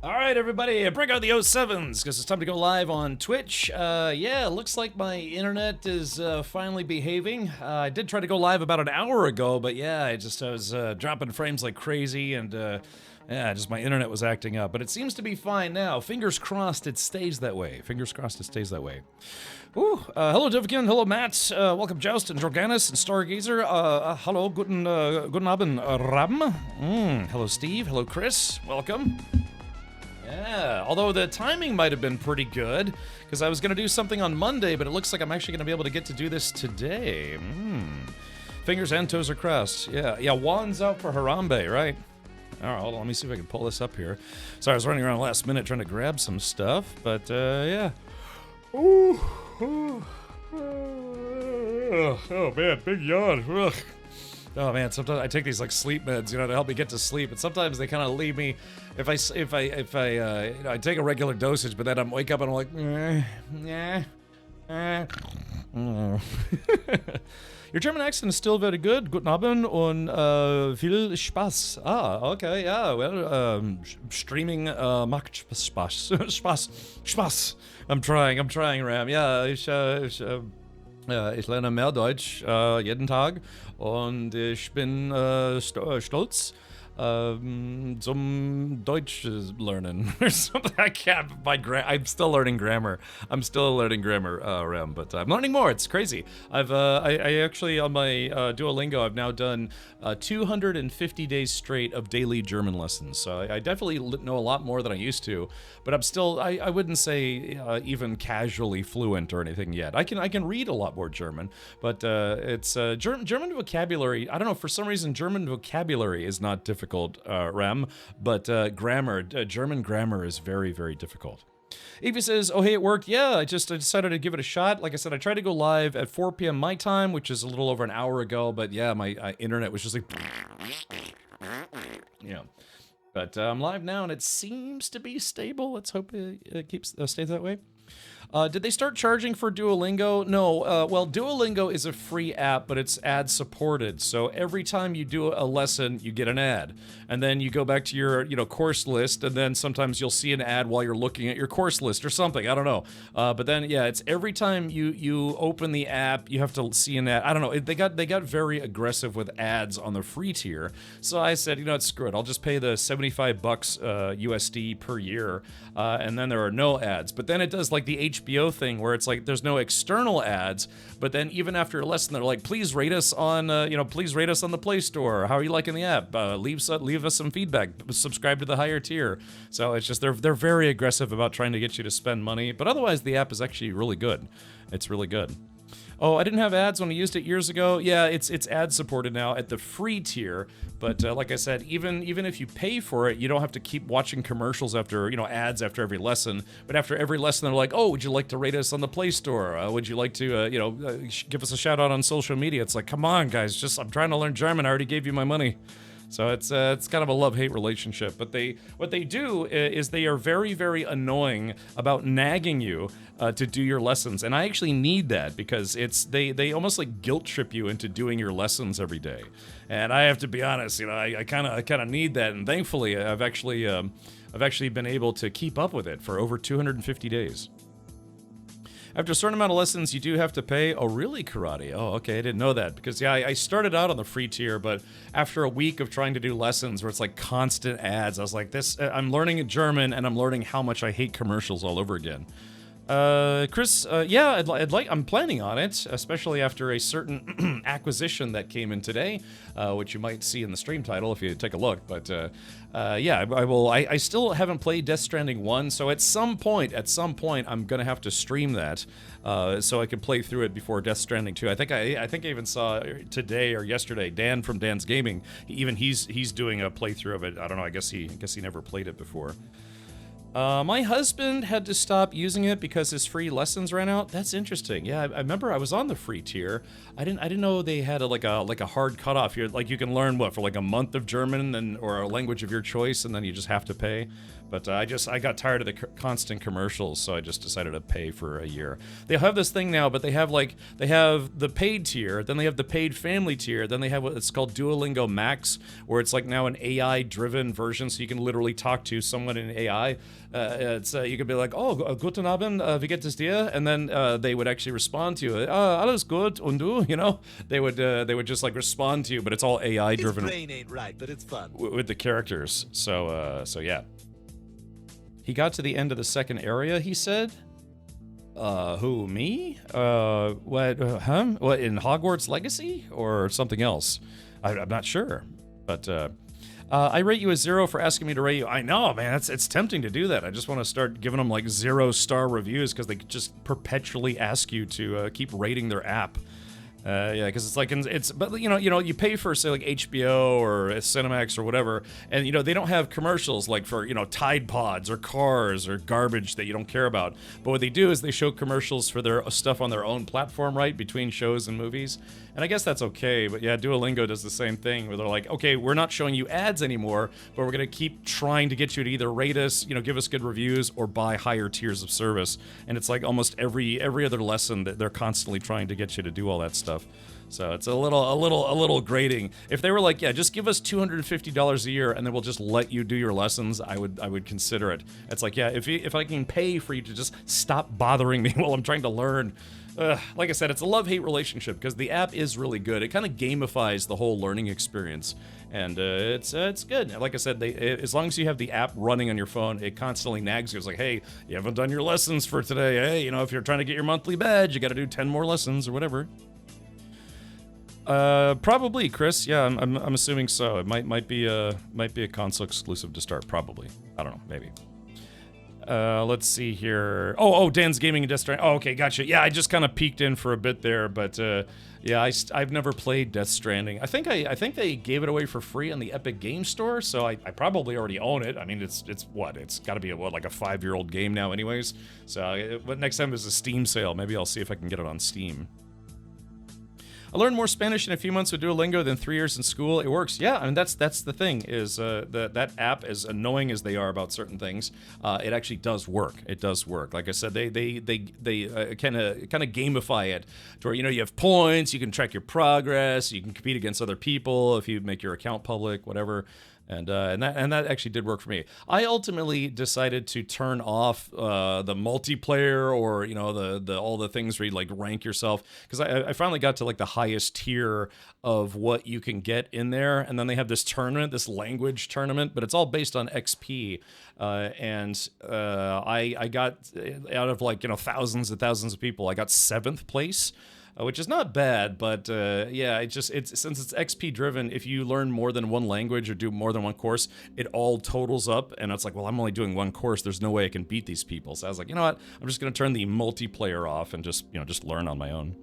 All right, everybody, bring out the O7s because it's time to go live on Twitch. Yeah, looks like my internet is finally behaving. I did try to go live about an hour ago, but yeah, I was dropping frames like crazy, and yeah, just my internet was acting up. But it seems to be fine now. Fingers crossed it stays that way. Fingers crossed it stays that way. Ooh, hello, Divkin. Hello, Matt. Welcome, Joust and Jorganis and Stargazer. Hello, guten Abend, Ram. Hello, Steve. Hello, Chris. Welcome. Yeah, although the timing might have been pretty good, because I was going to do something on Monday, but it looks like I'm actually going to be able to get to do this today. Fingers and toes are crossed. Yeah, Juan's out for Harambe, right? All right, hold on, let me see if I can pull this up here. Sorry, I was running around last minute trying to grab some stuff, but yeah. Ooh. Oh man, big yawn. Ugh. Oh man, sometimes I take these like sleep meds, to help me get to sleep, and sometimes they kind of leave me. If I take a regular dosage, but then I wake up and I'm like, Your German accent is still very good. Guten Abend und viel Spaß. Ah, okay, yeah, well, streaming macht Spaß. Spaß. I'm trying, Ram. Yeah, ich lerne mehr Deutsch jeden Tag und ich bin stolz zum Deutsch lernen or something. I can't. I'm still learning grammar. Ram, but I'm learning more. It's crazy. I actually on my Duolingo, I've now done 250 days straight of daily German lessons. So I definitely know a lot more than I used to. But I'm still. I wouldn't say even casually fluent or anything yet. I can read a lot more German, but it's German vocabulary. I don't know, for some reason German vocabulary is not difficult, Ram, but German grammar is very, very difficult. Evie says, oh hey, it worked. Yeah, I decided to give it a shot. Like I said, I tried to go live at 4 p.m. my time, which is a little over an hour ago, but yeah, my internet was just like, yeah. But I'm live now, and it seems to be stable. Let's hope it stays that way. Did they start charging for Duolingo? No. Well, Duolingo is a free app, but it's ad supported. So every time you do a lesson, you get an ad. And then you go back to your, course list, and then sometimes you'll see an ad while you're looking at your course list or something. I don't know. But then, yeah, it's every time you open the app, you have to see an ad. I don't know. They got very aggressive with ads on the free tier. So I said, screw it. I'll just pay the $75 USD per year, and then there are no ads. But then it does like the HBO thing where it's like there's no external ads, but then even after a lesson they're like, please rate us on the Play Store. How are you liking the app? Leave us some feedback. Subscribe to the higher tier. So it's just they're very aggressive about trying to get you to spend money, but otherwise the app is actually really good. It's really good. Oh, I didn't have ads when I used it years ago. Yeah, it's ad supported now at the free tier. But like I said, even if you pay for it, you don't have to keep watching commercials after ads after every lesson. But after every lesson, they're like, oh, would you like to rate us on the Play Store? Would you like to give us a shout out on social media? It's like, come on, guys, I'm trying to learn German. I already gave you my money. So it's kind of a love-hate relationship. But what they do is they are very, very annoying about nagging you to do your lessons. And I actually need that because they almost like guilt trip you into doing your lessons every day. And I have to be honest, I kind of need that. And thankfully, I've actually been able to keep up with it for over 250 days. After a certain amount of lessons, you do have to pay. Oh, really, Karate? Oh, okay, I didn't know that. Because, yeah, I started out on the free tier, but after a week of trying to do lessons where it's like constant ads, I was like, I'm learning German, and I'm learning how much I hate commercials all over again. Chris, yeah, I'm planning on it, especially after a certain acquisition that came in today, which you might see in the stream title if you take a look. But yeah, I will. I still haven't played Death Stranding 1, so at some point, I'm gonna have to stream that, so I can play through it before Death Stranding 2. I think I even saw today or yesterday Dan from Dan's Gaming. He's doing a playthrough of it. I don't know. I guess he never played it before. My husband had to stop using it because his free lessons ran out. That's interesting. Yeah, I remember I was on the free tier. I didn't know they had like a hard cutoff. You can learn what for like a month of German and or a language of your choice, and then you just have to pay. But I got tired of the constant commercials, so I just decided to pay for a year. They have this thing now, but they have the paid tier, then they have the paid family tier, then they have what it's called Duolingo Max, where it's like now an AI-driven version, so you can literally talk to someone in AI. You could be like, oh, guten Abend, wie geht es dir? And then they would actually respond to you. Alles gut und du? You know, they would just like respond to you, but it's all AI-driven. His brain ain't right, but it's fun. With the characters. So yeah. He got to the end of the second area, he said. Who, me? What, What, in Hogwarts Legacy? Or something else? I'm not sure. But, I rate you a 0 for asking me to rate you. I know, man, it's tempting to do that. I just want to start giving them, like, 0-star reviews, because they just perpetually ask you to keep rating their app. Yeah, because it's like but you pay for say like HBO or Cinemax or whatever, and they don't have commercials like for Tide Pods or cars or garbage that you don't care about. But what they do is they show commercials for their stuff on their own platform, right, between shows and movies. And I guess that's okay. But yeah, Duolingo does the same thing where they're like, okay, we're not showing you ads anymore, but we're gonna keep trying to get you to either rate us, give us good reviews, or buy higher tiers of service. And it's like almost every other lesson that they're constantly trying to get you to do all that stuff. So it's a little grating. If they were like, yeah, just give us $250 a year and then we'll just let you do your lessons, I would consider it. It's like, yeah, if I can pay for you to just stop bothering me while I'm trying to learn. Like I said, it's a love-hate relationship because the app is really good. It kind of gamifies the whole learning experience, and it's good. Like I said, as long as you have the app running on your phone, it constantly nags you. It's like, hey, you haven't done your lessons for today. Hey, if you're trying to get your monthly badge, you got to do 10 more lessons or whatever. Probably, Chris. Yeah, I'm assuming so. It might be a console exclusive to start. Probably. I don't know. Maybe. Let's see here. Oh, Dan's Gaming and Death Stranding. Oh, okay, gotcha. Yeah, I just kind of peeked in for a bit there, but yeah, I've never played Death Stranding. I think they gave it away for free on the Epic Game Store, so I probably already own it. I mean, it's got to be like a 5-year-old game now, anyways. So, but next time there's a Steam sale, maybe I'll see if I can get it on Steam. I learned more Spanish in a few months with Duolingo than 3 years in school. It works. Yeah, I mean, that's the thing, is that app, as annoying as they are about certain things, it actually does work. It does work. Like I said, they kind of gamify it to where, you have points, you can track your progress, you can compete against other people if you make your account public, whatever. And that actually did work for me. I ultimately decided to turn off the multiplayer, or the all the things where you like rank yourself, because I finally got to like the highest tier of what you can get in there, and then they have this tournament, this language tournament, but it's all based on XP, and I got out of like thousands and thousands of people, I got 7th place. Which is not bad, but yeah, since it's XP driven, if you learn more than one language or do more than one course, it all totals up, and it's like, well, I'm only doing one course, there's no way I can beat these people. So I was like, you know what, I'm just gonna turn the multiplayer off and just learn on my own.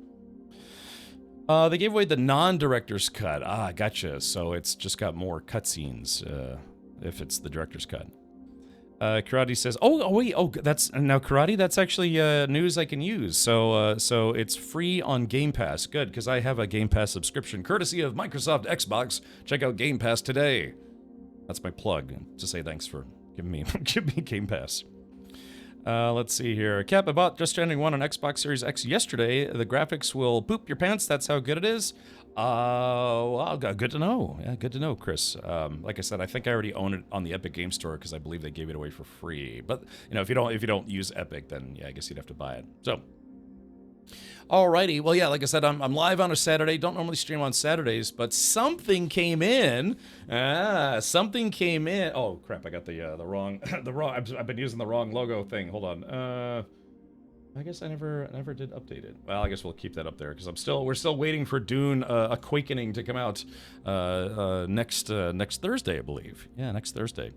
They gave away the non-director's cut. Ah, gotcha. So it's just got more cutscenes if it's the director's cut. Karate says, that's now Karate. That's actually news I can use. So it's free on Game Pass. Good, because I have a Game Pass subscription, courtesy of Microsoft Xbox. Check out Game Pass today. That's my plug to say thanks for giving me Game Pass. Let's see here. Cap, I bought Death Stranding 1 on Xbox Series X yesterday. The graphics will poop your pants. That's how good it is. Well, good to know. Yeah, good to know, Chris. Like I said, I think I already own it on the Epic Game Store because I believe they gave it away for free. But if you don't use Epic, then yeah, I guess you'd have to buy it. So, alrighty. Well, yeah, like I said, I'm live on a Saturday. Don't normally stream on Saturdays, but something came in. Something came in. Oh crap! I got the wrong I've been using the wrong logo thing. Hold on. I guess I never did update it. Well, I guess we'll keep that up there because we're still waiting for Dune: A Quakening to come out next Thursday, I believe. Yeah, next Thursday.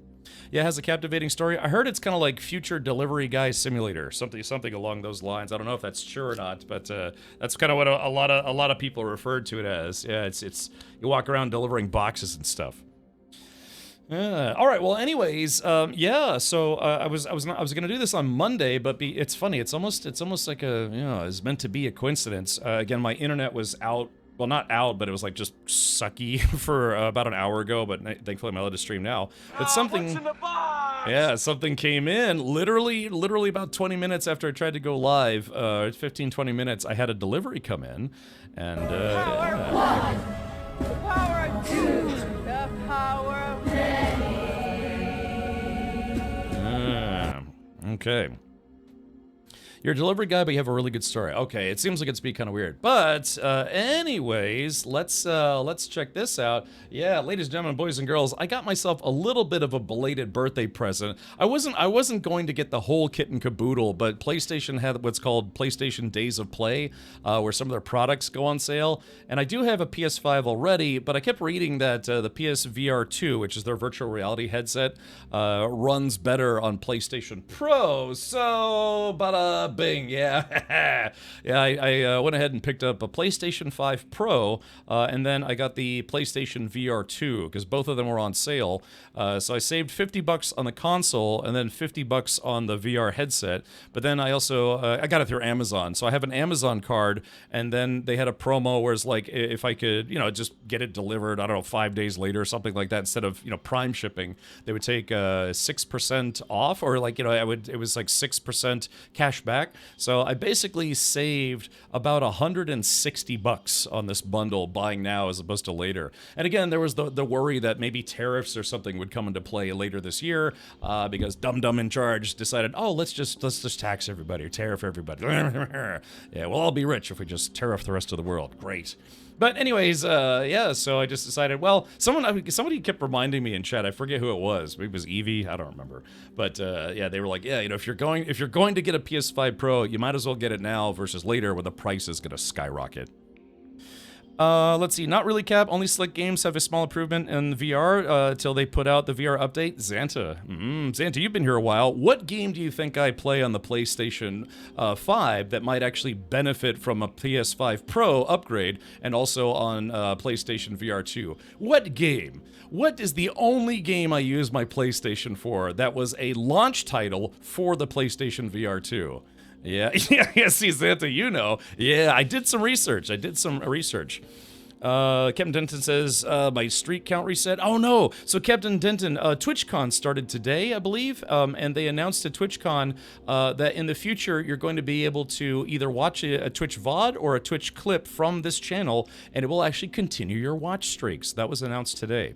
Yeah, it has a captivating story. I heard it's kind of like Future Delivery Guy Simulator, something along those lines. I don't know if that's true or not, but that's kind of what a lot of people referred to it as. Yeah, it's you walk around delivering boxes and stuff. All right. Well, anyways, yeah. So I was gonna do this on Monday, but it's funny. It's almost like it's meant to be a coincidence. Again, my internet was out. Well, not out, but it was like just sucky for about an hour ago. But thankfully, I'm allowed to stream now. But something, what's in the box? yeah, something came in. Literally about 20 minutes after I tried to go live. 15, 20 minutes. I had a delivery come in, and Power one. The power of two. The power of many. Okay. You're a delivery guy, but you have a really good story. Okay, it seems like it's be kind of weird. But anyways, let's check this out. Yeah, ladies and gentlemen, boys and girls, I got myself a little bit of a belated birthday present. I wasn't going to get the whole kit and caboodle, but PlayStation had what's called PlayStation Days of Play, where some of their products go on sale. And I do have a PS5 already, but I kept reading that the PSVR 2, which is their virtual reality headset, runs better on PlayStation Pro. So, bada bing, yeah. Yeah, I went ahead and picked up a PlayStation 5 Pro, and then I got the PlayStation VR 2, because both of them were on sale. So I saved $50 on the console, and then $50 on the VR headset. But then I also, I got it through Amazon. So I have an Amazon card, and then they had a promo where it's like, if I could, just get it delivered, I don't know, 5 days later or something like that, instead of, Prime shipping, they would take 6% off, or like, it was like 6% cash back. So I basically saved about $160 on this bundle buying now as opposed to later. And again, there was the worry that maybe tariffs or something would come into play later this year, because Dum in charge decided, oh, let's just tax everybody or tariff everybody. Yeah, we'll all be rich if we just tariff the rest of the world. Great. But anyways, yeah, so I just decided, well, somebody kept reminding me in chat, I forget who it was. Maybe it was Evie, I don't remember. But yeah, they were like, yeah, if you're going to get a PS5 Pro, you might as well get it now versus later when the price is going to skyrocket. Let's see, not really Cap. Only Slick Games have a small improvement in VR till they put out the VR update. Xanta. Xanta, you've been here a while. What game do you think I play on the PlayStation 5 that might actually benefit from a PS5 Pro upgrade and also on PlayStation VR 2? What game? What is the only game I use my PlayStation for that was a launch title for the PlayStation VR 2? Yeah, yeah, see, Santa, Yeah, I did some research. Captain Denton says, my streak count reset. Oh, no. So, Captain Denton, TwitchCon started today, I believe, and they announced at TwitchCon that in the future, you're going to be able to either watch a Twitch VOD or a Twitch clip from this channel, and it will actually continue your watch streaks. That was announced today.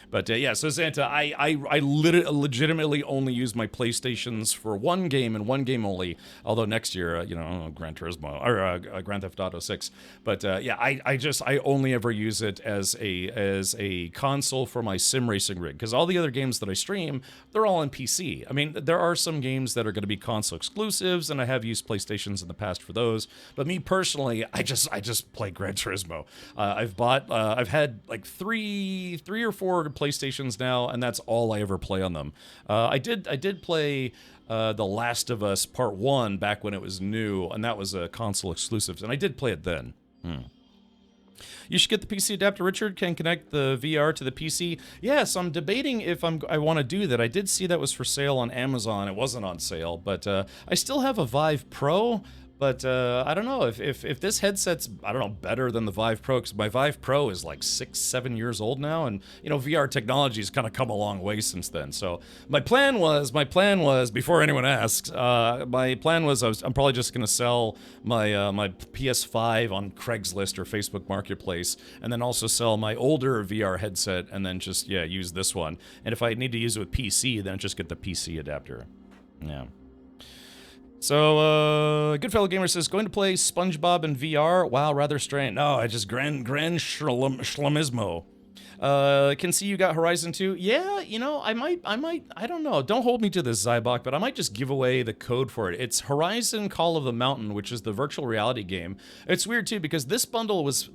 But yeah, so Santa, I legitimately only use my PlayStations for one game and one game only. Although next year, Gran Turismo or Grand Theft Auto 6. But yeah, I only ever use it as a console for my sim racing rig, because all the other games that I stream, they're all on PC. I mean, there are some games that are going to be console exclusives, and I have used PlayStations in the past for those. But me personally, I just play Gran Turismo. I've had like three or four PlayStations now, and that's all I ever play on them. I did play The Last of Us Part 1 back when it was new, and that was a console exclusive, and I did play it then. You should get the PC adapter. Richard can connect the VR to the PC. Yeah, so I'm debating if I want to do that. I did see that was for sale on Amazon. It wasn't on sale, but I still have a Vive Pro. But I don't know if this headset's, I don't know, better than the Vive Pro, because my Vive Pro is like 6-7 years old now, and VR technology's kind of come a long way since then. So my plan was before anyone asks, my plan was I'm probably just gonna sell my my PS5 on Craigslist or Facebook Marketplace, and then also sell my older VR headset, and then just use this one. And if I need to use it with PC, then just get the PC adapter. Yeah. So, Goodfellow Gamer says, going to play SpongeBob in VR? Wow, rather strange. No, I just grand schlamismo. Can see you got Horizon 2. Yeah, I might, I don't know. Don't hold me to this, Zybok, but I might just give away the code for it. It's Horizon Call of the Mountain, which is the virtual reality game. It's weird, too, because this bundle was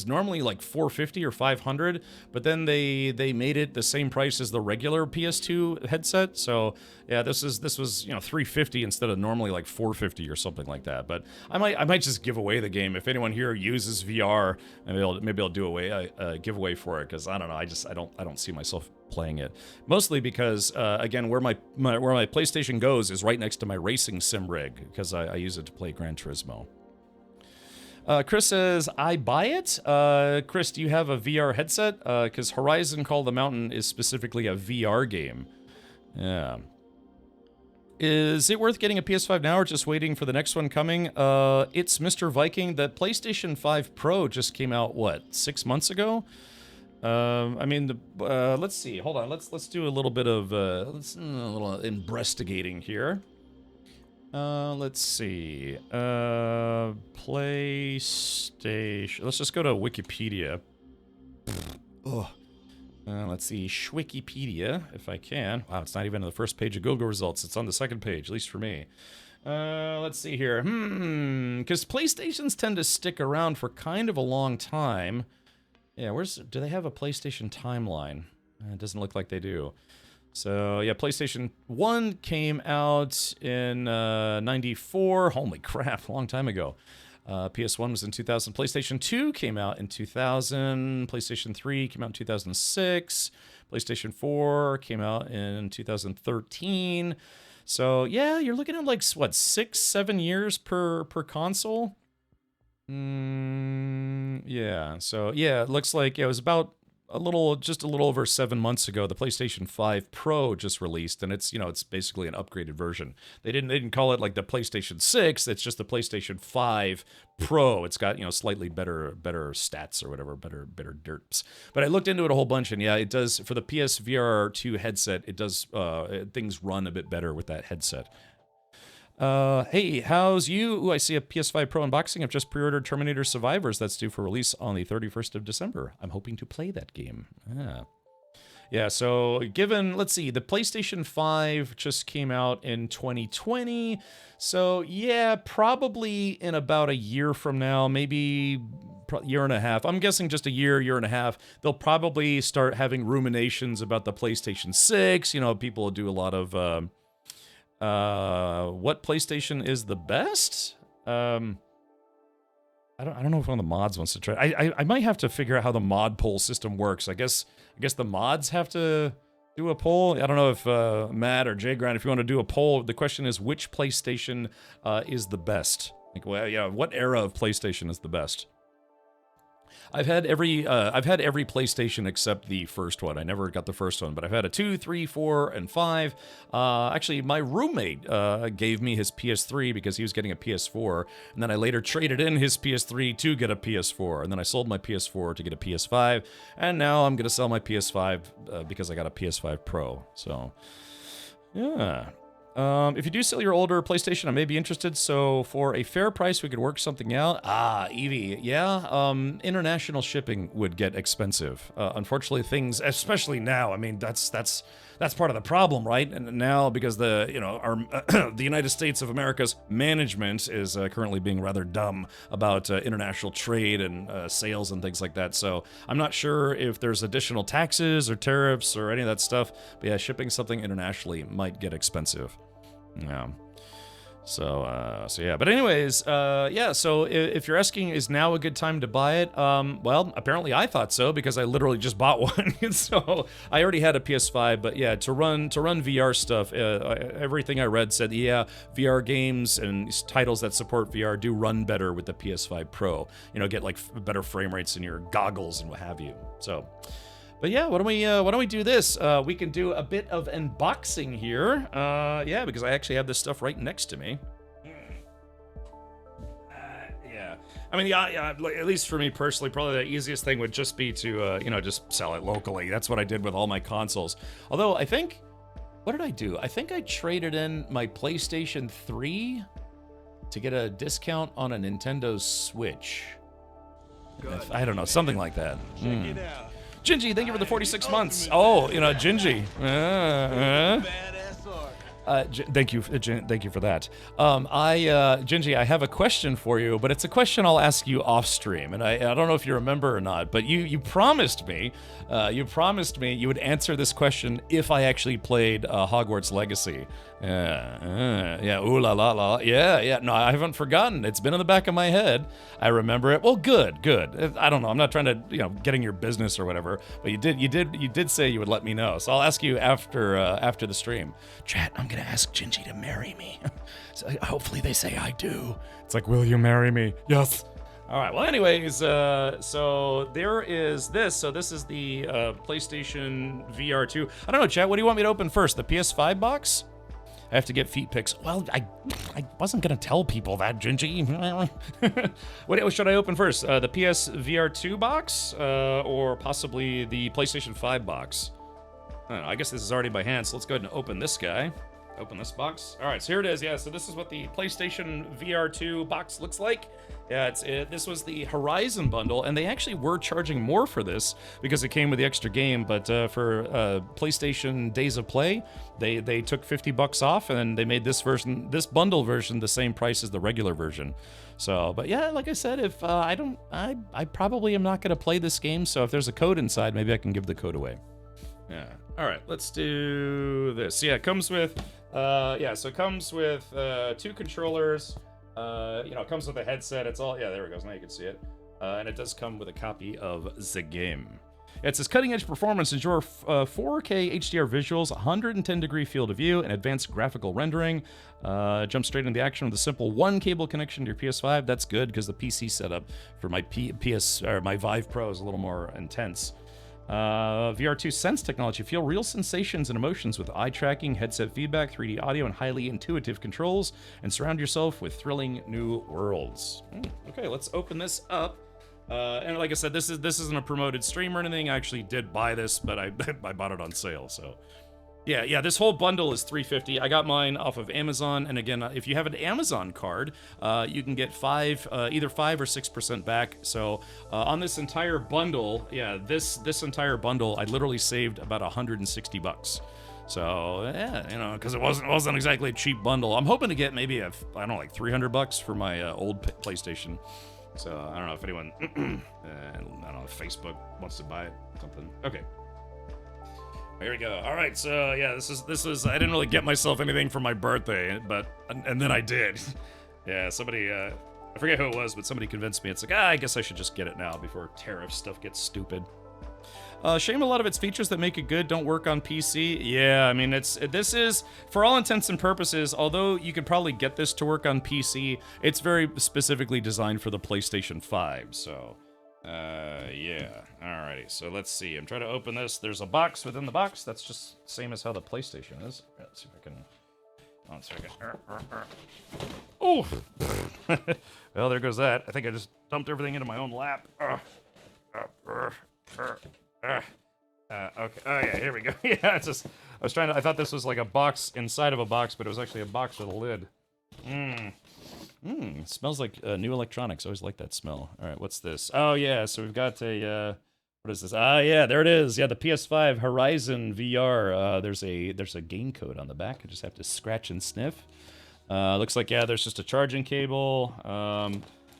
normally like $450 or $500, but then they made it the same price as the regular PS2 headset, so yeah, this was $350 instead of normally like $450 or something like that. But I might just give away the game if anyone here uses VR. Maybe I'll do a giveaway for it, because I don't know, I don't see myself playing it. Mostly because again, where my PlayStation goes is right next to my racing sim rig because I use it to play Gran Turismo. Chris says, I buy it. Chris, do you have a VR headset? Because Horizon Call of the Mountain is specifically a VR game. Yeah. Is it worth getting a PS5 now or just waiting for the next one coming? It's Mr. Viking. The PlayStation 5 Pro just came out, what, 6 months ago? I mean, let's see. Hold on. Let's do a little bit of a little investigating here. Let's see. PlayStation. Let's just go to Wikipedia. Oh. Let's see. Wikipedia, if I can. Wow, it's not even on the first page of Google results. It's on the second page, at least for me. Let's see here. Because PlayStations tend to stick around for kind of a long time. Yeah, do they have a PlayStation timeline? It doesn't look like they do. So, yeah, PlayStation 1 came out in 94. Holy crap, a long time ago. PS1 was in 2000. PlayStation 2 came out in 2000. PlayStation 3 came out in 2006. PlayStation 4 came out in 2013. So, yeah, you're looking at like, what, 6-7 years per console? Yeah, so, yeah, it looks like it was about just a little over 7 months ago, the PlayStation 5 Pro just released, and it's, it's basically an upgraded version. They didn't call it like the PlayStation 6, it's just the PlayStation 5 Pro. It's got, slightly better stats or whatever, better derps. But I looked into it a whole bunch, and yeah, it does, for the PSVR 2 headset, it does, things run a bit better with that headset. Hey, how's you? Ooh, I see a PS5 Pro unboxing. I've just pre-ordered Terminator Survivors. That's due for release on the 31st of December. I'm hoping to play that game. Yeah, so let's see, the PlayStation 5 just came out in 2020. So, yeah, probably in about a year from now, maybe year and a half. I'm guessing just a year and a half. They'll probably start having ruminations about the PlayStation 6. People will do a lot of... what PlayStation is the best? I don't know if one of the mods wants to try. I might have to figure out how the mod poll system works. I guess the mods have to do a poll. I don't know if Matt or Jgrand, if you want to do a poll, the question is which PlayStation is the best? Like, well, yeah, what era of PlayStation is the best? I've had every PlayStation except the first one. I never got the first one, but I've had a 2, 3, 4, and 5. Actually, my roommate gave me his PS3 because he was getting a PS4, and then I later traded in his PS3 to get a PS4, and then I sold my PS4 to get a PS5, and now I'm gonna sell my PS5 because I got a PS5 Pro. So, yeah. If you do sell your older PlayStation, I may be interested, so for a fair price, we could work something out. Evie, yeah, international shipping would get expensive. Unfortunately, things, especially now, I mean, that's part of the problem, right? And now, because the United States of America's management is currently being rather dumb about international trade and sales and things like that, so I'm not sure if there's additional taxes or tariffs or any of that stuff, but yeah, shipping something internationally might get expensive. Yeah. So yeah. But anyways, yeah, so if you're asking, is now a good time to buy it? Well, apparently I thought so because I literally just bought one. So I already had a PS5, but yeah, to run VR stuff, everything I read said, yeah, VR games and titles that support VR do run better with the PS5 Pro. Get like better frame rates in your goggles and what have you. So... But yeah, why don't we do this? We can do a bit of unboxing here. Yeah, because I actually have this stuff right next to me. Yeah. I mean, yeah, at least for me personally, probably the easiest thing would just be to, just sell it locally. That's what I did with all my consoles. Although, I think... What did I do? I think I traded in my PlayStation 3 to get a discount on a Nintendo Switch. I don't know, something like that. Check it out. Gingy, thank you for the 46 months. Oh, Gingy. Badass art. Thank you, thank you for that. Gingy, I have a question for you, but it's a question I'll ask you off stream, and I don't know if you remember or not, but you promised me you would answer this question if I actually played Hogwarts Legacy. Yeah, ooh la la la, yeah. No, I haven't forgotten. It's been in the back of my head. I remember it. Well, good. I don't know. I'm not trying to get in your business or whatever, but you did say you would let me know. So I'll ask you after the stream. Chat, I'm gonna ask Gingy to marry me. So hopefully they say I do. It's like, will you marry me? Yes. All right. Well, anyways, so there is this. So this is the PlayStation VR 2. I don't know, chat. What do you want me to open first? The PS5 box? I have to get feet pics. Well, I wasn't gonna tell people that, Gingy. What should I open first? The PS VR 2 box, or possibly the PlayStation 5 box? I don't know, I guess this is already by hand, so let's go ahead and open this guy. Open this box. All right, so here it is. Yeah, so this is what the PlayStation VR 2 box looks like. Yeah, this was the Horizon bundle, and they actually were charging more for this because it came with the extra game. But for PlayStation Days of Play, they took $50 off, and they made this bundle version, the same price as the regular version. So, but yeah, like I said, if I probably am not going to play this game. So if there's a code inside, maybe I can give the code away. Yeah. All right, let's do this. Yeah, it comes with, so it comes with 2 controllers. It comes with a headset. It's all, yeah, there it goes. Now you can see it. And it does come with a copy of the game. It says cutting-edge performance, ensure 4K HDR visuals, 110-degree field of view, and advanced graphical rendering. Jump straight into the action with a simple 1 cable connection to your PS5. That's good because the PC setup for my my Vive Pro is a little more intense. VR2 Sense technology. Feel real sensations and emotions with eye tracking, headset feedback, 3D audio, and highly intuitive controls, and surround yourself with thrilling new worlds. Okay, let's open this up. And like I said, this isn't a promoted stream or anything. I actually did buy this, but I bought it on sale, so... Yeah, this whole bundle is $350. I got mine off of Amazon, and again, if you have an Amazon card, you can get either 5 or 6% back. So on this entire bundle, yeah, this entire bundle, I literally saved about $160. So yeah, because it wasn't exactly a cheap bundle. I'm hoping to get maybe like $300 for my old PlayStation. So I don't know if anyone, I don't know, if Facebook wants to buy it, something. Okay. Here we go. All right, so yeah, this is. I didn't really get myself anything for my birthday, and then I did. Yeah, somebody, I forget who it was, but somebody convinced me. It's like, I guess I should just get it now before tariff stuff gets stupid. Shame a lot of its features that make it good don't work on PC. Yeah, I mean, this is, for all intents and purposes, although you could probably get this to work on PC, it's very specifically designed for the PlayStation 5, so... yeah. Alrighty, so let's see. I'm trying to open this. There's a box within the box. That's just same as how the PlayStation is. Let's see if I can... 1 second. Oh! Well, there goes that. I think I just dumped everything into my own lap. Okay. Oh, yeah, here we go. Yeah, it's just... I thought this was like a box inside of a box, but it was actually a box with a lid. It smells like new electronics. I always like that smell. All right, what's this? Oh, yeah, so we've got a, what is this? Ah, yeah, there it is. Yeah, the PS5 Horizon VR. There's a game code on the back. I just have to scratch and sniff. Looks like, yeah, there's just a charging cable.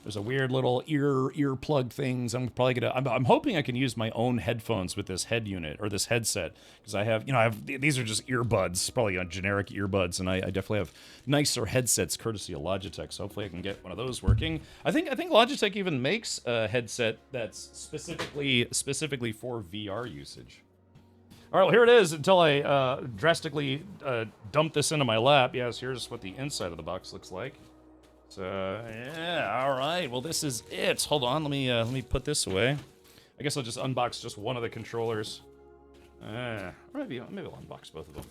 There's a weird little ear plug things. I'm probably gonna. I'm hoping I can use my own headphones with this head unit or this headset because I have these are just earbuds, probably generic earbuds, and I definitely have nicer headsets courtesy of Logitech. So hopefully I can get one of those working. I think Logitech even makes a headset that's specifically for VR usage. All right, well, here it is until I drastically dump this into my lap. Yes, here's what the inside of the box looks like. So, yeah, all right. Well, this is it. Hold on. Let me put this away. I guess I'll just unbox just one of the controllers. Or maybe I'll unbox both of them.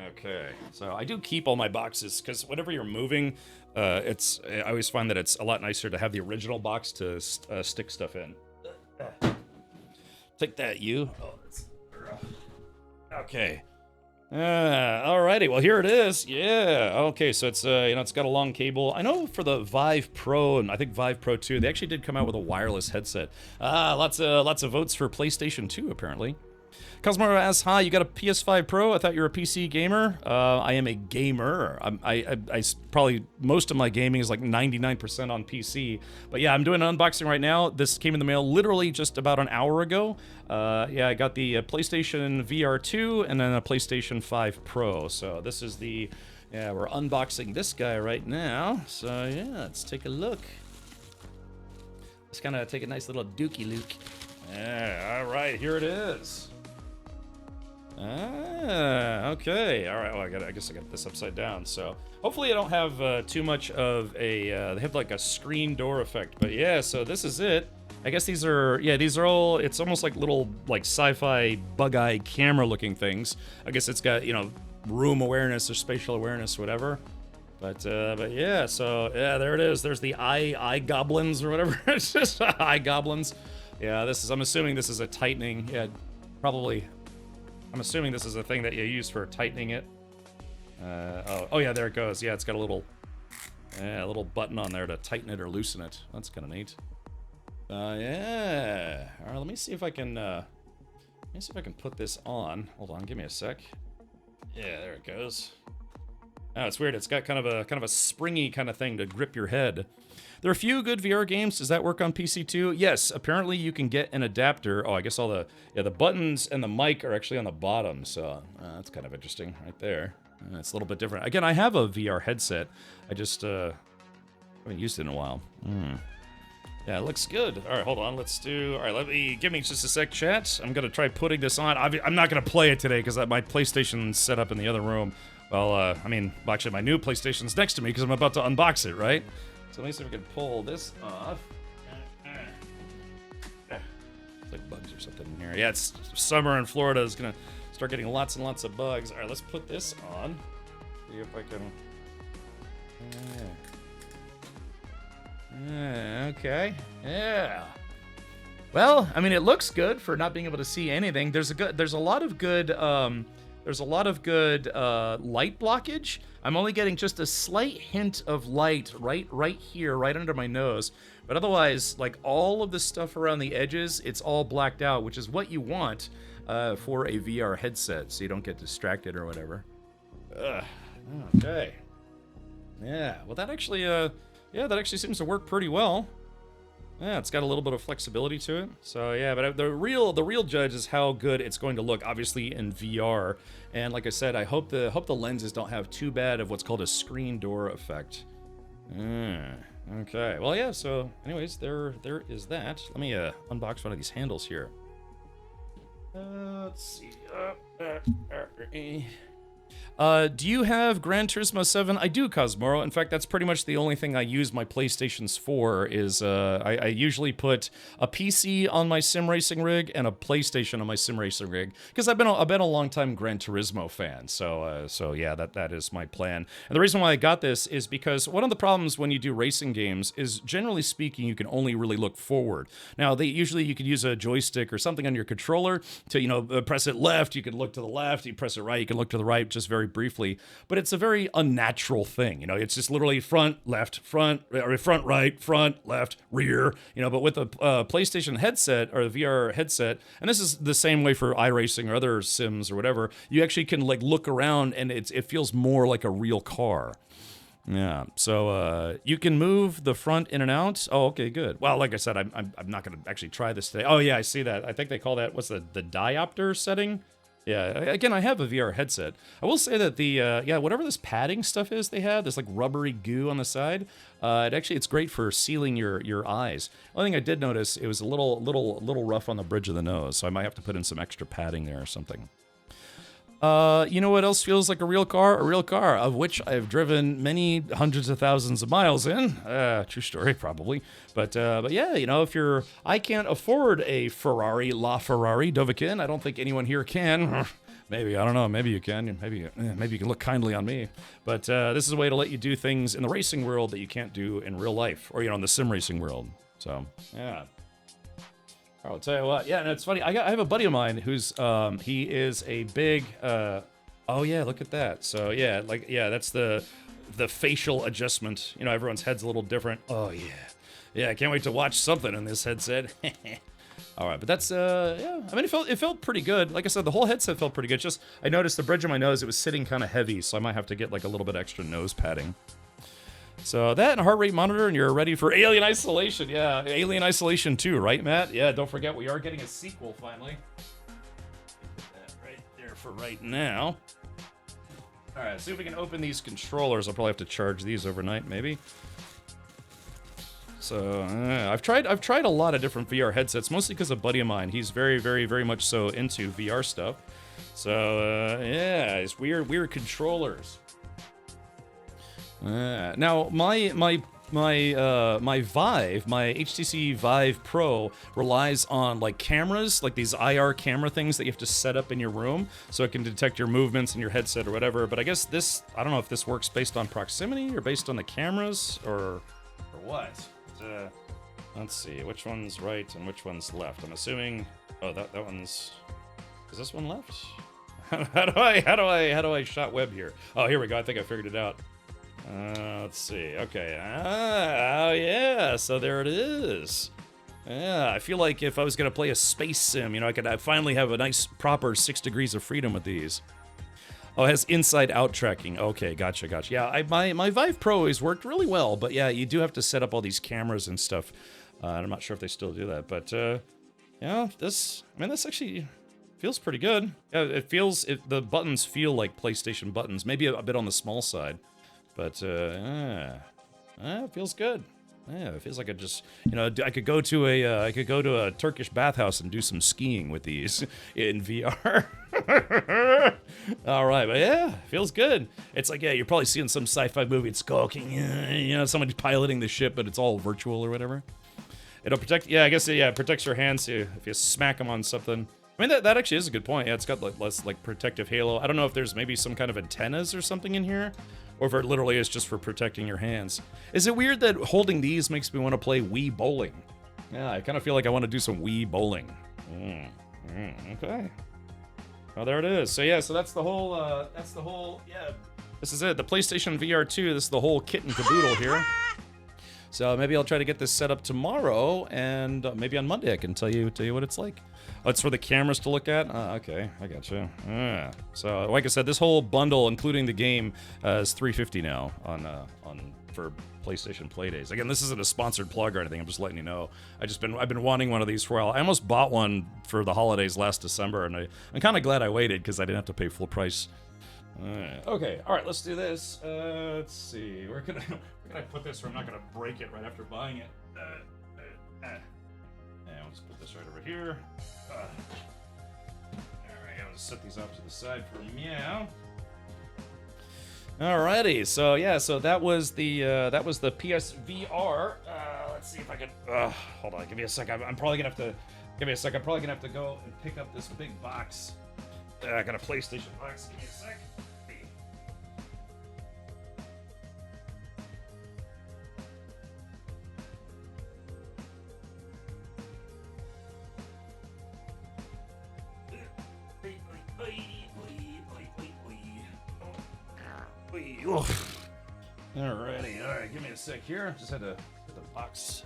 Okay. So I do keep all my boxes because whenever you're moving, I always find that it's a lot nicer to have the original box to stick stuff in. Take that, you. Okay. Alrighty, well here it is. Yeah, okay, so it's it's got a long cable. I know for the Vive Pro and I think Vive Pro 2, they actually did come out with a wireless headset. Lots of votes for PlayStation 2 apparently. Cosmoro asks, hi, you got a PS5 Pro? I thought you were a PC gamer. I am a gamer. Probably most of my gaming is like 99% on PC. But yeah, I'm doing an unboxing right now. This came in the mail literally just about an hour ago. Yeah, I got the PlayStation VR 2 and then a PlayStation 5 Pro. So this is the, yeah, we're unboxing this guy right now. So yeah, let's take a look. Let's kind of take a nice little dookie look. Yeah, all right, here it is. Okay. All right. Well, I guess I got this upside down. So hopefully I don't have too much of a. They have like a screen door effect. But yeah. So this is it. I guess these are. Yeah. These are all. It's almost like little like sci-fi bug-eye camera-looking things. I guess it's got room awareness or spatial awareness, whatever. But yeah. So yeah, there it is. There's the eye goblins or whatever. It's just eye goblins. Yeah. This is. I'm assuming this is a tightening. Yeah. Probably. I'm assuming this is a thing that you use for tightening it. Oh yeah, there it goes. Yeah, it's got a little button on there to tighten it or loosen it. That's kind of neat. Yeah. All right, let me see if I can put this on. Hold on, give me a sec. Yeah, there it goes. Oh, it's weird. It's got kind of a springy kind of thing to grip your head. There are a few good VR games. Does that work on PC too? Yes, apparently you can get an adapter. Oh, I guess all the buttons and the mic are actually on the bottom, so that's kind of interesting right there. It's a little bit different. Again, I have a VR headset. I just haven't used it in a while. Yeah, it looks good. All right, hold on. All right, give me just a sec, chat. I'm gonna try putting this on. I'm not gonna play it today because my PlayStation's set up in the other room. Well, actually, my new PlayStation's next to me because I'm about to unbox it, right? So let me see if we can pull this off. It's like bugs or something in here. Yeah, it's summer in Florida. Is gonna start getting lots and lots of bugs. All right, let's put this on. See if I can. Okay. Yeah. Well, I mean, it looks good for not being able to see anything. There's a lot of good light blockage. I'm only getting just a slight hint of light right here, right under my nose. But otherwise, like all of the stuff around the edges, it's all blacked out, which is what you want for a VR headset, so you don't get distracted or whatever. Okay. Yeah. Well, that actually seems to work pretty well. Yeah, it's got a little bit of flexibility to it. So yeah, but the real judge is how good it's going to look, obviously in VR. And like I said, I hope the lenses don't have too bad of what's called a screen door effect. Okay. Well, yeah. So, anyways, there is that. Let me unbox one of these handles here. Let's see. Do you have Gran Turismo 7? I do, Cosmoro. In fact, that's pretty much the only thing I use my PlayStations for is I usually put a PC on my sim racing rig and a PlayStation on my sim racing rig because I've been a long time Gran Turismo fan. So yeah, that is my plan. And the reason why I got this is because one of the problems when you do racing games is generally speaking you can only really look forward. Now, usually you could use a joystick or something on your controller to press it left, you can look to the left, you press it right, you can look to the right, just very briefly, but it's a very unnatural thing. It's just literally front, left, front, right, front, left, rear. But with a PlayStation headset or a VR headset, and this is the same way for iRacing or other sims or whatever, you actually can like look around and it feels more like a real car. Yeah, so you can move the front in and out. Oh, okay, good. Well, like I said, I'm not going to actually try this today. Oh yeah, I see that. I think they call that, what's the diopter setting? Yeah, again, I have a VR headset. I will say that whatever this padding stuff is they have, this like rubbery goo on the side, it's great for sealing your eyes. One thing I did notice, it was a little rough on the bridge of the nose, so I might have to put in some extra padding there or something. You know what else feels like a real car? A real car, of which I've driven many hundreds of thousands of miles in. True story, probably. But yeah, if I can't afford a Ferrari, LaFerrari, Dovakin. I don't think anyone here can. Maybe, I don't know. Maybe you can. Maybe you can look kindly on me. But this is a way to let you do things in the racing world that you can't do in real life, or in the sim racing world. So yeah. I'll tell you what. Yeah, and it's funny. I have a buddy of mine who's he is a big. Oh yeah, look at that. So yeah, that's the facial adjustment. Everyone's head's a little different. Oh yeah, I can't wait to watch something in this headset. All right, but that's yeah. I mean, it felt pretty good. Like I said, the whole headset felt pretty good. Just I noticed the bridge of my nose, it was sitting kind of heavy, so I might have to get like a little bit extra nose padding. So that and a heart rate monitor, and you're ready for Alien Isolation. Yeah, Alien Isolation 2, right, Matt? Yeah, don't forget we are getting a sequel finally. Put that right there for right now. All right, see if we can open these controllers. I'll probably have to charge these overnight, maybe. So I've tried a lot of different VR headsets, mostly because a buddy of mine, he's very much so into VR stuff. So yeah, it's weird controllers. Now my Vive, my HTC Vive Pro relies on like cameras, like these IR camera things that you have to set up in your room so it can detect your movements in your headset or whatever. But I guess this, I don't know if this works based on proximity or based on the cameras or what. Let's see, which one's right and which one's left. I'm assuming, oh, that one's, is this one left? How do I shot web here? Oh, here we go. I think I figured it out. Let's see. Okay. Oh yeah. So there it is. Yeah. I feel like if I was gonna play a space sim, you know, I'd finally have a nice proper 6 degrees of freedom with these. Oh, it has inside-out tracking. Okay, gotcha. Yeah, my Vive Pro has worked really well, but yeah, you do have to set up all these cameras and stuff. And I'm not sure if they still do that, but yeah, this actually feels pretty good. Yeah, the buttons feel like PlayStation buttons, maybe a bit on the small side, but it feels good. Yeah, it feels like I just, you know, I could go to a Turkish bathhouse and do some skiing with these in VR. All right, but yeah, feels good. It's like, yeah, you're probably seeing some sci-fi movie. It's skulking, you know, somebody's piloting the ship, but it's all virtual or whatever. It'll protect, yeah, I guess, yeah, it protects your hands too if you smack them on something. I mean, that actually is a good point. Yeah, it's got like less like protective halo. I don't know if there's maybe some kind of antennas or something in here, or if it literally is just for protecting your hands. Is it weird that holding these makes me want to play Wii bowling? Yeah, I kind of feel like I want to do some Wii bowling. Okay. Oh, there it is. So yeah, so that's the whole, yeah. This is it, the PlayStation VR 2. This is the whole kit and caboodle here. So maybe I'll try to get this set up tomorrow, and maybe on Monday I can tell you what it's like. Oh, it's for the cameras to look at? Okay, I gotcha. So like I said, this whole bundle, including the game, is $350 now for PlayStation Playdays. Again, this isn't a sponsored plug or anything. I'm just letting you know. I've been wanting one of these for a while. I almost bought one for the holidays last December, and I'm kind of glad I waited because I didn't have to pay full price. Okay, all right, let's do this. Let's see. Where can I put this where I'm not gonna break it right after buying it? And we'll just put this right over here. All right, I'll just set these off to the side for meow. Alrighty, so yeah, so that was the PSVR. Let's see if I can. Hold on, give me a sec. I'm probably gonna have to. Give me a sec. I'm probably gonna have to go and pick up this big box. I got a PlayStation box. Give me a sec. Alrighty, alright, give me a sec here. Just had to get the box.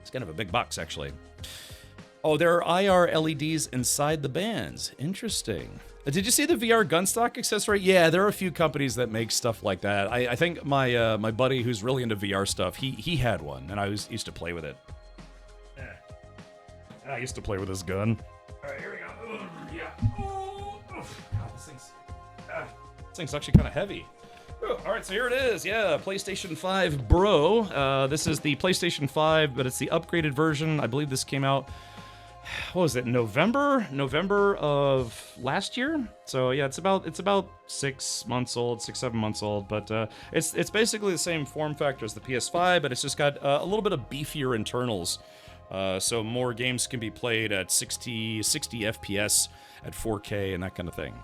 It's kind of a big box, actually. Oh, there are IR LEDs inside the bands. Interesting. Did you see the VR gunstock accessory? Yeah, there are a few companies that make stuff like that. I think my my buddy who's really into VR stuff, he had one, and I used to play with it. I used to play with this gun. Alright, here we go. Yeah. God, this thing's actually kind of heavy. All right, so here it is. Yeah, PlayStation 5 Bro. This is the PlayStation 5, but it's the upgraded version. I believe this came out, what was it, November of last year? So yeah, it's about 6 months old, 7 months old. But it's basically the same form factor as the PS5, but it's just got a little bit of beefier internals. So more games can be played at 60 FPS at 4K and that kind of thing.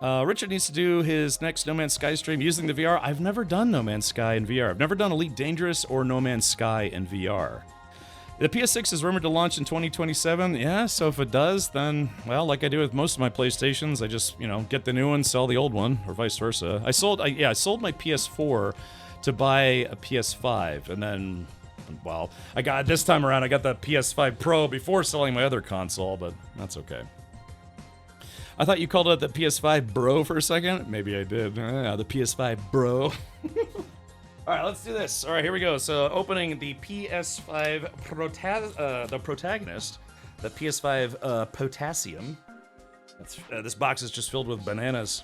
Richard needs to do his next No Man's Sky stream using the VR. I've never done No Man's Sky in VR. I've never done Elite Dangerous or No Man's Sky in VR. The PS6 is rumored to launch in 2027. Yeah, so if it does, then, well, like I do with most of my PlayStations, I just, you know, get the new one, sell the old one, or vice versa. I sold my PS4 to buy a PS5, and then Well, I got this time around. I got the PS5 Pro before selling my other console, but that's okay. I thought you called it the PS5 Bro for a second. Maybe I did. The PS5 Bro. All right, let's do this. All right, here we go. So, opening the PS5 the protagonist, the PS5 Potassium. This box is just filled with bananas.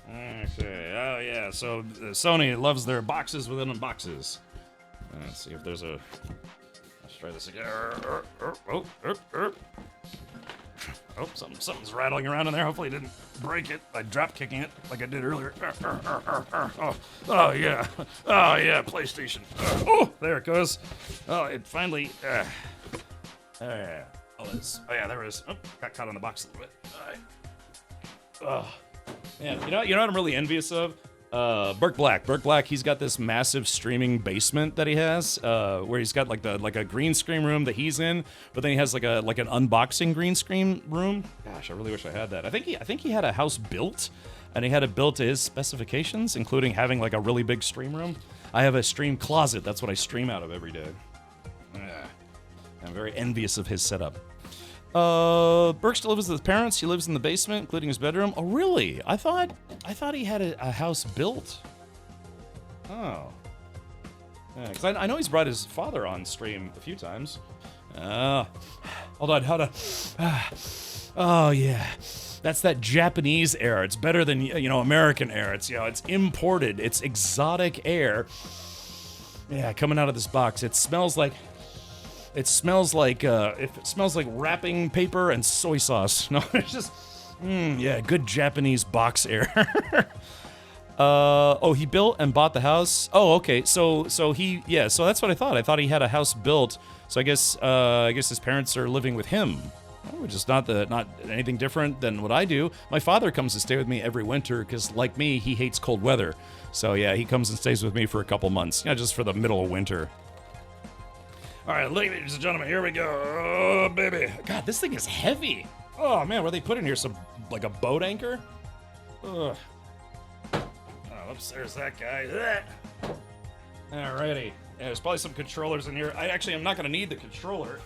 Okay. Oh yeah. So Sony loves their boxes within boxes. Let's see if there's a. Let's try this again. Oh, something's rattling around in there. Hopefully, it didn't break it by drop kicking it like I did earlier. Oh yeah. Oh yeah. PlayStation. Oh, there it goes. Oh, it finally. Oh yeah. Oh yeah, there it is. Oh, got caught on the box a little bit. All right. Man, you know what I'm really envious of? Burke Black, he's got this massive streaming basement that he has, where he's got like a green screen room that he's in, but then he has like an unboxing green screen room. Gosh, I really wish I had that. I think he had a house built, and he had it built to his specifications, including having like a really big stream room. I have a stream closet. That's what I stream out of every day. I'm very envious of his setup. Burke still lives with his parents. He lives in the basement, including his bedroom. Oh, really? I thought he had a house built. Oh. Yeah, because I know he's brought his father on stream a few times. Hold on. Oh, yeah. That's that Japanese air. It's better than, American air. It's, it's imported. It's exotic air. Yeah, coming out of this box. It smells like wrapping paper and soy sauce. No, it's just, good Japanese box air. He built and bought the house. Oh, okay. So that's what I thought. I thought he had a house built. So I guess his parents are living with him, which is not anything different than what I do. My father comes to stay with me every winter because, like me, he hates cold weather. So yeah, he comes and stays with me for a couple months, just for the middle of winter. All right, ladies and gentlemen, here we go. Oh, baby. God, this thing is heavy. Oh, man, what they put in here? Like a boat anchor? Ugh. Oh, oops, there's that guy. Alrighty. Yeah, there's probably some controllers in here. I'm not going to need the controller.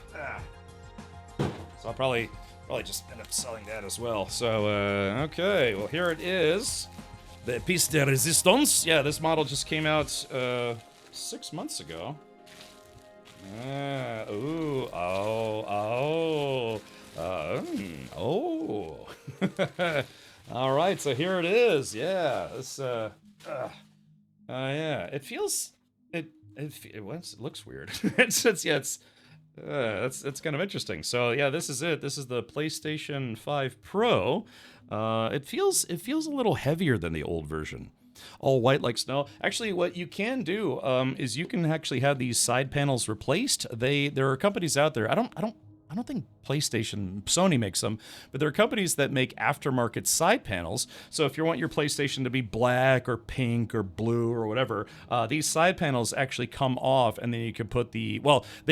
So I'll probably just end up selling that as well. So, okay. Well, here it is. The piece de resistance. Yeah, this model just came out 6 months ago. All right, so here it is. Yeah, this. Yeah, it feels. It looks weird. It's kind of interesting. So yeah, this is it. This is the PlayStation 5 Pro. It feels a little heavier than the old version. All white like snow. Actually, what you can do is you can actually have these side panels replaced. There are companies out there. I don't think Sony makes them, but there are companies that make aftermarket side panels. So if you want your PlayStation to be black or pink or blue or whatever, these side panels actually come off, and then you can put they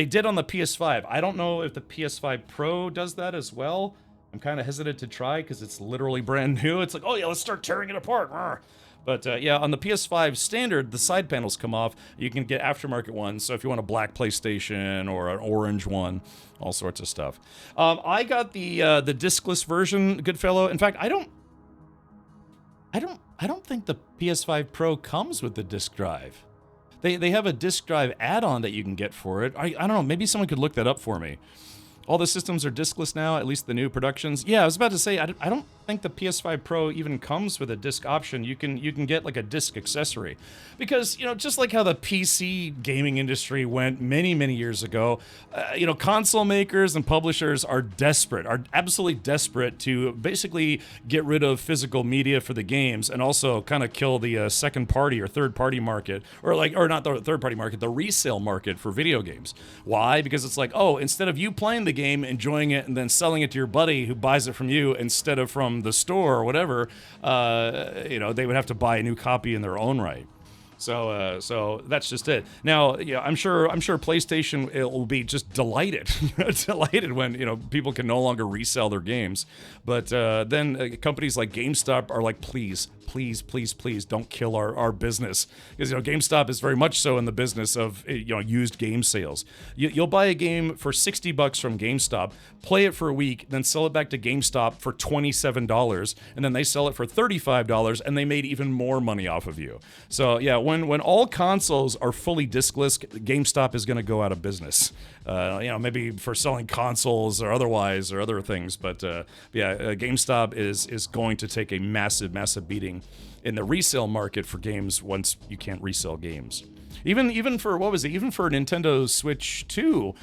did on the PS5. I don't know if the PS5 Pro does that as well. I'm kind of hesitant to try because it's literally brand new. It's like, oh yeah, let's start tearing it apart. But on the PS5 standard, the side panels come off. You can get aftermarket ones. So if you want a black PlayStation or an orange one, all sorts of stuff. I got the discless version, Goodfellow. In fact, I don't think the PS5 Pro comes with the disc drive. They have a disc drive add-on that you can get for it. I don't know. Maybe someone could look that up for me. All the systems are discless now, at least the new productions. Yeah, I was about to say, I don't think the PS5 Pro even comes with a disc option. You can get like a disc accessory. Because, just like how the PC gaming industry went many, many years ago, console makers and publishers are absolutely desperate to basically get rid of physical media for the games and also kind of kill the second party or third party market, or not the third party market, the resale market for video games. Why? Because it's like, instead of you playing the game, enjoying it, and then selling it to your buddy who buys it from you instead of from the store or whatever, they would have to buy a new copy in their own right. So that's just it. Now, yeah, I'm sure PlayStation will be just delighted, delighted when people can no longer resell their games. But then companies like GameStop are like, please, don't kill our business, because GameStop is very much so in the business of used game sales. You'll buy a game for $60 from GameStop, play it for a week, then sell it back to GameStop for $27, and then they sell it for $35, and they made even more money off of you. So yeah, when all consoles are fully diskless, GameStop is going to go out of business. Maybe for selling consoles or otherwise or other things, but GameStop is going to take a massive beating in the resale market for games once you can't resell games. Even for even for Nintendo Switch 2,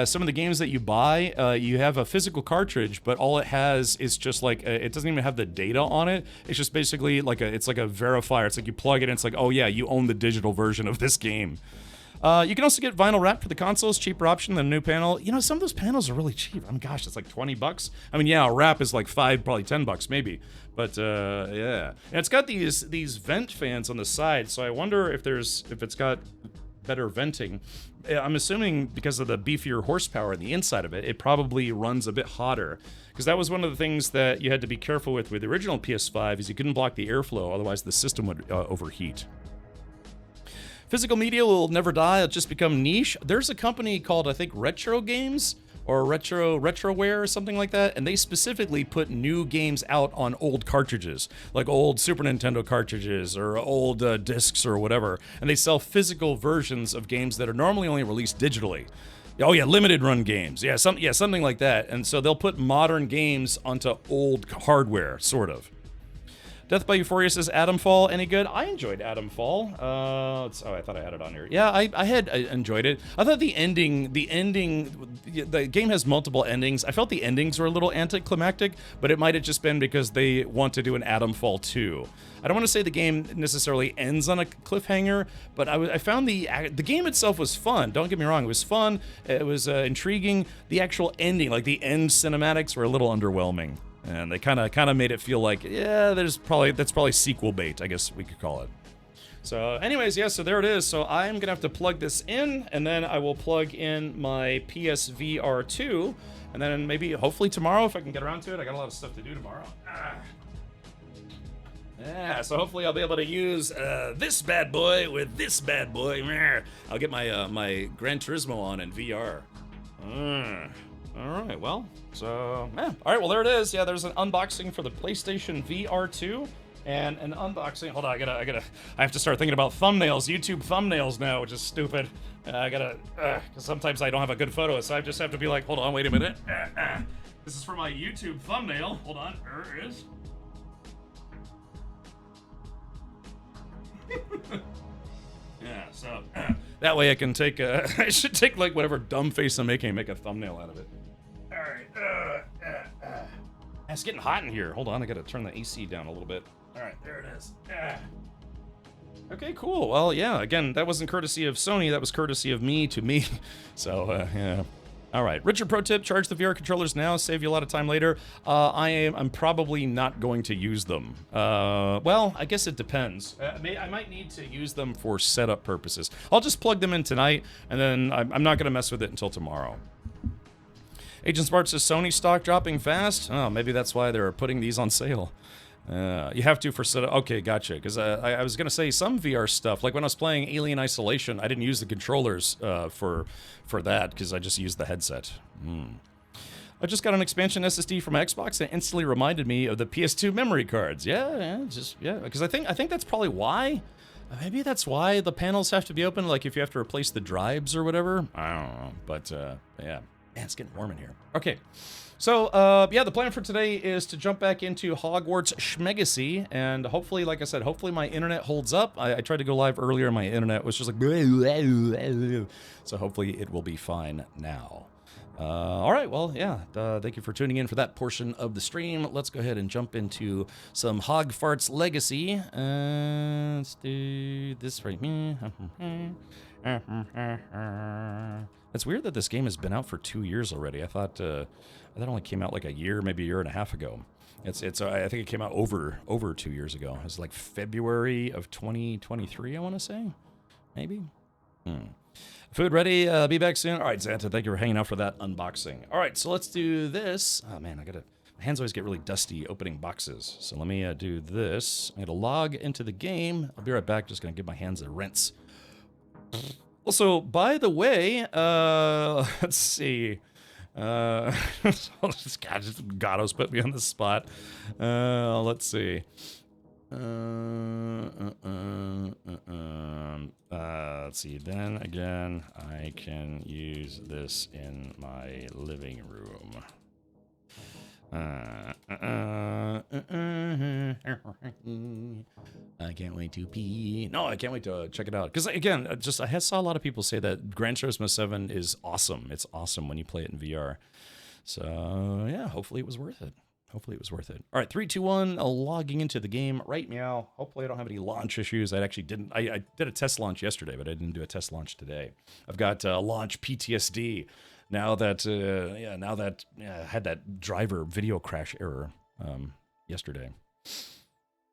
some of the games that you buy, you have a physical cartridge, but all it has is just like it doesn't even have the data on it. It's just basically like a verifier. It's like you plug it in, it's like, oh yeah, you own the digital version of this game. You can also get vinyl wrap for the consoles, cheaper option than a new panel. Some of those panels are really cheap. I mean, gosh, it's like $20. I mean, yeah, a wrap is like probably $10 maybe. But yeah, and it's got these vent fans on the side, so I wonder if it's got better venting. I'm assuming because of the beefier horsepower in the inside of it, it probably runs a bit hotter. Because that was one of the things that you had to be careful with the original PS5, is you couldn't block the airflow, otherwise the system would overheat. Physical media will never die, it'll just become niche. There's a company called, I think, Retro Games, or Retroware or something like that, and they specifically put new games out on old cartridges, like old Super Nintendo cartridges or old discs or whatever, and they sell physical versions of games that are normally only released digitally. Oh yeah, limited run games, something like that, and so they'll put modern games onto old hardware, sort of. Death by Euphoria says, Adamfall, any good? I enjoyed Adamfall. I thought I had it on here. Yeah, I enjoyed it. I thought the game has multiple endings. I felt the endings were a little anticlimactic, but it might have just been because they want to do an Adamfall 2. I don't want to say the game necessarily ends on a cliffhanger, but I found the game itself was fun. Don't get me wrong, it was fun. It was intriguing. The actual ending, like the end cinematics, were a little underwhelming. And they kind of made it feel like, yeah, that's probably sequel bait, I guess we could call it. So anyways, yeah, so there it is. So I'm gonna have to plug this in, and then I will plug in my PSVR 2, and then maybe, hopefully tomorrow, if I can get around to it. I got a lot of stuff to do tomorrow. Yeah, so hopefully I'll be able to use this bad boy with this bad boy. I'll get my my Gran Turismo on in VR. All right, well, so, yeah. All right, well, there it is. Yeah, there's an unboxing for the PlayStation VR 2, and an unboxing. Hold on, I have to start thinking about thumbnails, YouTube thumbnails now, which is stupid. Because sometimes I don't have a good photo, so I just have to be like, hold on, wait a minute. This is for my YouTube thumbnail. Hold on, there it is. Yeah, so that way I can take I should take like whatever dumb face I'm making and make a thumbnail out of it. All right. It's getting hot in here. Hold on, I gotta turn the AC down a little bit. All right, there it is. Okay, cool. Well, yeah, again, that wasn't courtesy of Sony, that was courtesy of me to me. So, yeah. All right, Richard pro tip, charge the VR controllers now, save you a lot of time later. I'm probably not going to use them. Well, I guess it depends. I might need to use them for setup purposes. I'll just plug them in tonight, and then I'm not gonna mess with it until tomorrow. Agent Smart says, Sony stock dropping fast? Oh, maybe that's why they're putting these on sale. You have to for setup. Okay, gotcha. Because I was gonna say some VR stuff, like when I was playing Alien Isolation, I didn't use the controllers for that because I just used the headset. I just got an expansion SSD from Xbox and it instantly reminded me of the PS2 memory cards. Yeah, because I think that's probably why. Maybe that's why the panels have to be open, like if you have to replace the drives or whatever. I don't know, but yeah. Man, it's getting warm in here. Okay. So, yeah, the plan for today is to jump back into Hogwarts Schmegacy, and hopefully, like I said, hopefully my internet holds up. I tried to go live earlier, and my internet was just like, so hopefully it will be fine now. All right, well, yeah, thank you for tuning in for that portion of the stream. Let's go ahead and jump into some Hogfarts Legacy. Let's do this right here. It's weird that this game has been out for 2 years already. I thought that only came out like a year, maybe a year and a half ago. I think it came out over 2 years ago. It was like February of 2023, I want to say. Maybe? Food ready, be back soon. All right, Xanta, thank you for hanging out for that unboxing. All right, so let's do this. Oh man, my hands always get really dusty opening boxes. So let me do this. I'm gonna log into the game. I'll be right back, just gonna give my hands a rinse. Also, by the way, let's see. Just Gatos put me on the spot. Let's see. Let's see. Then again, I can use this in my living room. I can't wait to pee. No, I can't wait to check it out. Because again, I saw a lot of people say that Gran Turismo 7 is awesome. It's awesome when you play it in VR. So yeah, hopefully it was worth it. Hopefully it was worth it. All right, 3, 2, 1. Logging into the game right now. Hopefully I don't have any launch issues. I actually didn't. I did a test launch yesterday, but I didn't do a test launch today. I've got launch PTSD now that I had that driver video crash error yesterday.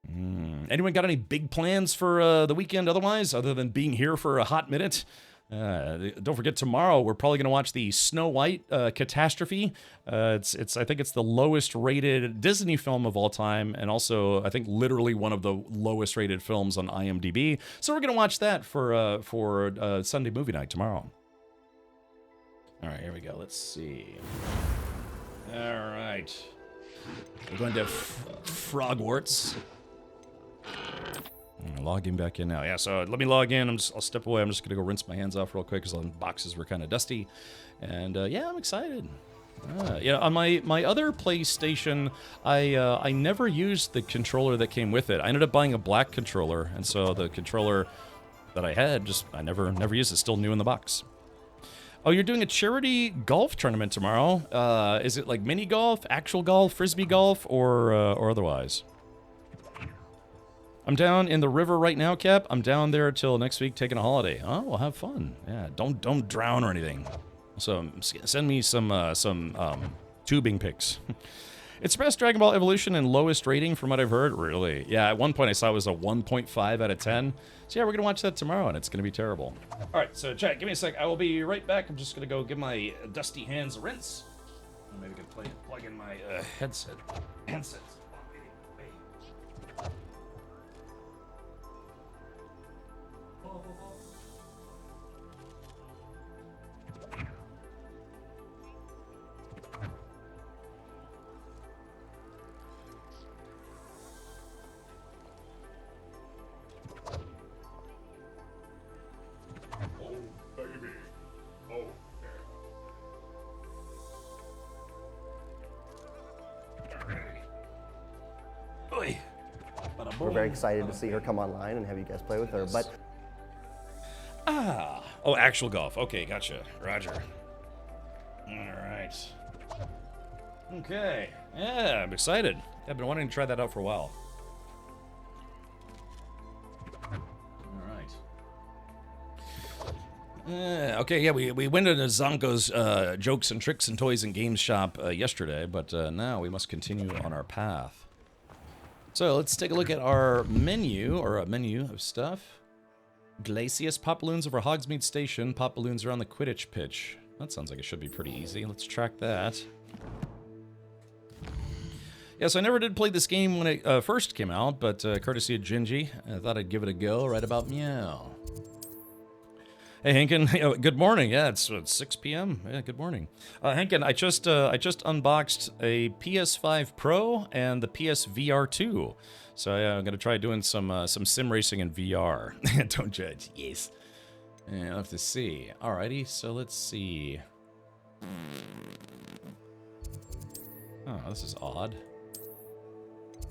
Anyone got any big plans for the weekend otherwise, other than being here for a hot minute? Don't forget, tomorrow we're probably going to watch the Snow White catastrophe. I think it's the lowest rated Disney film of all time, and also I think literally one of the lowest rated films on IMDb. So we're going to watch that for Sunday movie night tomorrow. All right, here we go. Let's see. All right, we're going to Frogwarts. Logging back in now. Yeah, so let me log in. I'll step away. I'm just gonna go rinse my hands off real quick because the boxes were kind of dusty. And yeah, I'm excited. Yeah, on my other PlayStation, I never used the controller that came with it. I ended up buying a black controller, and so the controller that I had I never used it. Still new in the box. Oh, you're doing a charity golf tournament tomorrow. Is it like mini golf, actual golf, frisbee golf, or otherwise? I'm down in the river right now, Cap. I'm down there till next week taking a holiday. Oh, well, have fun. Yeah, don't drown or anything. So send me some tubing pics. It's best Dragon Ball Evolution and lowest rating from what I've heard. Really? Yeah, at one point I saw it was a 1.5 out of 10. So yeah, we're gonna watch that tomorrow, and it's gonna be terrible. All right, so chat, give me a sec. I will be right back. I'm just gonna go give my dusty hands a rinse. Maybe I can plug in my headset. We're very excited to see her come online and have you guys play with her. But oh, actual golf. Okay, gotcha. Roger. All right. Okay. Yeah, I'm excited. I've been wanting to try that out for a while. All right. Okay, yeah, we went into Zonko's jokes and tricks and toys and games shop yesterday, but now we must continue on our path. So let's take a look at our menu, or a menu of stuff. Glacius, pop balloons over Hogsmeade Station, pop balloons around the Quidditch pitch. That sounds like it should be pretty easy. Let's track that. Yes, I never did play this game when it first came out, but courtesy of Gingy, I thought I'd give it a go right about meow. Hey, Hankin, good morning. Yeah, it's 6 p.m. Yeah, good morning. Hankin, I just unboxed a PS5 Pro and the PSVR 2. So yeah, I'm gonna try doing some sim racing in VR. Don't judge. Yes. Yeah, I'll have to see. Alrighty, so let's see. Oh, this is odd.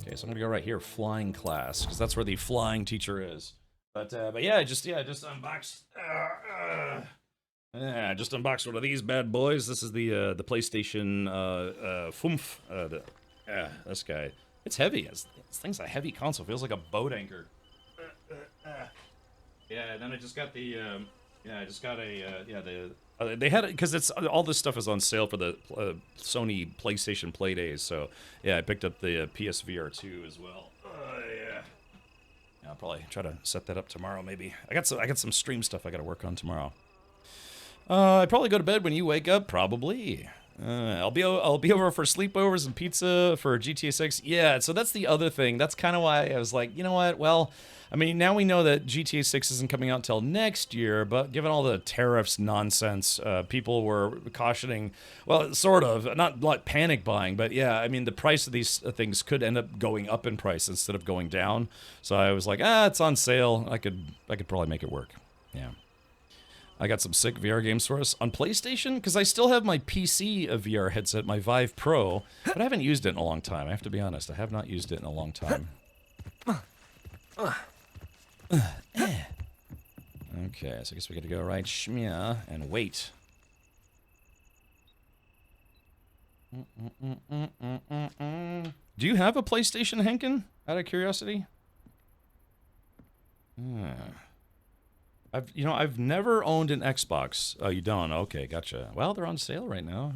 Okay, so I'm gonna go right here, flying class, because that's where the flying teacher is. But yeah, I just unboxed. Yeah, I just unboxed one of these bad boys. This is the PlayStation Fumf. This guy. It's heavy. This thing's a heavy console. Feels like a boat anchor. Yeah, and then I just got the the They had it because it's all this stuff is on sale for the Sony PlayStation Play Days. So yeah, I picked up the PSVR 2 as well. Yeah. I'll probably try to set that up tomorrow. Maybe I got some stream stuff I got to work on tomorrow. I'd probably go to bed when you wake up. Probably. I'll be over for sleepovers and pizza for GTA 6. Yeah, so that's the other thing. That's kind of why I was like, you know what? Well, I mean, now we know that GTA 6 isn't coming out until next year, but given all the tariffs nonsense, people were cautioning, well, sort of, not like panic buying, but yeah, I mean, the price of these things could end up going up in price instead of going down. So I was like, it's on sale. I could probably make it work. Yeah. I got some sick VR games for us on PlayStation, because I still have my PC VR headset, my Vive Pro, but I haven't used it in a long time. I have to be honest. I have not used it in a long time. Okay, so I guess we got to go right shmia and wait. Do you have a PlayStation, Henkin? Out of curiosity? I've never owned an Xbox. Oh, you don't? Okay, gotcha. Well, they're on sale right now.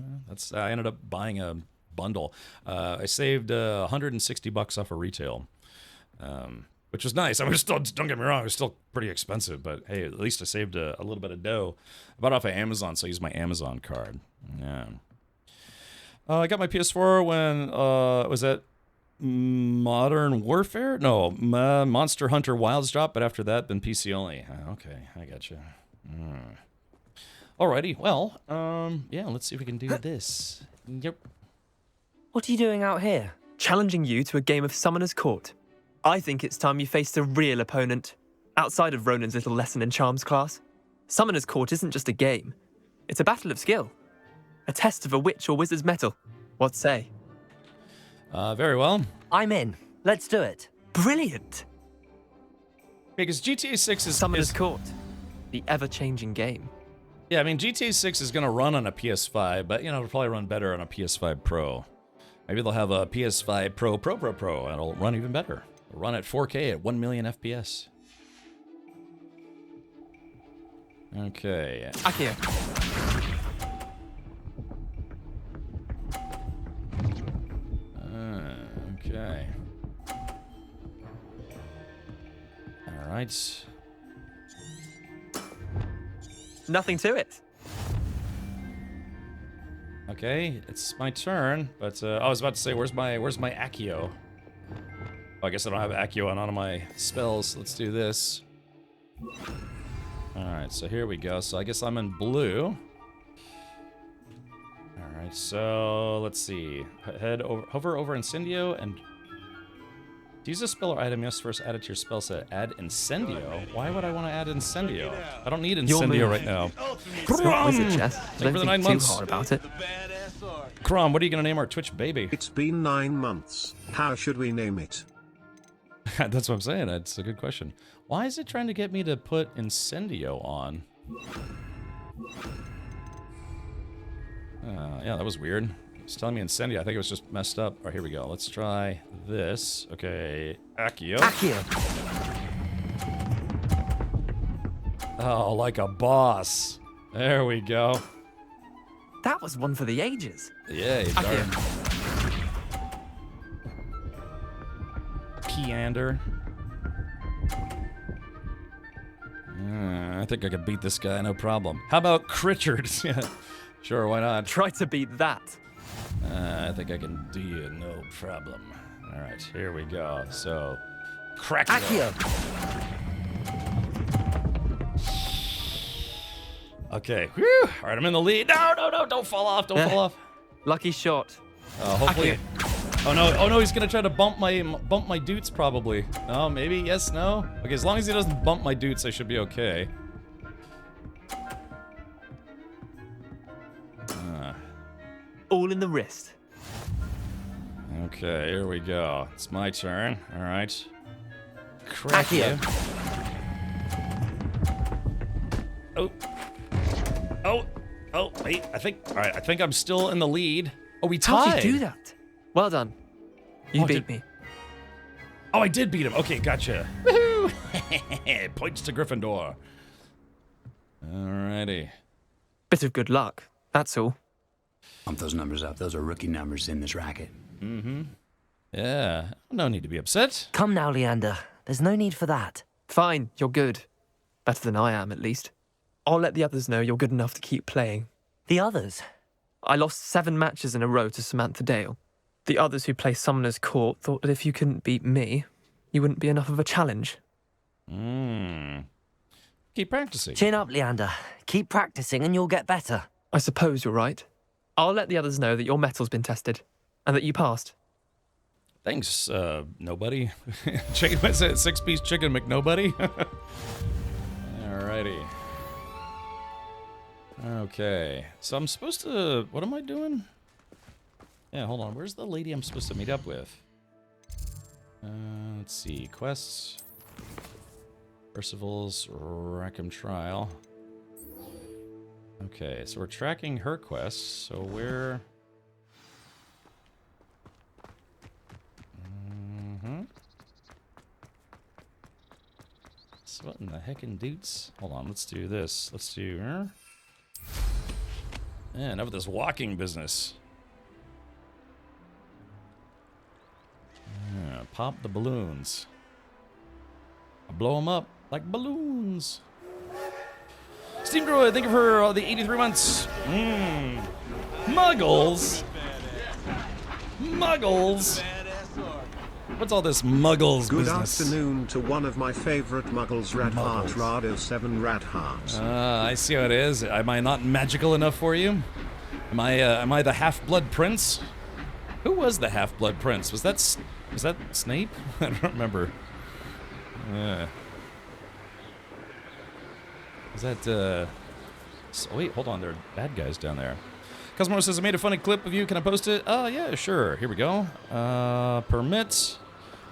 I ended up buying a bundle. I saved $160 off of retail, which was nice. I mean, still, don't get me wrong, it was still pretty expensive, but hey, at least I saved a little bit of dough. I bought off of Amazon, so I used my Amazon card. Yeah. I got my PS4 when was that Modern Warfare? No, Monster Hunter Wilds dropped, but after that, then PC only. Okay, I gotcha. Alrighty, well, yeah, let's see if we can do this. Yep. What are you doing out here? Challenging you to a game of Summoner's Court. I think it's time you faced a real opponent, outside of Ronan's little lesson in charms class. Summoner's Court isn't just a game. It's a battle of skill. A test of a witch or wizard's mettle. What say? Very well. I'm in. Let's do it. Brilliant! Because GTA 6 is... Summoner's Court. The ever-changing game. Yeah, I mean, GTA 6 is going to run on a PS5, but, it'll probably run better on a PS5 Pro. Maybe they'll have a PS5 Pro, and it'll run even better. It'll run at 4K at 1 million FPS. Okay. Akio. Okay. All right. Nothing to it. Okay, it's my turn, but I was about to say, where's my Accio? Oh, I guess I don't have Accio on none of my spells. Let's do this. All right, so here we go. So I guess I'm in blue. All right, so let's see. Hover over Incendio and use a spell or item. Yes, first add it to your spell set. Add Incendio. Why would I want to add Incendio? I don't need Incendio right now. Wizard chess. Thank you for the 9 Don't think months. too hard about it. Crom, what are you gonna name our Twitch baby? It's been 9 months. How should we name it? That's what I'm saying. That's a good question. Why is it trying to get me to put Incendio on? Yeah, that was weird. It's telling me Incendio. I think it was just messed up. All right, here we go. Let's try this. Okay, Accio. Oh, like a boss. There we go. That was one for the ages. Yay, darn. Peander. I think I could beat this guy, no problem. How about Critchard? Yeah, sure, why not? Try to beat that. I think I can do you no problem. All right, here we go. So, crack it up. Okay, whew. All right, I'm in the lead. No, don't fall off, don't fall off. Lucky shot. Hopefully. Oh no, he's gonna try to bump my doots probably. No, maybe, yes, no? Okay, as long as he doesn't bump my doots, I should be okay. All in the wrist. Okay, here we go. It's my turn. All right. Crack you. Oh, wait. I think I'm still in the lead. Oh, we tied. How'd you do that? Well done. You beat me. Oh, I did beat him. Okay, gotcha. Woohoo! Points to Gryffindor. Alrighty. Bit of good luck, that's all. Bump those numbers up. Those are rookie numbers in this racket. Yeah, no need to be upset. Come now, Leander. There's no need for that. Fine, you're good. Better than I am, at least. I'll let the others know you're good enough to keep playing. The others? I lost 7 matches in a row to Samantha Dale. The others who play Summoner's Court thought that if you couldn't beat me, you wouldn't be enough of a challenge. Keep practicing. Chin up, Leander. Keep practicing and you'll get better. I suppose you're right. I'll let the others know that your metal's been tested, and that you passed. Thanks, nobody. Chicken, what's it? 6-piece chicken McNobody? Alrighty. Okay, so I'm supposed to... What am I doing? Yeah, hold on. Where's the lady I'm supposed to meet up with? Let's see. Quests. Percival's Rackham Trial. Okay, so we're tracking her quests. So where... So what in the heckin' doots? Hold on, let's do this. Let's do... Yeah, enough of this walking business. Yeah, pop the balloons. I'll blow them up like balloons. Steam Droid, thank you for the 83 months. Muggles. Muggles. What's all this Muggles Good business? afternoon to one of my favorite Muggles, Red Heart Rado 7 Rat Heart. I see how it is. Am I not magical enough for you? Am I the Half-Blood Prince? Who was the Half-Blood Prince? Was that Snape? I don't remember. Is that oh, wait, hold on, there are bad guys down there. Cosmo says, I made a funny clip of you. Can I post it? Oh, yeah, sure. Here we go. Permit.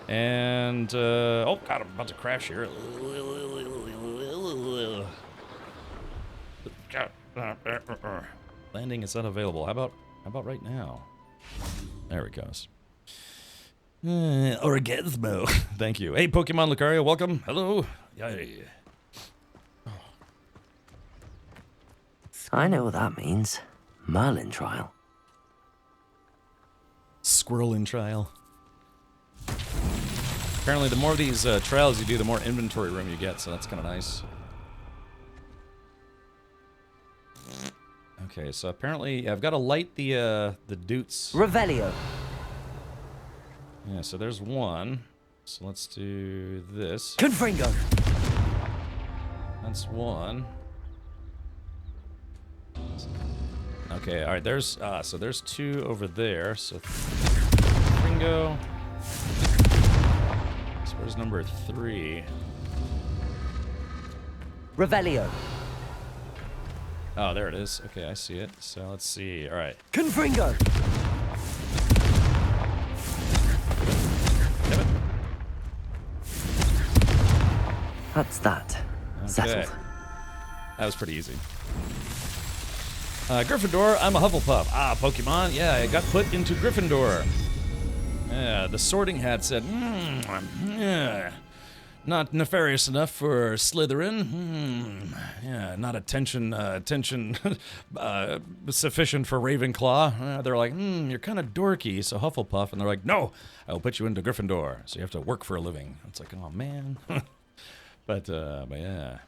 And, oh, God, I'm about to crash here. Landing is unavailable. How about right now? There it goes. Orgasmo. Thank you. Hey, Pokemon Lucario, welcome. Hello. Yay. I know what that means. Merlin trial. Squirrel in trial. Apparently, the more of these trials you do, the more inventory room you get, so that's kind of nice. Okay, so apparently I've got to light the doots. Revelio. Yeah, so there's one. So let's do this. Confringo. That's one. Okay, all right. There's so there's 2 over there. So Ringo. So where's number 3? Revelio. Oh, there it is. Okay, I see it. So let's see. All right. Confringo. Damn it. That's that. Okay. Settled. That was pretty easy. Gryffindor, I'm a Hufflepuff. Ah, Pokemon, yeah, I got put into Gryffindor. Yeah, the Sorting Hat said, yeah, not nefarious enough for Slytherin. Yeah, not attention sufficient for Ravenclaw. They're like, you're kind of dorky, so Hufflepuff. And they're like, no, I will put you into Gryffindor, so you have to work for a living. It's like, oh, man. But yeah.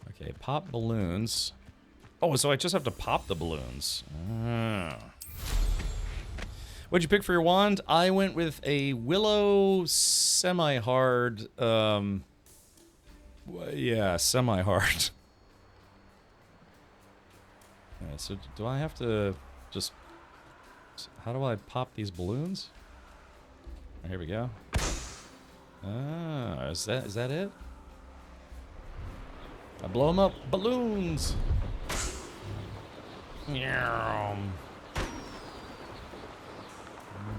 Okay, pop balloons. Oh, so I just have to pop the balloons. What'd you pick for your wand? I went with a Willow semi-hard. Yeah, semi-hard. Yeah, so do I have to just... How do I pop these balloons? Here we go. Ah, is that it? I blow them up. Balloons!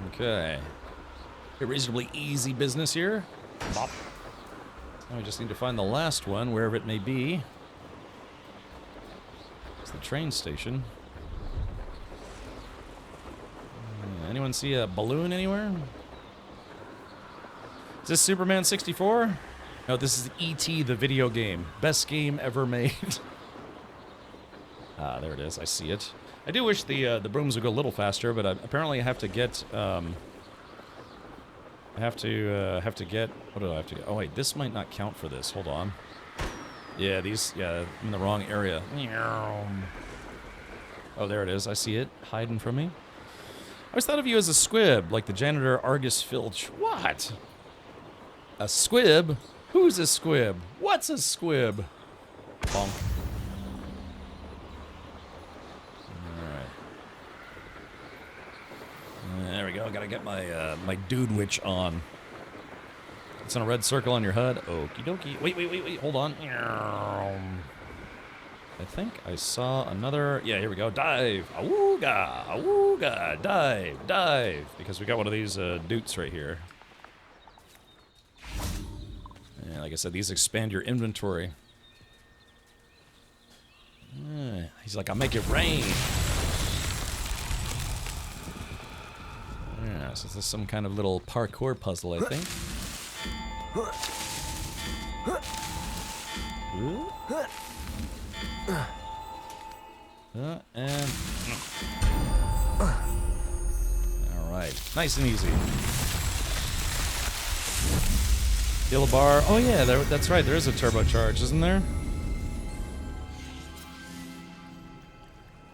Okay. A reasonably easy business here. Bop. Now we just need to find the last one, wherever it may be. It's the train station. Anyone see a balloon anywhere? Is this Superman 64? No, this is E.T. the video game. Best game ever made. Ah, there it is. I see it. I do wish the brooms would go a little faster, but apparently I have to get I have to get, what do I have to get? Oh wait, this might not count for this. Hold on. Yeah, I'm in the wrong area. Oh, there it is. I see it hiding from me. I always thought of you as a squib, like the janitor Argus Filch. What? A squib? Who's a squib? What's a squib? Bonk. There we go. Gotta get my my dude witch on. It's in a red circle on your HUD. Okie dokie. Wait. Hold on. I think I saw another. Yeah, here we go. Dive. Awooga. Awooga. Dive. Because we got one of these dutes right here. And like I said, these expand your inventory. He's like, I'll make it rain. Yeah, so this is some kind of little parkour puzzle, I think. And... Alright, nice and easy. Heal a bar. Oh yeah, that's right, there is a turbocharge, isn't there?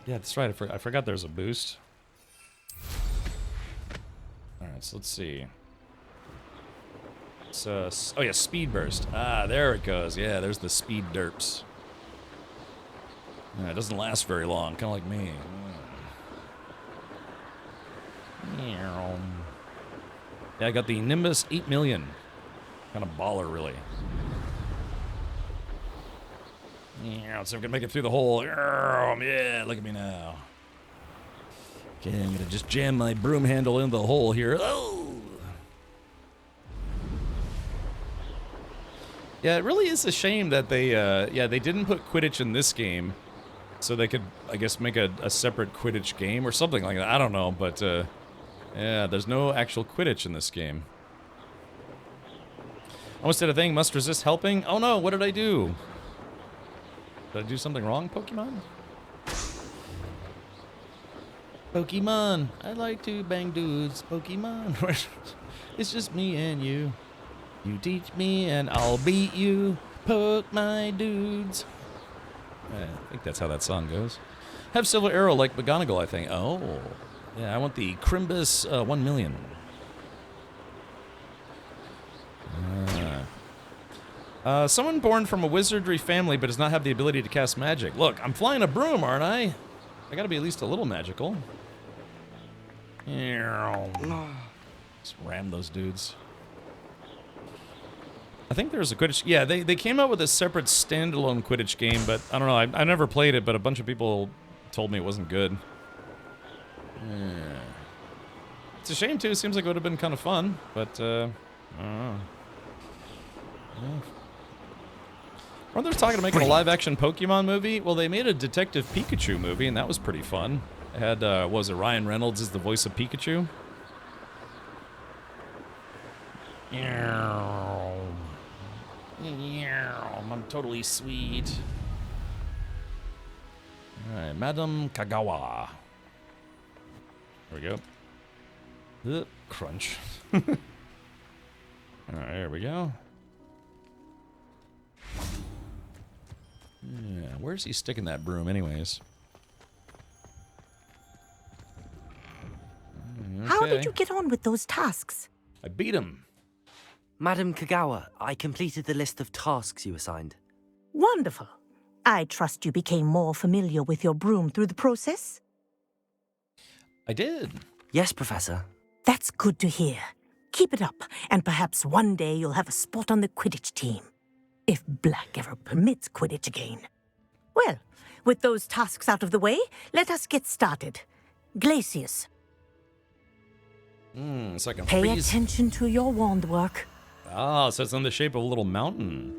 Yeah, that's right, I forgot there's a boost. Alright, so let's see. It's, oh yeah, speed burst. Ah, there it goes. Yeah, there's the speed derps. Yeah, it doesn't last very long, kind of like me. Yeah, I got the Nimbus 8 million. Kind of baller, really. Yeah, let's see if we can make it through the hole. Yeah, look at me now. Okay, I'm gonna just jam my broom handle into the hole here. Oh! Yeah, it really is a shame that they didn't put Quidditch in this game, so they could, I guess, make a separate Quidditch game or something like that. I don't know, but yeah, there's no actual Quidditch in this game. Almost did a thing. Must resist helping. Oh no! What did I do? Did I do something wrong, Pokemon? Pokemon, I like to bang dudes. Pokemon, it's just me and you. You teach me and I'll beat you. Poke my dudes. I think that's how that song goes. Have Silver Arrow like McGonagall, I think. Oh, yeah, I want the Crimbus 1 million. Someone born from a wizardry family but does not have the ability to cast magic. Look, I'm flying a broom, aren't I? I gotta be at least a little magical. Just ram those dudes. I think there's a Quidditch... Yeah, they came out with a separate standalone Quidditch game, but I don't know, I never played it, but a bunch of people told me it wasn't good. Yeah. It's a shame, too. It seems like it would have been kind of fun, but, I don't know. Yeah. Weren't they talking about making a live-action Pokemon movie? Well, they made a Detective Pikachu movie, and that was pretty fun. It had, what was it, Ryan Reynolds is the voice of Pikachu? I'm totally sweet. Alright, Madam Kagawa. There we go. Crunch. Alright, there we go. Yeah, where's he sticking that broom anyways? Okay. How did you get on with those tasks? I beat him. Madam Kagawa, I completed the list of tasks you assigned. Wonderful. I trust you became more familiar with your broom through the process? I did. Yes, Professor. That's good to hear. Keep it up, and perhaps one day you'll have a spot on the Quidditch team. If Black ever permits Quidditch again. Well, with those tasks out of the way, let us get started. Glacius. So I can Pay freeze. attention to your wand work. Ah, so it's in the shape of a little mountain.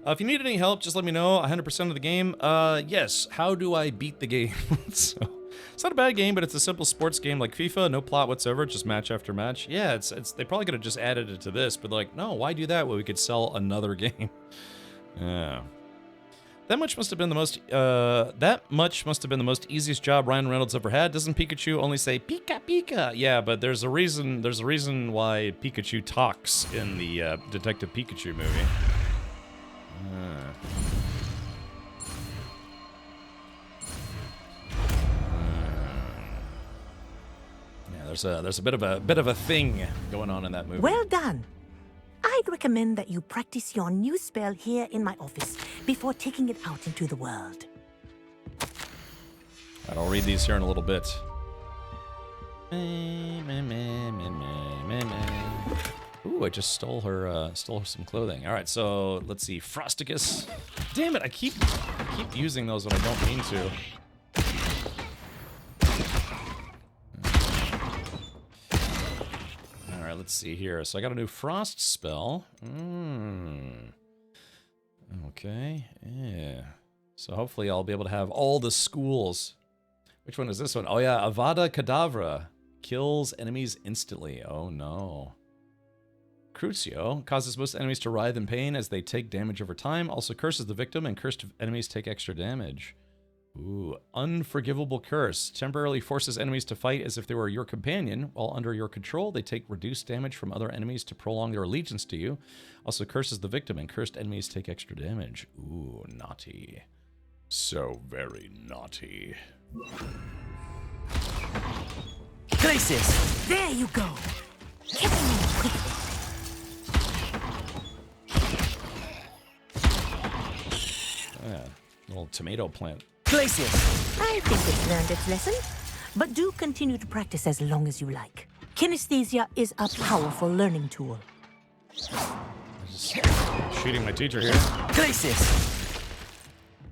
If you need any help, just let me know. 100% of the game. Yes. How do I beat the game? So, it's not a bad game, but it's a simple sports game like FIFA. No plot whatsoever, just match after match. Yeah, it's they probably could have just added it to this, but like, no, why do that? Well, we could sell another game. Yeah. That much must have been the most easiest job Ryan Reynolds ever had. Doesn't Pikachu only say Pika Pika? Yeah, but there's a reason why Pikachu talks in the Detective Pikachu movie. Yeah, there's a bit of a thing going on in that movie. Well done. I'd recommend that you practice your new spell here in my office before taking it out into the world. Alright, I'll read these here in a little bit. Ooh, I just stole her some clothing. Alright, so let's see. Frosticus. Damn it, I keep using those when I don't mean to. Alright, let's see here. So I got a new frost spell. Okay, yeah. So hopefully I'll be able to have all the schools. Which one is this one? Oh yeah, Avada Kedavra. Kills enemies instantly. Oh no. Crucio causes most enemies to writhe in pain as they take damage over time. Also curses the victim, and cursed enemies take extra damage. Ooh, Unforgivable Curse. Temporarily forces enemies to fight as if they were your companion. While under your control, they take reduced damage from other enemies to prolong their allegiance to you. Also curses the victim, and cursed enemies take extra damage. Ooh, naughty. So very naughty. Places! There you go! Get me quickly! Yeah, little tomato plant. Places! I think it's learned its lesson, but do continue to practice as long as you like. Kinesthesia is a powerful learning tool. I'm just shooting my teacher here. Places!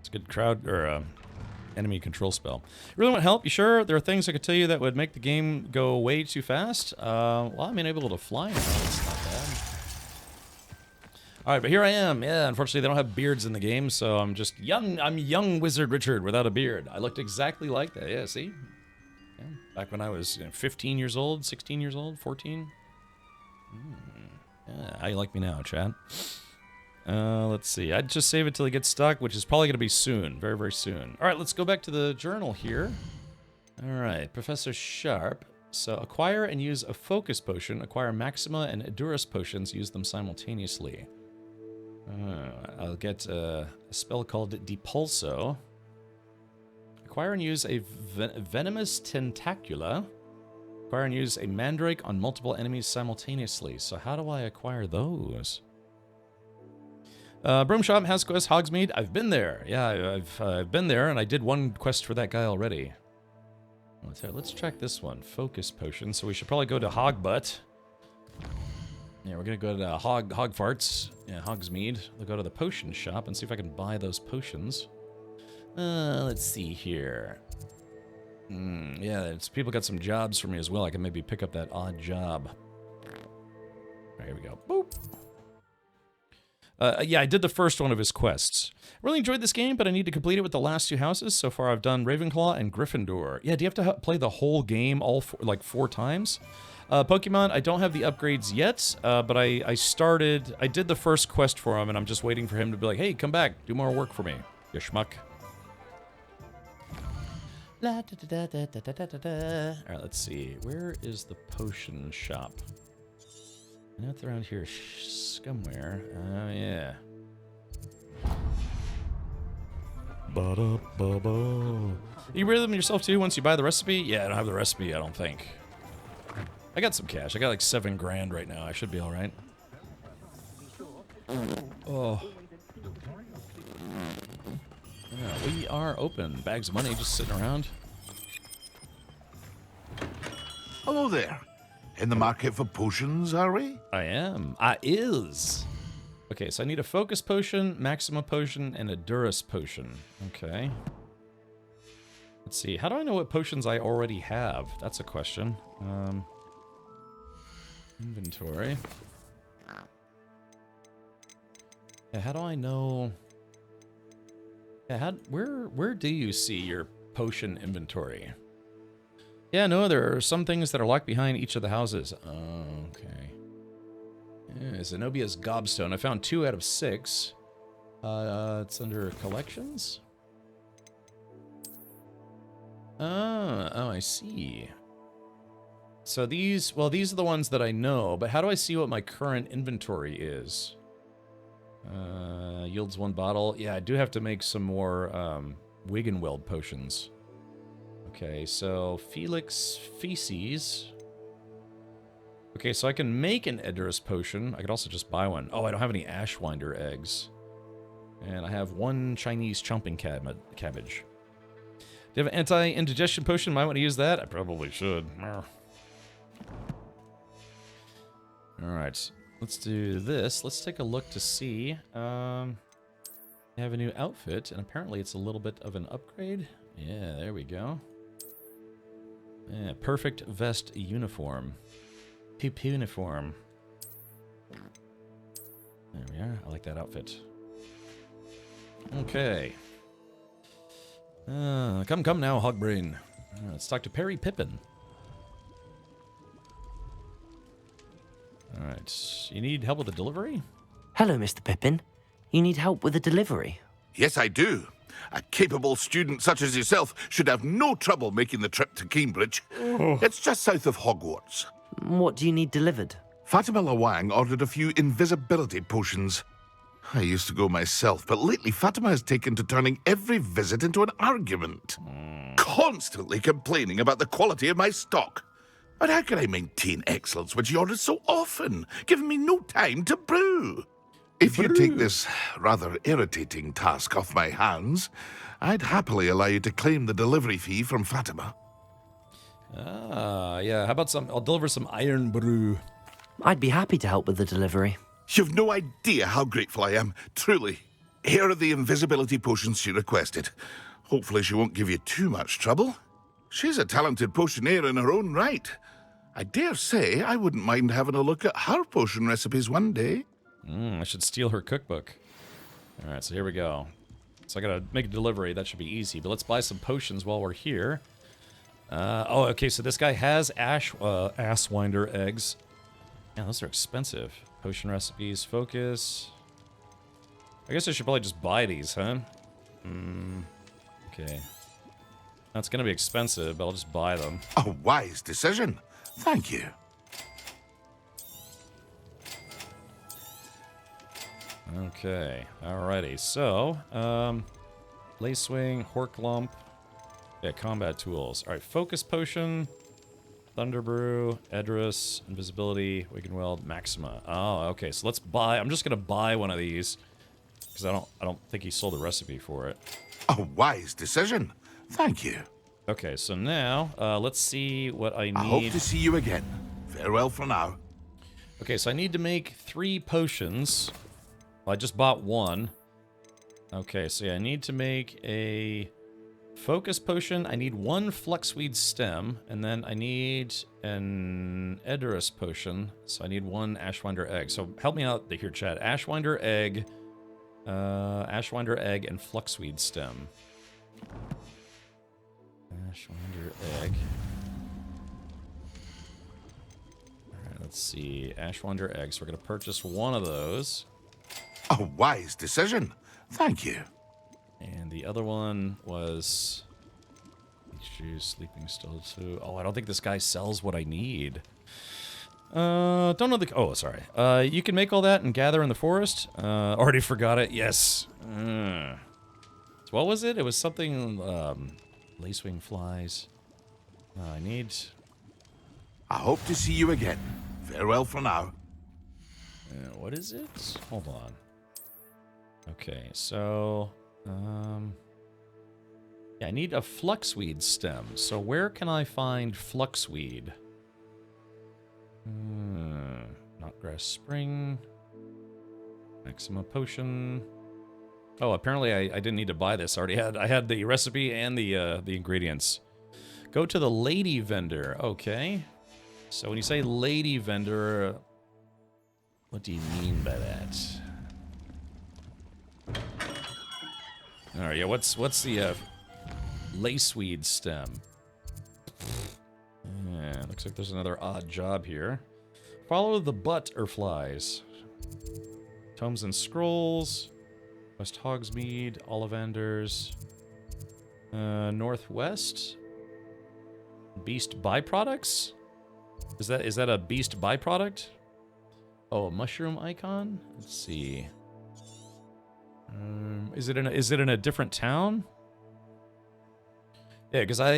It's a good crowd, or enemy control spell. Really want help? You sure? There are things I could tell you that would make the game go way too fast? Well, I'm able to fly now. It's not bad. Alright, but here I am. Yeah, unfortunately they don't have beards in the game, so I'm just young. I'm young Wizard Richard without a beard. I looked exactly like that. Yeah, see? Yeah, back when I was 15 years old, 16 years old, 14. Yeah, how you like me now, chat? Let's see. I'd just save it till he gets stuck, which is probably going to be soon. Very, very soon. Alright, let's go back to the journal here. Alright, Professor Sharp. So, acquire and use a focus potion. Acquire Maxima and Edurus potions. Use them simultaneously. I'll get a spell called Depulso. Acquire and use a Venomous Tentacula. Acquire and use a Mandrake on multiple enemies simultaneously. So how do I acquire those? Broom Shop has quest Hogsmeade. I've been there. Yeah, I've been there, and I did one quest for that guy already. Let's check this one. Focus potion. So we should probably go to Hogbutt. Yeah, we're gonna go to Hogfarts. Yeah, Hogsmeade. We'll go to the potion shop and see if I can buy those potions. Let's see here. Yeah, people got some jobs for me as well. I can maybe pick up that odd job. Right, here we go. Boop. Yeah, I did the first one of his quests. Really enjoyed this game, but I need to complete it with the last two houses. So far, I've done Ravenclaw and Gryffindor. Yeah, do you have to play the whole game all four times? Pokemon, I don't have the upgrades yet, but I did the first quest for him, and I'm just waiting for him to be like, hey, come back, do more work for me, you schmuck. Alright, let's see. Where is the potion shop? I know it's around here somewhere. Oh, yeah. You read them yourself too once you buy the recipe? Yeah, I don't have the recipe, I don't think. I got some cash. I got like 7 grand right now. I should be alright. Oh. Yeah, we are open. Bags of money just sitting around. Hello there. In the market for potions, are we? I am. I is. Okay, so I need a focus potion, Maxima potion, and a Durus potion. Okay. Let's see. How do I know what potions I already have? That's a question. Inventory. Yeah, how do I know? Yeah, where do you see your potion inventory? Yeah, no, there are some things that are locked behind each of the houses. Oh, okay. Yeah, Zenobia's Gobstone. I found 2 out of 6. It's under collections. Oh, I see. So these are the ones that I know, but how do I see what my current inventory is? Yields 1 bottle. Yeah, I do have to make some more Wiggenweld potions. Okay, so Felix Feces. Okay, so I can make an Edurus potion. I could also just buy one. Oh, I don't have any Ashwinder eggs. And I have 1 Chinese chomping cabbage. Do you have an anti-indigestion potion? Might want to use that? I probably should. Alright, let's do this. Let's take a look to see. I have a new outfit, and apparently it's a little bit of an upgrade. Yeah, there we go. Yeah, perfect vest uniform. Poop uniform. There we are. I like that outfit. Okay. Come now, Hogbrain. Let's talk to Perry Pippin. Alright. You need help with the delivery? Hello, Mr. Pippin. You need help with a delivery? Yes, I do. A capable student such as yourself should have no trouble making the trip to Cambridge. It's just south of Hogwarts. What do you need delivered? Fatima Lawang ordered a few invisibility potions. I used to go myself, but lately Fatima has taken to turning every visit into an argument. Constantly complaining about the quality of my stock. But how can I maintain excellence when she orders so often, giving me no time to brew? If you take this rather irritating task off my hands, I'd happily allow you to claim the delivery fee from Fatima. Ah, yeah. How about I'll deliver some iron brew. I'd be happy to help with the delivery. You've no idea how grateful I am, truly. Here are the invisibility potions she requested. Hopefully she won't give you too much trouble. She's a talented potioneer in her own right. I dare say I wouldn't mind having a look at her potion recipes one day. I should steal her cookbook. Alright, so here we go. So I gotta make a delivery. That should be easy. But let's buy some potions while we're here. Oh, okay, so this guy has Asswinder eggs. Yeah, those are expensive. Potion recipes, focus. I guess I should probably just buy these, huh? Okay. That's gonna be expensive, but I'll just buy them. A wise decision. Thank you. Okay, alrighty. So, Lacewing, Horklump. Yeah, combat tools. Alright, Focus Potion, Thunderbrew, Edris, Invisibility, Wiggenweld, Maxima. Oh, okay, so let's buy... I'm just gonna buy one of these. Because I don't think he sold a recipe for it. A wise decision. Thank you. Okay, so now, let's see what I need. I hope to see you again. Farewell for now. Okay, so I need to make 3 potions. Well, I just bought 1. Okay, so yeah, I need to make a Focus Potion. I need 1 Fluxweed Stem, and then I need an Edurus Potion. So I need 1 Ashwinder Egg. So help me out here, chat. Ashwinder Egg, and Fluxweed Stem. Ashwinder Egg. Alright, let's see. Ashwinder Egg. So we're going to purchase 1 of those. A wise decision. Thank you. And the other one was... Shoes, sleeping still too. Oh, I don't think this guy sells what I need. Don't know the... Oh, sorry. You can make all that and gather in the forest? Already forgot it. Yes. So what was it? It was something... Lacewing flies. I need... I hope to see you again. Farewell for now. What is it? Hold on. Okay, so... yeah, I need a Fluxweed stem. So where can I find Fluxweed? Knotgrass Spring. Maxima Potion. Oh, apparently I didn't need to buy this. I had the recipe and the ingredients. Go to the lady vendor. Okay. So when you say lady vendor, what do you mean by that? All right, yeah. What's the laceweed stem? Yeah, looks like there's another odd job here. Follow the butterflies. Tomes and scrolls. West Hogsmeade, Ollivanders. Northwest? Beast byproducts? Is that a beast byproduct? Oh, a mushroom icon? Let's see. Is it in a different town? Yeah, because I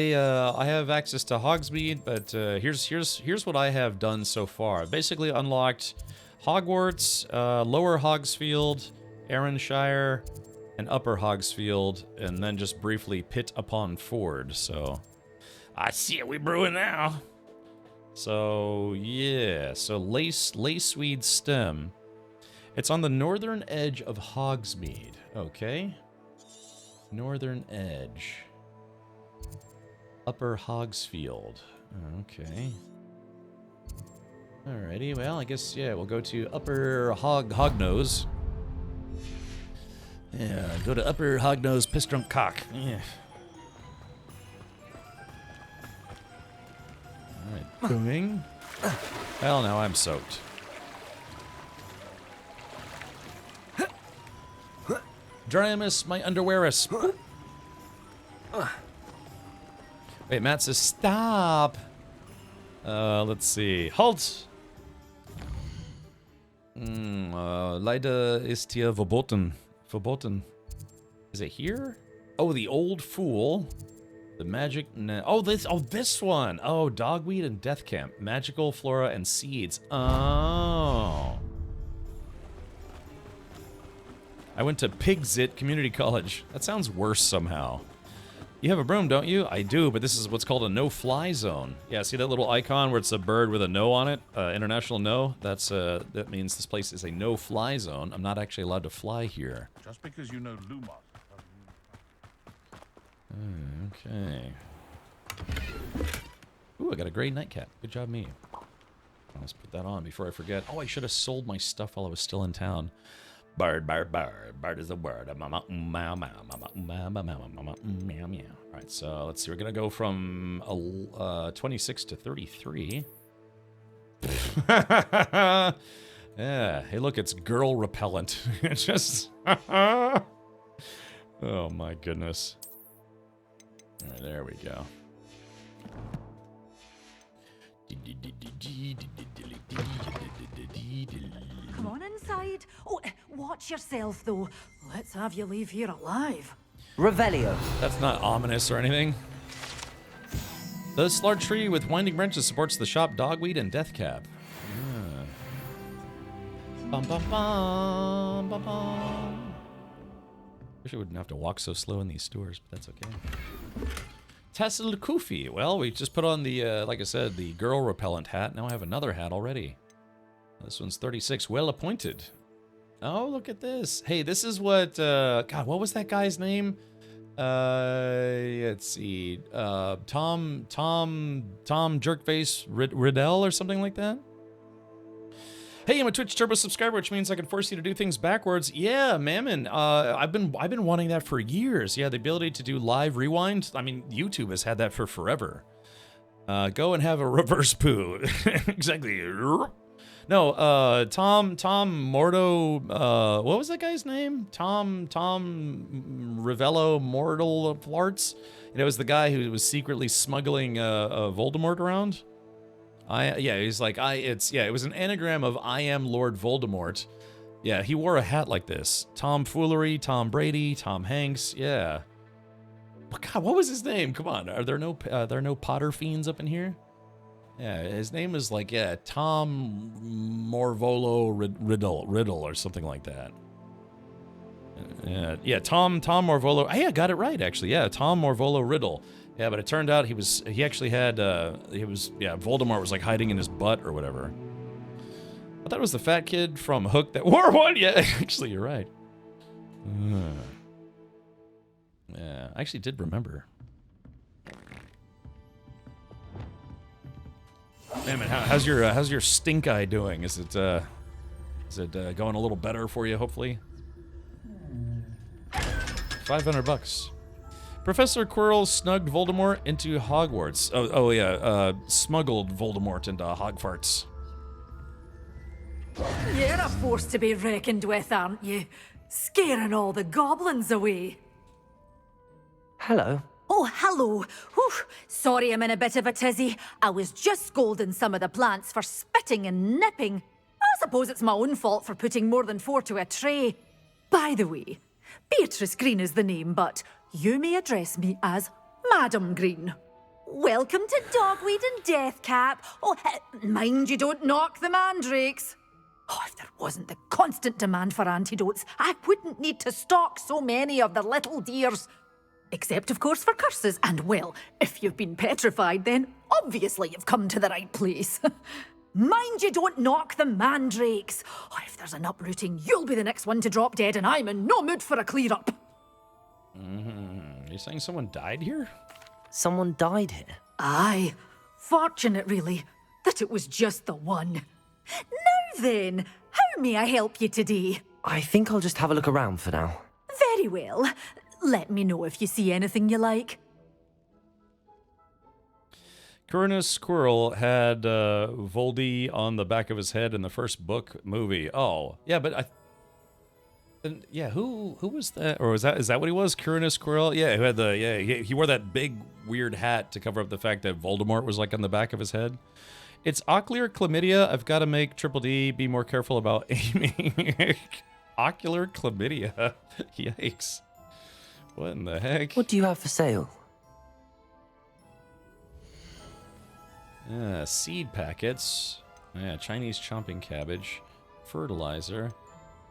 have access to Hogsmeade, but here's what I have done so far. I've basically unlocked Hogwarts, Lower Hogsfield, Arrynshire, and Upper Hogsfield, and then just briefly Pit upon Ford. So I see it, we brewing now. So yeah, so Laceweed Stem. It's on the northern edge of Hogsmeade. Okay. Northern edge. Upper Hogsfield. Okay. Alrighty, well, I guess, yeah, we'll go to Upper Hognose. Yeah, go to Upper Hognose, Piss Drunk Cock. Yeah. Alright, booming. Well, now I'm soaked. Drymus, my underwearus. Wait, Matt says stop. Let's see. Halt! Leider ist hier verboten. Verboten. Is it here? Oh, the old fool. The magic... Oh, this one. Oh, Dogweed and Death Camp. Magical flora and seeds. Oh. I went to Pigzit Community College. That sounds worse somehow. You have a broom, don't you? I do, but this is what's called a no-fly zone. Yeah, see that little icon where it's a bird with a no on it? International no? That means this place is a no-fly zone. I'm not actually allowed to fly here. Just because you know Lumos. Okay. Ooh, I got a gray nightcap. Good job, me. Let's put that on before I forget. Oh, I should have sold my stuff while I was still in town. Bird, bird, bird. Bird is a word. Alright, so let's see. We're going to go from 26 to 33. Yeah. Hey, look, it's girl repellent. It's just... Oh, my goodness. All right, there we go. Come on inside. Oh, watch yourself, though. Let's have you leave here alive. Revelio. That's not ominous or anything. The large tree with winding branches supports the shop Dogweed and Deathcap. Bum, bum, bum, bum, bum. Wish I wouldn't have to walk so slow in these stores, but that's okay. Tassel Kufi. Well, we just put on the, like I said, the girl repellent hat. Now I have another hat already. This one's 36. Well appointed. Oh, look at this. Hey, this is what, God, what was that guy's name? Let's see. Tom Jerkface Riddell or something like that? Hey, I'm a Twitch Turbo subscriber, which means I can force you to do things backwards. Yeah, Mammon. I've been wanting that for years. Yeah, the ability to do live rewind. I mean, YouTube has had that for forever. Go and have a reverse poo. Exactly. No, Tom Mordo, what was that guy's name? Tom Ravello Mortal Flarts? And it was the guy who was secretly smuggling Voldemort around. It was an anagram of I am Lord Voldemort. Yeah, he wore a hat like this. Tom Foolery, Tom Brady, Tom Hanks, yeah. But God, what was his name? Come on, are there no Potter fiends up in here? Yeah, his name is like, yeah, Tom Morvolo Riddle or something like that. Yeah, Tom Morvolo. Hey, I got it right, actually. Yeah, Tom Morvolo Riddle. Yeah, but it turned out he actually had, Voldemort was like hiding in his butt or whatever. I thought it was the fat kid from Hook that wore one. Yeah, actually, you're right. Yeah, I actually did remember. Man, how's your stink eye doing? Is it going a little better for you? Hopefully. $500. Professor Quirrell snugged Voldemort into Hogwarts. Smuggled Voldemort into Hogfarts. You're a force to be reckoned with, aren't you? scaring all the goblins away. Hello. Oh, hello. Whew. Sorry I'm in a bit of a tizzy. I was just scolding some of the plants for spitting and nipping. I suppose it's my own fault for putting more than 4 to a tray. By the way, Beatrice Green is the name, but you may address me as Madam Green. Welcome to Dogweed and Deathcap. Oh, mind you don't knock the mandrakes. Oh, if there wasn't the constant demand for antidotes, I wouldn't need to stock so many of the little dears. Except, of course, for curses. And, well, if you've been petrified, then obviously you've come to the right place. Mind you don't knock the mandrakes. Oh, if there's an uprooting, you'll be the next one to drop dead, and I'm in no mood for a clear-up. Are you saying someone died here? Someone died here. Aye. Fortunate, really, that it was just the one. Now then, how may I help you today? I think I'll just have a look around for now. Very well. Let me know if you see anything you like. Coronus Squirrel had Voldy on the back of his head in the first book movie. Oh, yeah, but yeah, who was that? Or is that what he was? Coronus Squirrel? Yeah, who had he wore that big weird hat to cover up the fact that Voldemort was like on the back of his head. It's ocular chlamydia. I've got to make Triple D be more careful about aiming. Ocular chlamydia. Yikes. What in the heck? What do you have for sale? Seed packets. Yeah, Chinese chomping cabbage. Fertilizer.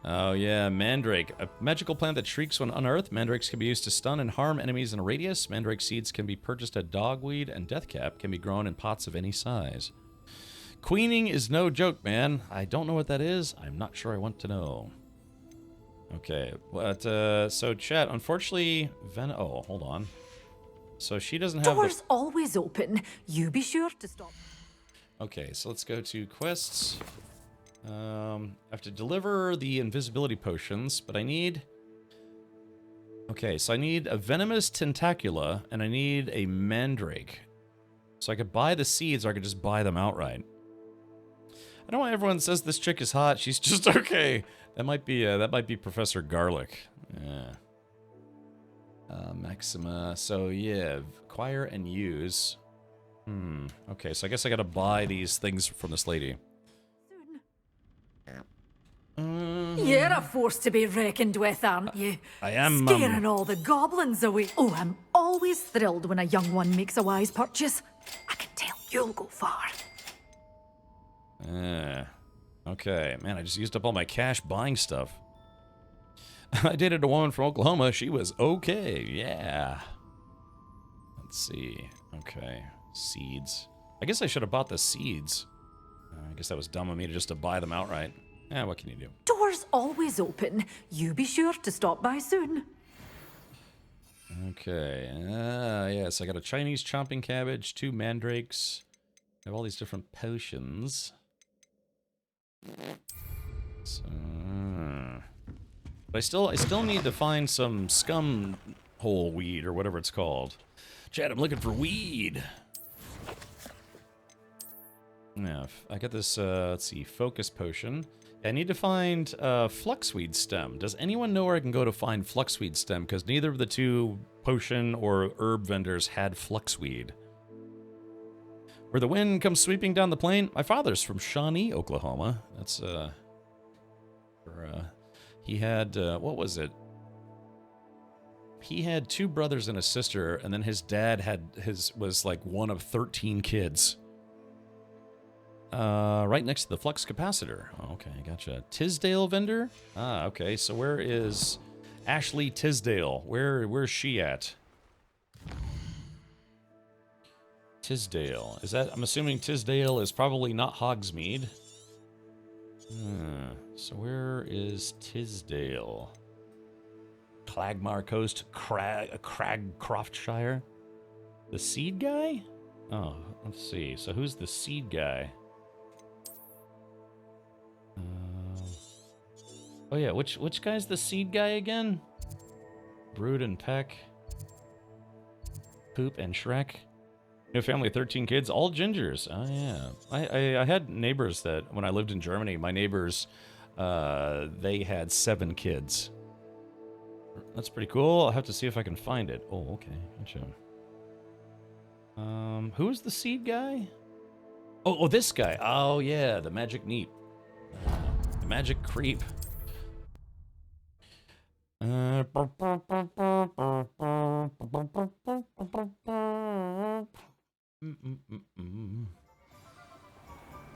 Oh yeah, mandrake. A magical plant that shrieks when unearthed. Mandrakes can be used to stun and harm enemies in a radius. Mandrake seeds can be purchased at Dogweed, and Deathcap can be grown in pots of any size. Queening is no joke, man. I don't know what that is. I'm not sure I want to know. Okay, but, so chat, unfortunately, oh, hold on. So she doesn't have Doors always open. You be sure to stop. Okay, so let's go to quests. I have to deliver the invisibility potions, but I need... Okay, so I need a venomous tentacula, and I need a mandrake. So I could buy the seeds, or I could just buy them outright. I don't know why everyone says this chick is hot. She's just okay. That might be Professor Garlic. Yeah. Maxima. So yeah, acquire and use. Okay, so I guess I gotta buy these things from this lady. You're a force to be reckoned with, aren't you? I am, scaring all the goblins away. Oh, I'm always thrilled when a young one makes a wise purchase. I can tell you'll go far. Okay, man, I just used up all my cash buying stuff. I dated a woman from Oklahoma. She was okay, yeah. Let's see. Okay, seeds. I guess I should have bought the seeds. I guess that was dumb of me to buy them outright. Yeah, what can you do? Doors always open. You be sure to stop by soon. Okay, yes, I got a Chinese chomping cabbage, 2 mandrakes. I have all these different potions. So, but I still need to find some scum hole weed or whatever it's called. Chad, I'm looking for weed. Yeah, I got this, let's see, focus potion. I need to find fluxweed stem. Does anyone know where I can go to find fluxweed stem? Because neither of the 2 potion or herb vendors had fluxweed. Where the wind comes sweeping down the plain. My father's from Shawnee, Oklahoma. That's, he had, what was it? He had 2 brothers and a sister, and then his dad was like one of 13 kids. Right next to the flux capacitor. Okay, gotcha. Tisdale vendor? Ah, okay, so where is Ashley Tisdale? Where's she at? Tisdale. Is that, I'm assuming Tisdale is probably not Hogsmeade. So where is Tisdale? Clagmar Coast, Cragcroftshire? The seed guy? Oh, let's see. So who's the seed guy? Oh yeah, which guy's the seed guy again? Brood and Peck. Poop and Shrek. New family of 13 kids, all gingers. Oh yeah. I had neighbors that, when I lived in Germany, my neighbors, they had 7 kids. That's pretty cool. I'll have to see if I can find it. Oh, okay. Gotcha. Who is the seed guy? Oh, this guy. Oh, yeah, the magic neep. The magic creep.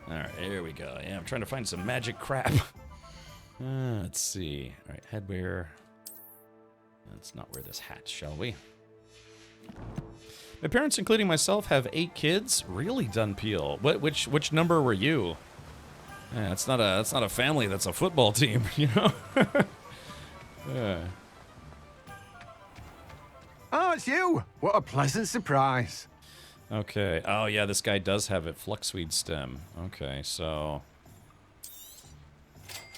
Alright, here we go. Yeah, I'm trying to find some magic crap. Let's see. Alright, headwear. Let's not wear this hat, shall we? My parents, including myself, have 8 kids. Really, Dunpeel? Which number were you? Yeah, that's not a family. That's a football team, you know. Yeah. Oh, it's you! What a pleasant surprise. Okay. Oh yeah, this guy does have it. Fluxweed stem. Okay, so.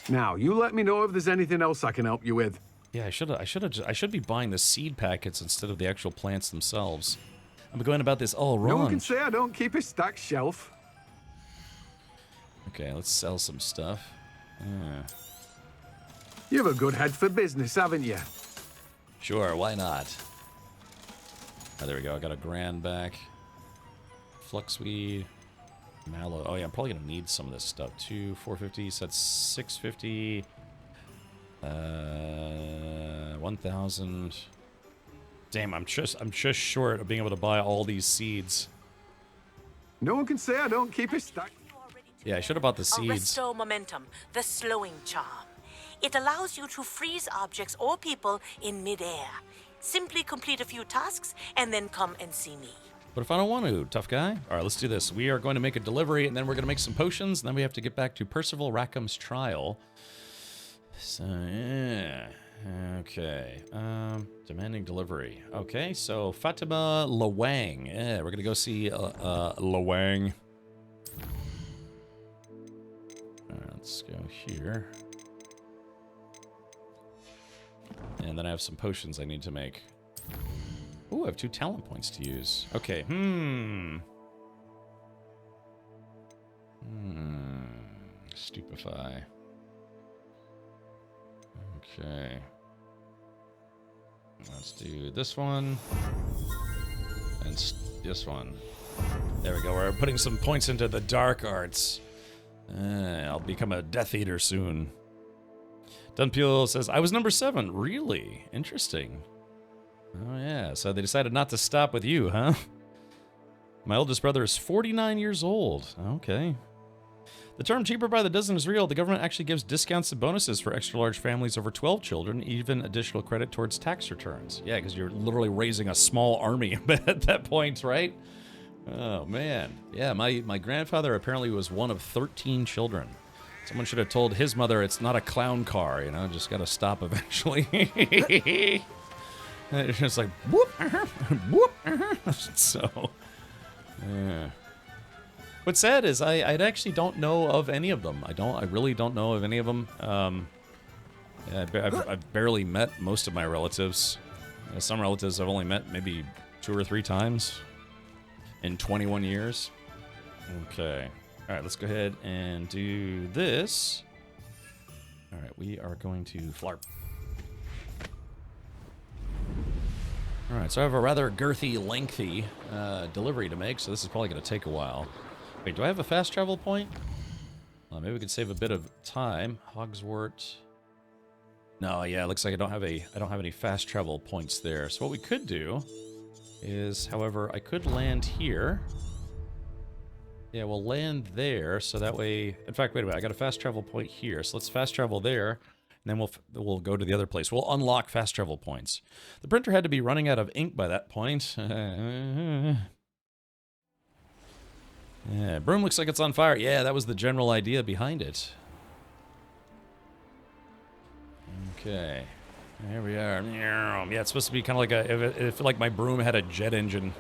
Now, you let me know if there's anything else I can help you with. Yeah, I should be buying the seed packets instead of the actual plants themselves. I'm going about this all wrong. No one can say I don't keep a stacked shelf. Okay, let's sell some stuff. Yeah. You have a good head for business, haven't you? Sure, why not? Oh, there we go. I got a grand back. Fluxweed. Mallow. Oh, yeah, I'm probably going to need some of this stuff, too. 450, so that's 650. 1,000. Damn, I'm just short of being able to buy all these seeds. No one can say I don't keep a stack. Yeah, I should have bought the seeds. Restore momentum, the slowing charm. It allows you to freeze objects or people in midair. Simply complete a few tasks and then come and see me. But if I don't want to, tough guy? All right, let's do this. We are going to make a delivery, and then we're going to make some potions, and then we have to get back to Percival Rackham's trial. So, yeah. Okay. Demanding delivery. Okay, so Fatima Lawang. Yeah, we're going to go see Lawang. All right, let's go here. And then I have some potions I need to make. Ooh, I have 2 talent points to use. Okay, Stupefy. Okay. Let's do this one. And this one. There we go. We're putting some points into the dark arts. I'll become a Death Eater soon. Dunpeel says, I was number 7. Really? Interesting. Oh, yeah. So they decided not to stop with you, huh? My oldest brother is 49 years old. Okay. The term cheaper by the dozen is real. The government actually gives discounts and bonuses for extra-large families over 12 children, even additional credit towards tax returns. Yeah, because you're literally raising a small army at that point, right? Oh, man. Yeah, my grandfather apparently was one of 13 children. Someone should have told his mother it's not a clown car, you know, just gotta stop eventually. It's just like, whoop, whoop, so, yeah. What's sad is I actually don't know of any of them. I really don't know of any of them. Yeah, I've barely met most of my relatives. Some relatives I've only met maybe 2 or 3 times in 21 years. Okay. All right, let's go ahead and do this. All right, we are going to flarp. All right, so I have a rather girthy, lengthy delivery to make, so this is probably going to take a while. Wait, do I have a fast travel point? Well, maybe we could save a bit of time. Hogwarts. No, yeah, it looks like I don't have any fast travel points there. So what we could do is, however, I could land here. Yeah, we'll land there, so that way... In fact, wait a minute, I got a fast travel point here, so let's fast travel there, and then we'll go to the other place. We'll unlock fast travel points. The printer had to be running out of ink by that point. Yeah, broom looks like it's on fire. Yeah, that was the general idea behind it. Okay, here we are. Yeah, it's supposed to be kind of like if like my broom had a jet engine.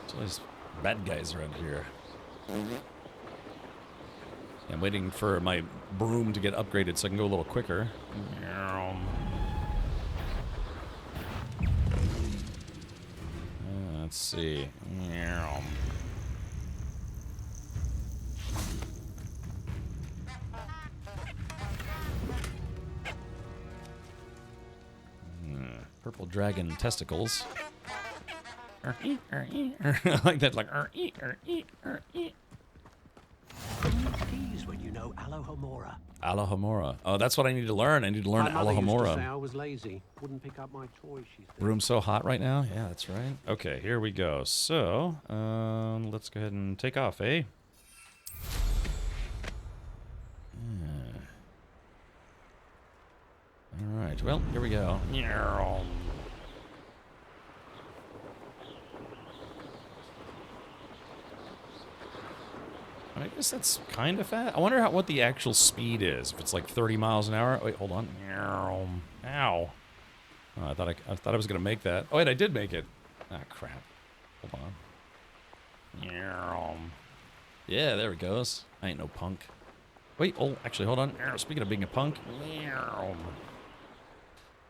There's all these bad guys around here. I'm waiting for my broom to get upgraded so I can go a little quicker. Let's see. Purple dragon testicles. Like that, like. Keys when you know Alohomora. Alohomora. Oh, that's what I need to learn. I need to learn My mother used to say Alohomora. I was lazy. Wouldn't pick up my toys, she said. Room's so hot right now. Yeah, that's right. Okay, here we go. So, let's go ahead and take off, eh? All right. Well, here we go. I guess that's kind of fast. I wonder what the actual speed is. If it's like 30 miles an hour. Wait, hold on. Ow. Oh, I thought I was gonna make that. Oh wait, I did make it. Ah, crap. Hold on. Yeah, there it goes. I ain't no punk. Wait, oh, actually, hold on. Speaking of being a punk.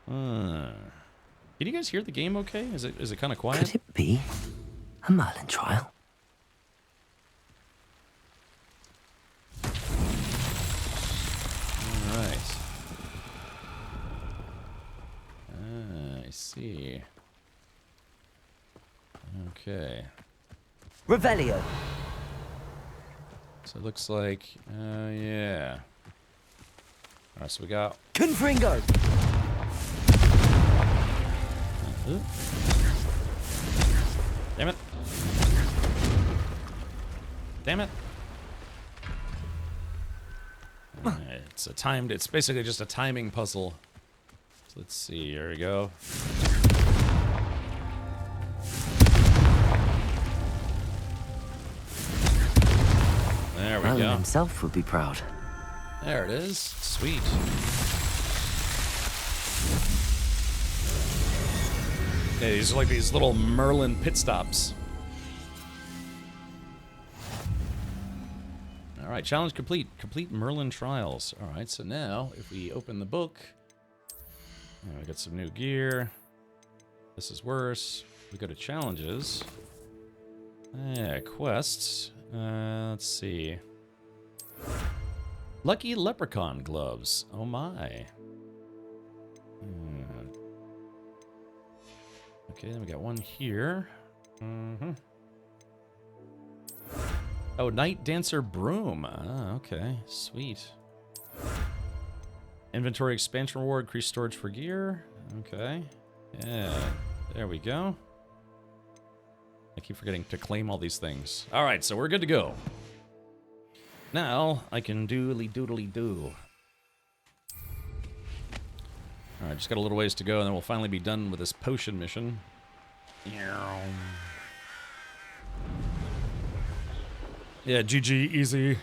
Can you guys hear the game okay? Is it kind of quiet? Could it be a Merlin trial? Alright. I see. Okay. Revelio. So it looks like, yeah. Alright, so we got... Confringo! Damn it. Damn it. It's basically just a timing puzzle. So let's see, here we go. There we Merlin go. himself would be proud. There it is. Sweet. Yeah, these are like these little Merlin pit stops. Alright, challenge complete. Complete Merlin trials. Alright, so now, if we open the book... we got some new gear. This is worse. We go to challenges. Yeah, quests. Let's see. Lucky leprechaun gloves. Oh my. Okay, then we got one here. Oh, Night Dancer Broom. Ah, okay. Sweet. Inventory expansion reward, increased storage for gear. Okay. Yeah, there we go. I keep forgetting to claim all these things. Alright, so we're good to go. Now, I can doodly-doodly-doo. Alright, just got a little ways to go, and then we'll finally be done with this potion mission. Yeah, GG, easy.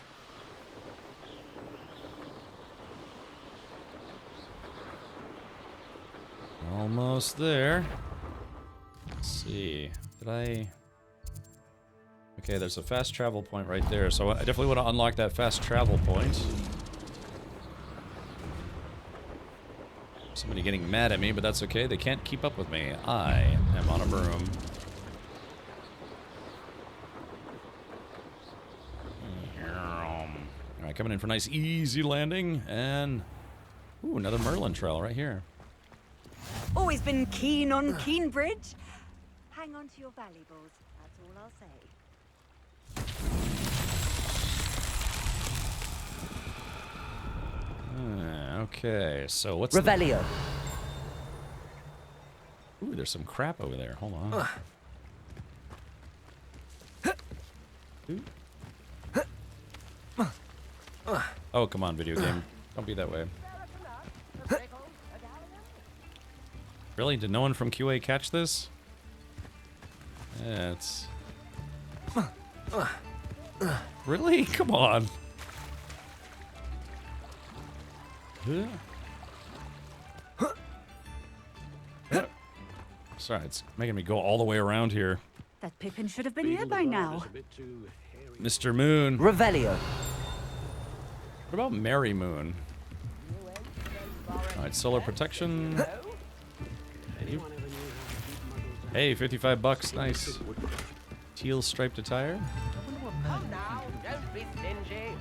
Almost there. Let's see. Did I... Okay, there's a fast travel point right there, so I definitely want to unlock that fast travel point. Somebody getting mad at me, but that's okay. They can't keep up with me. I am on a broom. Alright, coming in for a nice easy landing, and... Ooh, another Merlin trial right here. Always been keen on Keenbridge. Hang on to your valuables, that's all I'll say. Okay, so what's Revelio. Ooh, there's some crap over there. Hold on. Oh, come on, video game. Don't be that way. Really? Did no one from QA catch this? Yeah, it's... Really? Come on. Sorry, it's making me go all the way around here. That Pippin should have been here by now. Mr. Moon. Revelio. What about Mary Moon? Alright, solar protection. Hey, 55 bucks, nice. Teal striped attire. Come now, don't be stingy.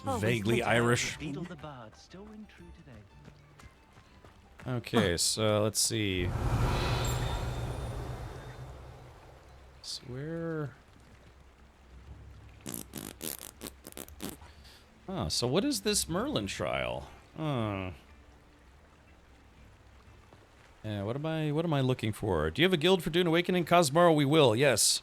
Vaguely Irish. Beetle the bird still ring true today. Okay, so let's see. So where... Oh, so what is this Merlin trial? Yeah, what am I looking for? Do you have a guild for Dune Awakening? Cosmaro, we will, yes.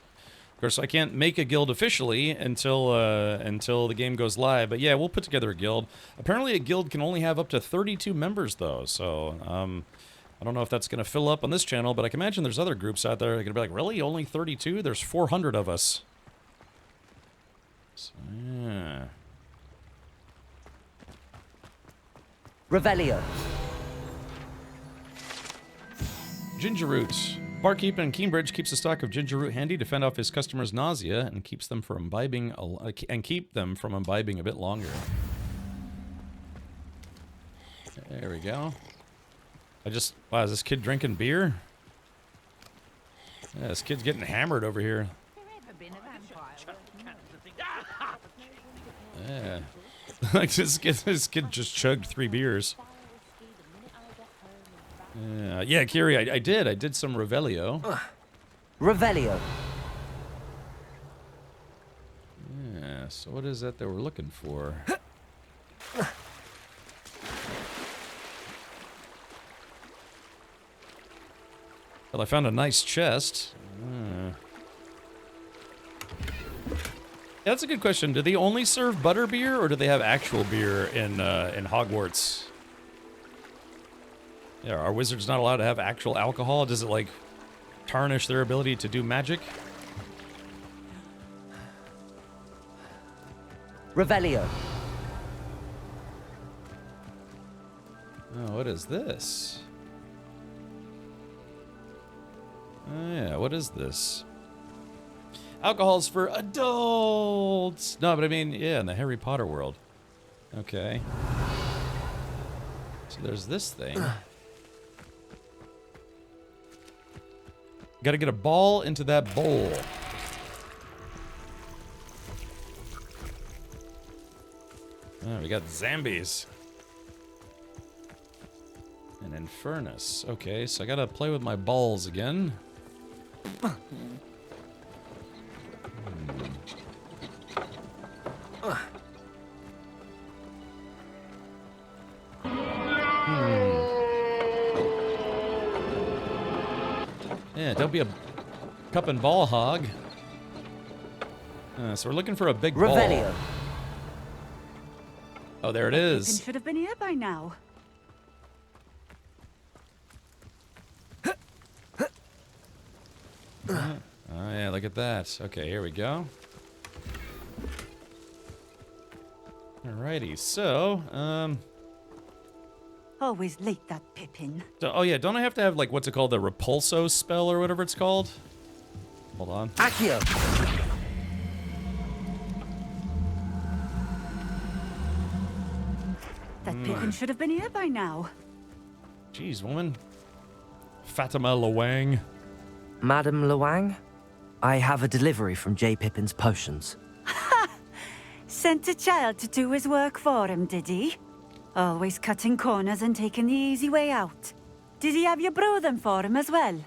Of course, I can't make a guild officially until the game goes live, but yeah, we'll put together a guild. Apparently a guild can only have up to 32 members, though, so, I don't know if that's going to fill up on this channel, but I can imagine there's other groups out there that are going to be like, really? Only 32? There's 400 of us. So, yeah. Revelio. Ginger root. Barkeep in Keenbridge keeps a stock of ginger root handy to fend off his customers' nausea and keeps them from imbibing a bit longer. There we go. Wow, is this kid drinking beer? Yeah, this kid's getting hammered over here. Yeah. Like this kid just chugged 3 beers. Yeah, Kiri, I did some Revelio. Revelio. Yeah, so what is that we're looking for? Well, I found a nice chest. Yeah, that's a good question. Do they only serve butterbeer, or do they have actual beer in Hogwarts? Yeah, are wizards not allowed to have actual alcohol? Does it, like, tarnish their ability to do magic? Revelio. Oh, what is this? Oh, yeah, what is this? Alcohol's for adults! No, but I mean, yeah, in the Harry Potter world. Okay. So there's this thing. Gotta get a ball into that bowl. Oh, we got zombies. An Infernus. Okay, so I gotta play with my balls again. Yeah, don't be a cup and ball hog. So we're looking for a big Revelio. ball. Oh, there it is. Pippin should have been here by now. Oh yeah, look at that. Okay, here we go. Alrighty, so, Always late, that Pippin. oh yeah, don't I have to have, like, what's it called? The Repulso spell or whatever it's called? Hold on. Accio. That Pippin should have been here by now. Jeez, woman. Fatima Lawang. Madam Lawang, I have a delivery from J. Pippin's Potions. Sent a child to do his work for him, did he? Always cutting corners and taking the easy way out. Did he have you brew them for him as well?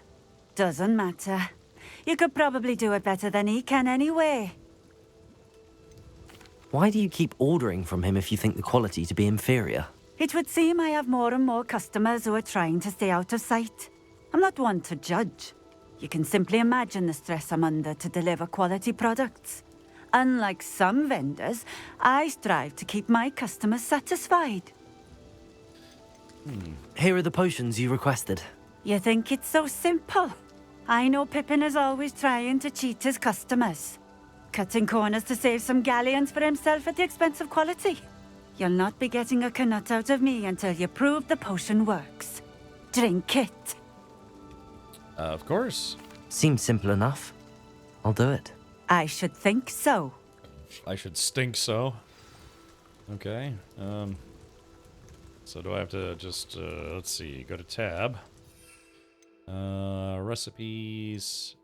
Doesn't matter. You could probably do it better than he can anyway. Why do you keep ordering from him if you think the quality to be inferior? It would seem I have more and more customers who are trying to stay out of sight. I'm not one to judge. You can simply imagine the stress I'm under to deliver quality products. Unlike some vendors, I strive to keep my customers satisfied. Here are the potions you requested. You think it's so simple? I know Pippin is always trying to cheat his customers. Cutting corners to save some galleons for himself at the expense of quality. You'll not be getting a canut out of me until you prove the potion works. Drink it. Of course. Seems simple enough. I'll do it. I should think so. I should stink so. Okay. So do I have to just, let's see, go to tab. Recipes.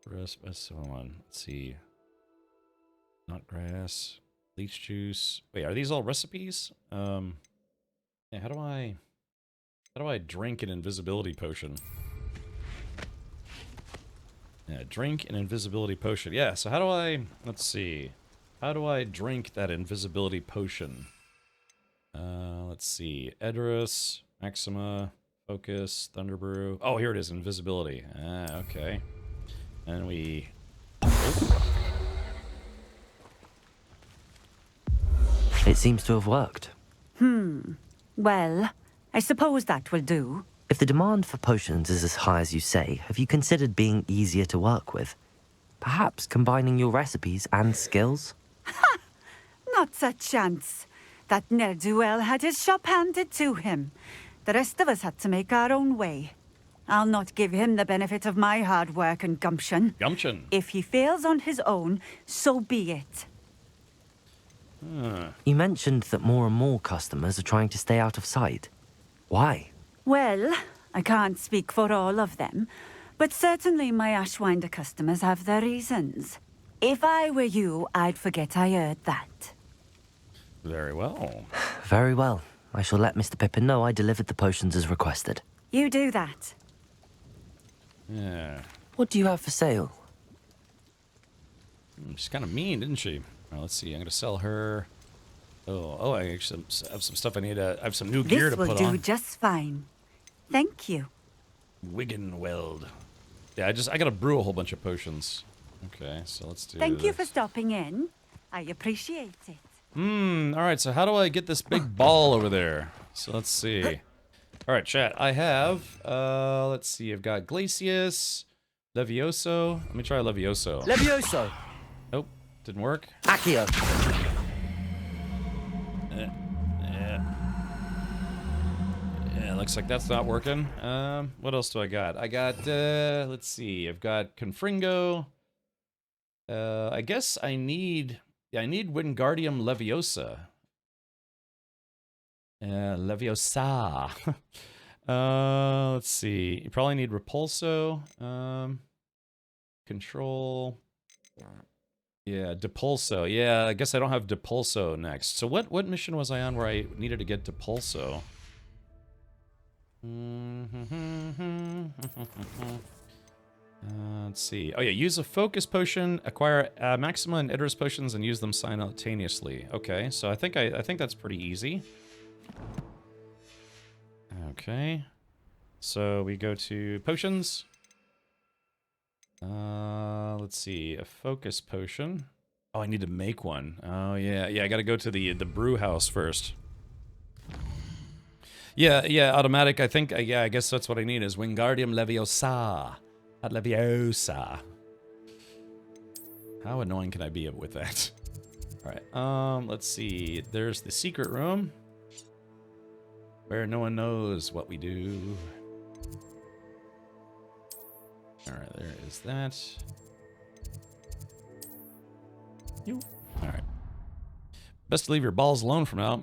Hold on. Let's see. Not grass. Leech juice. Wait, are these all recipes? Yeah, how do I drink an invisibility potion? Yeah, drink an invisibility potion. Yeah, so how do I, let's see. How do I drink that invisibility potion? Let's see. Edris, Maxima, Focus, Thunderbrew. Oh, here it is, invisibility. Ah, okay. And we... It seems to have worked. Well, I suppose that will do. If the demand for potions is as high as you say, have you considered being easier to work with? Perhaps combining your recipes and skills? Not a chance. That ne'er-do-well had his shop handed to him. The rest of us had to make our own way. I'll not give him the benefit of my hard work and gumption. Gumption. If he fails on his own, so be it. You mentioned that more and more customers are trying to stay out of sight. Why? Well, I can't speak for all of them, but certainly my Ashwinder customers have their reasons. If I were you, I'd forget I heard that. Very well. Very well. I shall let Mr. Pippin know I delivered the potions as requested. You do that. Yeah. What do you have for sale? She's kind of mean, didn't she? Well, let's see. I'm gonna sell her. Oh, I actually have some stuff I need. I have some new gear to put on. This will do just fine. Thank you. Wigan Weld. Yeah, I gotta brew a whole bunch of potions. Okay, so let's do Thank you this. for stopping in. I appreciate it. Alright, so how do I get this big ball over there? So let's see. Alright, chat. I have, let's see. I've got Glacius, Levioso. Let me try Levioso. Levioso! Nope, didn't work. Accio! Yeah, looks like that's not working. What else do I got? I got, let's see. I've got Confringo. I guess I need Wingardium Leviosa. Leviosa. Let's see. You probably need Repulso. Control. Yeah, Depulso. Yeah, I guess I don't have Depulso next. So what mission was I on where I needed to get Depulso? Let's see. Oh yeah, use a focus potion, acquire Maxima and Idris potions, and use them simultaneously. Okay, so I think that's pretty easy. Okay, so we go to potions. Let's see, a focus potion. Oh, I need to make one. Oh yeah, I got to go to the brew house first. Yeah, automatic. I think. Yeah, I guess that's what I need is Wingardium Leviosa. Not Leviosa. How annoying can I be with that? All right. Let's see. There's the secret room where no one knows what we do. All right, there is that. You. All right. Best to leave your balls alone for now.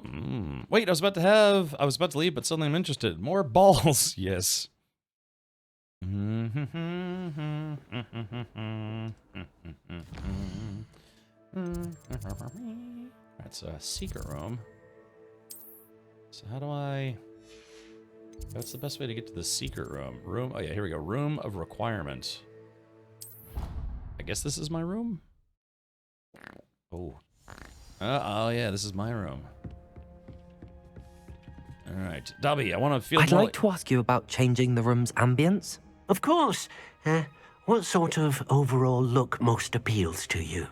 Wait, I was about to leave, but suddenly I'm interested. More balls, yes. That's a secret room. So how do I... What's the best way to get to the secret room? Oh yeah, here we go. Room of requirement. I guess this is my room? Oh. Oh yeah, this is my room. Alright. Dobby, I want to feel I'd like to ask you about changing the room's ambience. Of course. What sort of overall look most appeals to you?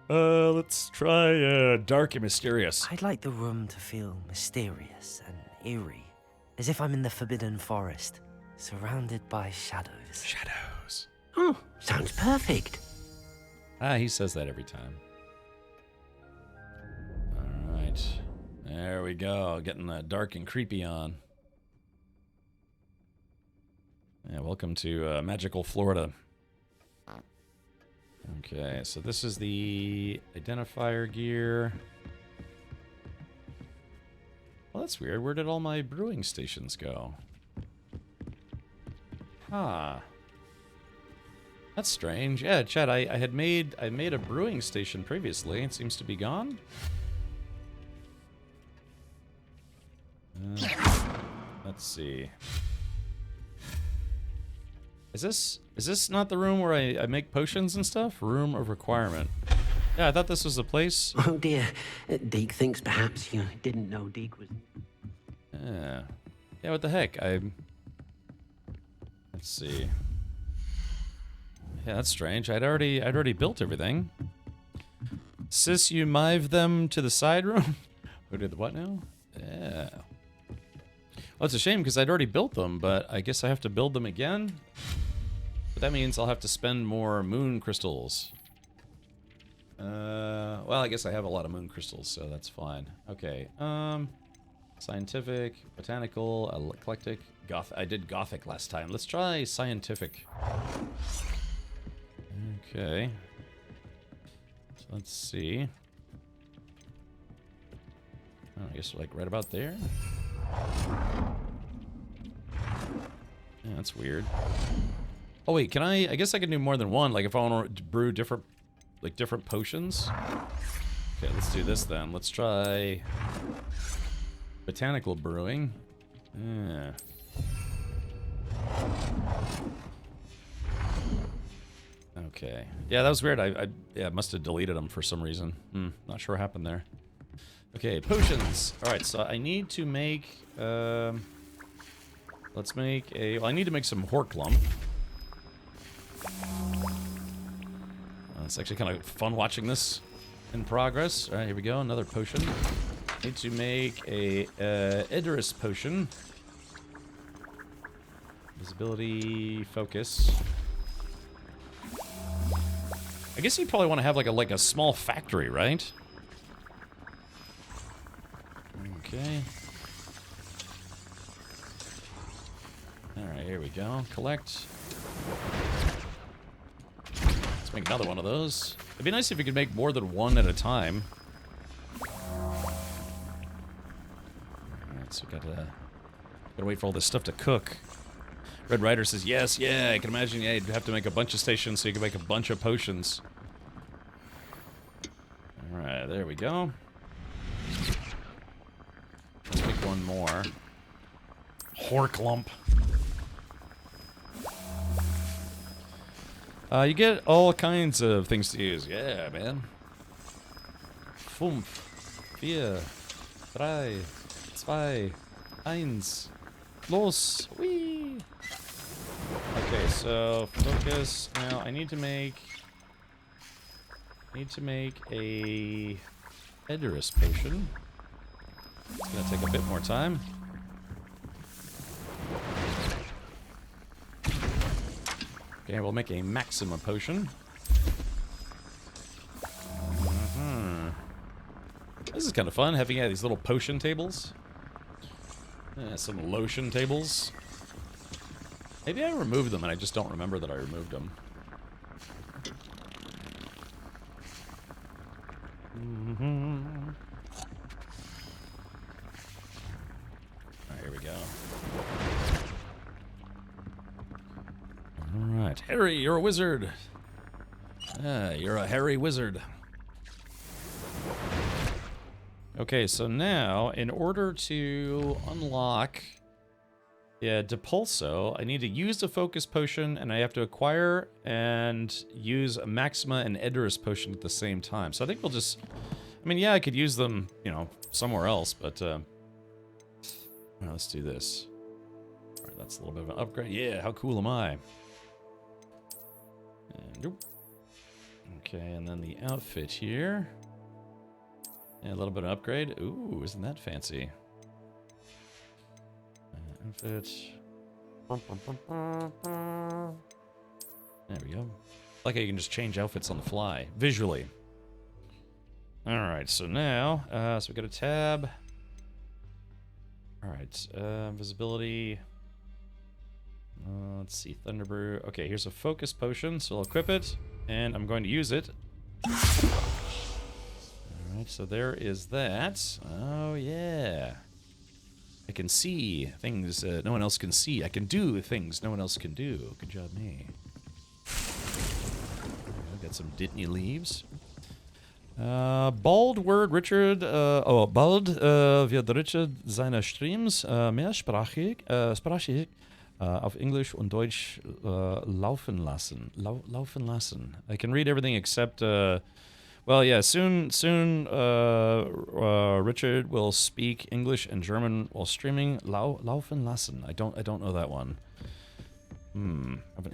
Let's try, dark and mysterious. I'd like the room to feel mysterious and eerie. As if I'm in the Forbidden Forest, surrounded by shadows. Shadows. Oh, sounds perfect. He says that every time. Alright. There we go. Getting that dark and creepy on. Yeah, welcome to magical Florida. Okay, so this is the identifier gear. Well, that's weird. Where did all my brewing stations go? Huh. That's strange. Yeah, Chad, I made a brewing station previously. It seems to be gone. Let's see. Is this not the room where I make potions and stuff? Room of requirement. Yeah, I thought this was the place. Oh dear. Deke thinks perhaps you didn't know Deke was... Yeah. Yeah, what the heck? Let's see. Yeah, that's strange. I'd already built everything. Sis, you mive them to the side room? Who did the what now? Yeah. Well, it's a shame because I'd already built them, but I guess I have to build them again. But that means I'll have to spend more moon crystals. Well, I guess I have a lot of moon crystals, so that's fine. Okay. Scientific, botanical, eclectic, goth. I did gothic last time. Let's try scientific. Okay. So let's see. Oh, I guess like right about there. Yeah, that's weird. Oh wait, can I guess I can do more than one, like if I want to brew different potions. Okay, let's do this then. Let's try botanical brewing. Yeah. Okay. Yeah, that was weird. I must have deleted them for some reason. Not sure what happened there. Okay, potions. All right, so I need to make. Let's make a. Well, I need to make some Horklump. It's actually kind of fun watching this in progress. All right, here we go. Another potion. Need to make a Idris potion. Visibility, focus. I guess you probably want to have like a small factory, right? Okay. All right, here we go. Collect. Let's make another one of those. It'd be nice if you could make more than one at a time. Alright, so gotta wait for all this stuff to cook. Red Rider says, yes, yeah, I can imagine, yeah, you'd have to make a bunch of stations so you can make a bunch of potions. Alright, there we go. Let's make one more. Horklump. You get all kinds of things to use. Yeah, man. 5, 4, 3, 2, 1. Los. Whee! Okay, so focus. Now I need to make a Edorus potion. It's gonna take a bit more time. Okay, we'll make a Maxima potion. This is kind of fun, having these little potion tables. Some lotion tables. Maybe I removed them and I just don't remember that I removed them. Alright, here we go. Alright, Harry, you're a wizard. You're a hairy wizard. Okay, so now, in order to unlock Depulso, I need to use the Focus Potion, and I have to acquire and use a Maxima and Edorus Potion at the same time. So I think we'll just... I mean, yeah, I could use them, you know, somewhere else, but... let's do this. Alright, that's a little bit of an upgrade. Yeah, how cool am I? And, nope. Okay, and then the outfit here. Yeah, a little bit of upgrade. Ooh, isn't that fancy? Outfit. There we go. Like how you can just change outfits on the fly, visually. Alright, so now, so we got a tab. Alright, visibility. Let's see, Thunderbrew. Okay, here's a focus potion, so I'll equip it, and I'm going to use it. Alright, so there is that. Oh, yeah. I can see things no one else can see. I can do things no one else can do. Good job, me. Got some Ditney leaves. Bald word Richard, bald wird Richard seine Streams mehrsprachig auf English und Deutsch laufen lassen. Laufen lassen. I can read everything except, well, yeah, soon Richard will speak English and German while streaming. Laufen lassen. I don't know that one.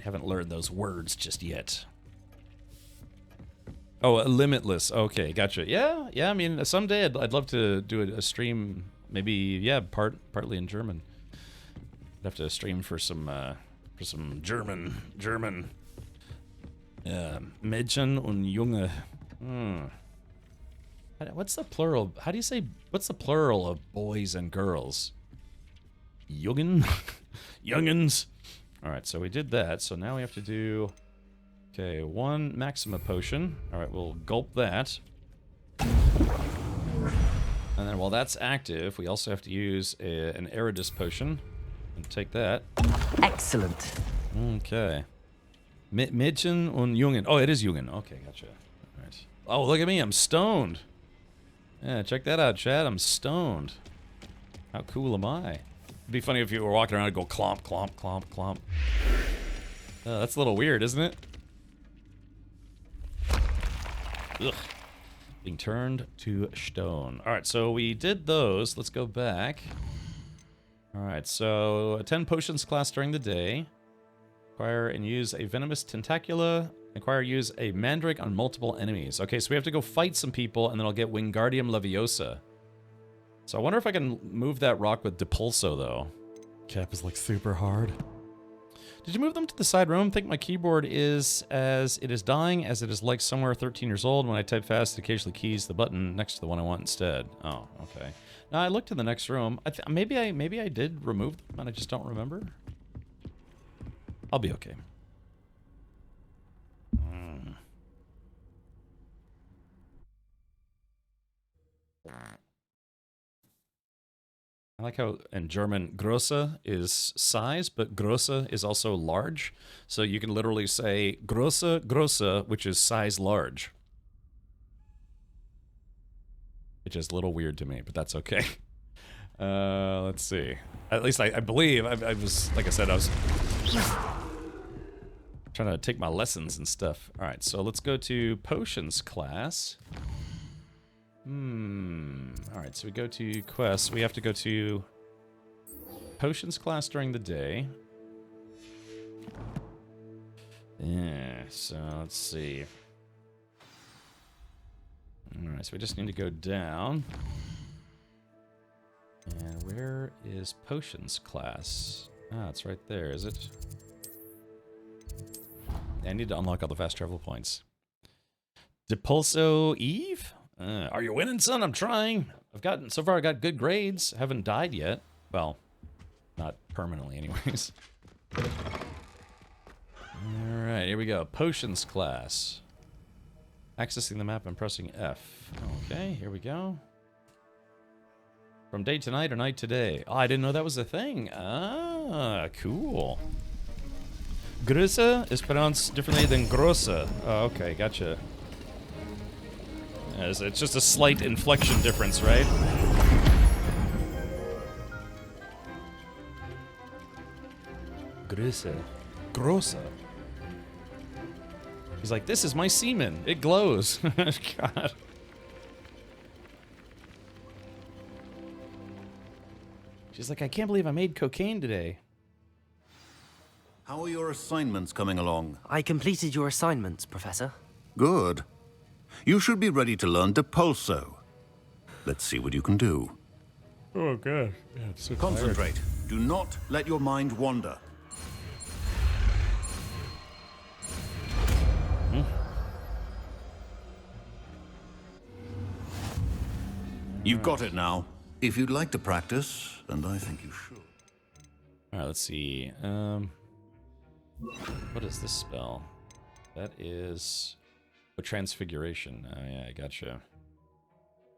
Haven't learned those words just yet. Oh, limitless. Okay, gotcha. Yeah. I mean, someday I'd love to do a stream. Maybe, yeah, partly in German. I'd have to stream for some German. Mädchen und Junge. What's the plural? How do you say? What's the plural of boys and girls? Jungen, youngens. All right, so we did that. So now we have to do. Okay, 1 Maxima potion. All right, we'll gulp that. And then while that's active, we also have to use an Eridus potion. And take that. Excellent. Okay. Mädchen und Jungen. Oh, it is Jungen. Okay, gotcha. All right. Oh, look at me. I'm stoned. Yeah, check that out, Chad. I'm stoned. How cool am I? It'd be funny if you were walking around and go clomp, clomp, clomp, clomp. That's a little weird, isn't it? Ugh. Being turned to stone. Alright, so we did those. Let's go back. Alright, so 10 potions class during the day. Acquire and use a venomous tentacula. Acquire and use a mandrake on multiple enemies. Okay, so we have to go fight some people and then I'll get Wingardium Leviosa. So I wonder if I can move that rock with Depulso though. Cap is like super hard. Did you move them to the side room? Think my keyboard is as it is dying, as it is like somewhere 13 years old. When I type fast, it occasionally keys the button next to the one I want instead. Oh, okay. Now I looked in the next room. Maybe I did remove them and I just don't remember. I'll be okay. I like how in German grosse is size, but grosse is also large. So you can literally say grosse, which is size large. Which is a little weird to me, but that's okay. Let's see. At least I believe, I was, like I said, I was trying to take my lessons and stuff. All right, so let's go to potions class. Alright, so we go to quests. We have to go to potions class during the day. Yeah, so let's see. Alright, so we just need to go down. And where is potions class? Ah, it's right there, is it? I need to unlock all the fast travel points. Depulso Eve? Are you winning, son? I'm trying. So far I got good grades. Haven't died yet. Well, not permanently anyways. Alright, here we go. Potions class. Accessing the map and pressing F. Okay, here we go. From day to night or night to day. Oh, I didn't know that was a thing. Ah, cool. Größe is pronounced differently than grosse. Oh, okay, gotcha. It's just a slight inflection difference, right? Größe. Grosse. He's like, this is my semen. It glows. God. She's like, I can't believe I made cocaine today. How are your assignments coming along? I completed your assignments, Professor. Good. You should be ready to learn Depulso. Let's see what you can do. Oh, God. Yeah, I'm so Concentrate. tired. Do not let your mind wander. You've got it now. If you'd like to practice, and I think you should. Alright, let's see. What is this spell? That is a transfiguration. Oh yeah, I gotcha.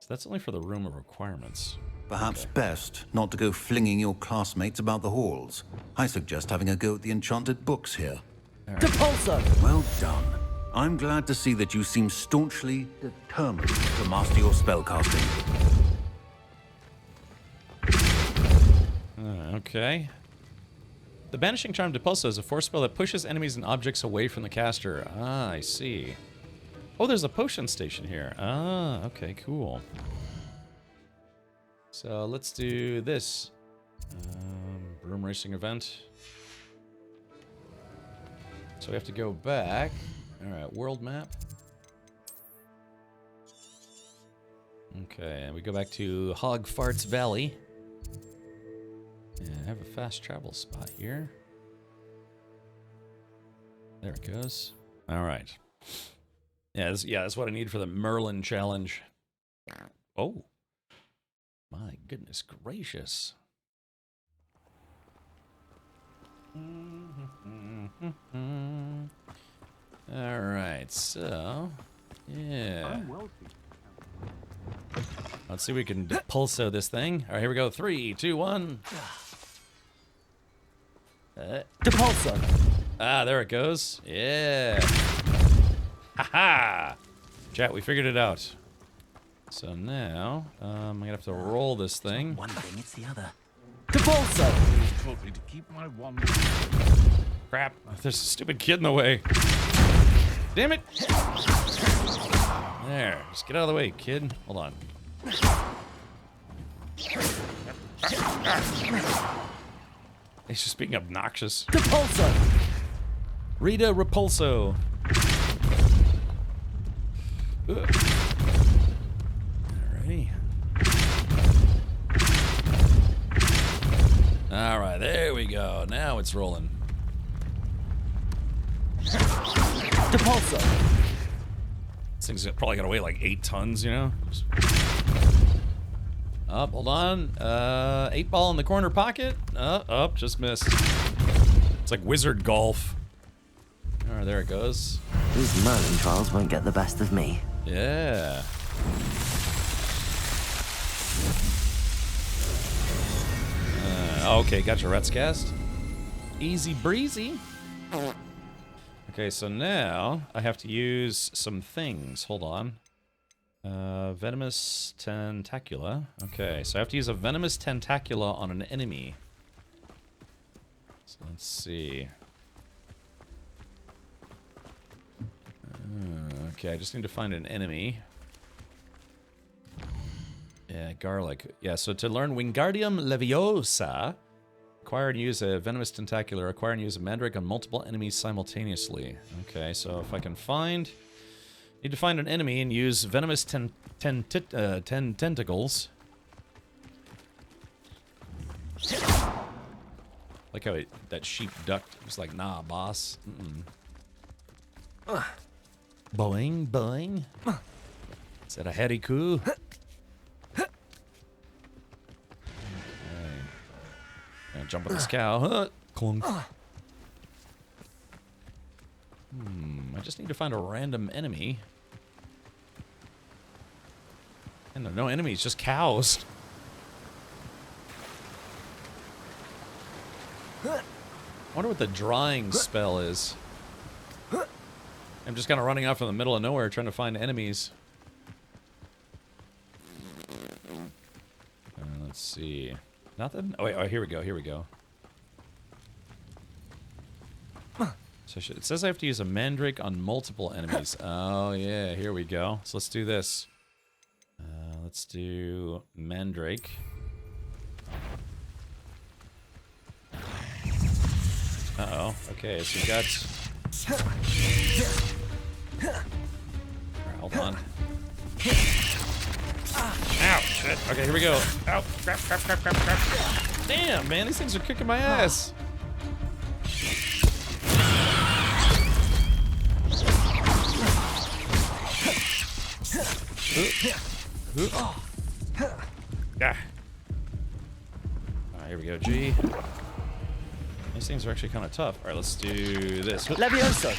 So that's only for the room of requirements. Perhaps best not to go flinging your classmates about the halls. I suggest having a go at the enchanted books here. Depulso! Well done. I'm glad to see that you seem staunchly determined to master your spellcasting. Okay. The Banishing Charm Depulso is a force spell that pushes enemies and objects away from the caster. Ah, I see. Oh, there's a potion station here. Ah, okay, cool. So let's do this. Broom racing event. So we have to go back. Alright, world map. Okay, and we go back to Hogwarts Valley. Yeah, I have a fast travel spot here. There it goes. Alright. Yeah, that's what I need for the Merlin challenge. Oh. My goodness gracious. Alright, so... Yeah. Let's see if we can depulso this thing. Alright, here we go. 3, 2, 1. Depulso. Ah, there it goes. Yeah. Haha! Chat, we figured it out. So now, I'm gonna have to roll this thing. One thing, it's the other. Depulso! Told me to keep my one. Crap, there's a stupid kid in the way. Damn it! There, just get out of the way, kid. Hold on. He's just being obnoxious. Depulso! Rita Repulso. Alrighty. Alright, there we go. Now it's rolling. Depulso! This thing's probably gonna weigh like 8 tons, you know? Up, hold on. 8 ball in the corner pocket. Up, just missed. It's like wizard golf. Alright, there it goes. These Merlin trials won't get the best of me. Yeah. Okay, gotcha, Rats cast. Easy breezy. Okay, so now I have to use some things. Hold on. Venomous Tentacula. Okay, so I have to use a Venomous Tentacula on an enemy. So let's see. Okay, I just need to find an enemy. Yeah, garlic. Yeah, so to learn Wingardium Leviosa, acquire and use a Venomous Tentacular. Acquire and use a Mandrake on multiple enemies simultaneously. Okay, so if I can find... Need to find an enemy and use Venomous Tentacles. Like how that sheep ducked. It was like, nah, boss. Boing, boing. Is that a Heriku? Okay. Jump on this cow. Clunk. I just need to find a random enemy. And there are no enemies, just cows. I wonder what the drawing spell is. I'm just kind of running off in the middle of nowhere trying to find enemies. Let's see. Nothing? Oh, wait, oh, here we go, here we go. So it says I have to use a Mandrake on multiple enemies. Oh, yeah, here we go. So let's do this. Let's do Mandrake. Uh-oh. Okay, so we got... Right, hold on. Ow, shit. Okay, here we go. Ow, crap, crap, crap, crap, crap. Damn, man, these things are kicking my ass. Ah. Alright, here we go, G. These things are actually kind of tough. Alright, let's do this. Levioso!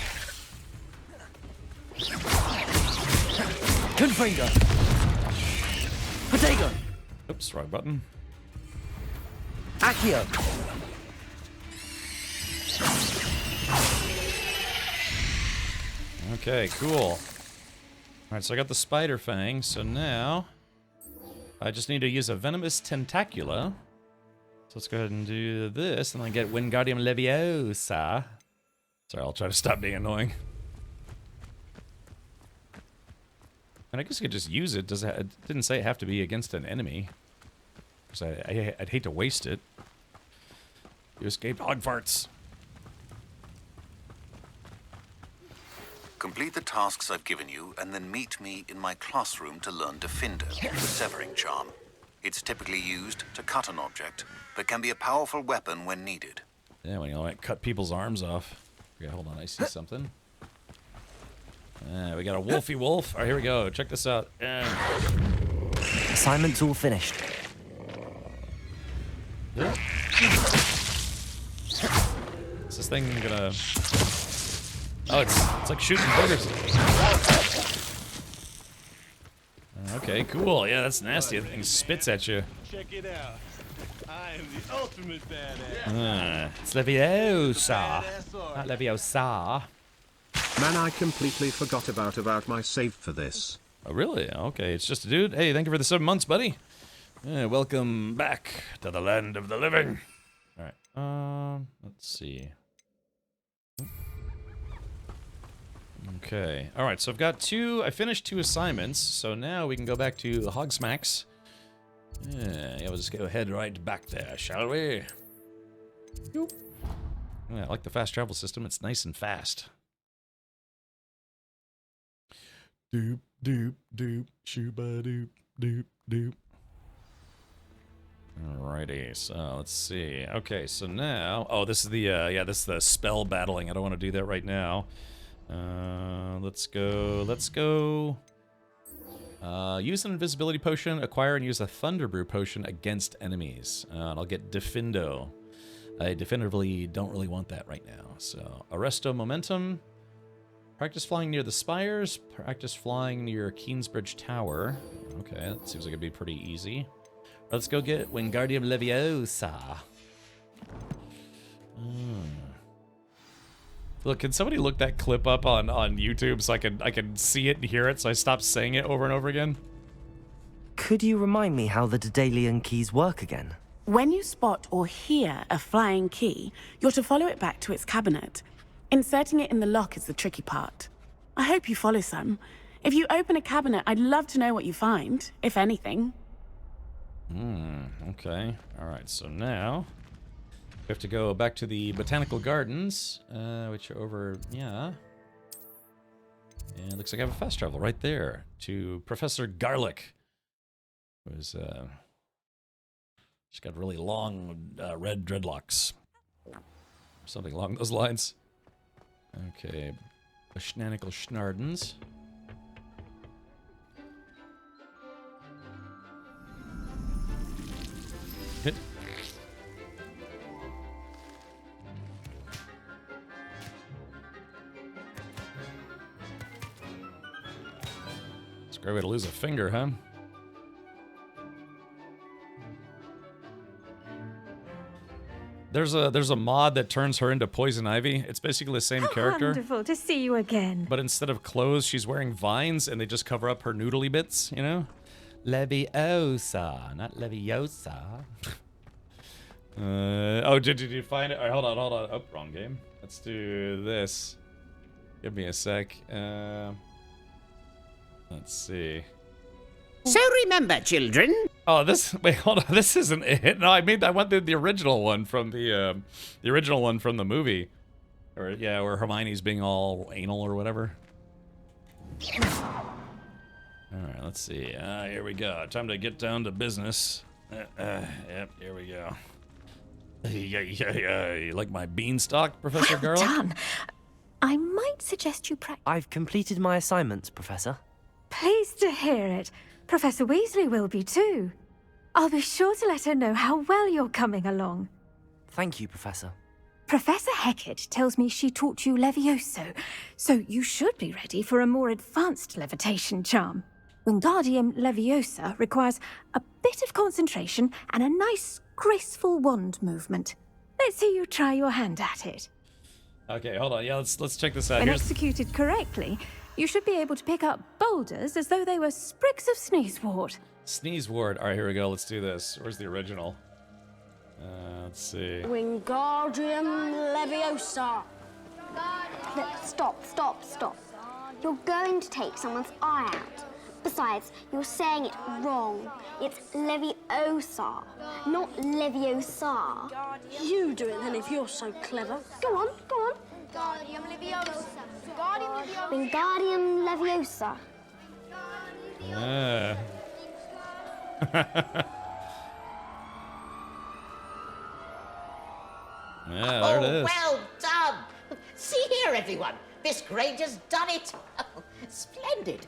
Confringo! Potato! Oops, wrong button. Accio! Okay, cool. Alright, so I got the spider fang, so now I just need to use a venomous tentacula. So let's go ahead and do this, and then get Wingardium Leviosa. Sorry, I'll try to stop being annoying. And I guess you could just use it. It didn't say it have to be against an enemy. Because I'd hate to waste it. You escaped Hogwarts. Complete the tasks I've given you, and then meet me in my classroom to learn Defender, the severing charm. It's typically used to cut an object, but can be a powerful weapon when needed. Yeah, when you like cut people's arms off. Okay, hold on, I see something. We got a wolfy wolf. All right, here we go. Check this out. Assignment's all finished. Yeah. Is this thing gonna... Oh, it's like shooting boogers. Okay, cool. Yeah, that's nasty. That thing spits at you. Check it out. I am the ultimate badass. It's Leviosa. Not Leviosa. Man, I completely forgot about my save for this. Oh, really? Okay, it's just a dude. Hey, thank you for the 7 months, buddy. Welcome back to the land of the living. All right. Let's see. Okay. All right. So I've got I finished 2 assignments. So now we can go back to Hogsmax. Yeah, we'll just go head right back there, shall we? Yoop. Yeah, I like the fast travel system. It's nice and fast. Doop, doop, doop, shooba doop, doop, doop. Alrighty, so let's see. Okay, so now... Oh, this is the, this is the spell battling. I don't want to do that right now. Let's go. Use an invisibility potion, acquire and use a thunder brew potion against enemies. And I'll get Defendo. I definitively don't really want that right now. So, Arresto Momentum. Practice flying near the spires. Practice flying near Queensbridge Tower. Okay, that seems like it'd be pretty easy. Let's go get Wingardium Leviosa. Look, can somebody look that clip up on YouTube so I can see it and hear it so I stop saying it over and over again? Could you remind me how the Daedalian keys work again? When you spot or hear a flying key, you're to follow it back to its cabinet. Inserting it in the lock is the tricky part. I hope you follow some. If you open a cabinet, I'd love to know what you find, if anything. Okay. Alright, so now we have to go back to the Botanical Gardens, which are over, yeah. And it looks like I have a fast travel right there to Professor Garlic. Who's, she's got really long red dreadlocks. Something along those lines. Okay. The Schnanical Schnardens. Hit. It's a great way to lose a finger, huh? There's a mod that turns her into Poison Ivy. It's basically the same character. Wonderful to see you again. But instead of clothes, she's wearing vines, and they just cover up her noodly bits, you know? Leviosa, not Leviosa. Oh, did you find it? All right, hold on. Oh, wrong game. Let's do this. Give me a sec. Let's see. So remember, children. Oh, wait, hold on. This isn't it. No, I went the original one from the original one from the movie. Or, yeah, where Hermione's being all anal or whatever. Alright, let's see. Here we go. Time to get down to business. Yep, here we go. Yeah. You like my beanstalk, Professor Garlic? Done. I might suggest you practice. I've completed my assignments, Professor. Pleased to hear it. Professor Weasley will be too. I'll be sure to let her know how well you're coming along. Thank you, Professor. Professor Hecat tells me she taught you Levioso, so you should be ready for a more advanced levitation charm. Wingardium Leviosa requires a bit of concentration and a nice, graceful wand movement. Let's see you try your hand at it. Okay, hold on. Yeah, let's check this out. When Here's executed correctly, you should be able to pick up boulders as though they were sprigs of sneezewort. Sneezewort. All right, here we go. Let's do this. Where's the original? Let's see. Wingardium Leviosa. Stop. You're going to take someone's eye out. Besides, you're saying it wrong. It's Leviosa, not Leviosa. You do it then if you're so clever. Go on. Wingardium Leviosa. Wingardium Leviosa. Yeah. Yeah, there it is. Well done. See here, everyone. Miss Granger's done it. Splendid.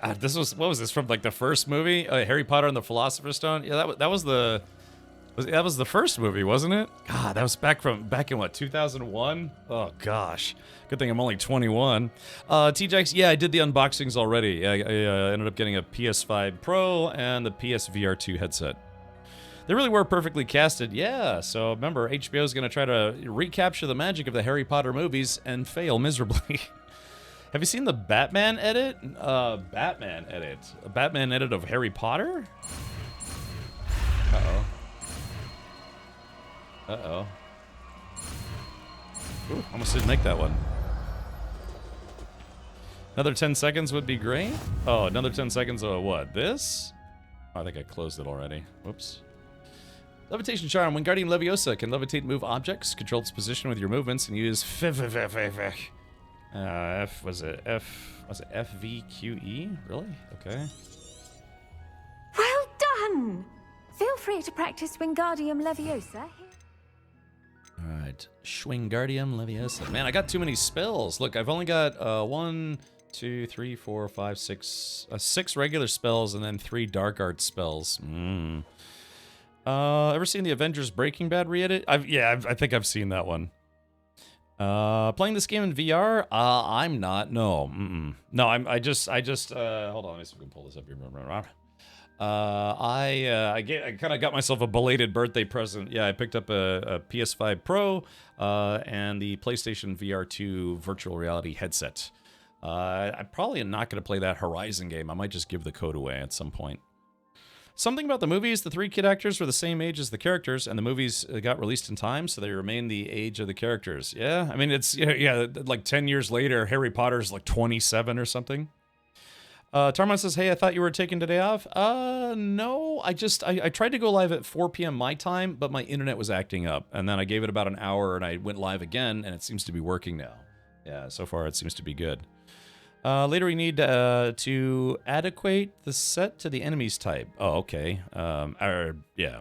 God, what was this from, like the first movie? Harry Potter and the Philosopher's Stone? Yeah, that was the first movie, wasn't it? God, that was back in what, 2001? Oh gosh. Good thing I'm only 21. TJX, yeah, I did the unboxings already. I ended up getting a PS5 Pro and the PSVR 2 headset. They really were perfectly casted, yeah. So remember, HBO's gonna try to recapture the magic of the Harry Potter movies and fail miserably. Have you seen the Batman edit? A Batman edit of Harry Potter? Uh-oh. Ooh, almost didn't make that one. Another 10 seconds would be great. Oh, another 10 seconds of what? This? Oh, I think I closed it already. Whoops. Levitation Charm. When Wingardium Leviosa can levitate and move objects, control its position with your movements, and use FVQE? Really? Okay. Well done! Feel free to practice Wingardium Leviosa. Alright. Schwingardium Leviosa. Man, I got too many spells. Look, I've only got 1, 2, 3, 4, 5, 6... 6 regular spells and then 3 dark art spells. Ever seen the Avengers Breaking Bad re-edit? I think I've seen that one. Playing this game in VR? I'm not. No. No, I just hold on, let me see if we can pull this up here. I kind of got myself a belated birthday present. Yeah, I picked up a PS5 Pro and the PlayStation VR 2 virtual reality headset. I'm probably not going to play that Horizon game. I might just give the code away at some point. Something about the movies, the 3 kid actors were the same age as the characters, and the movies got released in time, so they remain the age of the characters. Yeah, I mean, it's, like 10 years later, Harry Potter's like 27 or something. Tarman says, hey, I thought you were taking today off. No, I tried to go live at 4 p.m. my time, but my internet was acting up, and then I gave it about an hour, and I went live again, and it seems to be working now. Yeah, so far it seems to be good. Later we need to adequate the set to the enemy's type. Oh, okay. Yeah.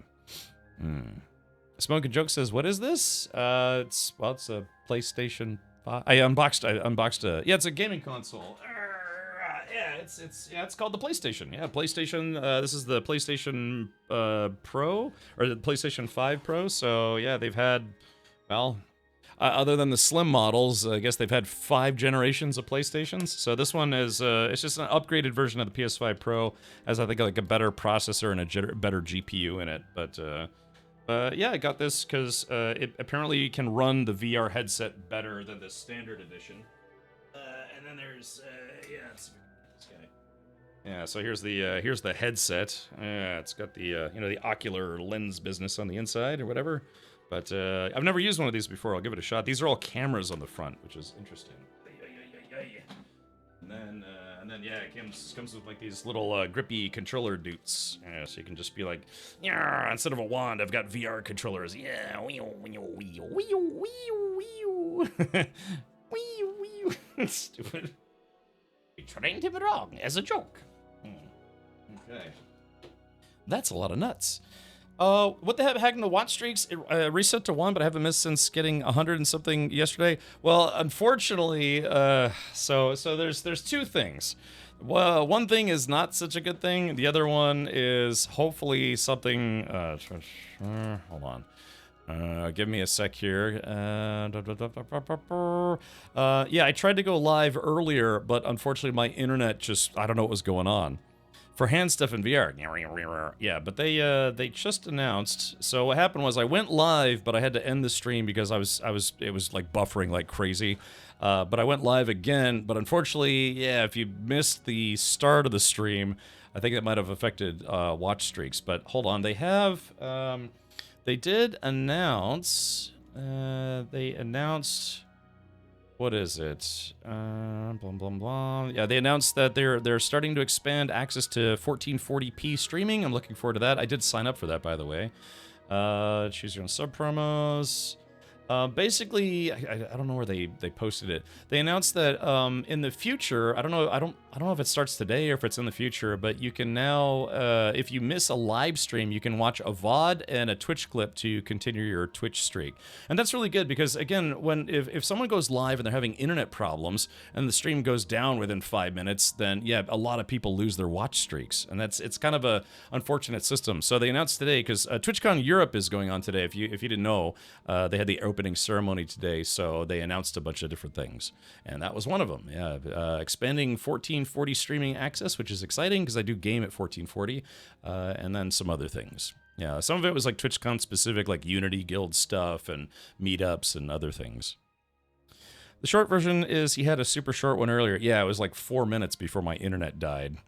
Smoke and Joke says, what is this? It's a PlayStation 5. I unboxed it's a gaming console. It's called the PlayStation. Yeah, PlayStation. This is the PlayStation Pro, or the PlayStation 5 Pro. So yeah, they've had, other than the slim models, I guess they've had 5 generations of PlayStations. So this one is, it's just an upgraded version of the PS5 Pro, has I think like a better processor and a better GPU in it. But yeah, I got this because it apparently can run the VR headset better than the standard edition. And then there's, let's see if we can get this guy. Yeah, so here's the headset. It's got the the ocular lens business on the inside or whatever. But I've never used one of these before. I'll give it a shot. These are all cameras on the front, which is interesting. And then yeah, it comes with like these little grippy controller doots. Yeah, so you can just be like, yeah, instead of a wand, I've got VR controllers. Yeah, stupid. You're trying to be wrong as a joke. Okay. That's a lot of nuts. What the heck happened to watch streaks? It reset to 1, but I haven't missed since getting 100 and something yesterday. Well, unfortunately, so there's 2 things. Well, one thing is not such a good thing. The other one is hopefully something. Hold on. Give me a sec here. Yeah, I tried to go live earlier, but unfortunately my internet just, I don't know what was going on. for hand stuff in VR. Yeah, but they just announced. So what happened was I went live, but I had to end the stream because it was like buffering like crazy. But I went live again, but unfortunately, yeah, if you missed the start of the stream, I think that might have affected watch streaks. But hold on, they did announce. They announced. What is it? Blah, blah, blah. Yeah, they announced that they're starting to expand access to 1440p streaming. I'm looking forward to that. I did sign up for that, by the way. Choose your own sub promos. Basically, I don't know where they posted it. They announced that in the future, I don't know if it starts today or if it's in the future, but you can now, if you miss a live stream, you can watch a VOD and a Twitch clip to continue your Twitch streak. And that's really good because, again, if someone goes live and they're having internet problems and the stream goes down within 5 minutes, then yeah, a lot of people lose their watch streaks, and it's kind of a unfortunate system. So they announced today because TwitchCon Europe is going on today. If you didn't know, they had the opening ceremony today, so they announced a bunch of different things, and that was one of them. Yeah, expanding 1440 streaming access, which is exciting because I do game at 1440, and then some other things. Yeah, some of it was like TwitchCon specific, like Unity Guild stuff and meetups and other things. The short version is he had a super short one earlier. Yeah, it was like 4 minutes before my internet died.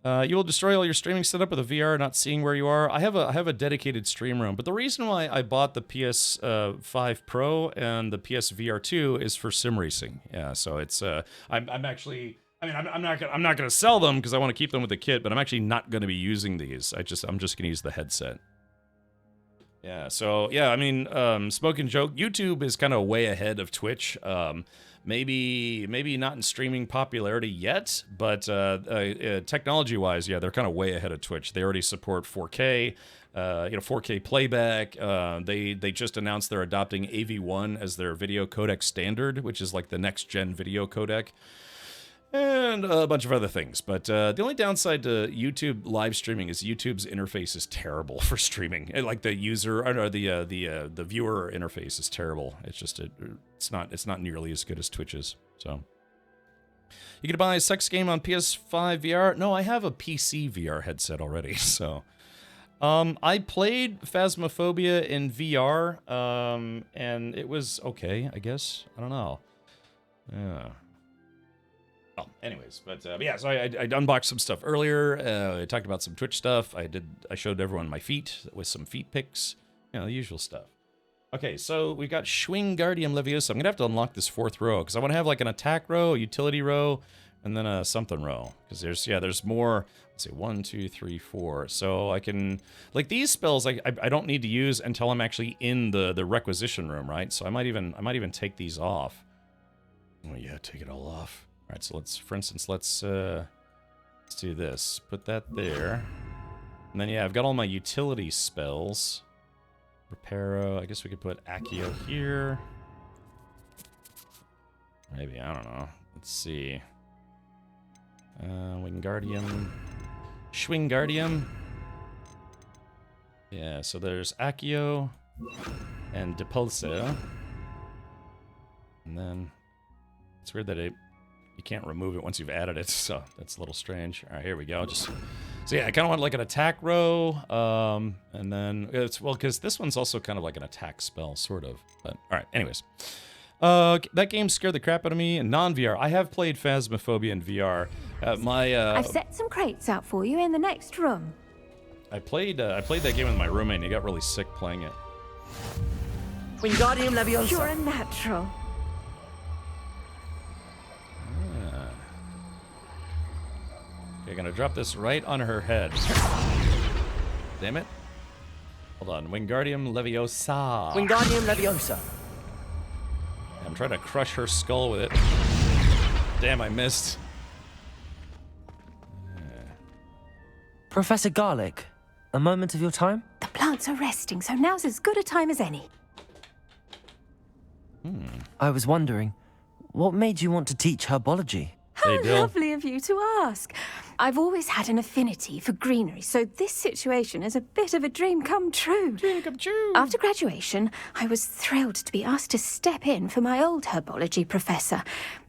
You will destroy all your streaming setup with a VR, not seeing where you are. I have a dedicated stream room, but the reason why I bought the PS5 Pro and the PSVR 2 is for sim racing. Yeah, so it's I'm actually, I mean, I'm not gonna sell them because I want to keep them with the kit, but I'm actually not gonna be using these. I'm just gonna use the headset. Yeah, so yeah, I mean, smoking joke, YouTube is kind of way ahead of Twitch. Maybe not in streaming popularity yet, but technology-wise, yeah, they're kind of way ahead of Twitch. They already support 4K, 4K playback. They just announced they're adopting AV1 as their video codec standard, which is like the next-gen video codec. And a bunch of other things. But the only downside to YouTube live streaming is YouTube's interface is terrible for streaming. Like the user, or the viewer interface is terrible. It's just it's not nearly as good as Twitch's. So you can buy a sex game on PS5 VR. No, I have a PC VR headset already. So I played Phasmophobia in VR, and it was okay, I guess. I don't know. Yeah. Well, anyways, but yeah, so I unboxed some stuff earlier. I talked about some Twitch stuff. I showed everyone my feet with some feet pics, the usual stuff. Okay, so we got Schwingardium Leviosa. I'm gonna have to unlock this 4th row because I want to have like an attack row, a utility row, and then a something row. Because there's more. Let's see, 1, 2, 3, 4. So I can, like, these spells I don't need to use until I'm actually in the requisition room, right? So I might even take these off. Oh yeah, take it all off. All right, so for instance, let's do this. Put that there. And then, yeah, I've got all my utility spells. Reparo, I guess we could put Accio here. Maybe, I don't know. Let's see. Wingardium. Schwingardium. Yeah, so there's Accio and Depulso. And then, it's weird that you can't remove it once you've added it, so that's a little strange. All right, here we go. So yeah, I kind of want like an attack row, and then because this one's also kind of like an attack spell, sort of. But all right, anyways, that game scared the crap out of me in non-VR. I have played Phasmophobia in VR. I've set some crates out for you in the next room. I played that game with my roommate, and he got really sick playing it. Wingardium Leviosa. You're a natural. Okay, gonna drop this right on her head. Damn it. Hold on. Wingardium Leviosa. Wingardium Leviosa. I'm trying to crush her skull with it. Damn, I missed. Professor Garlic, a moment of your time? The plants are resting, so now's as good a time as any. I was wondering, what made you want to teach herbology? How lovely of you to ask. I've always had an affinity for greenery, so this situation is a bit of a dream come true. Dream come true. After graduation, I was thrilled to be asked to step in for my old herbology professor.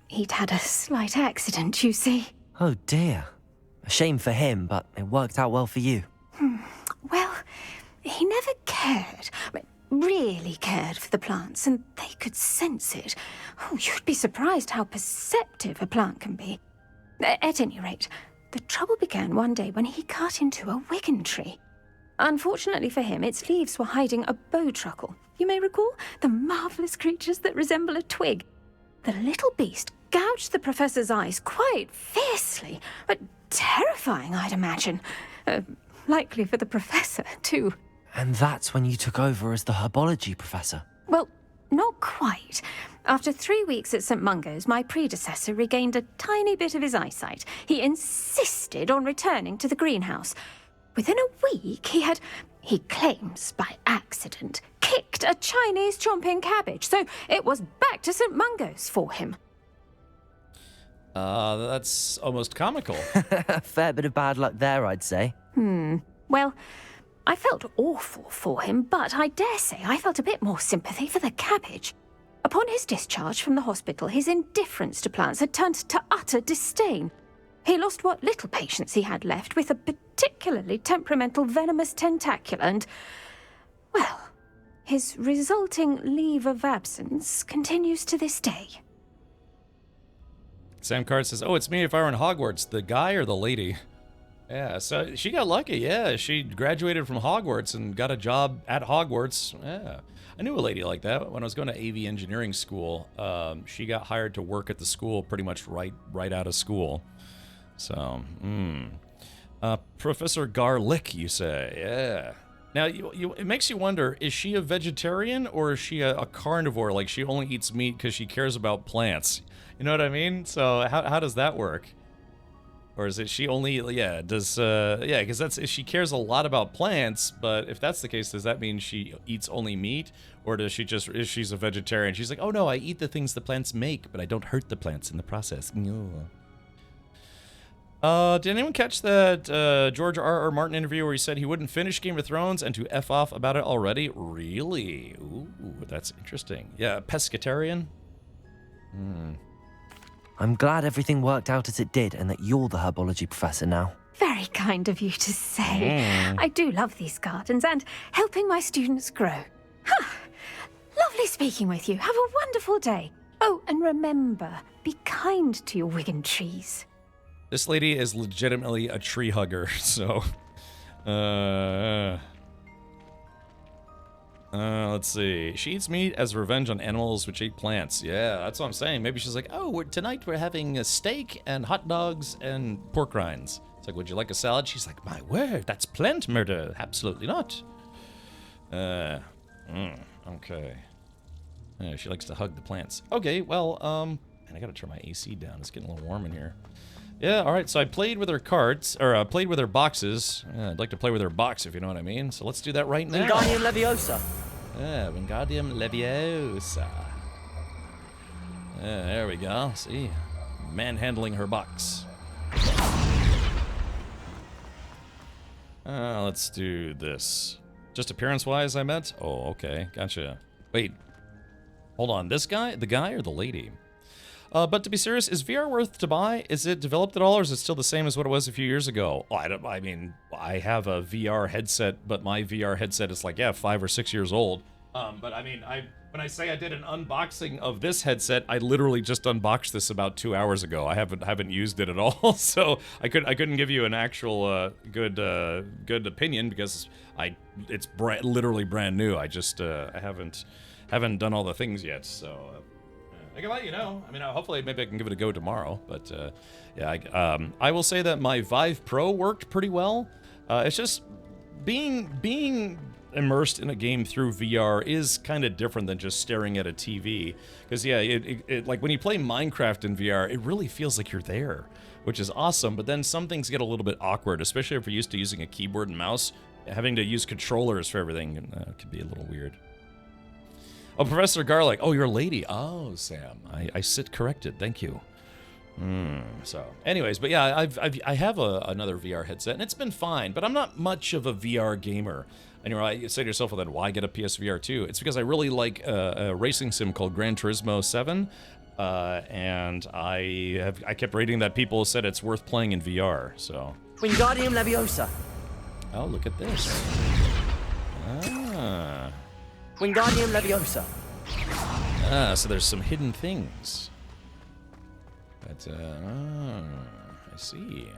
He'd had a slight accident, you see. Oh dear. A shame for him, but it worked out well for you. Well, he never cared, really cared for the plants, and they could sense it. Oh, you'd be surprised how perceptive a plant can be. At any rate, the trouble began one day when he cut into a wigan tree. Unfortunately for him, its leaves were hiding a bowtruckle. You may recall the marvellous creatures that resemble a twig. The little beast gouged the professor's eyes quite fiercely, but terrifying, I'd imagine. Likely for the professor, too. And that's when you took over as the herbology professor. Well, not quite. After 3 weeks at St. Mungo's, my predecessor regained a tiny bit of his eyesight. He insisted on returning to the greenhouse. Within a week, he claims by accident, kicked a Chinese chomping cabbage, so it was back to St. Mungo's for him. That's almost comical. A fair bit of bad luck there, I'd say. Well, I felt awful for him, but I dare say I felt a bit more sympathy for the cabbage. Upon his discharge from the hospital, his indifference to plants had turned to utter disdain. He lost what little patience he had left with a particularly temperamental venomous tentacula and, well, his resulting leave of absence continues to this day. Sam Card says, oh, it's me if I were in Hogwarts. The guy or the lady? Yeah, so she got lucky, yeah. She graduated from Hogwarts and got a job at Hogwarts. Yeah, I knew a lady like that when I was going to AV engineering school. She got hired to work at the school pretty much right out of school. So, Professor Garlick, you say? Yeah. Now, it makes you wonder, is she a vegetarian or is she a carnivore? Like, she only eats meat because she cares about plants. You know what I mean? So, how does that work? Or is it she only, because she cares a lot about plants, but if that's the case, does that mean she eats only meat? Or does she she's a vegetarian? She's like, oh no, I eat the things the plants make, but I don't hurt the plants in the process. No. Did anyone catch that George R.R. Martin interview where he said he wouldn't finish Game of Thrones and to F off about it already? Really? Ooh, that's interesting. Yeah, pescatarian? I'm glad everything worked out as it did and that you're the herbology professor now. Very kind of you to say. I do love these gardens and helping my students grow. Lovely speaking with you. Have a wonderful day. Oh, and remember, be kind to your wigan trees. This lady is legitimately a tree hugger, so... let's see. She eats meat as revenge on animals which eat plants. Yeah, that's what I'm saying. Maybe she's like, oh, tonight we're having a steak and hot dogs and pork rinds. It's like, would you like a salad? She's like, my word, that's plant murder. Absolutely not. Okay. She likes to hug the plants. Okay, well, and I gotta turn my AC down. It's getting a little warm in here. Yeah, alright, so I played with her cards, or played with her boxes. I'd like to play with her box, if you know what I mean. So let's do that right now. Wingardium Leviosa. Yeah, Wingardium Leviosa. Yeah, there we go. See? Manhandling her box. Let's do this. Just appearance-wise, I meant? Oh, okay. Gotcha. Wait. Hold on. This guy? The guy or the lady? But to be serious, is VR worth to buy? Is it developed at all, or is it still the same as what it was a few years ago? Oh, I mean, I have a VR headset, but my VR headset is like, 5 or 6 years old. But I mean, when I say I did an unboxing of this headset, I literally just unboxed this about 2 hours ago. I haven't used it at all, so I couldn't give you an actual good opinion because it's literally brand new. I just I haven't done all the things yet, so. I can let you know. I mean, hopefully, maybe I can give it a go tomorrow. But I will say that my Vive Pro worked pretty well. It's just being immersed in a game through VR is kind of different than just staring at a TV. Because it like when you play Minecraft in VR, it really feels like you're there, which is awesome. But then some things get a little bit awkward, especially if you're used to using a keyboard and mouse. Having to use controllers for everything could be a little weird. Oh, Professor Garlic. Oh, you're a lady. Oh, Sam. I sit corrected. Thank you. So, anyways, but yeah, I have another VR headset, and it's been fine, but I'm not much of a VR gamer. And you say to yourself, well, then why get a PSVR 2? It's because I really like a racing sim called Gran Turismo 7, and I kept reading that people said it's worth playing in VR, so Wingardium Leviosa. Oh, look at this. Ah. Wingardium Leviosa. Ah, so there's some hidden things. But, I see.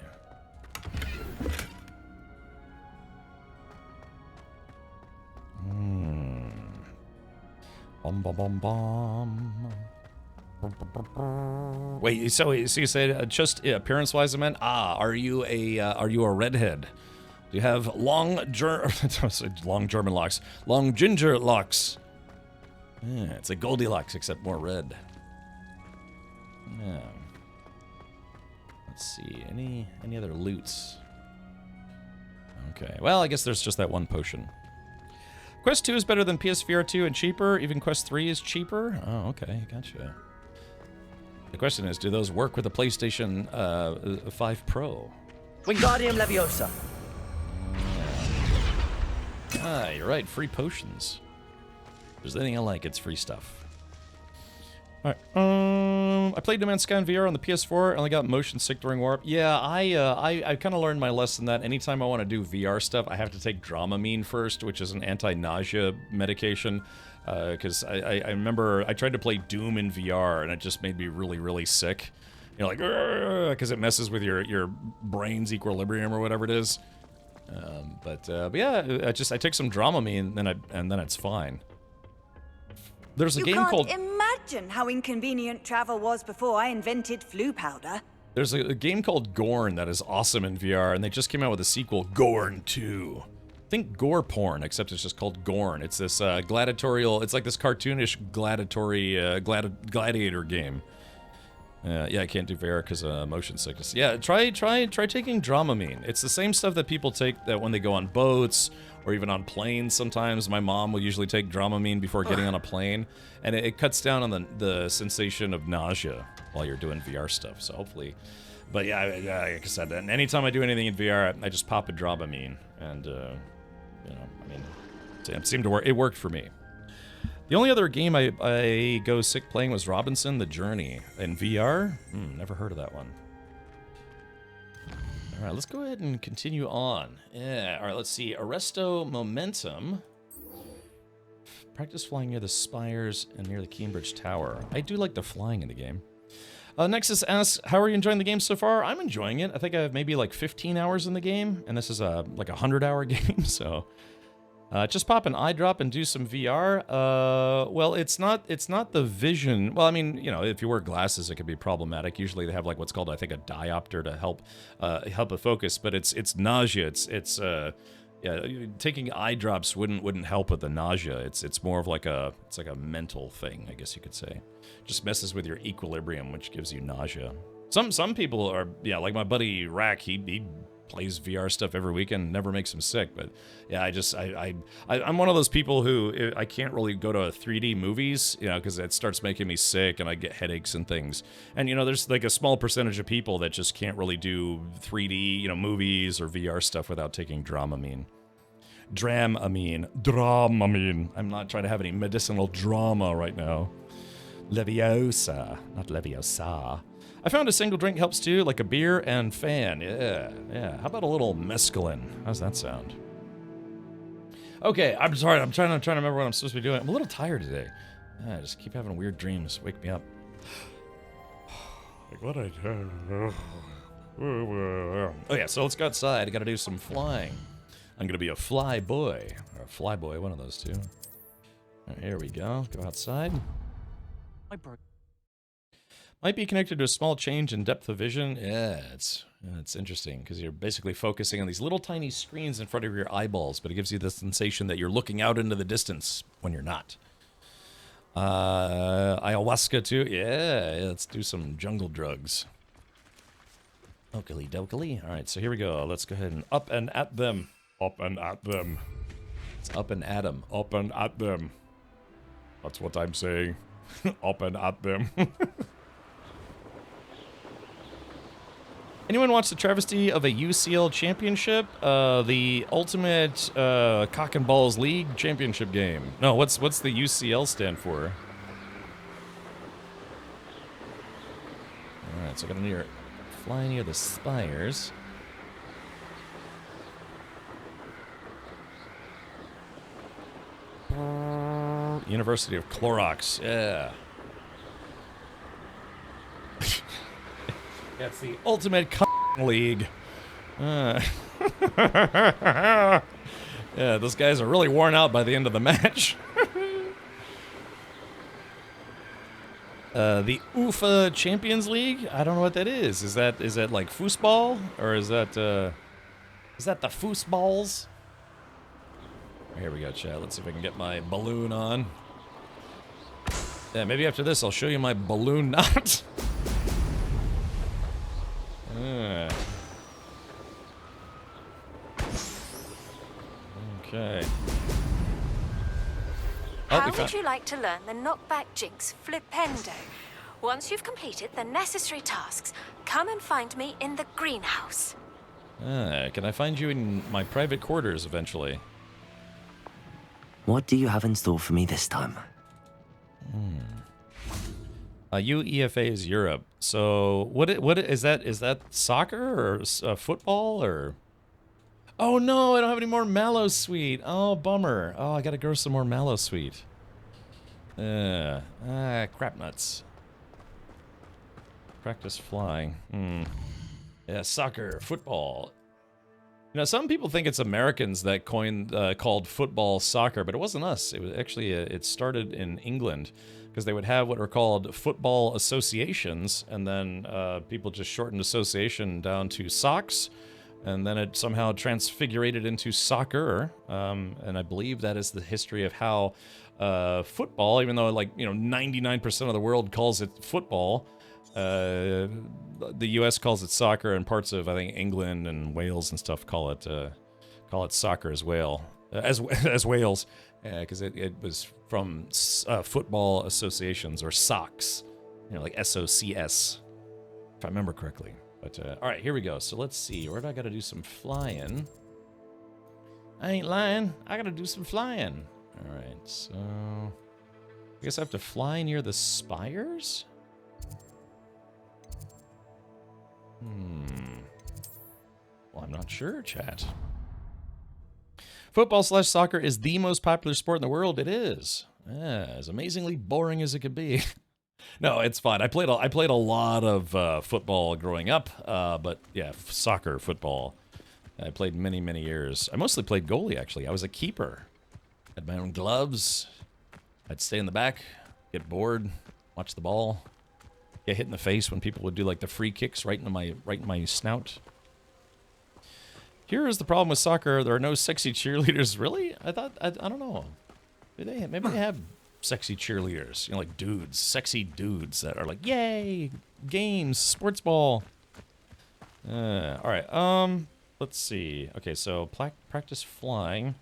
Bum bum bum bum. Wait, so you said just appearance-wise, I meant? Are you a redhead? Do you have long German locks, long ginger locks? Yeah, it's a Goldilocks except more red. Yeah. Let's see, any other loots? Okay, well, I guess there's just that one potion. Quest 2 is better than PSVR 2 and cheaper. Even Quest 3 is cheaper. Oh, okay, gotcha. The question is, do those work with the PlayStation 5 Pro? Wingardium Leviosa. Ah, you're right. Free potions. If there's anything I like, it's free stuff. Alright, I played No Man's Sky in VR on the PS4. I only got motion sick during warp. Yeah, I kind of learned my lesson that anytime I want to do VR stuff, I have to take Dramamine first, which is an anti-nausea medication. Because I remember I tried to play Doom in VR, and it just made me really, really sick. You know, like, because it messes with your brain's equilibrium or whatever it is. But yeah, I take some Dramamine, and then it's fine. There's a game called... You can't imagine how inconvenient travel was before I invented flu powder. There's a game called Gorn that is awesome in VR, and they just came out with a sequel, Gorn 2. Think gore porn, except it's just called Gorn. It's this gladiatorial, it's like this cartoonish gladiator game. Yeah, I can't do VR because of motion sickness. Yeah, try taking Dramamine. It's the same stuff that people take that when they go on boats or even on planes sometimes. My mom will usually take Dramamine before getting on a plane, and it cuts down on the sensation of nausea while you're doing VR stuff, so hopefully... But yeah, like I said, and anytime I do anything in VR, I just pop a Dramamine, and, you know, I mean, it seemed to work. It worked for me. The only other game I go sick playing was Robinson the Journey in VR. Never heard of that one. All right, let's go ahead and continue on. Yeah, all right, let's see. Arresto Momentum. Practice flying near the spires and near the Cambridge Tower. I do like the flying in the game. Nexus asks, how are you enjoying the game so far? I'm enjoying it. I think I have maybe like 15 hours in the game, and this is like a 100-hour game, so... just pop an eye drop and do some VR. Well, it's not the vision. Well, I mean, you know, if you wear glasses, it could be problematic. Usually they have like what's called, I think, a diopter to help it focus. But it's nausea. Yeah, taking eye drops wouldn't help with the nausea. It's more of like a mental thing, I guess you could say. Just messes with your equilibrium, which gives you nausea. Some people are, yeah, like my buddy Rack. He plays VR stuff every weekend, never makes him sick. But yeah, I'm one of those people who I can't really go to 3D movies, you know, because it starts making me sick and I get headaches and things. And you know, there's like a small percentage of people that just can't really do 3D, you know, movies or VR stuff without taking Dramamine. Dramamine. I'm not trying to have any medicinal drama right now. Leviosa, not Leviosa. I found a single drink helps too, like a beer and fan. Yeah. How about a little mescaline? How's that sound? Okay, I'm sorry. I'm trying to remember what I'm supposed to be doing. I'm a little tired today. I just keep having weird dreams. Wake me up. Like what I do? Oh yeah, so let's go outside. I got to do some flying. I'm gonna be a fly boy or a fly boy, one of those two. Right, here we go. Go outside. Might be connected to a small change in depth of vision. Yeah, it's interesting because you're basically focusing on these little tiny screens in front of your eyeballs, but it gives you the sensation that you're looking out into the distance when you're not. Ayahuasca too. Yeah, let's do some jungle drugs. Okily dokily. All right, so here we go. Let's go ahead and up and at them. Up and at them. It's up and at them. Up and at them. That's what I'm saying. Up and at them. Anyone watch the travesty of a UCL championship? The ultimate cock and balls league championship game. No, what's the UCL stand for? All right, so I gotta fly near the spires. University of Clorox. Yeah. That's the ultimate league. Yeah, those guys are really worn out by the end of the match. The UFA Champions League? I don't know what that is. Is that like foosball? Or is that the foosballs? Here we go, chat. Let's see if I can get my balloon on. Yeah, maybe after this I'll show you my balloon knot. Okay. How would you like to learn the knockback jinx flipendo? Once you've completed the necessary tasks, come and find me in the greenhouse. Can I find you in my private quarters eventually? What do you have in store for me this time? UEFA is Europe. So what is that? Is that soccer or football or? Oh no, I don't have any more Mallow Sweet. Oh, bummer. Oh, I gotta grow some more Mallow Sweet. Crap nuts. Practice flying. Yeah, soccer, football. You know, some people think it's Americans that called football soccer, but it wasn't us. It was actually, it started in England, because they would have what are called football associations, and then people just shortened association down to socks, and then it somehow transfigurated into soccer, and I believe that is the history of how football, even though 99% of the world calls it football, the U.S. calls it soccer, and parts of I think England and Wales and stuff call it soccer as well, as Wales, because it was from football associations or SOCs, like SOCS, if I remember correctly. But all right, here we go. So let's see, where do I got to do some flying? I ain't lying. I got to do some flying. All right, so I guess I have to fly near the spires. Well, I'm not sure, chat. Football/soccer is the most popular sport in the world. It is. As amazingly boring as it could be. No, it's fine. I played a lot of football growing up, but yeah, soccer, football. I played many, many years. I mostly played goalie, actually. I was a keeper. Had my own gloves. I'd stay in the back, get bored, watch the ball, get hit in the face when people would do like the free kicks right in my snout. Here is the problem with soccer. There are no sexy cheerleaders. Really? I don't know. Maybe they have sexy cheerleaders. Like dudes, sexy dudes that are like, yay, games, sports ball. All right. Let's see. Okay, so practice flying.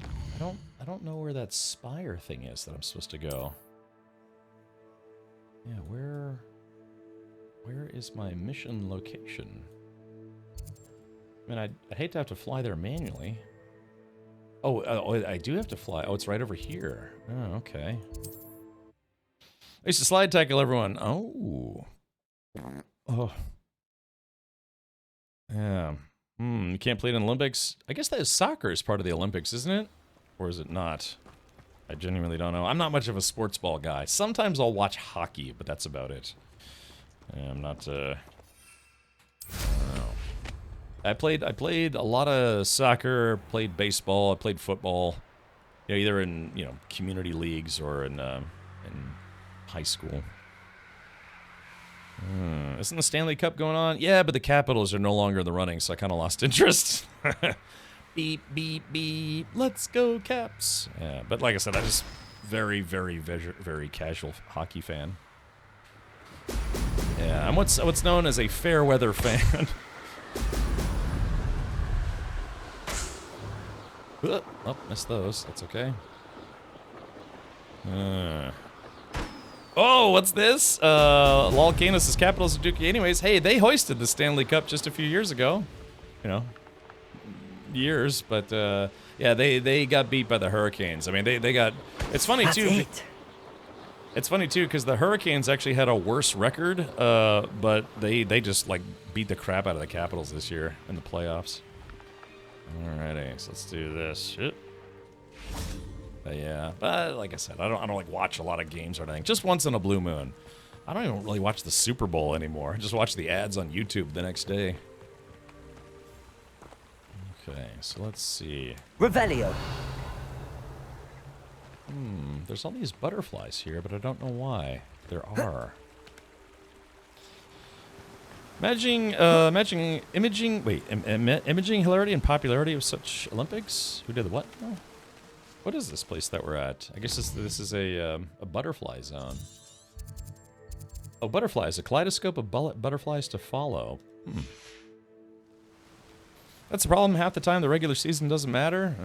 I don't know where that spire thing is that I'm supposed to go. Yeah, where is my mission location? I mean, I'd hate to have to fly there manually. Oh, I do have to fly. Oh, it's right over here. Oh, okay. I used to slide tackle everyone. Oh. Yeah. You can't play it in Olympics. I guess that soccer is part of the Olympics, isn't it? Or is it not? I genuinely don't know. I'm not much of a sports ball guy. Sometimes I'll watch hockey, but that's about it. Yeah, I'm not, I don't know. I played a lot of soccer, played baseball, I played football. Either in, community leagues or in high school. Isn't the Stanley Cup going on? Yeah, but the Capitals are no longer in the running, so I kind of lost interest. Beep, beep, beep. Let's go, Caps. Yeah, but like I said, I'm just very, very, very, very casual hockey fan. Yeah, I'm what's known as a fair weather fan. Oh, missed those. That's okay. Oh, what's this? Lol Canis is Capitals of Dookie. Anyways, hey, they hoisted the Stanley Cup just a few years ago. Years, but yeah, they got beat by the Hurricanes. I mean, they got. It's funny too. It's funny too because the Hurricanes actually had a worse record, but they just like beat the crap out of the Capitals this year in the playoffs. Alrighty, so let's do this. But yeah, but like I said, I don't like watch a lot of games or anything. Just once in a blue moon. I don't even really watch the Super Bowl anymore. I just watch the ads on YouTube the next day. Okay, so let's see. Revelio. There's all these butterflies here, but I don't know why. There are. Imaging hilarity and popularity of such Olympics. Who did the what? Oh. What is this place that we're at? I guess this is a butterfly zone. Oh, butterflies. A kaleidoscope of butterflies to follow. That's the problem. Half the time the regular season doesn't matter.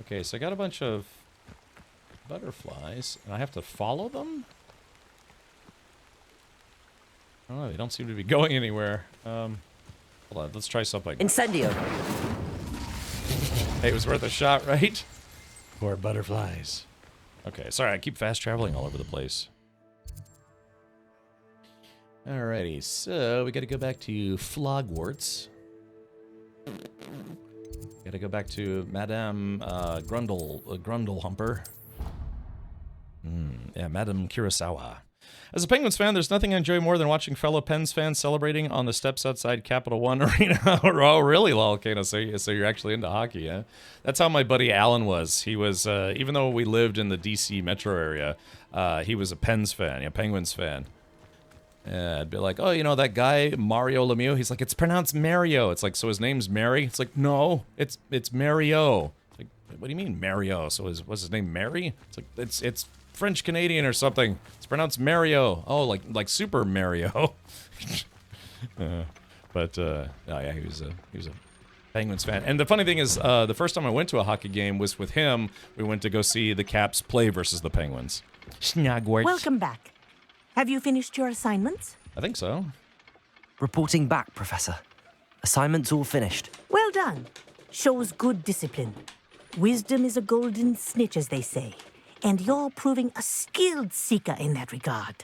Okay, so I got a bunch of butterflies, and I have to follow them? Oh, they don't seem to be going anywhere. Hold on, let's try something. Incendio. Hey, it was worth a shot, right? Poor butterflies. Okay, sorry, I keep fast traveling all over the place. Alrighty, so we gotta go back to Hogwarts. Gotta go back to Madame Grundlehumper. Yeah, Madame Kurosawa. As a Penguins fan, there's nothing I enjoy more than watching fellow Pens fans celebrating on the steps outside Capital One Arena. Oh, really, Lolcano? So you're actually into hockey, huh? That's how my buddy Alan was. He was, even though we lived in the DC metro area, he was a Pens fan, Penguins fan. I'd be like, oh, you know that guy, Mario Lemieux? He's like, it's pronounced Mario. It's like, so his name's Mary? It's like, no, it's Mario. It's like, what do you mean, Mario? So what's his name, Mary? It's like, it's French Canadian or something. It's pronounced Mario. Oh, like Super Mario. Oh yeah, he was a Penguins fan. And the funny thing is, the first time I went to a hockey game was with him. We went to go see the Caps play versus the Penguins. Hogwarts. Welcome back. Have you finished your assignments? I think so. Reporting back, Professor. Assignments all finished. Well done. Shows good discipline. Wisdom is a golden snitch, as they say. And you're proving a skilled seeker in that regard.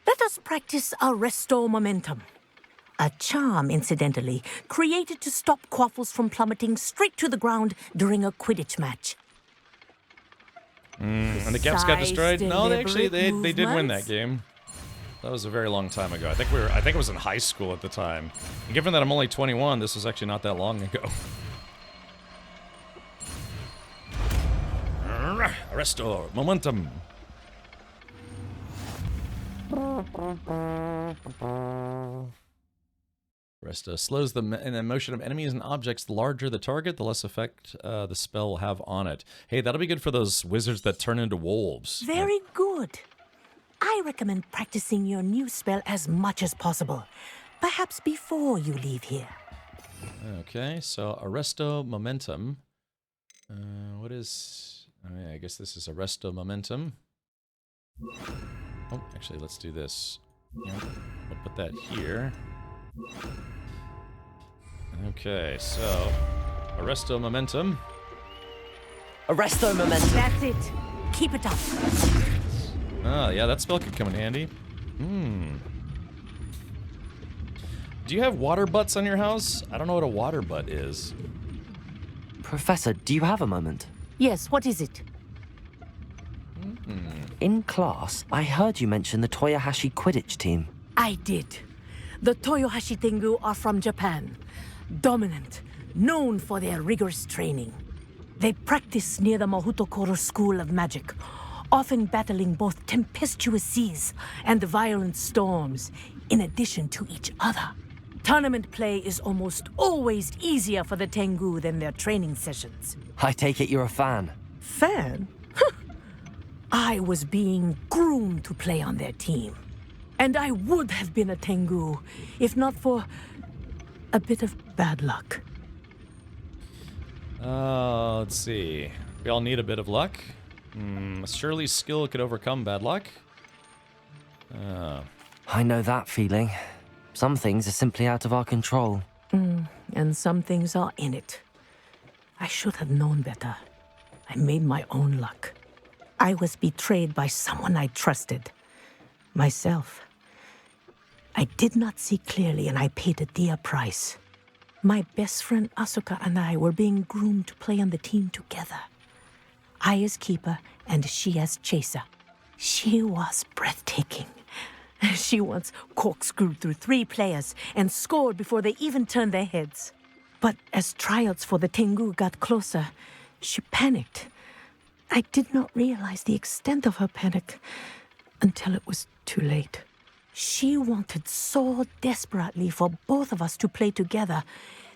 Let us practice Arresto Momentum. A charm, incidentally, created to stop quaffles from plummeting straight to the ground during a Quidditch match. And the Caps got destroyed? No, they did win that game. That was a very long time ago. I think it was in high school at the time. And given that I'm only 21, this was actually not that long ago. Arresto Momentum. Arresto slows the motion of enemies and objects. The larger the target, the less effect the spell will have on it. Hey, that'll be good for those wizards that turn into wolves. Very good. I recommend practicing your new spell as much as possible. Perhaps before you leave here. Okay, so Arresto Momentum. What is... Oh, yeah, I guess this is Arresto Momentum. Oh, actually, let's do this. Yeah, we'll put that here. Okay, so... Arresto Momentum. Arresto Momentum. That's it. Keep it up. Oh, yeah, that spell could come in handy. Do you have water butts on your house? I don't know what a water butt is. Professor, do you have a moment? Yes, what is it? In class, I heard you mention the Toyohashi Quidditch team. I did. The Toyohashi Tengu are from Japan. Dominant, known for their rigorous training. They practice near the Mahutokoro School of Magic, often battling both tempestuous seas and violent storms, in addition to each other. Tournament play is almost always easier for the Tengu than their training sessions. I take it you're a fan. Fan? I was being groomed to play on their team. And I would have been a Tengu, if not for a bit of bad luck. Let's see. We all need a bit of luck. Surely skill could overcome bad luck. I know that feeling. Some things are simply out of our control. And some things are in it. I should have known better. I made my own luck. I was betrayed by someone I trusted. Myself. I did not see clearly, and I paid a dear price. My best friend Asuka and I were being groomed to play on the team together. I as keeper and she as chaser. She was breathtaking. She once corkscrewed through 3 players and scored before they even turned their heads. But as tryouts for the Tengu got closer, she panicked. I did not realize the extent of her panic until it was too late. She wanted so desperately for both of us to play together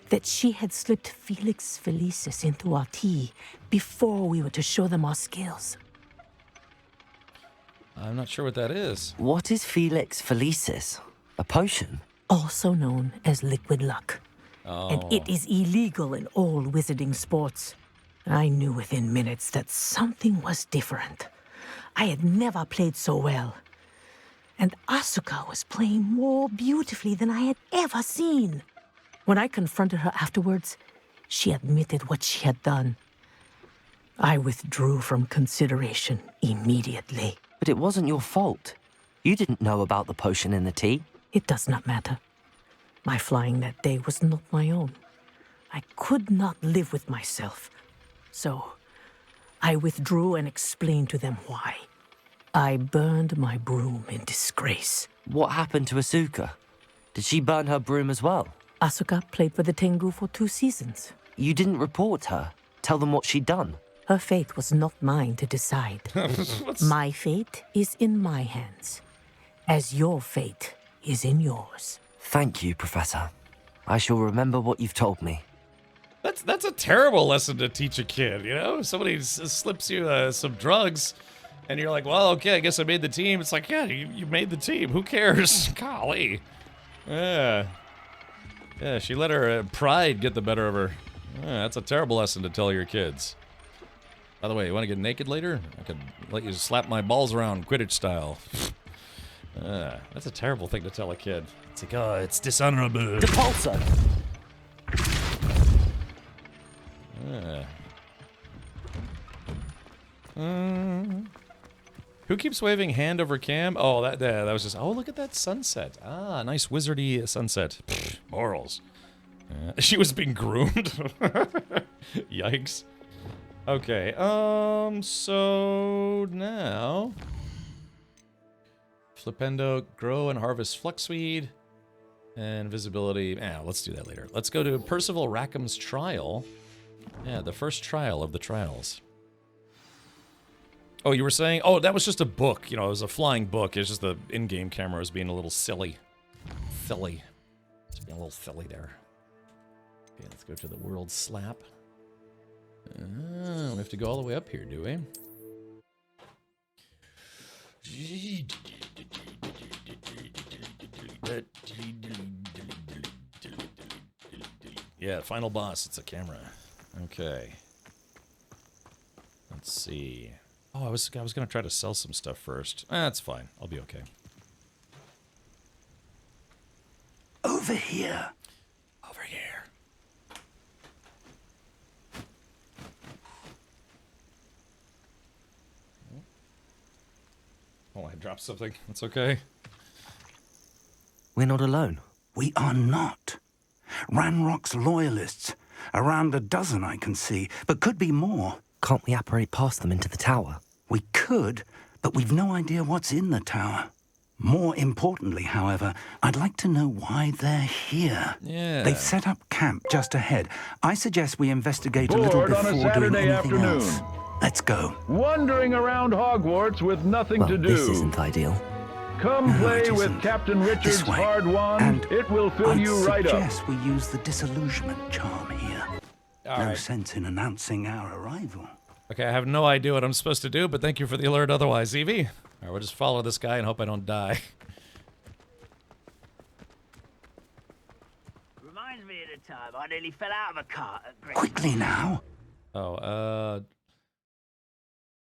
that she had slipped Felix Felicis into our tea before we were to show them our skills. I'm not sure what that is. What is Felix Felicis? A potion? Also known as liquid luck. Oh. And it is illegal in all wizarding sports. I knew within minutes that something was different. I had never played so well. And Asuka was playing more beautifully than I had ever seen. When I confronted her afterwards, she admitted what she had done. I withdrew from consideration immediately. But it wasn't your fault. You didn't know about the potion in the tea. It does not matter. My flying that day was not my own. I could not live with myself. So, I withdrew and explained to them why. I burned my broom in disgrace. What happened to Asuka? Did she burn her broom as well? Asuka played for the Tengu for 2 seasons. You didn't report her? Tell them what she'd done? Her fate was not mine to decide. My fate is in my hands, as your fate is in yours. Thank you, Professor. I shall remember what you've told me. That's a terrible lesson to teach a kid, you know? Somebody slips you some drugs, and you're like, well, okay, I guess I made the team. It's like, yeah, you made the team. Who cares? Golly. Yeah, she let her pride get the better of her. Yeah, that's a terrible lesson to tell your kids. By the way, you want to get naked later? I could let you slap my balls around Quidditch style. That's a terrible thing to tell a kid. It's like, oh, it's dishonorable. Depulso! Who keeps waving hand over cam? Oh, that was just... Oh, look at that sunset. Ah, nice wizardy sunset. Pfft, morals. She was being groomed. Yikes. Okay, so now... Flipendo, grow and harvest fluxweed. And visibility, let's do that later. Let's go to Percival Rackham's trial. Yeah, the first trial of the trials. Oh, you were saying? Oh, that was just a book. You know, it was a flying book. It's just the in-game camera was being a little silly. Silly. It's being a little silly there. Okay, let's go to the world slap. We have to go all the way up here, do we? Yeah, final boss. It's a camera. Okay. Let's see. Oh, I was gonna try to sell some stuff first. That's fine. I'll be okay. Over here. Over here. Oh, I dropped something. That's okay. We're not alone. We are not. Ranrock's loyalists. Around a dozen I can see, but could be more. Can't we apparate past them into the tower? We could, but we've no idea what's in the tower. More importantly, however, I'd like to know why they're here. Yeah. They've set up camp just ahead. I suggest we investigate a little Bored on a before doing Saturday anything afternoon. else. Let's go. Wandering around Hogwarts with nothing to do. This isn't ideal. Come No, play it with isn't. Captain Richard's This way. hard wand. And it will fill I'd you right up. suggest we use the disillusionment charm here. All no right. sense in announcing our arrival. Okay, I have no idea what I'm supposed to do, but thank you for the alert otherwise, Evie. All right, we'll just follow this guy and hope I don't die. Reminds me of the time I nearly fell out of a cart at Great. Quickly now. Oh,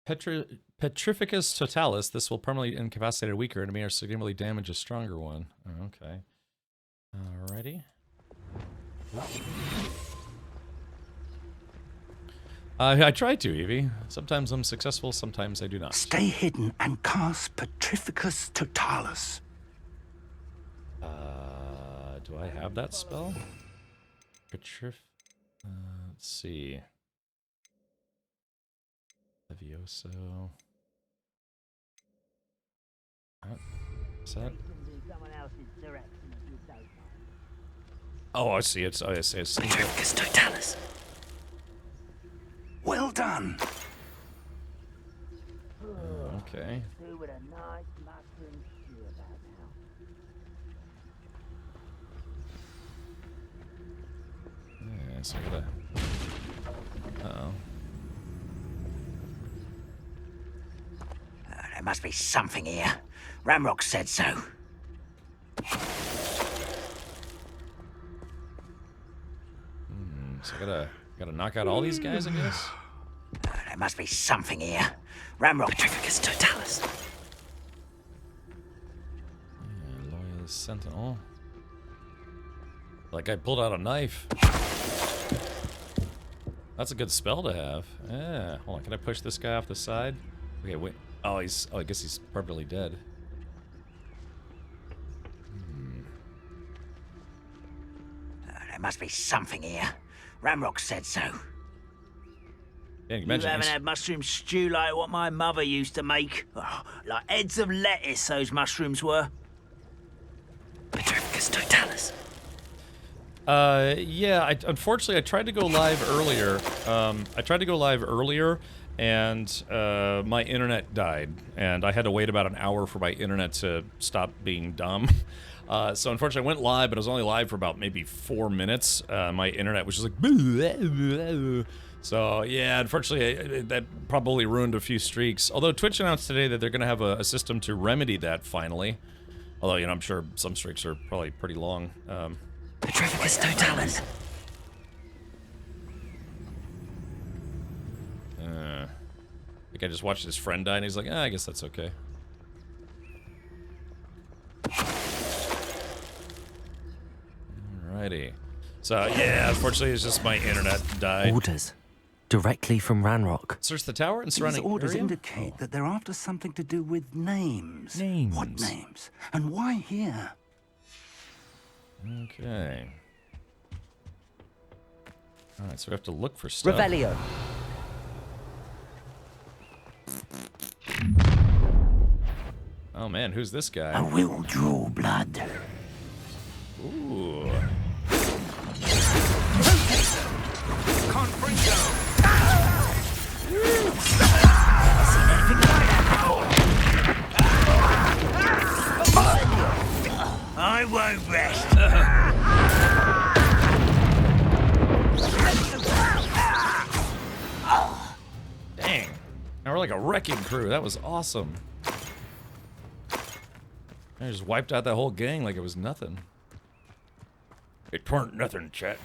Petrificus totalis. This will permanently incapacitate a weaker enemy or significantly damage a stronger one. Oh, okay. Alrighty. I try to, Evie. Sometimes I'm successful, sometimes I do not. Stay hidden and cast Petrificus totalis. Do I have that spell? Let's see. Levioso. What's that? Oh, I see. It's Petrificus totalis. Well done. Okay. Yeah, so I gotta. Uh-oh. There must be something here. Ramrock said so. So I gotta knock out all these guys, I guess. There must be something here. Ramrock. Petrificus totalis. Yeah, Loyal Sentinel. Like I pulled out a knife. That's a good spell to have. Yeah. Hold on, can I push this guy off the side? Okay, wait. Oh, I guess he's permanently dead. There must be something here. Ramrock said so. Yeah, You haven't had mushroom stew like what my mother used to make. Oh, like heads of lettuce, those mushrooms were. Petrificus totalis. Yeah, unfortunately I tried to go live earlier. And my internet died, and I had to wait about an hour for my internet to stop being dumb. So unfortunately I went live, but I was only live for about maybe 4 minutes. My internet was just like... So yeah, unfortunately that probably ruined a few streaks. Although Twitch announced today that they're going to have a system to remedy that finally. Although, you know, I'm sure some streaks are probably pretty long. Petrificus totalis. I think I just watched his friend die, and he's like, I guess that's okay. Alrighty. So, yeah, unfortunately, it's just my internet died. Orders. Directly from Ranrock. Search the tower and surrounding These orders area? indicate that they're after something to do with names. Names. What names? And why here? Okay. Alright, so we have to look for stuff. Revelio. Oh man, who's this guy? I will draw blood. Ooh. I won't rest. Dang. Now we're like a wrecking crew. That was awesome. I just wiped out that whole gang like it was nothing. It weren't nothing, chat.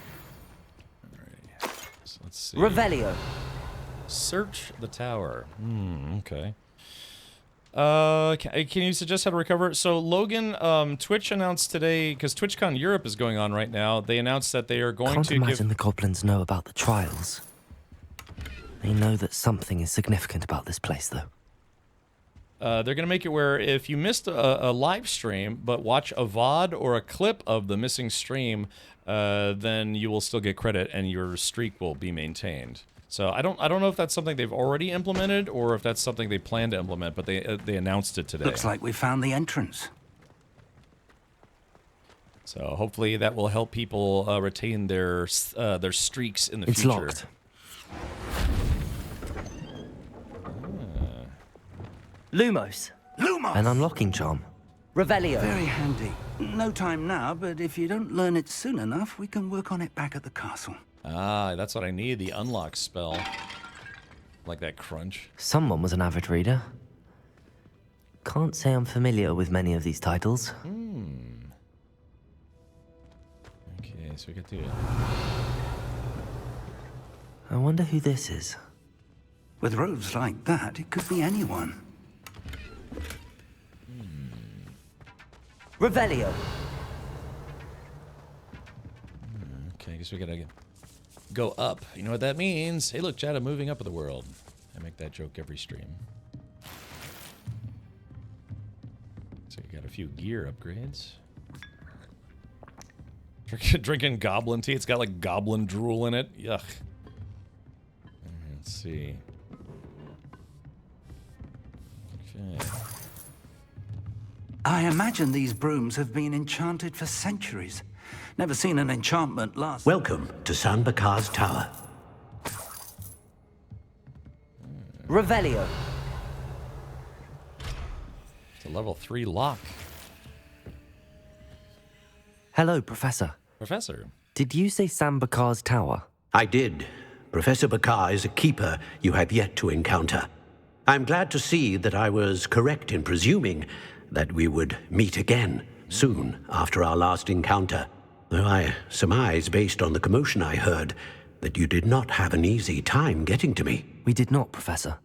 Alright. So let's see. Revelio. Search the tower. Okay. Can you suggest how to recover? So Logan, Twitch announced today, because TwitchCon Europe is going on right now, they announced that they are going Can't to imagine the goblins know about the trials. They know that something is significant about this place, though. They're going to make it where if you missed a live stream, but watch a VOD or a clip of the missing stream, then you will still get credit and your streak will be maintained. So I don't know if that's something they've already implemented or if that's something they plan to implement, but they announced it today. Looks like we found the entrance. So hopefully that will help people retain their streaks in the it's future. Locked. Lumos. Lumos! An unlocking charm. Revelio. Very handy. No time now, but if you don't learn it soon enough, we can work on it back at the castle. Ah, that's what I need, the unlock spell. Like that crunch. Someone was an avid reader. Can't say I'm familiar with many of these titles. Okay, so we get to... I wonder who this is. With robes like that, it could be anyone. Revelio. Okay, I guess we gotta go up. You know what that means? Hey, look, Chad, I'm moving up in the world. I make that joke every stream. So you got a few gear upgrades. Drinking goblin tea. It's got like goblin drool in it. Yuck. Let's see. Okay. I imagine these brooms have been enchanted for centuries. Never seen an enchantment last. Welcome to San Bakar's Tower. Revelio. It's a level 3 lock. Hello, Professor. Professor. Did you say San Bakar's Tower? I did. Professor Bakar is a keeper you have yet to encounter. I'm glad to see that I was correct in presuming that we would meet again soon after our last encounter, though I surmise, based on the commotion I heard, that you did not have an easy time getting to me. We did not, Professor.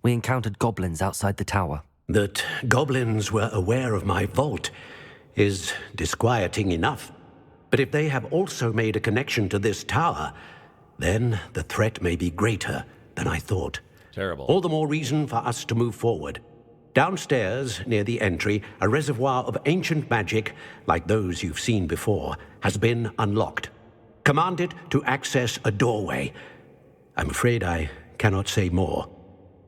We encountered goblins outside the tower. That goblins were aware of my vault is disquieting enough. But if they have also made a connection to this tower, then the threat may be greater than I thought. Terrible. All the more reason for us to move forward. Downstairs, near the entry, a reservoir of ancient magic, like those you've seen before, has been unlocked. Command it to access a doorway. I'm afraid I cannot say more.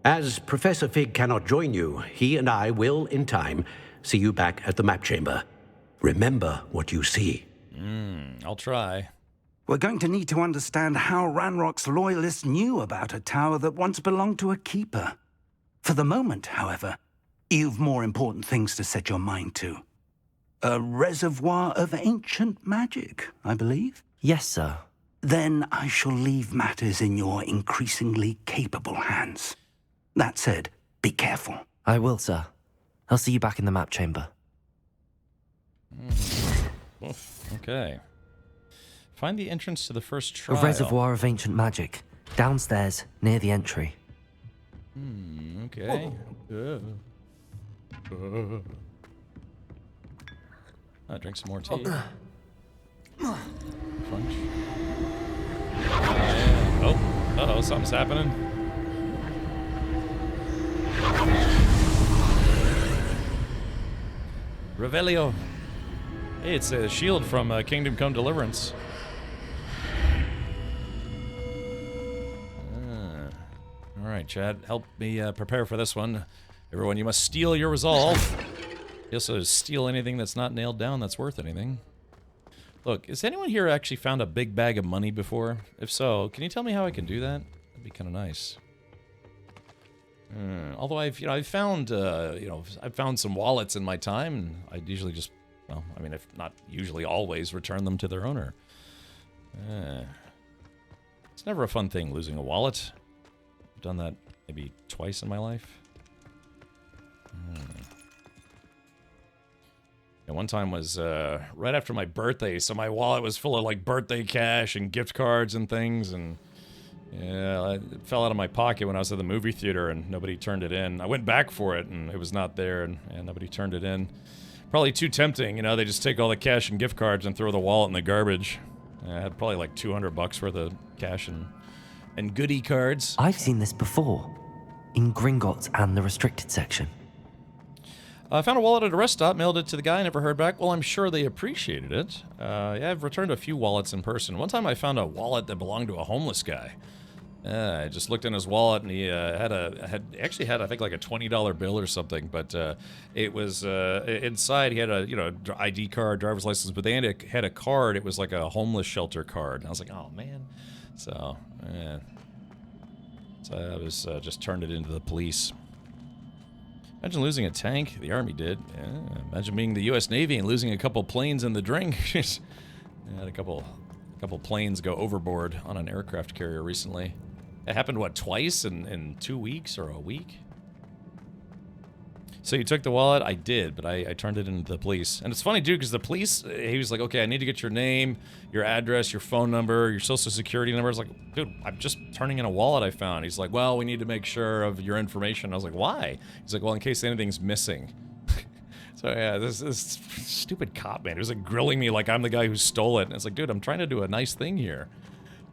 As Professor Fig cannot join you, he and I will, in time, see you back at the map chamber. Remember what you see. I'll try. We're going to need to understand how Ranrock's loyalists knew about a tower that once belonged to a keeper. For the moment, however, you've more important things to set your mind to. A reservoir of ancient magic, I believe? Yes, sir. Then I shall leave matters in your increasingly capable hands. That said, be careful. I will, sir. I'll see you back in the map chamber. Okay. Find the entrance to the first trial. A reservoir of ancient magic. Downstairs, near the entry. Okay. I'll drink some more tea. Crunch. Oh, uh-oh, something's happening. Revelio. Hey, it's a shield from Kingdom Come Deliverance. All right, Chad, help me prepare for this one. Everyone, you must steel your resolve. You also steal anything that's not nailed down that's worth anything. Look, has anyone here actually found a big bag of money before? If so, can you tell me how I can do that? That'd be kind of nice. Although I've found I've found some wallets in my time, and I usually just, well, I mean, if not usually, always return them to their owner. It's never a fun thing losing a wallet. I've done that maybe twice in my life. And one time was right after my birthday, so my wallet was full of like birthday cash and gift cards and things, and yeah, it fell out of my pocket when I was at the movie theater and nobody turned it in. I went back for it and it was not there, and nobody turned it in. Probably too tempting, you know, they just take all the cash and gift cards and throw the wallet in the garbage. I had probably like $200 worth of cash and goodie cards. I've seen this before, in Gringotts and the restricted section. I found a wallet at a rest stop, mailed it to the guy, never heard back. Well, I'm sure they appreciated it. Yeah, I've returned a few wallets in person. One time I found a wallet that belonged to a homeless guy. I just looked in his wallet, and he had I think like a $20 bill or something, but it was inside. He had a ID card, driver's license, but they had a card. It was like a homeless shelter card. And I was like, oh man. So I was just turned it into the police. Imagine losing a tank. The Army did. Yeah. Imagine being the U.S. Navy and losing a couple planes in the drink. I had a couple planes go overboard on an aircraft carrier recently. It happened, what, twice in 2 weeks or a week? So you took the wallet? I did, but I turned it into the police. And it's funny, dude, because the police, he was like, okay, I need to get your name, your address, your phone number, your social security number. I was like, dude, I'm just turning in a wallet I found. He's like, well, we need to make sure of your information. I was like, why? He's like, well, in case anything's missing. So yeah, this stupid cop, man, he was like grilling me like I'm the guy who stole it. And it's like, dude, I'm trying to do a nice thing here.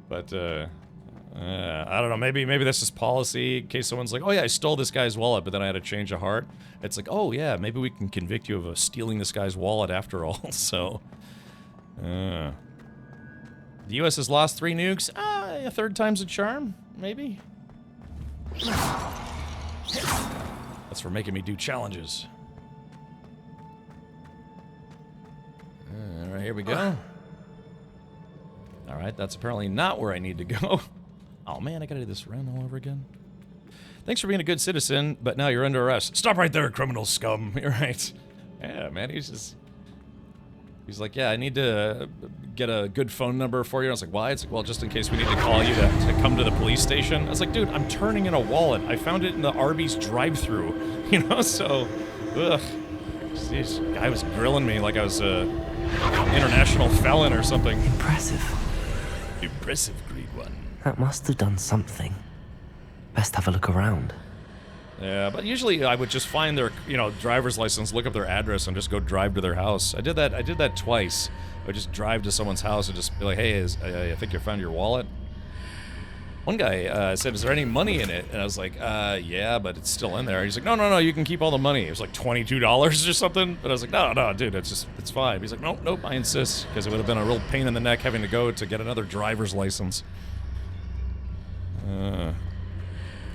But, I don't know, maybe that's just policy, in case someone's like, oh yeah, I stole this guy's wallet, but then I had a change of heart. It's like, oh yeah, maybe we can convict you of stealing this guy's wallet after all, so... The U.S. has lost 3 nukes? A third time's a charm, maybe? A That's for making me do challenges. All right, here we go. All right, that's apparently not where I need to go. Oh man, I gotta do this run all over again. Thanks for being a good citizen, but now you're under arrest. Stop right there, criminal scum. You're right. Yeah, man, he's like, yeah, I need to get a good phone number for you. I was like, why? It's like, well, just in case we need to call you to come to the police station. I was like, dude, I'm turning in a wallet. I found it in the Arby's drive-thru, you know, so, ugh. This guy was grilling me like I was a international felon or something. Impressive. Impressive, Greed One. That must have done something. Best have a look around. Yeah, but usually I would just find their, you know, driver's license, look up their address, and just go drive to their house. I did that twice. I would just drive to someone's house and just be like, hey, I think you found your wallet. One guy said, is there any money in it? And I was like, yeah, but it's still in there. He's like, no, you can keep all the money. It was like $22 or something. But I was like, no, dude, it's fine. He's like, nope, I insist. Because it would have been a real pain in the neck having to go to get another driver's license.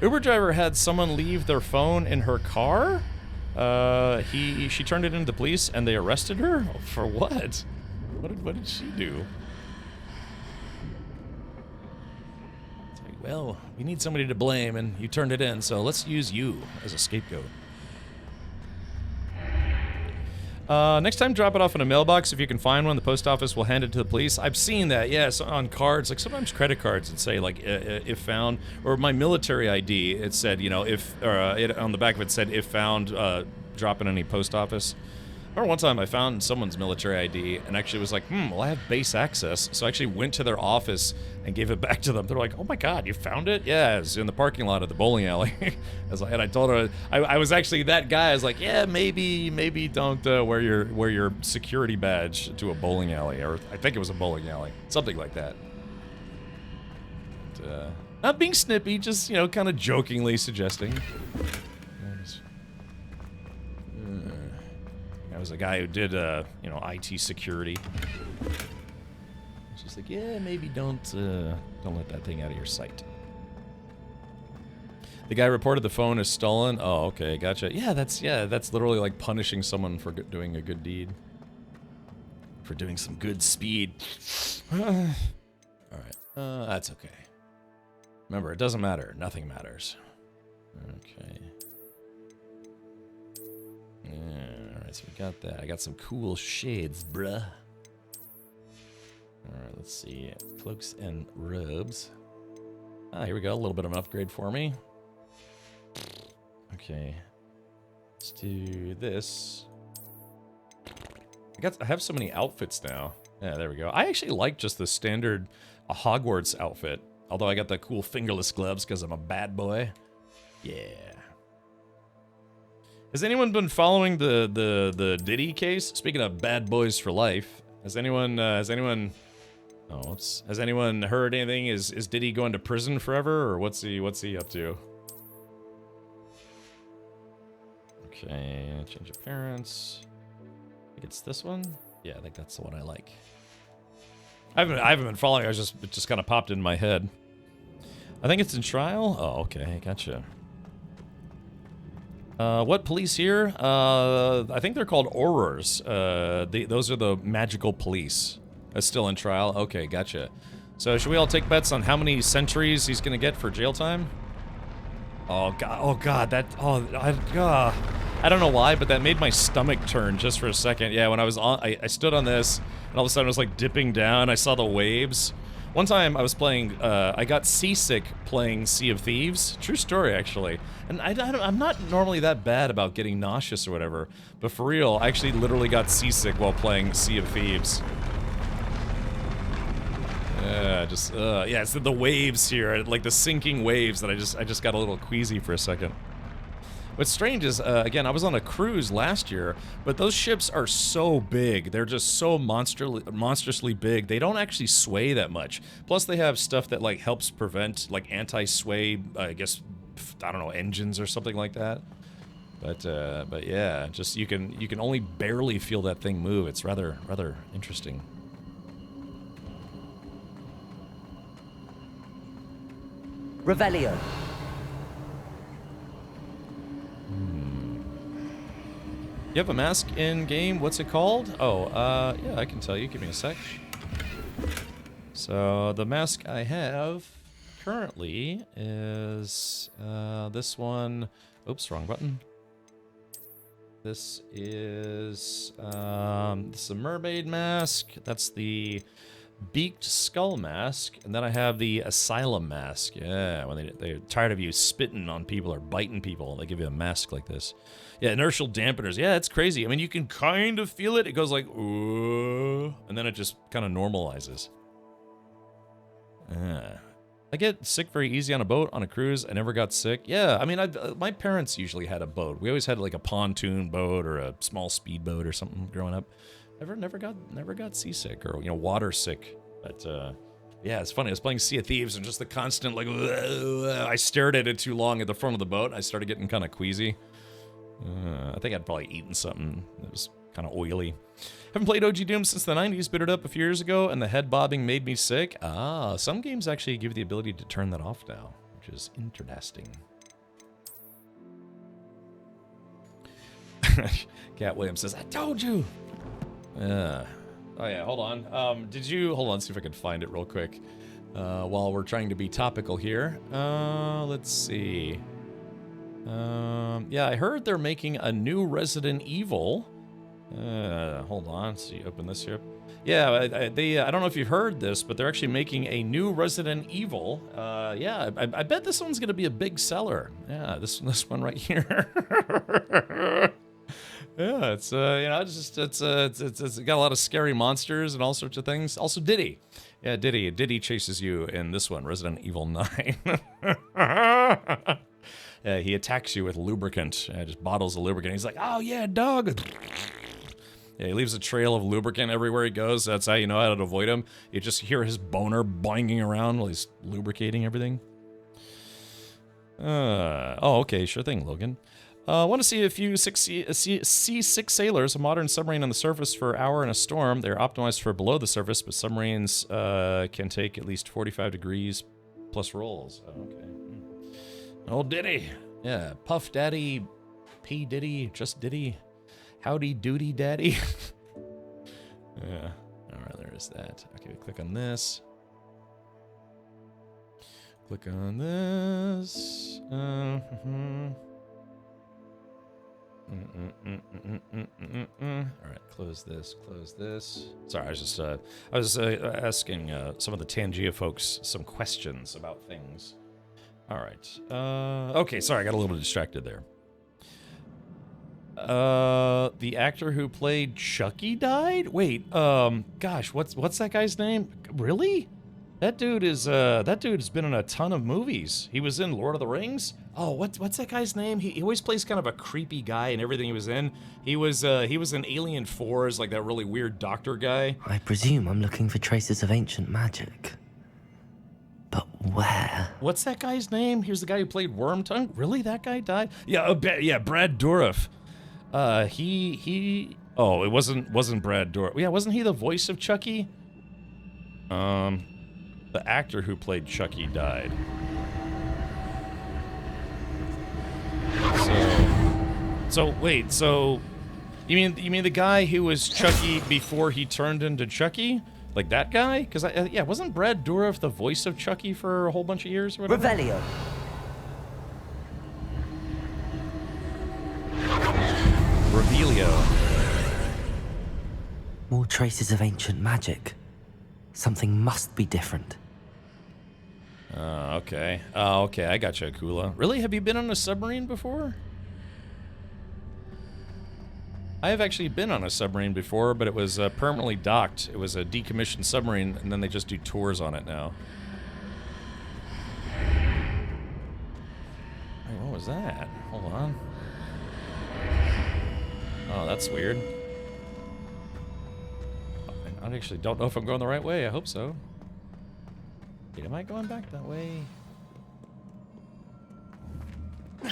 Uber driver had someone leave their phone in her car. She turned it into the police and they arrested her? For what? What did she do? It's like, well, we need somebody to blame and you turned it in, so let's use you as a scapegoat. Next time, drop it off in a mailbox. If you can find one, the post office will hand it to the police. I've seen that, yes, on cards. Like sometimes credit cards that say like if found, or my military ID. It said, you know, if on the back of it said if found, drop in any post office. I remember one time I found someone's military ID and actually was like, well, I have base access. So I actually went to their office and gave it back to them. They're like, oh my God, you found it? Yeah, it was in the parking lot of the bowling alley. And I told her, I was actually that guy. I was like, yeah, maybe don't wear your security badge to a bowling alley. Or I think it was a bowling alley. Something like that. But, not being snippy, just, you know, kind of jokingly suggesting. I was a guy who did, you know, IT security. It's just like, yeah, maybe don't let that thing out of your sight. The guy reported the phone as stolen. Oh, okay, gotcha. Yeah, that's literally like punishing someone for doing a good deed. For doing some good speed. All right, that's okay. Remember, it doesn't matter. Nothing matters. Okay. Yeah, alright, so we got that. I got some cool shades, bruh. Alright, let's see. Cloaks and robes. Ah, here we go. A little bit of an upgrade for me. Okay. Let's do this. I have so many outfits now. Yeah, there we go. I actually like just the standard Hogwarts outfit. Although I got the cool fingerless gloves because I'm a bad boy. Yeah. Has anyone been following the Diddy case? Speaking of bad boys for life, has anyone heard anything? Is Diddy going to prison forever, or what's he up to? Okay, change appearance. I think it's this one. Yeah, I think that's the one I like. I haven't been following. It just kind of popped in my head. I think it's in trial. Oh, okay, gotcha. What police here? I think they're called Aurors. Those are the magical police. That's still in trial. Okay, gotcha. So should we all take bets on how many centuries he's gonna get for jail time? Oh god, I don't know why, but that made my stomach turn just for a second. Yeah, when I was I stood on this, and all of a sudden I was like dipping down. I saw the waves. One time I was playing, I got seasick playing Sea of Thieves. True story, actually. And I'm not normally that bad about getting nauseous or whatever, but for real, I actually literally got seasick while playing Sea of Thieves. Yeah, yeah, it's the waves here, like the sinking waves that I just got a little queasy for a second. What's strange is, again, I was on a cruise last year, but those ships are so big. They're just so monstrously big. They don't actually sway that much. Plus, they have stuff that, like, helps prevent, like, anti-sway, I guess, I don't know, engines or something like that. But yeah, just, you can only barely feel that thing move. It's rather interesting. Revelio. You have a mask in game. What's it called? Oh, yeah, I can tell you. Give me a sec. So the mask I have currently is this one. Oops, wrong button. This is a mermaid mask. That's the beaked skull mask, and then I have the asylum mask. Yeah, when they're tired of you spitting on people or biting people, they give you a mask like this. Yeah, inertial dampeners. Yeah, it's crazy. I mean, you can kind of feel it. It goes like, ooh, and then it just kind of normalizes. I get sick very easy on a boat, on a cruise. I never got sick. Yeah, I mean, my parents usually had a boat. We always had like a pontoon boat or a small speedboat or something growing up. Never got seasick or, you know, water sick. But yeah, it's funny. I was playing Sea of Thieves and just the constant like, I stared at it too long at the front of the boat. And I started getting kind of queasy. I think I'd probably eaten something that was kind of oily. Haven't played OG Doom since the 90s, booted up a few years ago, and the head bobbing made me sick. Ah, some games actually give you the ability to turn that off now, which is interesting. Cat Williams says, I told you! Oh yeah, hold on. Hold on, see if I can find it real quick. While we're trying to be topical here. Let's see. Yeah, I heard they're making a new Resident Evil. Hold on. So you open this here. Yeah, I don't know if you've heard this, but they're actually making a new Resident Evil. Yeah, I bet this one's gonna be a big seller. Yeah, this one right here. Yeah, it's you know, it's got a lot of scary monsters and all sorts of things. Also, Diddy. Yeah, Diddy chases you in this one, Resident Evil 9. Yeah, he attacks you with lubricant. Just bottles of lubricant. He's like, oh yeah, dog. Yeah, he leaves a trail of lubricant everywhere he goes. That's how you know how to avoid him. You just hear his boner boinging around while he's lubricating everything. Oh, okay, sure thing, Logan. Want to see a few C6 sailors, a modern submarine on the surface for an hour in a storm. They're optimized for below the surface, but submarines can take at least 45 degrees plus rolls. Oh, okay. Old Diddy. Yeah, Puff Daddy, P. Diddy, just Diddy. Howdy Doody Daddy. Yeah. Alright, there is that. Okay, click on this. Click on this. Alright, close this, close this. Sorry, I was asking some of the Tangia folks some questions about things. Alright. Okay, sorry, I got a little distracted there. The actor who played Chucky died? Wait, gosh, what's that guy's name? Really? That dude has been in a ton of movies. He was in Lord of the Rings. Oh, what's that guy's name? He always plays kind of a creepy guy in everything he was in. He was in Alien 4 as like that really weird doctor guy. I presume I'm looking for traces of ancient magic. But where? What's that guy's name? Here's the guy who played Wormtongue. Really, that guy died? Yeah, yeah, Brad Dourif. Oh, it wasn't Brad Dourif. Yeah, wasn't he the voice of Chucky? The actor who played Chucky died. So wait, so you mean the guy who was Chucky before he turned into Chucky? Like that guy? Because yeah, wasn't Brad Dourif the voice of Chucky for a whole bunch of years or whatever? Revelio. Revelio. More traces of ancient magic. Something must be different. Okay. Okay, I gotcha, Akula. Really? Have you been on a submarine before? I have actually been on a submarine before, but it was permanently docked. It was a decommissioned submarine, and then they just do tours on it now. Hey, what was that? Hold on. Oh, that's weird. I actually don't know if I'm going the right way. I hope so. Wait, am I going back that way? I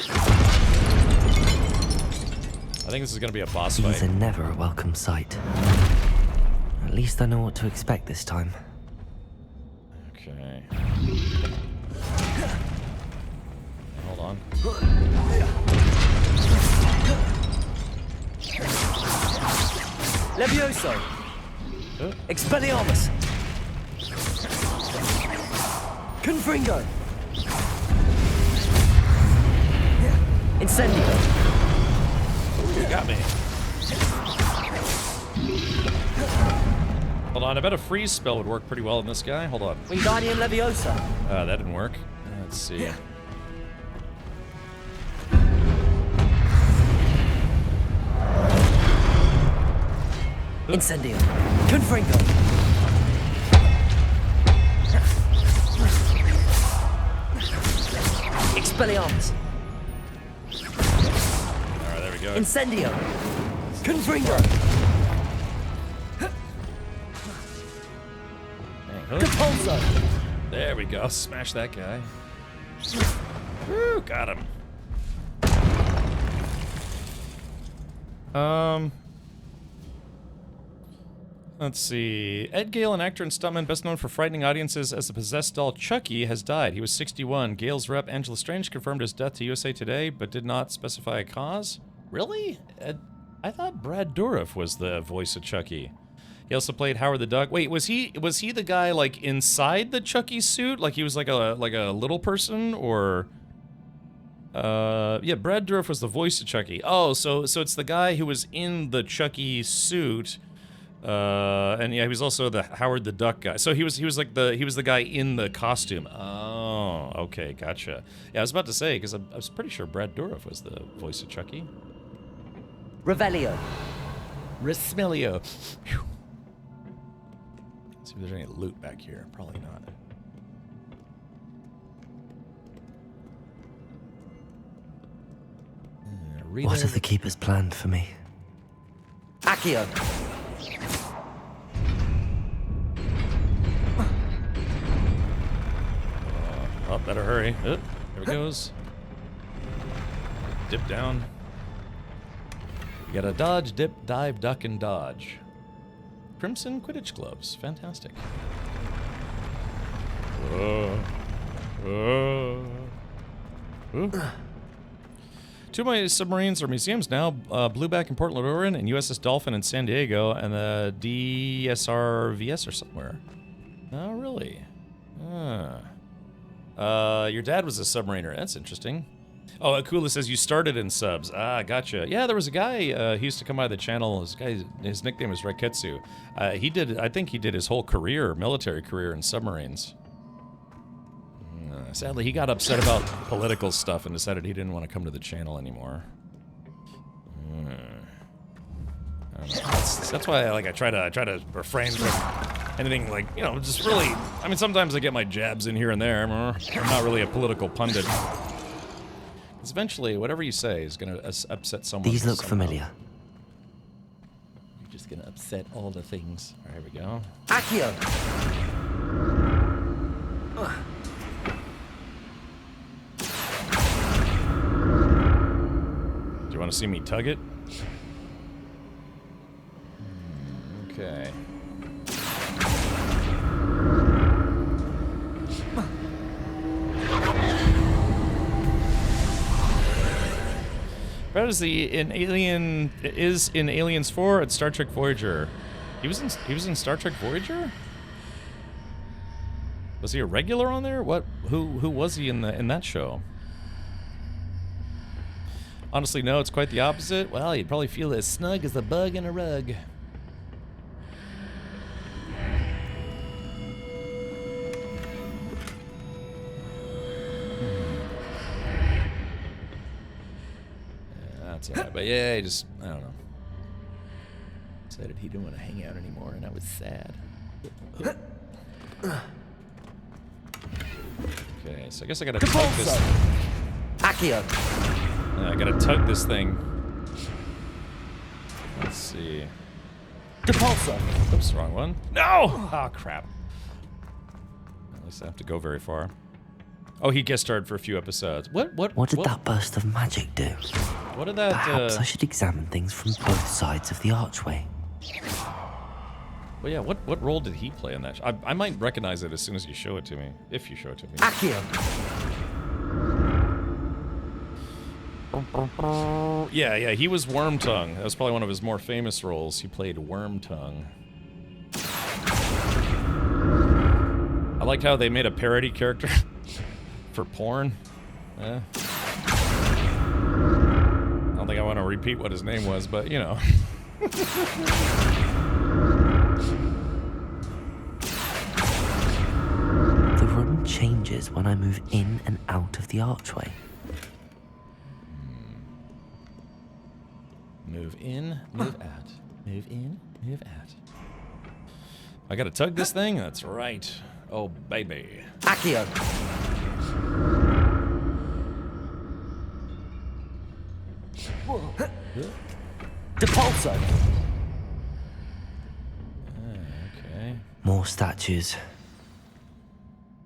think this is going to be a boss fight. These are never a welcome sight. At least I know what to expect this time. Okay. Hold on. Levioso! Expelliarmus! Confringo! Incendio! You got me. Hold on, I bet a freeze spell would work pretty well in this guy. Hold on. Wingardium Leviosa! That didn't work. Let's see. Incendio! Confringo! Expelliarmus! Alright, there we go. Incendio! Confringo! Depulso! There we go. Smash that guy. Woo, got him. Let's see. Ed Gale, an actor and stuntman best known for frightening audiences as the possessed doll Chucky, has died. He was 61. Gale's rep, Angela Strange, confirmed his death to USA Today, but did not specify a cause. Really? I thought Brad Dourif was the voice of Chucky. He also played Howard the Duck. Wait, was he the guy like inside the Chucky suit? Like he was like a little person, or yeah, Brad Dourif was the voice of Chucky. Oh, so it's the guy who was in the Chucky suit. And yeah, he was also the Howard the Duck guy. So he was the guy in the costume. Oh, okay, gotcha. Yeah, I was about to say, because I was pretty sure Brad Dourif was the voice of Chucky. Revelio. Resmelio. Phew. See if there's any loot back here. Probably not. What have the keepers planned for me? Accio! Oh, better hurry. Oh, there it goes. Dip down. You gotta dodge, dip, dive, duck, and dodge. Crimson Quidditch gloves. Fantastic. Two of my submarines are museums now. Blueback in Portland, Oregon, and USS Dolphin in San Diego, and the DSRVS are somewhere. Oh, really? Your dad was a submariner. That's interesting. Oh, Akula says you started in subs. Ah, gotcha. Yeah, there was a guy who used to come by the channel. His nickname was Reketsu. I think he did his whole career, military career, in submarines. Sadly, he got upset about political stuff and decided he didn't want to come to the channel anymore. That's why I try to refrain from anything just really. I mean, sometimes I get my jabs in here and there. I'm not really a political pundit. Because eventually, whatever you say is going to upset someone. These look somehow. familiar. You're just going to upset all the things. All right, here we go. Accio! Do you want to see me tug it? Okay. Brad is in Aliens 4 at Star Trek Voyager. He was in Star Trek Voyager? Was he a regular on there? What? Who was he in that show? Honestly, no, it's quite the opposite. Well, you'd probably feel as snug as a bug in a rug. That's alright, but yeah, he just, I don't know. Decided he didn't want to hang out anymore, and I was sad. Okay, so I guess I gotta tug this. Accio! I gotta tug this thing. Let's see. Depulso! Oops, wrong one. No! Oh, crap. At least I have to go very far. Oh, he guest starred for a few episodes. What did that burst of magic do? What did that, Perhaps I should examine things from both sides of the archway. Well, yeah, what role did he play in that? I might recognize it as soon as you show it to me. If you show it to me. Accio! Yeah, he was Wormtongue. That was probably one of his more famous roles. He played Wormtongue. I liked how they made a parody character for porn. I don't think I want to repeat what his name was, but you know. The room changes when I move in and out of the archway. Move in, move out. Move in, move out. I gotta tug this thing? That's right. Oh, baby. Accio! Depulso! Okay. More statues.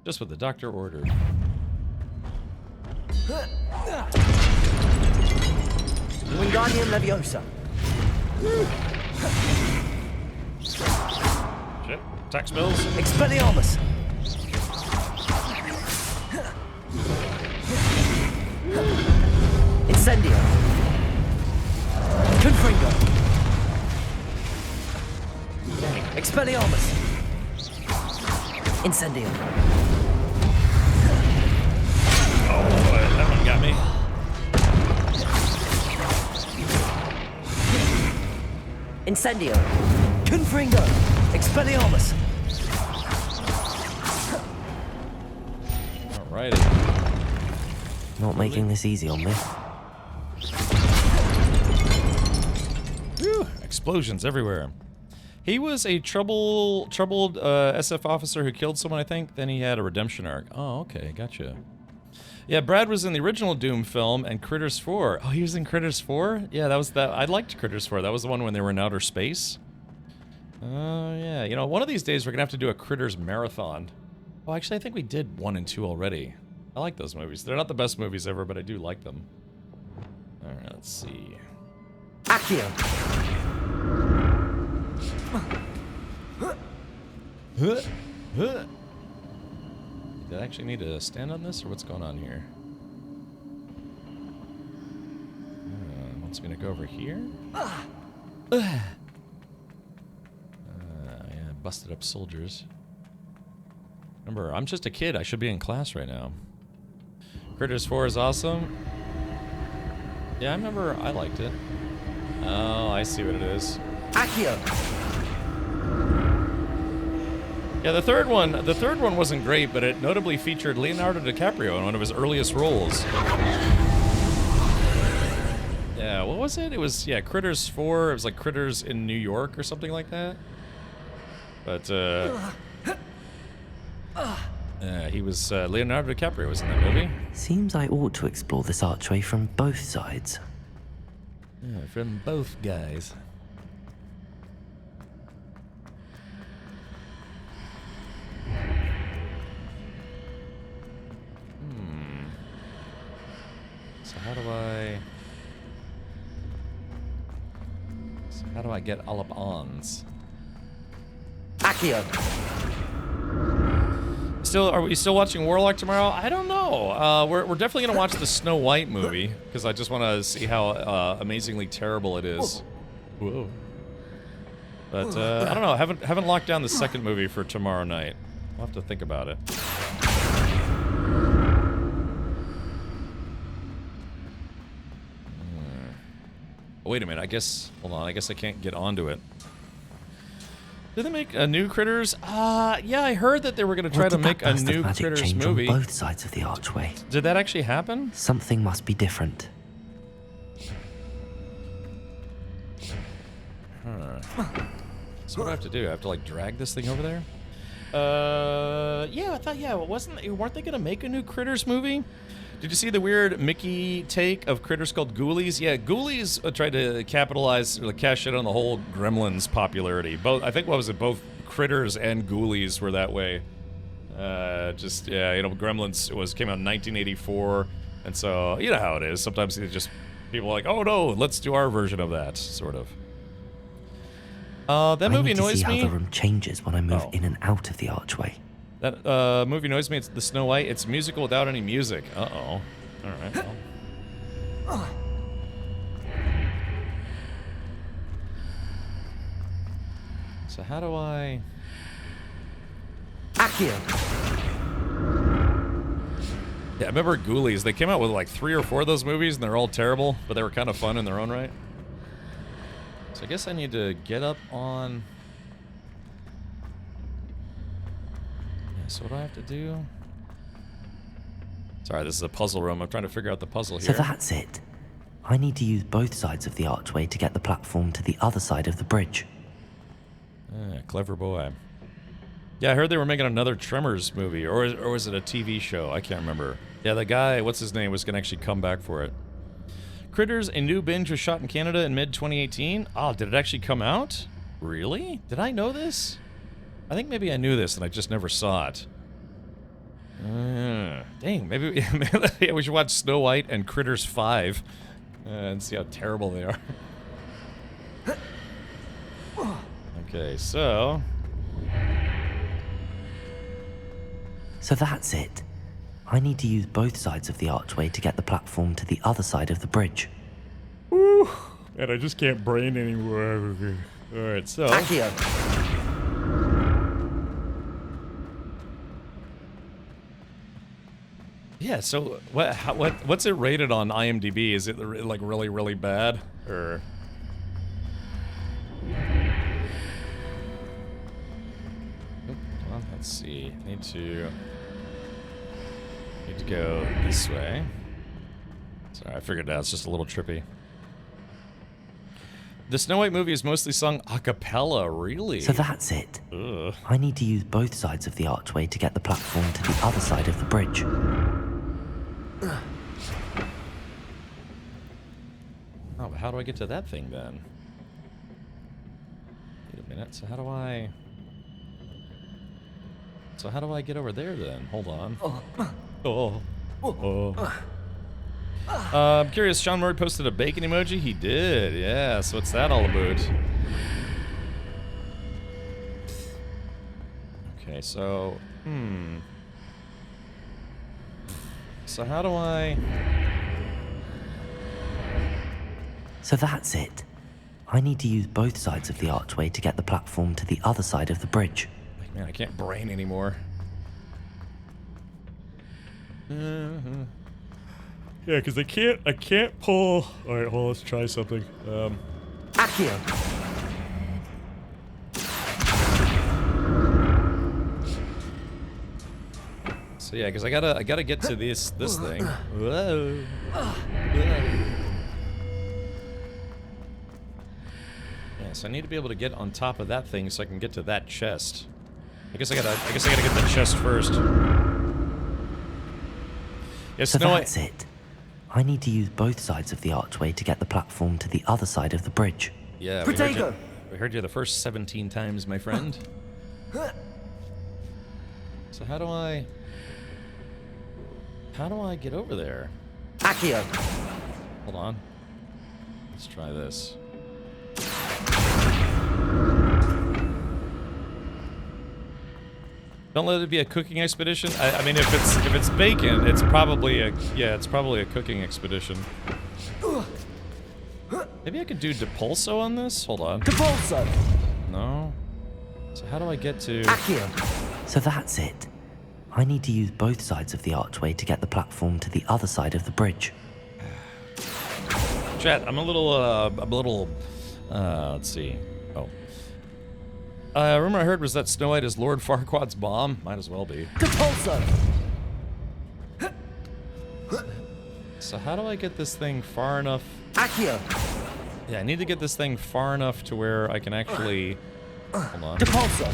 Just what the doctor ordered. Wingardium Leviosa. Shit. Attack spells. Expelliarmus. Incendio. Confringo. Expelliarmus. Incendio. Oh boy, that one got me. Incendio. Confringo. Expelliarmus. Alrighty. Not making this easy on me. Whew, explosions everywhere. He was a troubled SF officer who killed someone, I think. Then he had a redemption arc. Oh, okay, gotcha. Yeah, Brad was in the original Doom film and Critters 4. Oh, he was in Critters 4? Yeah, that was that. I liked Critters 4. That was the one when they were in outer space. Oh, yeah. You know, one of these days we're going to have to do a Critters marathon. Oh, actually, I think we did 1 and 2 already. I like those movies. They're not the best movies ever, but I do like them. Alright, let's see. Accio. Did I actually need to stand on this, or what's going on here? Wants me to go over here? Yeah, busted up soldiers. Remember, I'm just a kid. I should be in class right now. Critters 4 is awesome. Yeah, I remember I liked it. Oh, I see what it is. Accio. Yeah, the third one wasn't great, but it notably featured Leonardo DiCaprio in one of his earliest roles. Yeah, what was it? It was, yeah, Critters 4. It was like Critters in New York or something like that. But, he was, Leonardo DiCaprio was in that movie. Seems I ought to explore this archway from both sides. Yeah, from both guys. So how do I get all up ons? Accio. Are we still watching Warlock tomorrow? I don't know. We're definitely gonna watch the Snow White movie because I just want to see how amazingly terrible it is. Whoa. But I don't know. Haven't locked down the second movie for tomorrow night. I'll have to think about it. Wait a minute. Hold on. I guess I can't get onto it. Did they make a new Critters? Yeah, I heard that they were going to try to make a new Critters movie. On both sides of the archway. Did that actually happen? Something must be different. Huh. So what do I have to do? I have to like drag this thing over there? Yeah, I thought, weren't they going to make a new Critters movie? Did you see the weird Mickey take of Critters called Ghoulies? Yeah, Ghoulies tried to capitalize, or cash in on the whole Gremlins popularity. Both, I think, both Critters and Ghoulies were that way. Gremlins came out in 1984, and so you know how it is. Sometimes people are like, oh no, let's do our version of that, sort of. That movie annoys me. How the room changes when I move in and out of the archway. That movie annoys me. It's the Snow White. It's musical without any music. Uh-oh. All right, well. So how do I... Accio! Yeah, I remember Ghoulies. They came out with like 3 or 4 of those movies, and they're all terrible, but they were kind of fun in their own right. So I guess I need to get up on... Yeah, so what do I have to do? Sorry, this is a puzzle room. I'm trying to figure out the puzzle here. So that's it. I need to use both sides of the archway to get the platform to the other side of the bridge. Clever boy. Yeah, I heard they were making another Tremors movie, or was it a TV show? I can't remember. Yeah, the guy, what's his name, was going to actually come back for it. Critters, a new binge was shot in Canada in mid-2018. Oh, did it actually come out? Really? Did I know this? I think maybe I knew this and I just never saw it. Dang, maybe we should watch Snow White and Critters 5 and see how terrible they are. Okay, so... So that's it. I need to use both sides of the archway to get the platform to the other side of the bridge. Ooh, and I just can't brain anymore. Alright, so... Accio! Yeah, so what's it rated on IMDb? Is it like really, really bad? Or... Well, let's see. Need to go this way. Sorry, I figured it out. It's just a little trippy. The Snow White movie is mostly sung a cappella, really? So that's it. Ugh. I need to use both sides of the archway to get the platform to the other side of the bridge. Oh, but how do I get to that thing then? Wait a minute. So how do I... So how do I get over there then? Hold on. I'm curious, Sean Murray posted a bacon emoji? He did, yeah. So what's that all about? Okay, so... So how do I... So that's it. I need to use both sides of the archway to get the platform to the other side of the bridge. Man, I can't brain anymore. Yeah, because I can't pull... Alright, hold on, let's try something. Accio! So yeah, because I gotta get to this thing. Whoa. Yeah, so I need to be able to get on top of that thing so I can get to that chest. I guess I gotta get the chest first. Yeah, So Snow White. that's it. I need to use both sides of the archway to get the platform to the other side of the bridge. Yeah, we heard you the first 17 times, my friend. So how do I get over there? Accio! Hold on. Let's try this. Don't let it be a cooking expedition. I mean, if it's bacon, it's probably a cooking expedition. Maybe I could do Depulso on this. Hold on. Depulso! No. So how do I get to? Accio! So that's it. I need to use both sides of the archway to get the platform to the other side of the bridge. Chat, I'm a little, let's see. Oh. Rumor I heard was that Snow White is Lord Farquaad's mom. Might as well be. Depulso! So how do I get this thing far enough? Accio! Yeah, I need to get this thing far enough to where I can actually... Hold on. Depulso!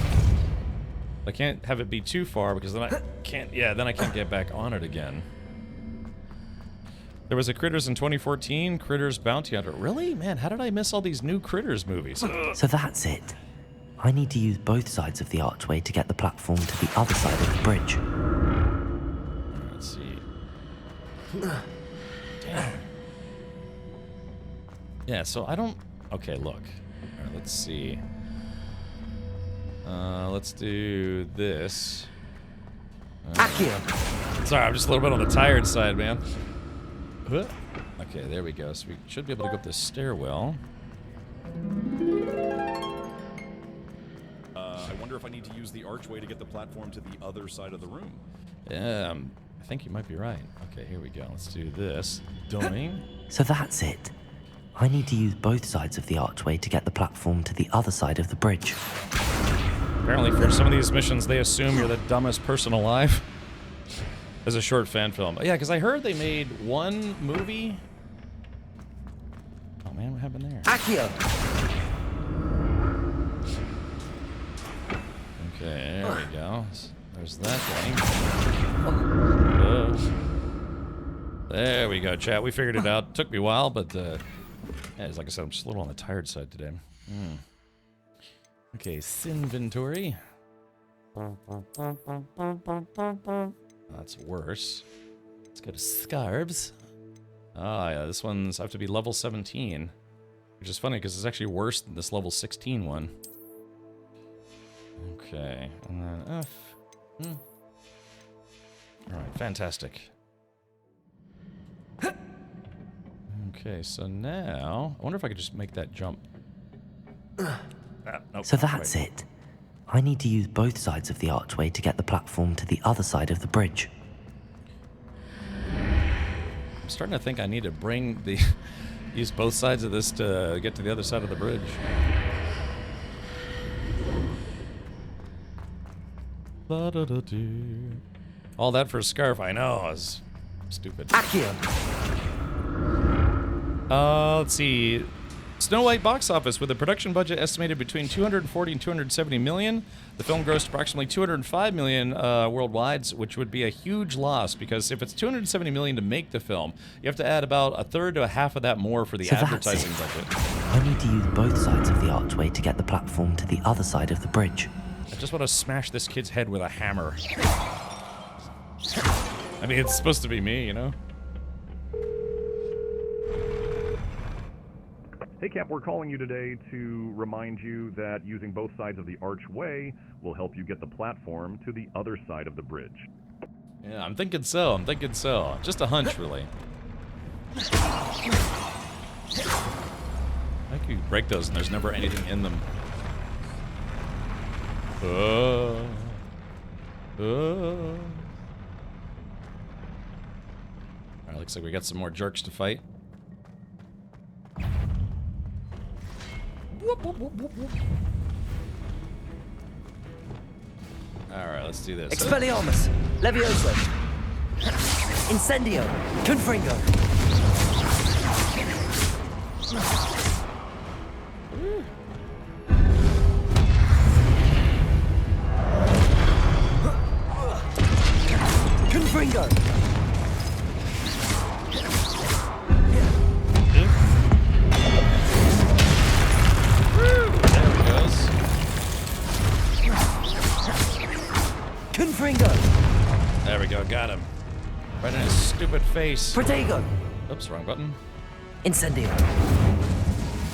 I can't have it be too far because then I can't... Yeah, then I can't get back on it again. There was a Critters in 2014, Critters Bounty Hunter. Really? Man, how did I miss all these new Critters movies? So that's it. I need to use both sides of the archway to get the platform to the other side of the bridge. Let's see. Damn. Yeah, so I don't... Okay, look. All right, let's see. Let's do this. Accio! Sorry, I'm just a little bit on the tired side, man. Okay, there we go. So we should be able to go up this stairwell. I wonder if I need to use the archway to get the platform to the other side of the room. I think you might be right. Okay, here we go. Let's do this. Doing. So that's it. I need to use both sides of the archway to get the platform to the other side of the bridge. Apparently for some of these missions, they assume you're the dumbest person alive. As a short fan film. Yeah, because I heard they made one movie. Oh man, what happened there? Accio! Okay, there we go. There's that thing. There we go, chat. We figured it out. Took me a while, but yeah, like I said, I'm just a little on the tired side today. Okay, inventory. That's worse. Let's go to scarves. Ah, yeah, this one's I have to be level 17, which is funny because it's actually worse than this level 16 one. Okay, and then F. Alright, fantastic. Okay, so now, I wonder if I could just make that jump. Nope, So that's it. I need to use both sides of the archway to get the platform to the other side of the bridge. I'm starting to think I need to bring the... use both sides of this to get to the other side of the bridge. All that for a scarf, I know. I was stupid. Accio! Let's see. Snow White box office with a production budget estimated between 240 and 270 million. The film grossed approximately 205 million worldwide, which would be a huge loss because if it's 270 million to make the film, you have to add about a third to a half of that more for the So advertising that's it. budget. I need to use both sides of the archway to get the platform to the other side of the bridge. I just want to smash this kid's head with a hammer. I mean, it's supposed to be me, you know? Hey Cap, we're calling you today to remind you that using both sides of the archway will help you get the platform to the other side of the bridge. Yeah, I'm thinking so. I'm thinking so. Just a hunch, really. I think you break those and there's never anything in them. Alright, looks like we got some more jerks to fight. Alright, let's do this. Expelliarmus! Levioso! Incendio! Confringo! Confringo! Confringo! There we go, got him. Right in his stupid face. Protego! Oops, wrong button. Incendio!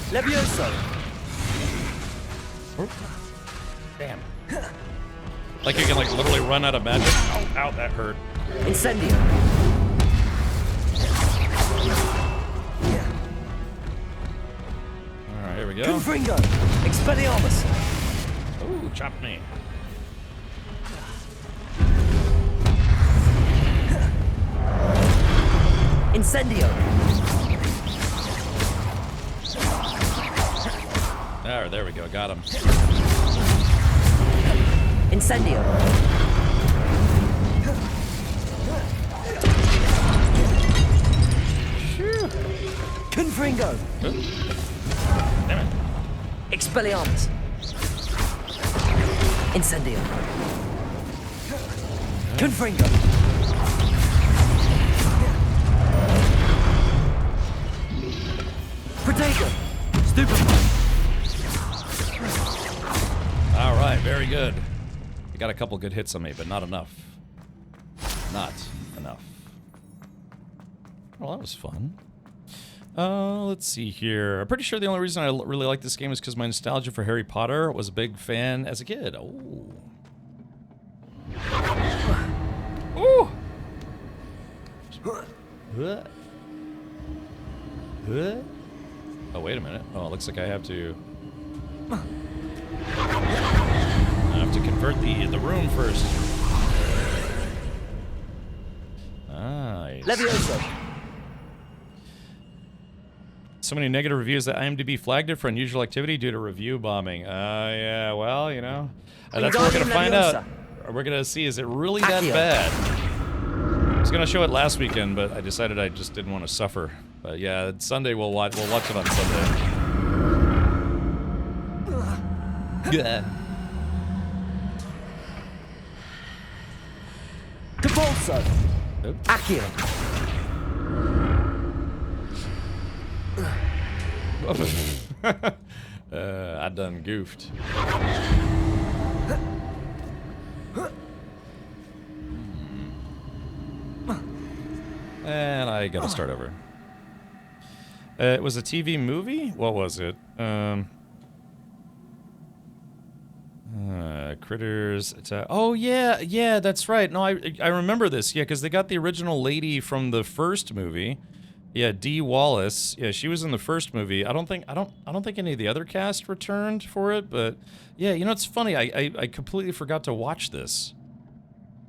Levioso! Damn. Like you can like literally run out of magic. Oh, ow, that hurt. Incendio! Alright, here we go. Confringo! Expelliarmus! Ooh, chopped me. Incendio! There we go, got him. Incendio! Confringo! Damn it. Expelliarmus! Incendio! Confringo! Protego! Stupefy! Alright, very good. You got a couple good hits on me, but not enough. Not enough. Well, that was fun. Let's see here. I'm pretty sure the only reason I really like this game is because my nostalgia for Harry Potter. Was a big fan as a kid. Oh. Ooh. Huh? Oh, wait a minute. Oh, it looks like I have to... convert the room first. Nice. Levioso. So many negative reviews that IMDb flagged it for unusual activity due to review bombing. Yeah, well, you know. That's what we're going to find out. We're going to see, is it really that bad? I was going to show it last weekend, but I decided I just didn't want to suffer. But yeah, Sunday we'll watch it on Sunday. Yeah. Depulso. Accio. I done goofed. And I gotta start over. It was a TV movie? What was it? Critters. Oh yeah, that's right. No, I remember this. Yeah, because they got the original lady from the first movie. Yeah, Dee Wallace. Yeah, she was in the first movie. I don't think any of the other cast returned for it, but yeah, you know, it's funny. I completely forgot to watch this.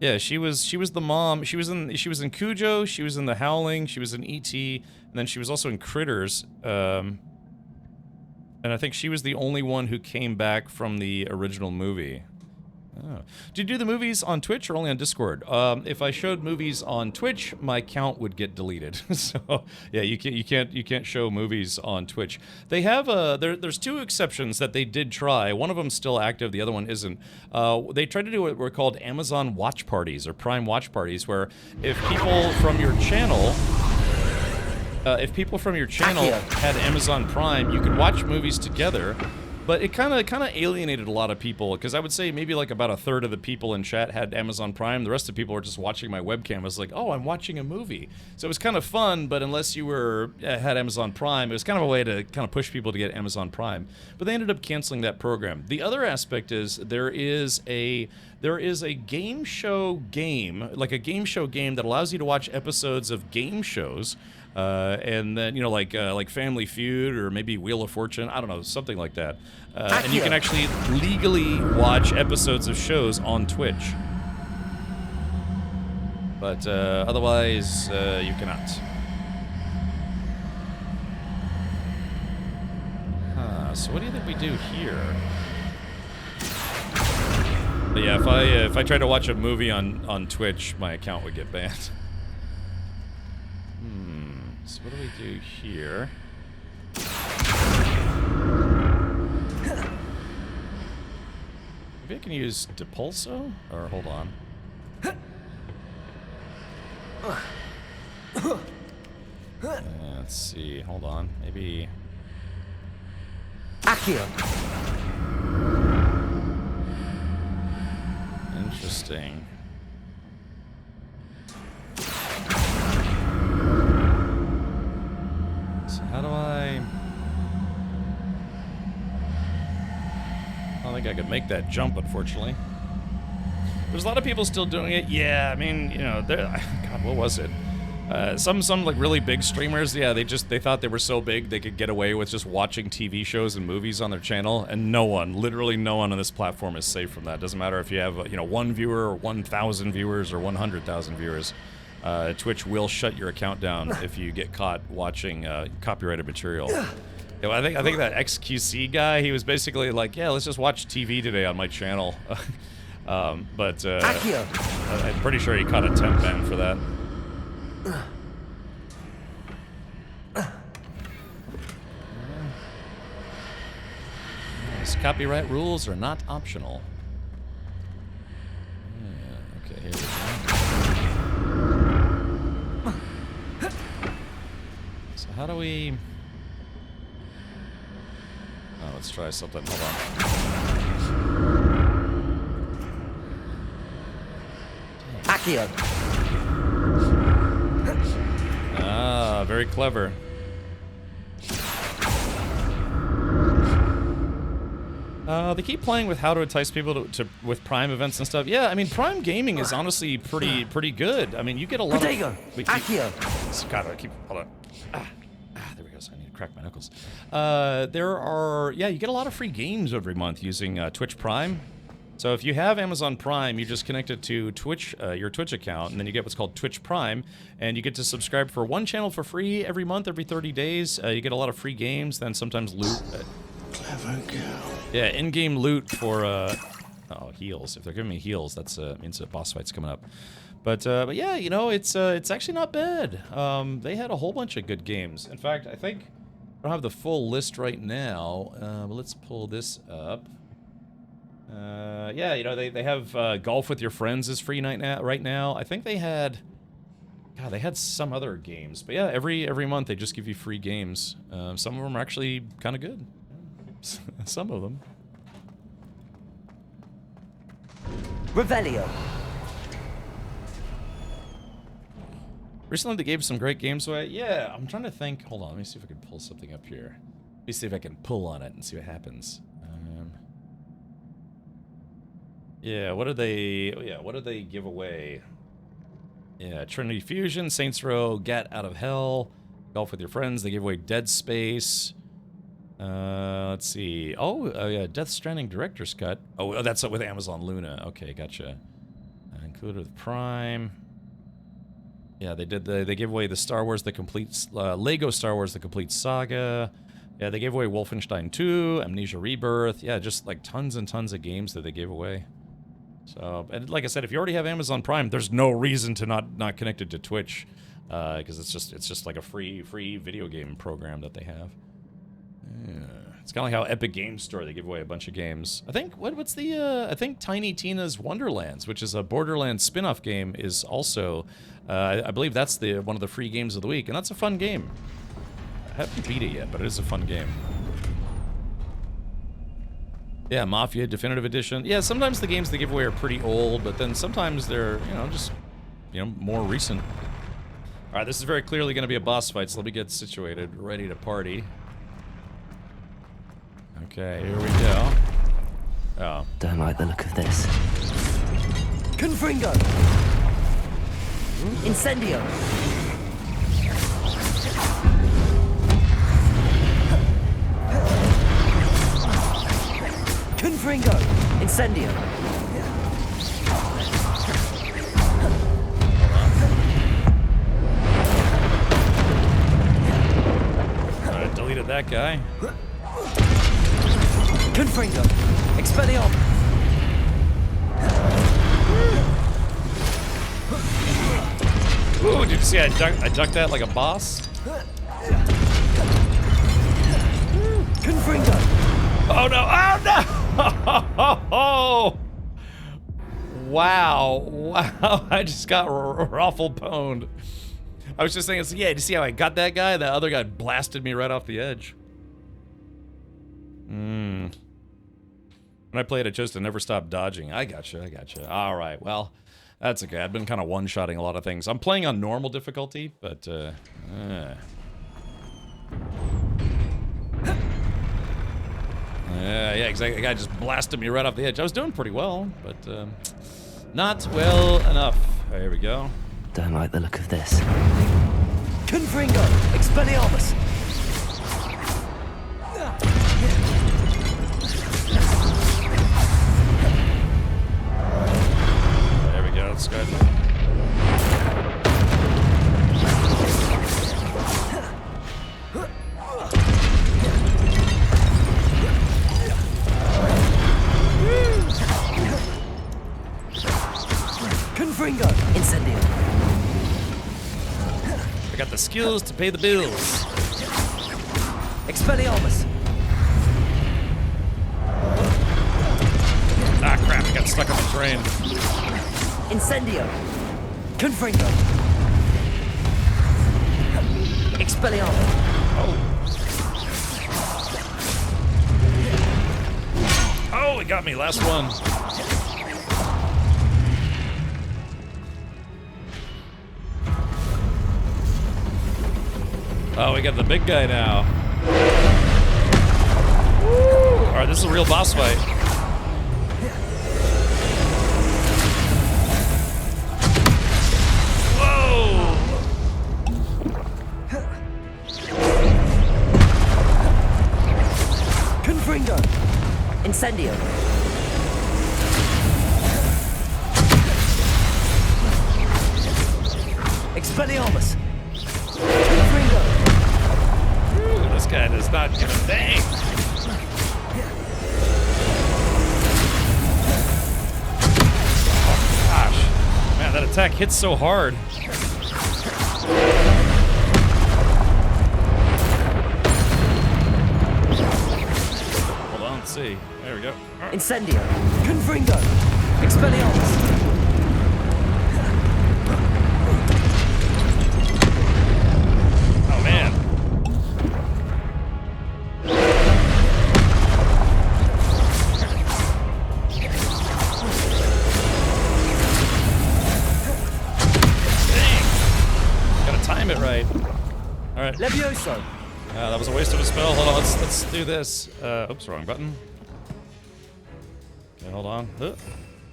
Yeah, she was the mom. She was in Cujo. She was in The Howling. She was in E.T. And then she was also in Critters. And I think she was the only one who came back from the original movie. Oh. Do you do the movies on Twitch or only on Discord? If I showed movies on Twitch, my account would get deleted. So yeah, you can't show movies on Twitch. They have there's two exceptions that they did try. One of them's still active, the other one isn't. They tried to do what were called Amazon watch parties or Prime watch parties, where if people from your channel had Amazon Prime, you could watch movies together. But it kind of alienated a lot of people, because I would say maybe like about a third of the people in chat had Amazon Prime. The rest of the people were just watching my webcam. I was like, oh, I'm watching a movie. So it was kind of fun, but unless you had Amazon Prime, it was kind of a way to kind of push people to get Amazon Prime. But they ended up canceling that program. The other aspect is there is a game show game that allows you to watch episodes of game shows. And then, you know, like Family Feud or maybe Wheel of Fortune, I don't know, something like that. And you can actually legally watch episodes of shows on Twitch. But otherwise, you cannot. So what do you think we do here? But yeah, if I tried to watch a movie on Twitch, my account would get banned. So what do we do here? Maybe I can use Depulso? Or hold on. Let's see, hold on. Maybe... Accio. Interesting. So how do I don't think I could make that jump, unfortunately. There's a lot of people still doing it. Yeah, I mean, you know, God, what was it? Some like really big streamers, yeah, they thought they were so big they could get away with just watching TV shows and movies on their channel, and literally no one on this platform is safe from that. Doesn't matter if you have, you know, 1 viewer or 1,000 viewers or 100,000 viewers. Twitch will shut your account down if you get caught watching copyrighted material. Yeah, I think that XQC guy, he was basically like, yeah, let's just watch TV today on my channel. But I'm pretty sure he caught a temp ban for that. These copyright rules are not optional. Yeah, okay, here we go. So how do we... Oh, let's try something. Hold on. Accio. Ah, very clever. They keep playing with how to entice people with Prime events and stuff. Yeah, I mean, Prime gaming is honestly pretty good. I mean, you get a lot Protego. of... Accio. God, I keep... Hold on. There we go. goes. I need to crack my knuckles. There are, yeah, you get a lot of free games every month using Twitch Prime. So if you have Amazon Prime, you just connect it to Twitch, your Twitch account, and then you get what's called Twitch Prime, and you get to subscribe for one channel for free every month, every 30 days. You get a lot of free games, then sometimes loot. Clever girl. Yeah, in-game loot for, oh, heals. If they're giving me heals, that's means a boss fight's coming up. But yeah, you know, it's actually not bad. They had a whole bunch of good games. In fact, I think I don't have the full list right now. But let's pull this up. Yeah, you know, they have Golf with Your Friends is free right now. I think they had, God, they had some other games. But yeah, every month they just give you free games. Some of them are actually kind of good. Some of them. Revelio. Recently they gave some great games away. Yeah, I'm trying to think. Hold on, let me see if I can pull something up here. Let me see if I can pull on it and see what happens. Yeah, what did they? Oh yeah, what did they give away? Yeah, Trinity Fusion, Saints Row, Get Out of Hell, Golf with Your Friends. They gave away Dead Space. Let's see. Oh, yeah, Death Stranding Director's Cut. Oh, that's with Amazon Luna. Okay, gotcha. Included with Prime. Yeah, they did. They gave away the Star Wars, the complete Lego Star Wars, the complete saga. Yeah, they gave away Wolfenstein 2, Amnesia Rebirth. Yeah, just like tons and tons of games that they gave away. So, and like I said, if you already have Amazon Prime, there's no reason to not connect it to Twitch, because it's just like a free video game program that they have. Yeah. It's kind of like how Epic Games Store, they give away a bunch of games. I think what's the I think Tiny Tina's Wonderlands, which is a Borderlands spin-off game, is also I believe that's one of the free games of the week, and that's a fun game. I haven't beat it yet, but it is a fun game. Yeah, Mafia Definitive Edition. Yeah, sometimes the games they give away are pretty old, but then sometimes they're, you know, just, you know, more recent. All right, this is very clearly going to be a boss fight, so let me get situated, ready to party. Okay, here we go. Oh. Don't like the look of this. Confringo! Incendio! Confringo! Incendio! Alright, deleted that guy. Confringo! Expelliarm! Ooh, did you see I ducked that like a boss? Confringo! Oh no! Oh no! Oh, wow! Wow! I just got ruffle pwned. I was just saying, yeah. Did you see how I got that guy? That other guy blasted me right off the edge. When I played, I chose to never stop dodging. I gotcha. I gotcha. All right. Well, that's okay. I've been kind of one-shotting a lot of things. I'm playing on normal difficulty, but yeah, exactly. The guy just blasted me right off the edge. I was doing pretty well, but not well enough. Right, here we go. Don't like the look of this. Confringo! Expelliarmus! There we go. That's good. Confringo! Incendio! I got the skills to pay the bills. Expelliarmus! Ah, crap. I got stuck on the train. Incendio! Confringo! Expelliarmus! Oh, it got me. Last one. Oh, we got the big guy now. All right, this is a real boss fight. Whoa! Incendio. Expelliarmus. Confringo. Ooh, this guy does not give a thing. Oh, gosh. Man, that attack hits so hard. Hold on, let's see. There we go. Incendio. Confringo. Expelliarmus. Oh, man. Time it right. All right. Levioso. That was a waste of a spell. Hold on. Let's do this. Oops, wrong button. Okay, hold on.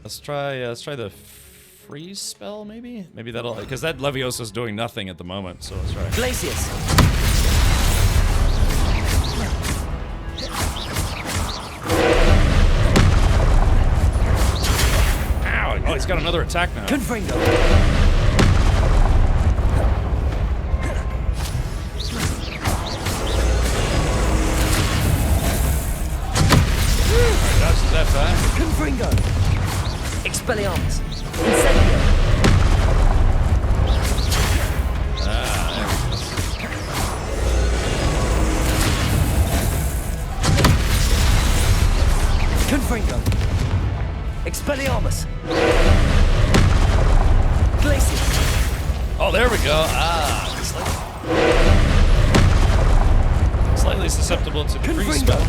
Let's try the freeze spell. Maybe that'll, because that Leviosa is doing nothing at the moment. So let's try. Glacius. Ow! Oh, he's got another attack now. Confringo. That time. Confringo. Expelliarmus. Incendio. Confringo. Expelliarmus. Glacius. Oh, there we go. Slightly susceptible to the freeze spell.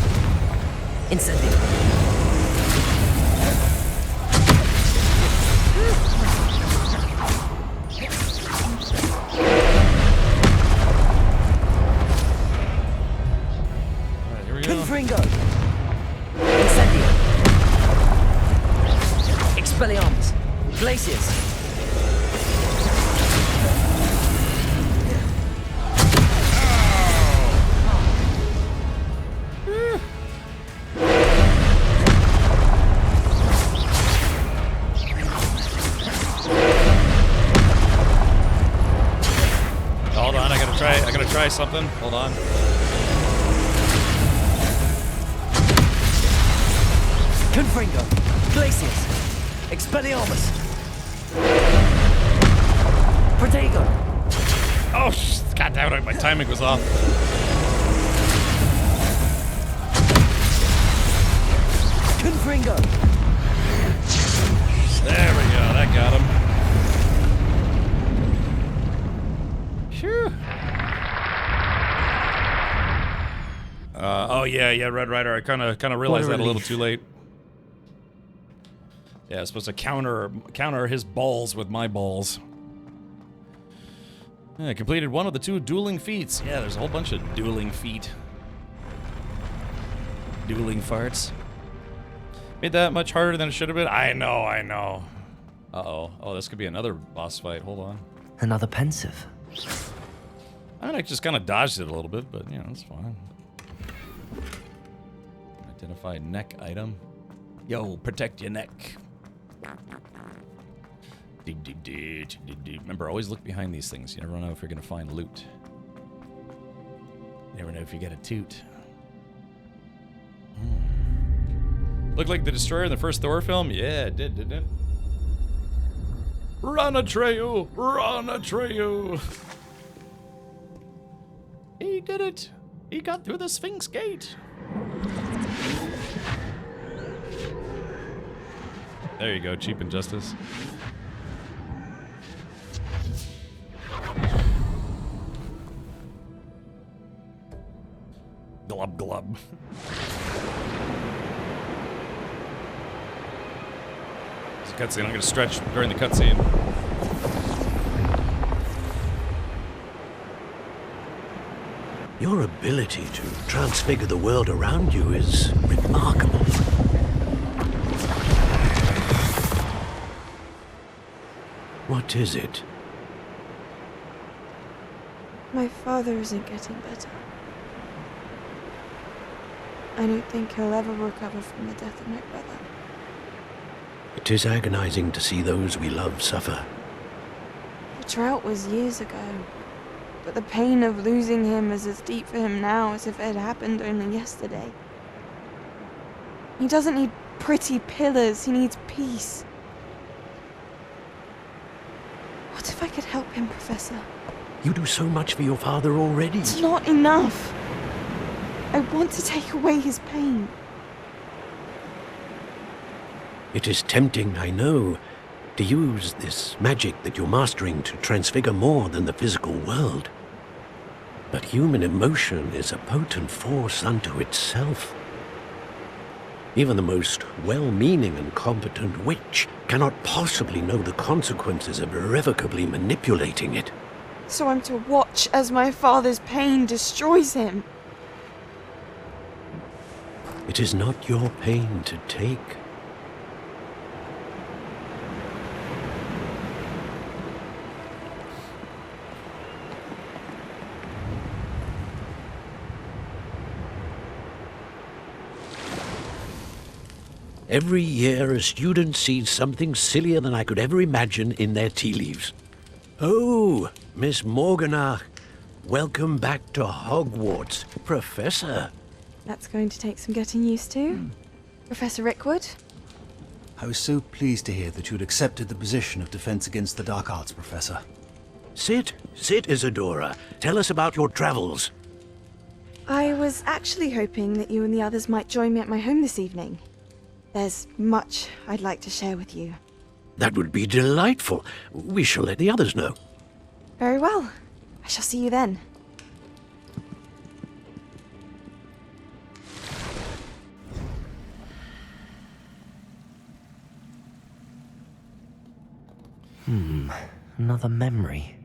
Incendio. Confringo. Incendio. Expelliarmus. Glacius. Hold on, I gotta try something. Hold on. Confringo. Glacius. Expelliarmus. Protego. Oh, god damn it, my timing was off. Confringo. There we go, that got him. Phew. Oh yeah, Red Rider. I kind of realized that a little too late. Yeah, I was supposed to counter his balls with my balls. Yeah, I completed one of the 2 dueling feats. Yeah, there's a whole bunch of dueling feat. Dueling farts. Made that much harder than it should have been. I know. Uh-oh. Oh, this could be another boss fight. Hold on. Another pensive. I mean, I just kind of dodged it a little bit, but, you know, it's fine. Identify neck item. Yo, protect your neck. Remember, always look behind these things. You never know if you're going to find loot. You never know if you get a toot. Looked like the Destroyer in the first Thor film? Yeah, it did, didn't it? Run, Atreyu! Run, Atreyu! He did it! He got through the Sphinx Gate! There you go, cheap injustice. Glub glub. It's a cutscene. I'm gonna stretch during the cutscene. Your ability to transfigure the world around you is remarkable. What is it? My father isn't getting better. I don't think he'll ever recover from the death of my brother. It is agonizing to see those we love suffer. The drought was years ago, but the pain of losing him is as deep for him now as if it had happened only yesterday. He doesn't need pretty pillars, he needs peace. What if I could help him, Professor? You do so much for your father already. It's not enough. I want to take away his pain. It is tempting, I know, to use this magic that you're mastering to transfigure more than the physical world. But human emotion is a potent force unto itself. Even the most well-meaning and competent witch cannot possibly know the consequences of irrevocably manipulating it. So I'm to watch as my father's pain destroys him. It is not your pain to take. Every year, a student sees something sillier than I could ever imagine in their tea leaves. Oh, Miss Morganach, welcome back to Hogwarts, Professor. That's going to take some getting used to. Professor Rickwood? I was so pleased to hear that you'd accepted the position of Defense Against the Dark Arts, Professor. Sit, Isadora. Tell us about your travels. I was actually hoping that you and the others might join me at my home this evening. There's much I'd like to share with you. That would be delightful. We shall let the others know. Very well. I shall see you then. Another memory.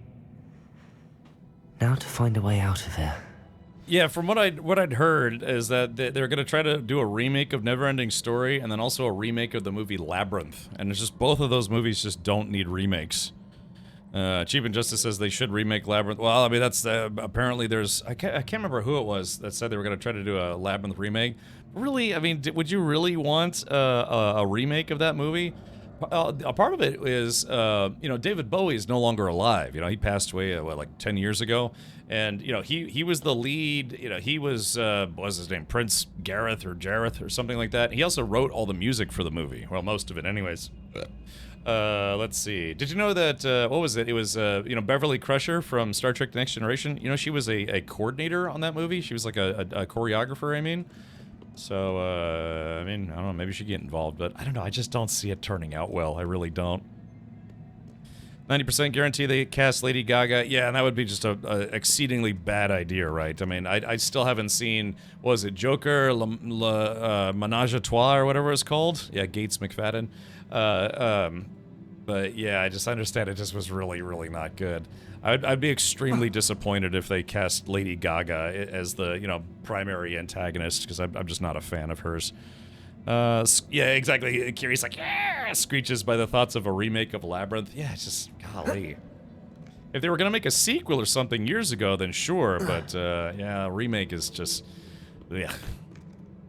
Now to find a way out of here. Yeah, from what I'd heard is that they're gonna try to do a remake of Neverending Story and then also a remake of the movie Labyrinth, and it's just both of those movies just don't need remakes. Cheap Injustice says they should remake Labyrinth. Well, I mean that's apparently there's I can't remember who it was that said they were gonna try to do a Labyrinth remake. Really, I mean, would you really want a remake of that movie? A part of it is, you know, David Bowie is no longer alive. You know, he passed away, what, like 10 years ago? And, you know, he was the lead, you know, he was, what was his name? Prince Gareth or Jareth or something like that. He also wrote all the music for the movie. Well, most of it anyways. Let's see. Did you know that, what was it? It was, you know, Beverly Crusher from Star Trek The Next Generation. You know, she was a coordinator on that movie. She was like a choreographer, I mean. So, I mean, I don't know, maybe she get involved, but I don't know, I just don't see it turning out well. I really don't. 90% guarantee they cast Lady Gaga. Yeah, and that would be just a exceedingly bad idea, right? I mean, I still haven't seen, what was it, Joker, Menage a Trois, or whatever it's called? Yeah, Gates McFadden. But yeah, I just understand it just was really, really not good. I'd be extremely disappointed if they cast Lady Gaga as the, you know, primary antagonist, because I'm just not a fan of hers. Yeah, exactly. Kiri's like, yeah, screeches by the thoughts of a remake of Labyrinth. Yeah, it's just, golly. If they were gonna make a sequel or something years ago, then sure, but, yeah, a remake is just, yeah.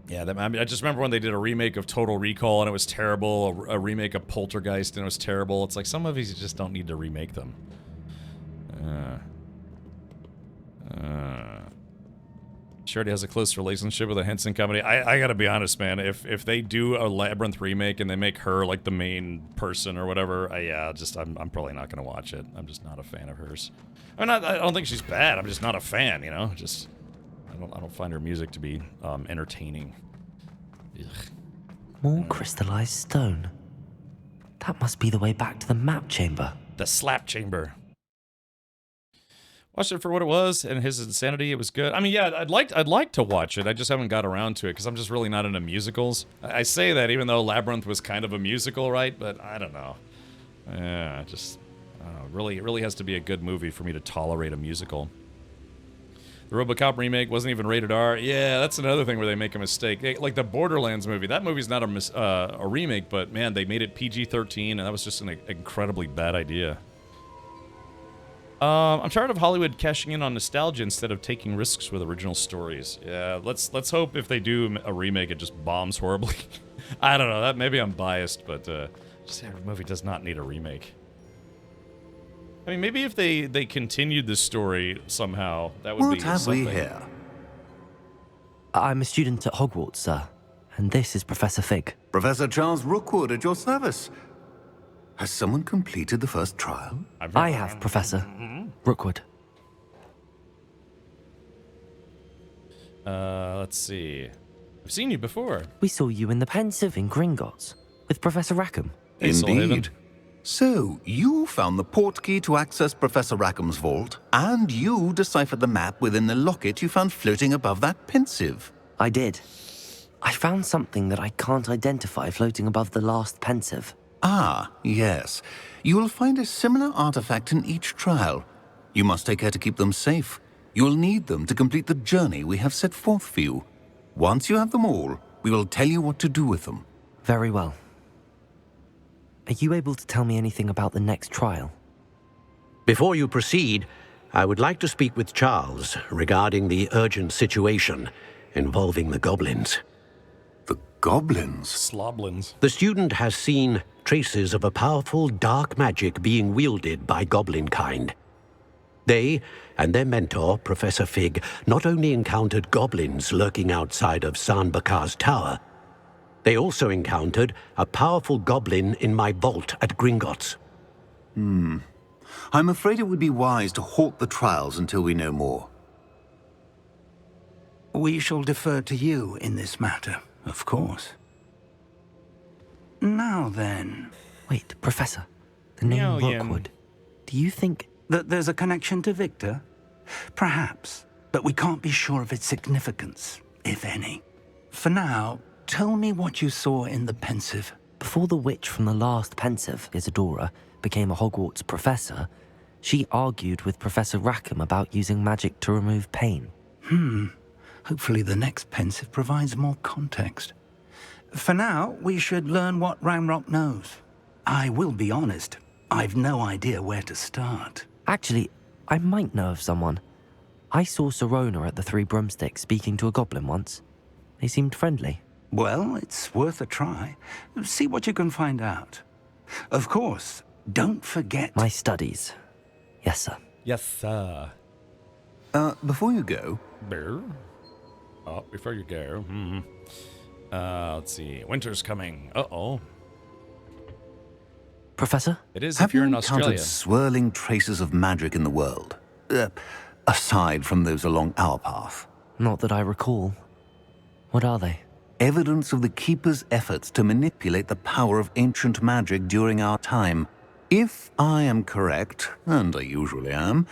Yeah, I mean, I just remember when they did a remake of Total Recall and it was terrible, a remake of Poltergeist and it was terrible. It's like, some movies you just don't need to remake them. Charity has a close relationship with a Henson company. I gotta be honest, man. If they do a Labyrinth remake and they make her like the main person or whatever, yeah, I'm probably not gonna watch it. I'm just not a fan of hers. I don't think she's bad. I'm just not a fan, you know. Just I don't find her music to be entertaining. Ugh. More crystallized stone. That must be the way back to the map chamber. The slap chamber. Watched it for what it was, and his insanity, it was good. I mean, yeah, I'd like to watch it. I just haven't got around to it, because I'm just really not into musicals. I say that even though Labyrinth was kind of a musical, right? But I don't know. Yeah, just, I don't know. It really has to be a good movie for me to tolerate a musical. The RoboCop remake wasn't even rated R. Yeah, that's another thing where they make a mistake. Like the Borderlands movie. That movie's not a remake, but man, they made it PG-13, and that was just an incredibly bad idea. I'm tired of Hollywood cashing in on nostalgia instead of taking risks with original stories. Yeah, let's hope if they do a remake, it just bombs horribly. I don't know. That maybe I'm biased, but just every movie does not need a remake. I mean, maybe if they continued the story somehow, that would be something. What have we here? I'm a student at Hogwarts, sir, and this is Professor Fig. Professor Charles Rookwood at your service. Has someone completed the first trial? I have, Professor. Rookwood. Let's see. I've seen you before. We saw you in the Pensive in Gringotts with Professor Rackham. Indeed. So, you found the portkey to access Professor Rackham's vault, and you deciphered the map within the locket you found floating above that Pensive. I did. I found something that I can't identify floating above the last Pensive. Ah, yes. You will find a similar artifact in each trial. You must take care to keep them safe. You will need them to complete the journey we have set forth for you. Once you have them all, we will tell you what to do with them. Very well. Are you able to tell me anything about the next trial? Before you proceed, I would like to speak with Charles regarding the urgent situation involving the goblins. The goblins? Sloblins. The student has seen traces of a powerful dark magic being wielded by goblin kind. They and their mentor, Professor Fig, not only encountered goblins lurking outside of San Bakar's tower, they also encountered a powerful goblin in my vault at Gringotts. I'm afraid it would be wise to halt the trials until we know more. We shall defer to you in this matter, of course. Now then... Wait, Professor. The name Rookwood. Do you think... that there's a connection to Victor? Perhaps, but we can't be sure of its significance, if any. For now, tell me what you saw in the Pensive. Before the witch from the last Pensive, Isadora, became a Hogwarts professor, she argued with Professor Rackham about using magic to remove pain. Hopefully the next Pensive provides more context. For now, we should learn what Ranrock knows. I will be honest, I've no idea where to start. Actually, I might know of someone. I saw Serona at the Three Broomsticks speaking to a goblin once. They seemed friendly. Well, it's worth a try. See what you can find out. Of course, don't forget... my studies. Yes, sir. Yes, sir. Before you go... Oh, before you go. Let's see. Winter's coming. Uh-oh. Professor? It is Have if you're you in encountered Australia. swirling traces of magic in the world? Aside from those along our path. Not that I recall. What are they? Evidence of the Keeper's efforts to manipulate the power of ancient magic during our time. If I am correct, and I usually am,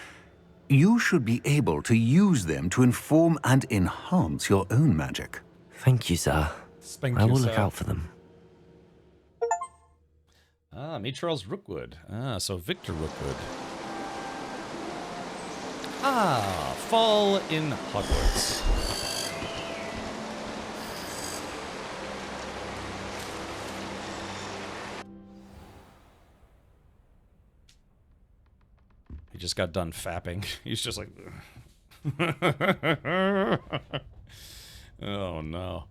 you should be able to use them to inform and enhance your own magic. Thank you, sir. I will look out for them. Meet Charles Rookwood. So Victor Rookwood. Fall in Hogwarts. He just got done fapping. He's just like... Oh, no.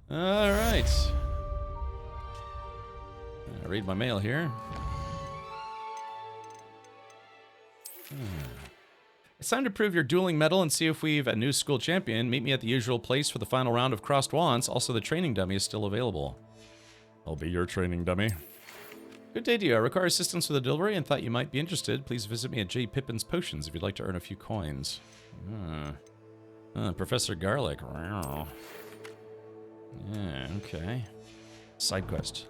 All right. I'll read my mail here. It's time to prove your dueling medal and see if we've a new school champion. Meet me at the usual place for the final round of crossed wands. Also, the training dummy is still available. I'll be your training dummy. Good day to you. I require assistance with the delivery and thought you might be interested. Please visit me at J. Pippin's Potions if you'd like to earn a few coins. Professor Garlic. Wow. Yeah, okay. Side quest.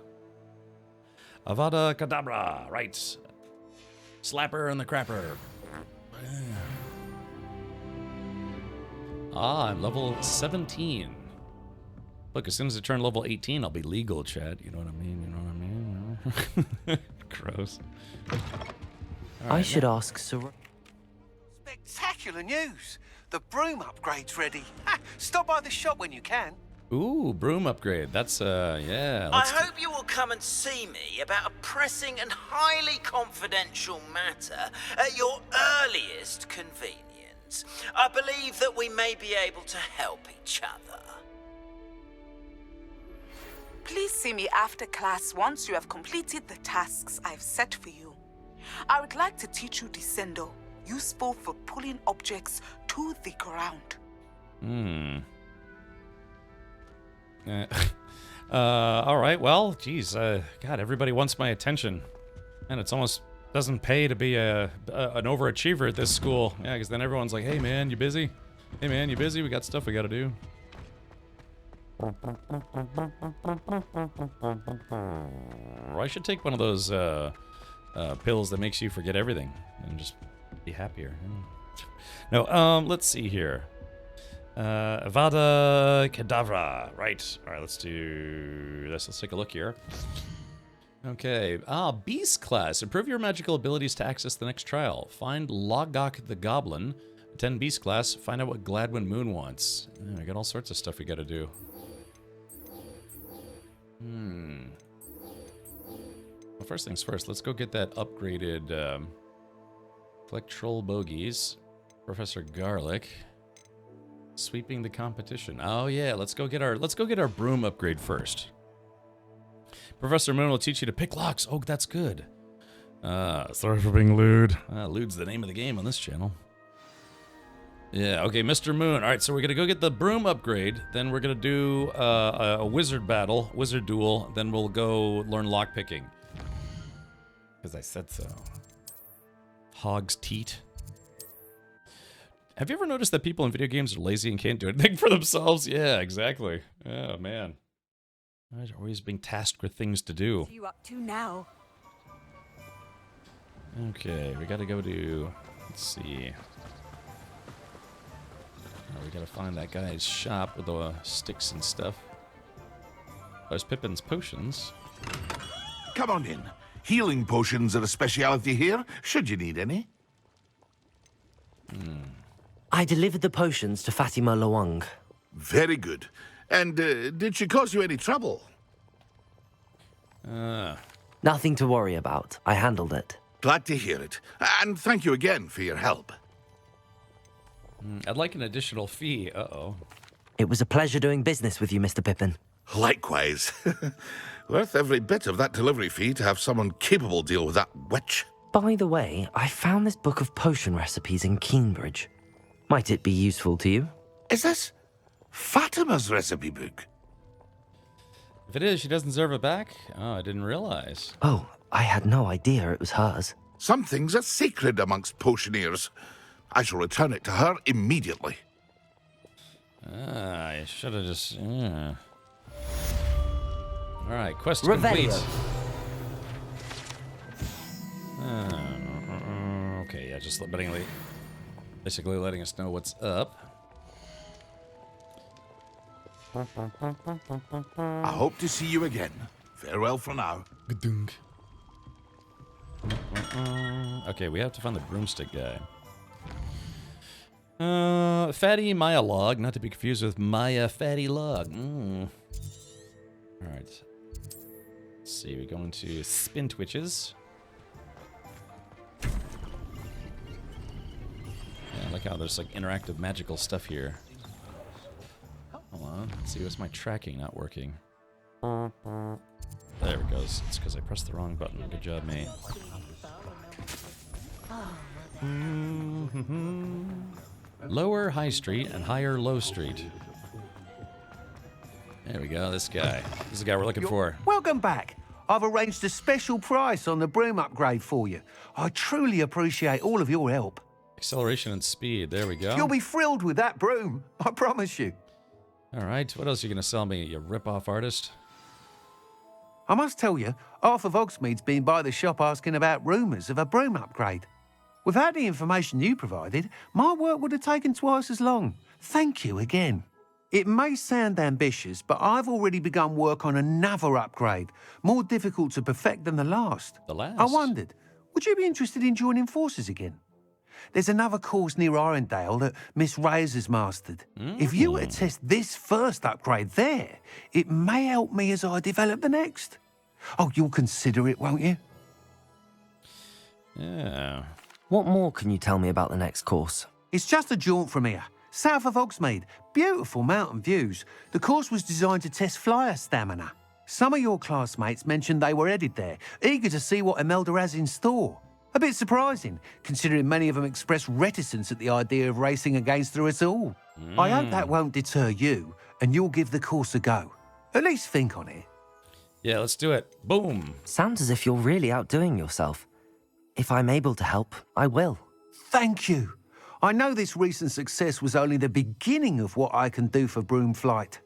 Avada Kedavra. Right. Slapper and the Crapper. I'm level 17. Look, as soon as I turn level 18, I'll be legal, Chad. You know what I mean? You know what I mean? Gross. I should ask Sir... Spectacular news! The broom upgrade's ready. Stop by the shop when you can. Ooh, broom upgrade. That's, yeah. I hope you will come and see me about a pressing and highly confidential matter at your earliest convenience. I believe that we may be able to help each other. Please see me after class once you have completed the tasks I've set for you. I would like to teach you Descendo, useful for pulling objects to the ground. All right. Well, geez. God, everybody wants my attention, and it's almost doesn't pay to be an overachiever at this school. Yeah, because then everyone's like, "Hey, man, you busy? Hey, man, you busy? We got stuff we got to do." I should take one of those pills that makes you forget everything and just be happier. No. Let's see here. Avada Kedavra. Right. All right, let's do this. Let's take a look here. Okay. Beast class. Improve your magical abilities to access the next trial. Find Logok the Goblin. Attend Beast class. Find out what Gladwin Moon wants. We got all sorts of stuff we got to do. Well, first things first. Let's go get that upgraded collect troll bogies. Professor Garlic. Sweeping the competition. Oh yeah, let's go get our broom upgrade first. Professor Moon will teach you to pick locks. Oh, that's good. Sorry for being lewd. Lewd's the name of the game on this channel. Yeah, okay, Mr. Moon. All right, so we're gonna go get the broom upgrade. Then we're gonna do a wizard battle, wizard duel. Then we'll go learn lock picking. Because I said so. Hog's teat. Have you ever noticed that people in video games are lazy and can't do anything for themselves? Yeah, exactly. Oh, man. They're always being tasked with things to do. What are you up to now? Okay, we gotta go to... Let's see. We gotta find that guy's shop with the sticks and stuff. There's Pippin's potions. Come on in. Healing potions are a speciality here, should you need any. I delivered the potions to Fatima Lawang. Very good. And did she cause you any trouble? Nothing to worry about. I handled it. Glad to hear it. And thank you again for your help. I'd like an additional fee. Uh-oh. It was a pleasure doing business with you, Mr. Pippin. Likewise. Worth every bit of that delivery fee to have someone capable deal with that witch. By the way, I found this book of potion recipes in Keenbridge. Might it be useful to you? Is this Fatima's recipe book? If it is, she doesn't deserve it back? Oh, I didn't realize. Oh, I had no idea it was hers. Some things are sacred amongst potioneers. I shall return it to her immediately. I should have just... Alright, quest Revelio. complete. Okay, yeah, just basically letting us know what's up. I hope to see you again. Farewell for now. Gadunk. Okay, we have to find the broomstick guy. Fatty Maya log, not to be confused with Maya Fatty log. Alright. Let's see, we go into spin twitches. Yeah, I like how there's like interactive magical stuff here. Hold on, let's see, what's my tracking not working? There it goes. It's because I pressed the wrong button. Good job, mate. Lower High Street and higher Low Street. There we go, this guy. This is the guy we're looking for. Welcome back. I've arranged a special price on the broom upgrade for you. I truly appreciate all of your help. Acceleration and speed, there we go. You'll be thrilled with that broom, I promise you. Alright, what else are you going to sell me, you rip-off artist? I must tell you, half of Hogsmeade's been by the shop asking about rumours of a broom upgrade. Without the information you provided, my work would have taken twice as long. Thank you again. It may sound ambitious, but I've already begun work on another upgrade, more difficult to perfect than the last. The last? I wondered, would you be interested in joining forces again? There's another course near Arendelle that Miss Reyes has mastered. If you were to test this first upgrade there, it may help me as I develop the next. Oh, you'll consider it, won't you? Yeah. What more can you tell me about the next course? It's just a jaunt from here, south of Hogsmeade. Beautiful mountain views. The course was designed to test flyer stamina. Some of your classmates mentioned they were headed there, eager to see what Imelda has in store. A bit surprising, considering many of them expressed reticence at the idea of racing against her at all. I hope that won't deter you, and you'll give the course a go. At least think on it. Yeah, let's do it. Boom. Sounds as if you're really outdoing yourself. If I'm able to help, I will. Thank you. I know this recent success was only the beginning of what I can do for Broom Flight.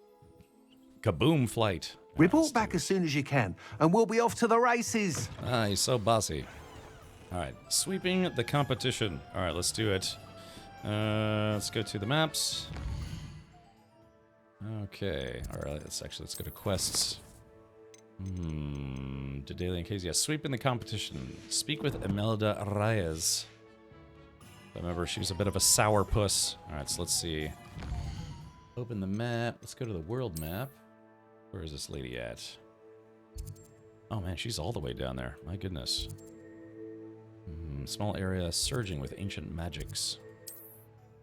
Kaboom Flight. Report back as soon as you can, and we'll be off to the races. Ah, he's so bossy. All right, sweeping the competition. All right, let's do it. Let's go to the maps. Okay, all right, let's go to quests. To daily in case, yeah, sweeping the competition. Speak with Imelda Reyes. Remember, she's a bit of a sourpuss. All right, so let's see. Open the map. Let's go to the world map. Where is this lady at? Oh man, she's all the way down there. My goodness. Small area surging with ancient magics.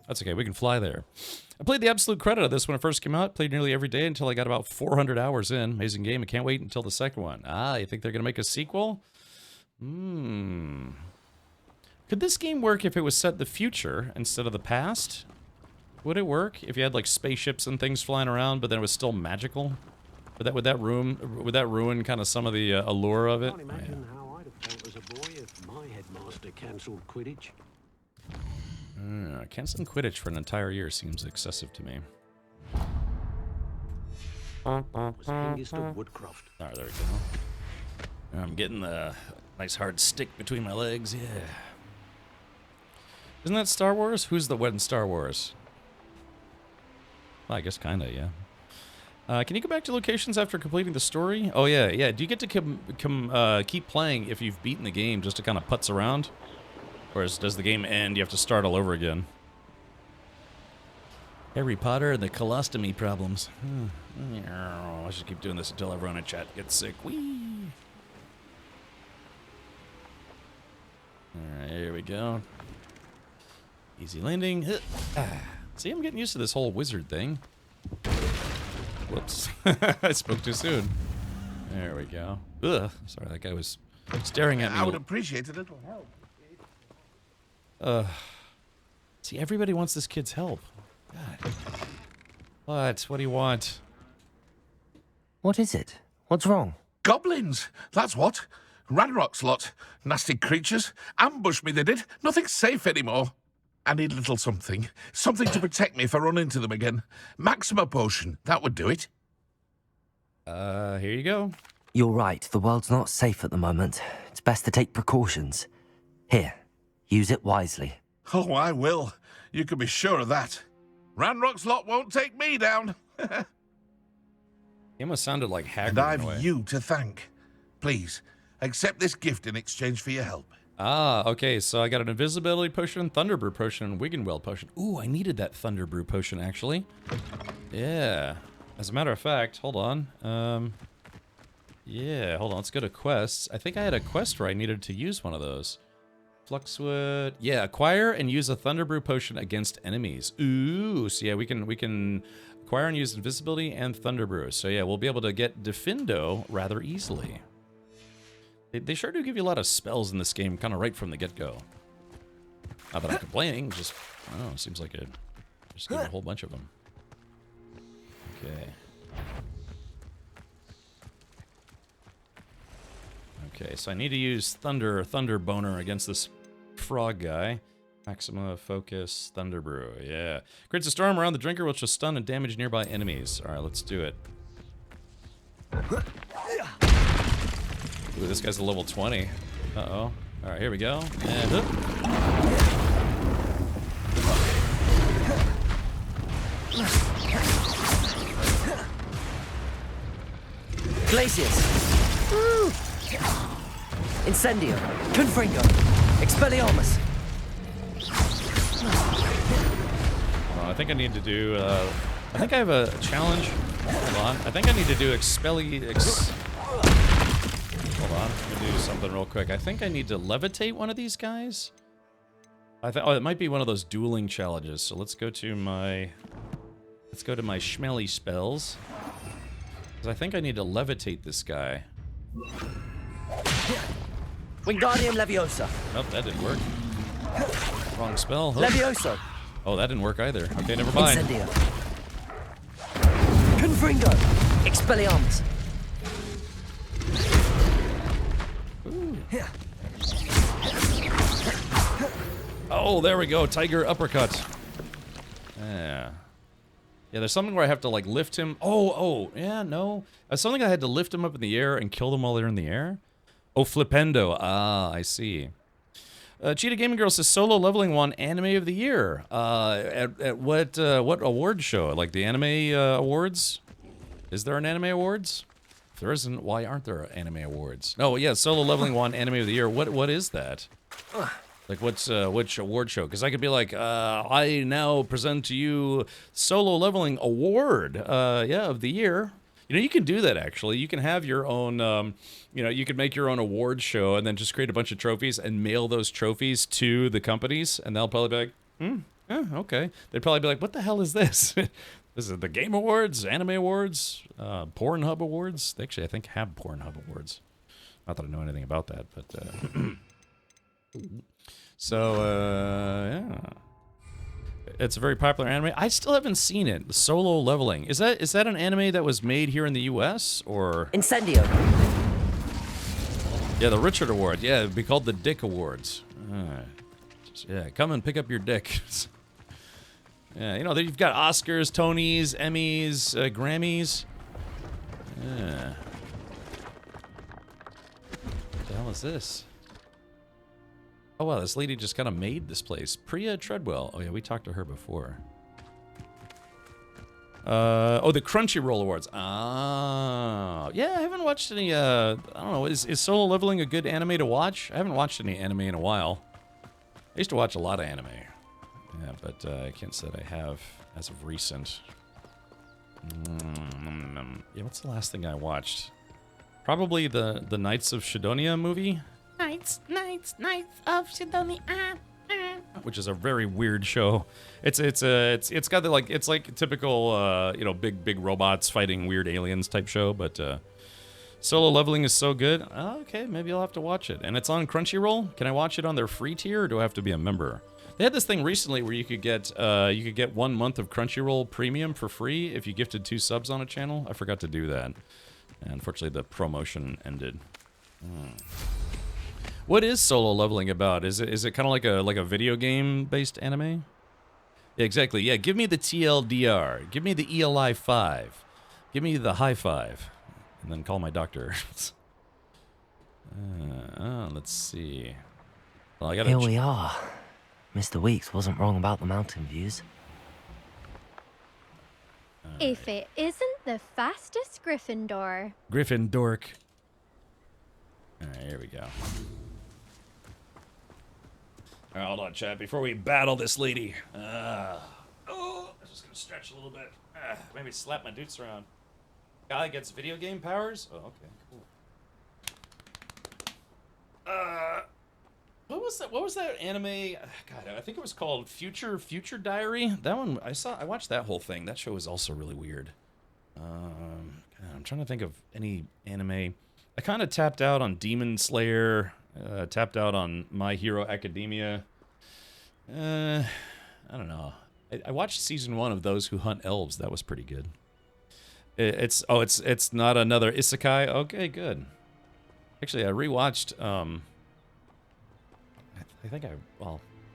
That's okay, we can fly there. I played the absolute credit of this when it first came out. Played nearly every day until I got about 400 hours in. Amazing game. I can't wait until the second one. Ah, you think they're going to make a sequel? Could this game work if it was set in the future instead of the past? Would it work if you had like spaceships and things flying around, but then it was still magical? Would that ruin kind of some of the allure of it? I can't imagine how I'd have felt as a boy if my headmaster cancelled Quidditch. Canceling Quidditch for an entire year seems excessive to me. Was hangest of Woodcroft. Alright, there we go. I'm getting the nice hard stick between my legs, yeah. Isn't that Star Wars? Who's the one in Star Wars? Well, I guess kinda, yeah. Can you go back to locations after completing the story? Oh yeah, yeah. Do you get to keep playing if you've beaten the game just to kind of putz around? Or does the game end, you have to start all over again? Harry Potter and the colostomy problems. I should keep doing this until everyone in chat gets sick. Whee! Alright, here we go. Easy landing. See, I'm getting used to this whole wizard thing. Whoops. I spoke too soon. There we go. Ugh. Sorry, that guy was staring at me. I would appreciate a little help. See, everybody wants this kid's help. God. What do you want? What is it? What's wrong? Goblins, that's what. Ranrock's lot. Nasty creatures. Ambushed me, they did. Nothing's safe anymore. I need a little something. Something to protect me if I run into them again. Maxima potion, that would do it. Here you go. You're right, the world's not safe at the moment. It's best to take precautions. Here, use it wisely. Oh, I will. You can be sure of that. Ranrock's lot won't take me down. He almost sounded like Hagrid. And I've you to thank. Please, accept this gift in exchange for your help. Ah, okay, so I got an invisibility potion, Thunderbrew potion, and Wiggenweld potion. Ooh, I needed that Thunderbrew potion, actually. Yeah. As a matter of fact, hold on. Yeah, hold on, let's go to quests. I think I had a quest where I needed to use one of those. Fluxwood. Yeah, acquire and use a Thunderbrew potion against enemies. Ooh, so yeah, we can acquire and use invisibility and Thunderbrew. So yeah, we'll be able to get Defendo rather easily. They sure do give you a lot of spells in this game, kind of right from the get-go. Not that I'm complaining, just, I don't know, it seems like it. Just give a whole bunch of them. Okay. Okay, so I need to use Thunder Boner against this frog guy. Maxima, Focus, Thunderbrew, yeah. Creates a storm around the drinker, which will stun and damage nearby enemies. Alright, let's do it. Ooh, this guy's a level 20. Uh-oh. Alright, here we go. And Glacius! Woo! Incendio! Confringo! Expelliarmus! I think I need to do, I think I have a challenge. Hold on. I think I need to do Hold on. Let me do something real quick. I think I need to levitate one of these guys. Oh, it might be one of those dueling challenges. So let's go to my Schmelly spells. Because I think I need to levitate this guy. Wingardium Leviosa. Oh, that didn't work. Wrong spell. Oh. Levioso. Oh, that didn't work either. Okay, never mind. Incendio. Confringo. Expelliarmus. Oh, there we go. Tiger uppercut. Yeah. Yeah, there's something where I have to, like, lift him. Oh, yeah, no. Something I had to lift him up in the air and kill them while they're in the air. Oh, Flipendo. Ah, I see. Cheetah Gaming Girl says Solo Leveling won Anime of the Year. At what award show? Like the Anime Awards? Is there an Anime Awards? If there isn't, why aren't there Anime Awards? Oh, yeah, Solo Leveling won Anime of the Year. What is that? Like, which award show? Because I could be like, I now present to you Solo Leveling Award, of the year. You know, you can do that, actually. You can have your own, you could make your own award show and then just create a bunch of trophies and mail those trophies to the companies, and they'll probably be like, yeah, okay. They'd probably be like, what the hell is this? This is the Game Awards, Anime Awards, Pornhub Awards. They actually, I think, have Pornhub Awards. Not that I know anything about that, but... So, yeah. It's a very popular anime. I still haven't seen it. Solo Leveling. Is that an anime that was made here in the U.S. or? Incendio. Yeah, the Richard Award. Yeah, it'd be called the Dick Awards. Yeah, come and pick up your dick. Yeah, you know, you've got Oscars, Tonys, Emmys, Grammys. Yeah. What the hell is this? Oh, wow, this lady just kind of made this place. Priya Treadwell. Oh, yeah, we talked to her before. Oh, the Crunchyroll Awards. Ah. Yeah, I haven't watched any, I don't know, is Solo Leveling a good anime to watch? I haven't watched any anime in a while. I used to watch a lot of anime. Yeah, but I can't say that I have as of recent. Yeah, what's the last thing I watched? Probably the Knights of Shidonia movie. Knights of Sidonia. Which is a very weird show. It's got the it's like typical big robots fighting weird aliens type show, but Solo Leveling is so good. Okay, maybe I'll have to watch it. And it's on Crunchyroll. Can I watch it on their free tier, or do I have to be a member? They had this thing recently where you could get 1 month of Crunchyroll Premium for free if you gifted 2 subs on a channel. I forgot to do that. And unfortunately, the promotion ended. What is Solo Leveling about? Is it kind of like a video game based anime? Yeah, exactly. Yeah, give me the TLDR. Give me the ELI 5. Give me the high five, and then call my doctor. Let's see. Well, I gotta Here we are. Mr. Weeks wasn't wrong about the mountain views. If it isn't the fastest Gryffindor. Griffin dork. All right, here we go. All right, hold on, chat. Before we battle this lady. I'm just gonna stretch a little bit. Maybe slap my dudes around. Guy gets video game powers? Oh, okay, cool. What was that anime? God, I think it was called Future Diary. That one I watched that whole thing. That show was also really weird. God, I'm trying to think of any anime. I kind of tapped out on Demon Slayer. Tapped out on My Hero Academia. I don't know. I watched season 1 of Those Who Hunt Elves. That was pretty good. It's not another isekai. Okay, good. Actually, I rewatched. I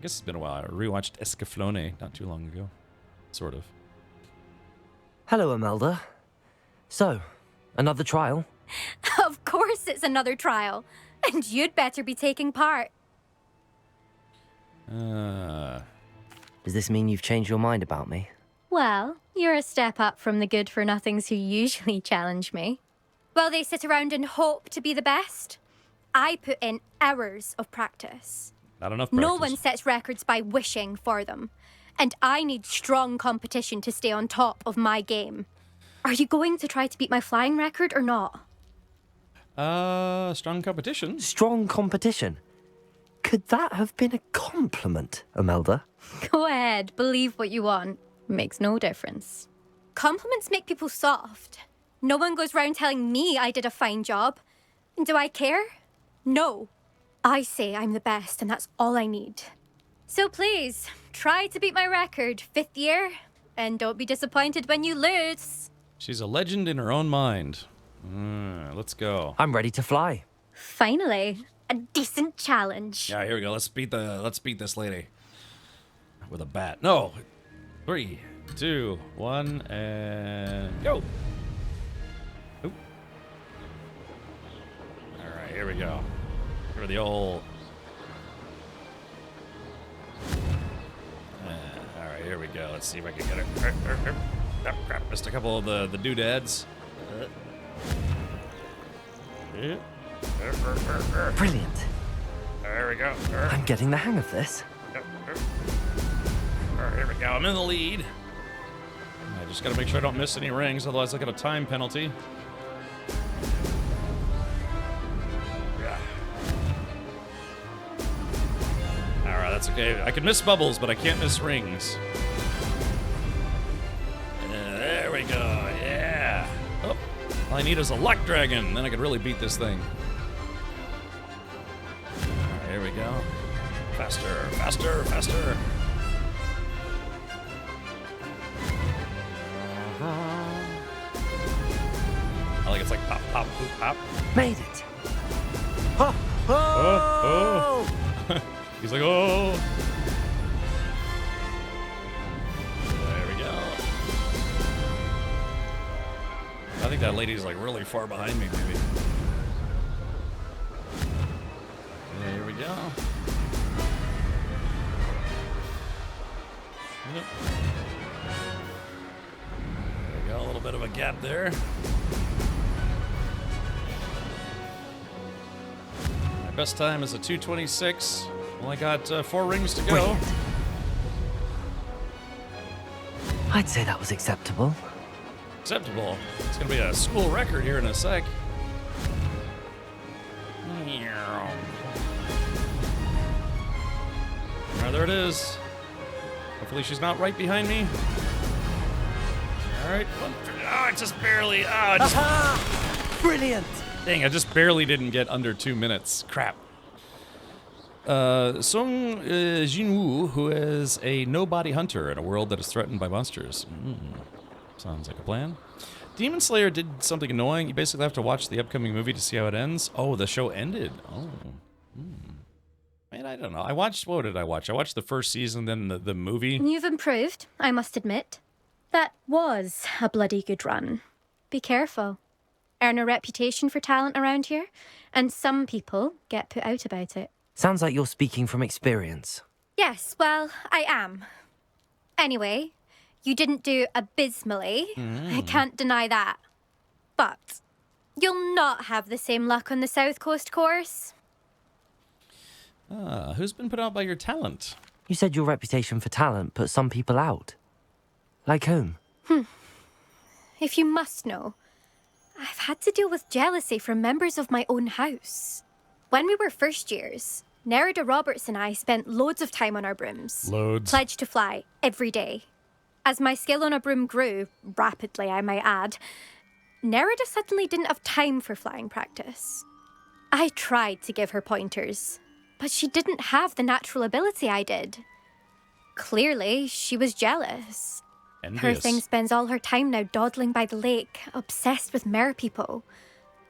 guess it's been a while. I rewatched Escaflowne not too long ago, sort of. Hello, Imelda. So, another trial? Of course it's another trial. And you'd better be taking part. Does this mean you've changed your mind about me? Well, you're a step up from the good-for-nothings who usually challenge me. While they sit around and hope to be the best, I put in hours of practice. Not enough practice. No one sets records by wishing for them. and I need strong competition to stay on top of my game. Are you going to try to beat my flying record or not? Strong competition? Strong competition? Could that have been a compliment, Imelda? Go ahead, believe what you want. Makes no difference. Compliments make people soft. No one goes round telling me I did a fine job. And do I care? No. I say I'm the best, and that's all I need. So please, try to beat my record, 5th year, and don't be disappointed when you lose. She's a legend in her own mind. Let's go. I'm ready to fly. Finally, a decent challenge. Yeah, here we go. Let's beat this lady with a bat. No. 3, 2, 1, and go. Oop. All right, here we go. For the old. All right, here we go. Let's see if I can get it. Oh, crap. Missed a couple of the doodads. Brilliant. There we go. I'm getting the hang of this. Here we go. I'm in the lead. I just gotta make sure I don't miss any rings, otherwise I get a time penalty. Yeah. Alright, that's okay. I can miss bubbles, but I can't miss rings. There we go. Yeah. Oh, all I need is a luck dragon. Then I could really beat this thing. Alright, here we go. Faster, faster, faster. I like it's like pop, pop, poop, pop. Made it. Oh, Oh, oh. He's like, oh. There we go. I think that lady's like really far behind me, maybe. There we go. Yep. There we go, a little bit of a gap there. My best time is a 2:26. Only got 4 rings to go. Brilliant. I'd say that was acceptable. Acceptable. It's gonna be a school record here in a sec. There it is. Hopefully she's not right behind me. All right. Oh, it just barely. Oh, just, brilliant. Dang, I just barely didn't get under 2 minutes. Crap. Sung Jinwoo, who is a nobody hunter in a world that is threatened by monsters. Sounds like a plan. Demon Slayer did something annoying. You basically have to watch the upcoming movie to see how it ends. Oh, the show ended. Oh. Man, I don't know. What did I watch? I watched the first season, then the movie. You've improved, I must admit. That was a bloody good run. Be careful. Earn a reputation for talent around here, and some people get put out about it. Sounds like you're speaking from experience. Yes, well, I am. Anyway, you didn't do abysmally. I can't deny that. But you'll not have the same luck on the South Coast course. Who's been put out by your talent? You said your reputation for talent put some people out. Like whom? If you must know, I've had to deal with jealousy from members of my own house. When we were first years, Nerida Roberts and I spent loads of time on our brooms. Loads. Pledged to fly every day. As my skill on a broom grew, rapidly I might add, Nerida suddenly didn't have time for flying practice. I tried to give her pointers, but she didn't have the natural ability I did. Clearly, she was jealous. Envious. Her thing spends all her time now dawdling by the lake, obsessed with mer people.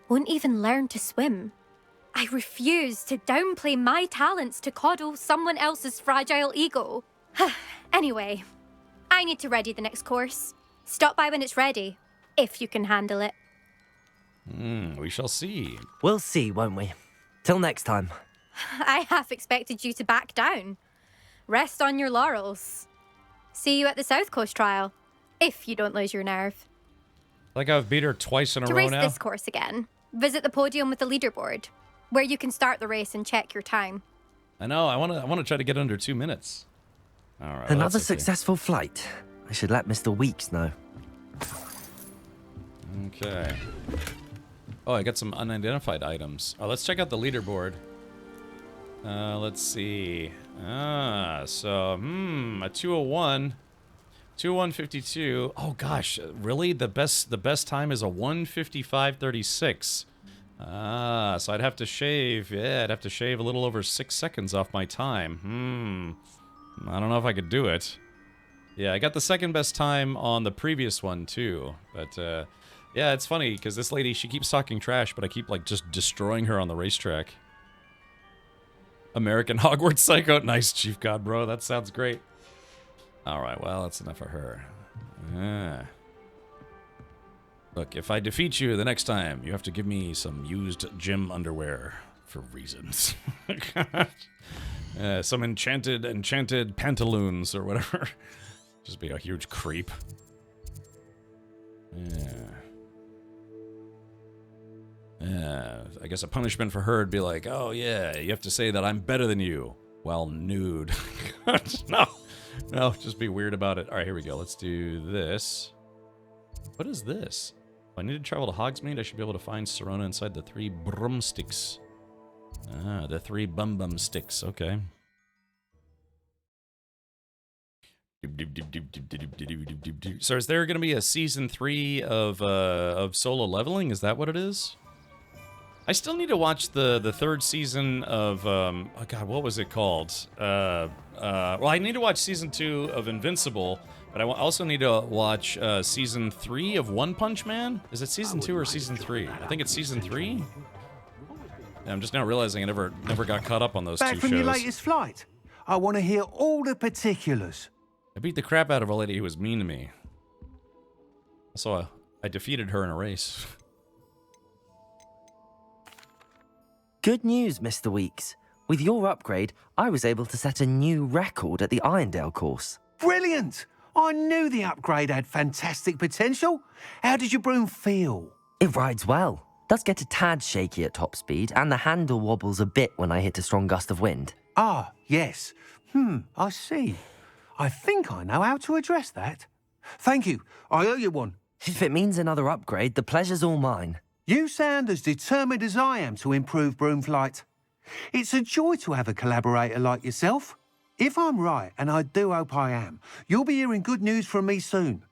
Won't even learn to swim. I refuse to downplay my talents to coddle someone else's fragile ego. Anyway, I need to ready the next course. Stop by when it's ready, if you can handle it. We shall see. We'll see, won't we? Till next time. I half expected you to back down. Rest on your laurels. See you at the South Coast trial, if you don't lose your nerve. Like I've beat her twice in a To row race now. this course again, visit the podium with the leaderboard, where you can start the race and check your time. I know. I want to try to get under 2 minutes. All right. Another successful flight. I should let Mr. Weeks know. Okay. Oh, I got some unidentified items. Oh, let's check out the leaderboard. Let's see. So, a 201. 201.52. Oh gosh, really? The best time is a 1:55.36. So I'd have to shave. Yeah, I'd have to shave a little over 6 seconds off my time. I don't know if I could do it. Yeah, I got the second best time on the previous one too. But yeah, it's funny because this lady, she keeps talking trash, but I keep like just destroying her on the racetrack. American Hogwarts Psycho. Nice, Chief God, bro. That sounds great. Alright, well, that's enough of her. Look, if I defeat you the next time, you have to give me some used gym underwear for reasons. Some enchanted pantaloons or whatever. Just be a huge creep. I guess a punishment for her would be like, oh yeah, you have to say that I'm better than you. While nude. No, just be weird about it. Alright, here we go. Let's do this. What is this? If I need to travel to Hogsmeade, I should be able to find Serona inside the 3 broomsticks. The 3 bum sticks. Okay. So is there going to be a season 3 of Solo Leveling? Is that what it is? I still need to watch the third season of oh god, what was it called? Well, I need to watch season 2 of Invincible, but I also need to watch season 3 of One Punch Man. Is it season 2 or season 3? I think it's season 3. Yeah, I'm just now realizing I never got caught up on those two shows. Back from your latest flight. I want to hear all the particulars. I beat the crap out of a lady who was mean to me. Also, I defeated her in a race. Good news, Mr. Weeks. With your upgrade, I was able to set a new record at the Irondale course. Brilliant! I knew the upgrade had fantastic potential. How did your broom feel? It rides well. Does get a tad shaky at top speed, and the handle wobbles a bit when I hit a strong gust of wind. Ah, yes. I see. I think I know how to address that. Thank you. I owe you one. If it means another upgrade, the pleasure's all mine. You sound as determined as I am to improve broom flight. It's a joy to have a collaborator like yourself. If I'm right, and I do hope I am, you'll be hearing good news from me soon.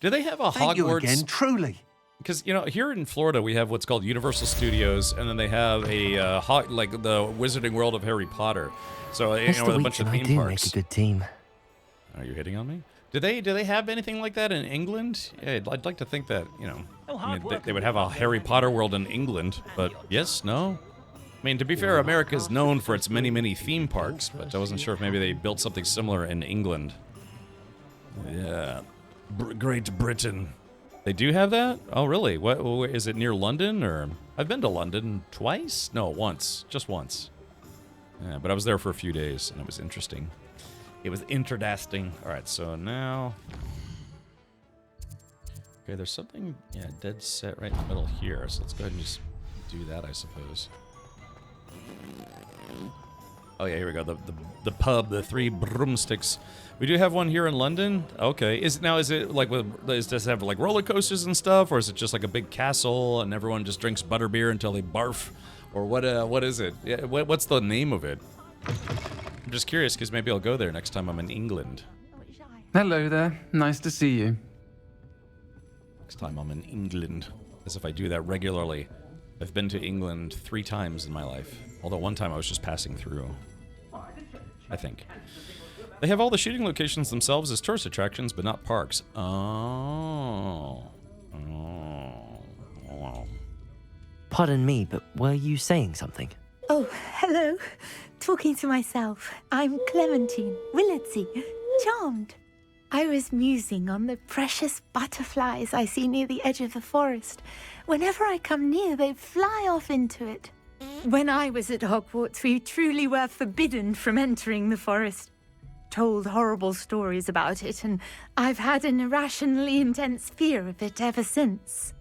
Do they have a Thank Hogwarts? you again, truly. Because, you know, here in Florida, we have what's called Universal Studios, and then they have a, like, the Wizarding World of Harry Potter. So, you know, with a bunch of theme parks. Make a good team. Are you hitting on me? Do they have anything like that in England? Yeah, I'd like to think that, you know, I mean, they would have a Harry Potter world in England, but yes, no? I mean, to be fair, America is known for its many theme parks, but I wasn't sure if maybe they built something similar in England. Yeah. Great Britain. They do have that? Oh, really? What is it near London, or? I've been to London twice? No, once. Just once. Yeah, but I was there for a few days, and it was interesting. It was interesting. All right, so now... Okay, there's something, yeah, dead set right in the middle here, so let's go ahead and just do that, I suppose. Oh yeah, here we go. The pub, the 3 broomsticks. We do have one here in London. Okay, is it like does it have like roller coasters and stuff, or is it just like a big castle and everyone just drinks butterbeer until they barf, or what is it? Yeah, what's the name of it? I'm just curious because maybe I'll go there next time I'm in England. Hello there. Nice to see you. Next time I'm in England, as if I do that regularly. I've been to England 3 times in my life, although one time I was just passing through. I think. They have all the shooting locations themselves as tourist attractions, but not parks. Oh. Pardon me, but were you saying something? Oh, hello. Talking to myself. I'm Clementine Willardsey. Charmed. I was musing on the precious butterflies I see near the edge of the forest. Whenever I come near, they fly off into it. When I was at Hogwarts, we truly were forbidden from entering the forest. Told horrible stories about it, and I've had an irrationally intense fear of it ever since.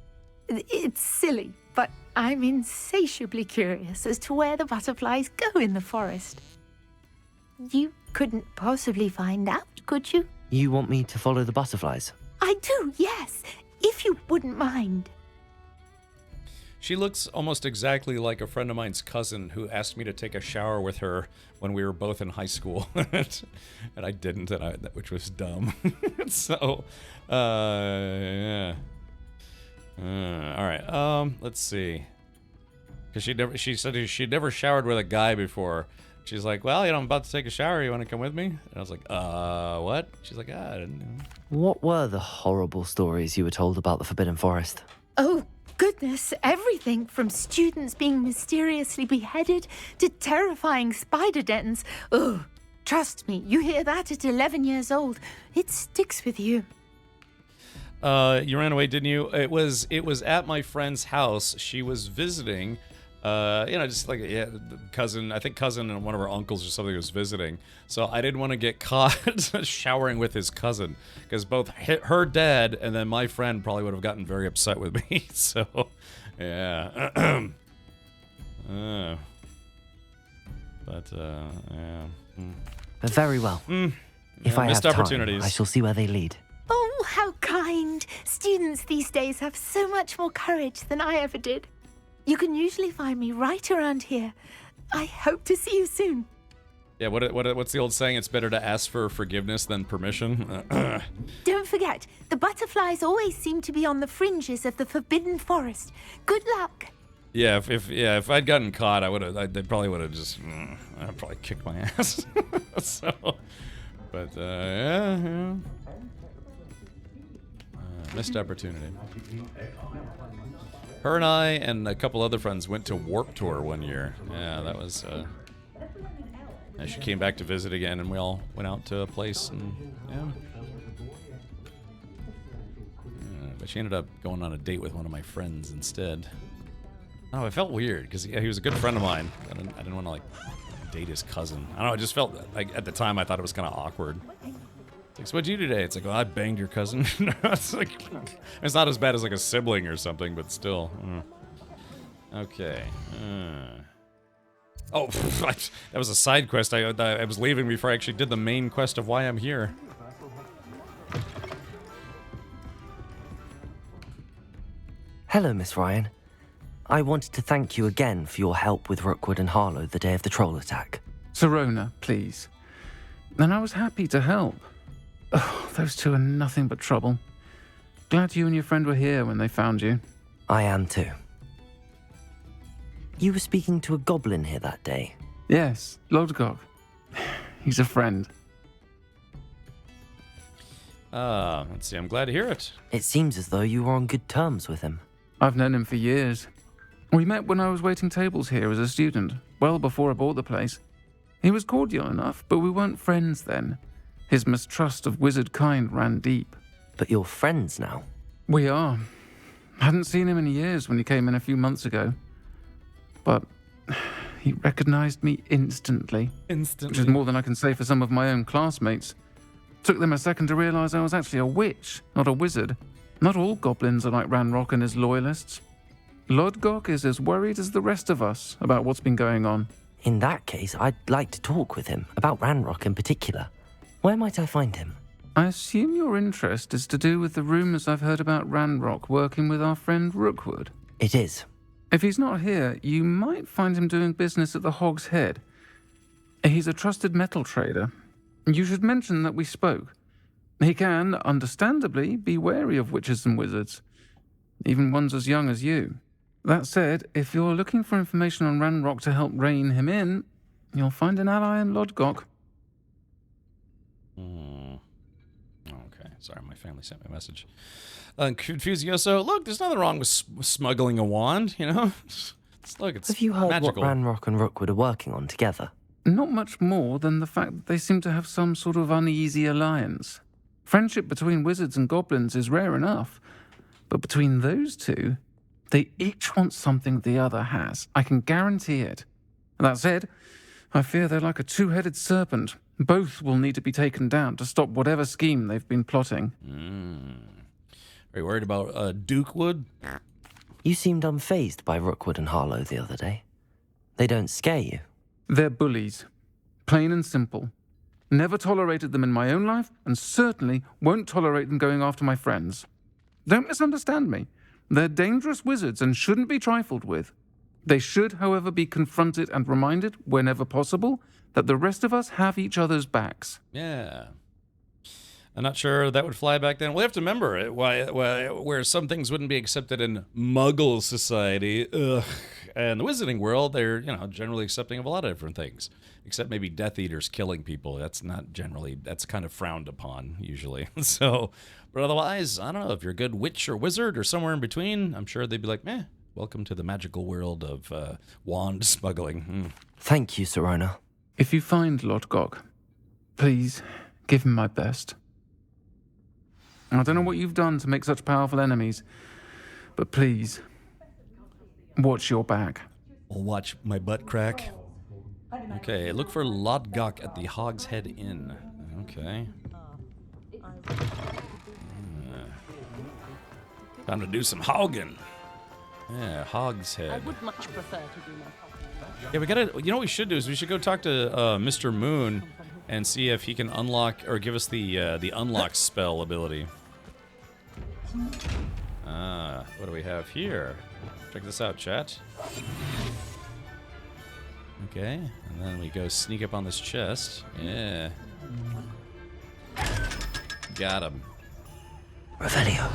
It's silly, but I'm insatiably curious as to where the butterflies go in the forest. You couldn't possibly find out, could you? You want me to follow the butterflies? I do, yes. If you wouldn't mind. She looks almost exactly like a friend of mine's cousin who asked me to take a shower with her when we were both in high school. And I didn't, which was dumb. So, yeah. All right, let's see. Because she said she'd never showered with a guy before. She's like, well, I'm about to take a shower. You want to come with me? And I was like, what? She's like, I didn't know. What were the horrible stories you were told about the Forbidden Forest? Oh, goodness, everything from students being mysteriously beheaded to terrifying spider dens. Oh, trust me, you hear that at 11 years old. It sticks with you. You ran away, didn't you? It was at my friend's house. She was visiting. Just like cousin and one of her uncles or something was visiting. So I didn't want to get caught showering with his cousin because both her dad and then my friend probably would have gotten very upset with me. So, yeah. Yeah. Very well. If I have time, I shall see where they lead. Oh, how kind. Students these days have so much more courage than I ever did. You can usually find me right around here. I hope to see you soon. Yeah, what's the old saying? It's better to ask for forgiveness than permission. Don't forget, the butterflies always seem to be on the fringes of the Forbidden Forest. Good luck. Yeah, if I'd gotten caught, they probably would have just, I'd probably kicked my ass. So, but yeah. Missed opportunity. Her and I and a couple other friends went to Warp Tour one year. Yeah, that was. She came back to visit again, and we all went out to a place, and yeah. But she ended up going on a date with one of my friends instead. Oh, it felt weird because he was a good friend of mine. I didn't want to like date his cousin. I don't know. It just felt like at the time I thought it was kind of awkward. It's like, so what'd you do today? It's like, well, I banged your cousin. It's like, it's not as bad as like a sibling or something, but still. Okay. Oh, that was a side quest. I was leaving before I actually did the main quest of why I'm here. Hello, Miss Ryan. I wanted to thank you again for your help with Rookwood and Harlow the day of the troll attack. Serona, please. And I was happy to help. Oh, those two are nothing but trouble. Glad you and your friend were here when they found you. I am too. You were speaking to a goblin here that day? Yes, Lodgok. He's a friend. Let's see, I'm glad to hear it. It seems as though you were on good terms with him. I've known him for years. We met when I was waiting tables here as a student, well before I bought the place. He was cordial enough, but we weren't friends then. His mistrust of wizard kind ran deep. But you're friends now? We are. Hadn't seen him in years when he came in a few months ago. But he recognized me instantly. Instantly? Which is more than I can say for some of my own classmates. Took them a second to realize I was actually a witch, not a wizard. Not all goblins are like Ranrock and his loyalists. Lodgok is as worried as the rest of us about what's been going on. In that case, I'd like to talk with him, about Ranrock in particular. Where might I find him? I assume your interest is to do with the rumors I've heard about Ranrock working with our friend Rookwood. It is. If he's not here, you might find him doing business at the Hog's Head. He's a trusted metal trader. You should mention that we spoke. He can, understandably, be wary of witches and wizards, even ones as young as you. That said, if you're looking for information on Ranrock to help rein him in, you'll find an ally in Lodgok. Okay, sorry, my family sent me a message. Confusioso, look, there's nothing wrong with smuggling a wand, you know? Look, it's Have you heard magical. what Ranrock and Rookwood are working on together? Not much more than the fact that they seem to have some sort of uneasy alliance. Friendship between wizards and goblins is rare enough, but between those two, they each want something the other has. I can guarantee it. That said, I fear they're like a two-headed serpent. Both will need to be taken down to stop whatever scheme they've been plotting. Are you worried about Dukewood? You seemed unfazed by Rookwood and Harlow the other day. They don't scare you? They're bullies. Plain and simple. Never tolerated them in my own life, and certainly won't tolerate them going after my friends. Don't misunderstand me. They're dangerous wizards and shouldn't be trifled with. They should, however, be confronted and reminded, whenever possible, that the rest of us have each other's backs. Yeah. I'm not sure that would fly back then. We have to remember it, where some things wouldn't be accepted in Muggle society, and the wizarding world, they're generally accepting of a lot of different things, except maybe Death Eaters killing people. That's not generally. That's kind of frowned upon usually. So, but otherwise, I don't know if you're a good witch or wizard or somewhere in between. I'm sure they'd be like, meh. Welcome to the magical world of wand smuggling. Thank you, Serona. If you find Lodgok, please give him my best. I don't know what you've done to make such powerful enemies, but please, watch your back. I'll watch my butt crack. Okay, look for Lodgok at the Hogshead Inn. Okay. Time to do some hogging. Yeah, Hogshead. I would much prefer to do my Yeah, we gotta. You know what we should do is we should go talk to Mr. Moon and see if he can unlock or give us the unlock spell ability. What do we have here? Check this out, chat. Okay, and then we go sneak up on this chest. Yeah. Got him. Revelio.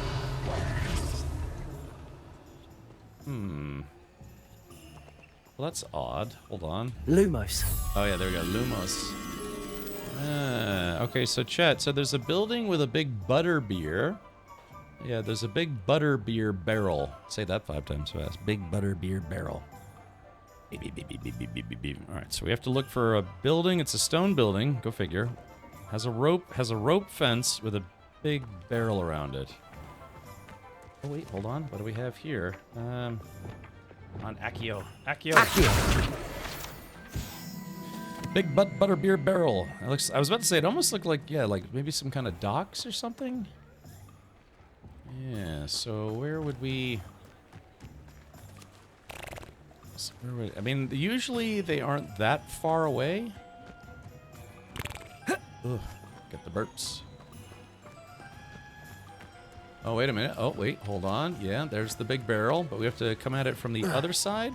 Well, that's odd. Hold on. Lumos. Oh, yeah, there we go. Lumos. Okay, so chat. So there's a building with a big butterbeer. Yeah, there's a big butterbeer barrel. Say that 5 times fast. Big butterbeer barrel. Beep, beep, beep, beep, beep, beep, beep, beep, beep. All right, so we have to look for a building. It's a stone building. Go figure. Has a rope fence with a big barrel around it. Oh wait, hold on. What do we have here? On Accio. Big butterbeer barrel. It looks. I was about to say it almost looked like like maybe some kind of docks or something. Yeah. So where would we? I mean, usually they aren't that far away. Ugh, get the burps. Oh, wait a minute. Oh, wait, hold on. Yeah, there's the big barrel, but we have to come at it from the other side.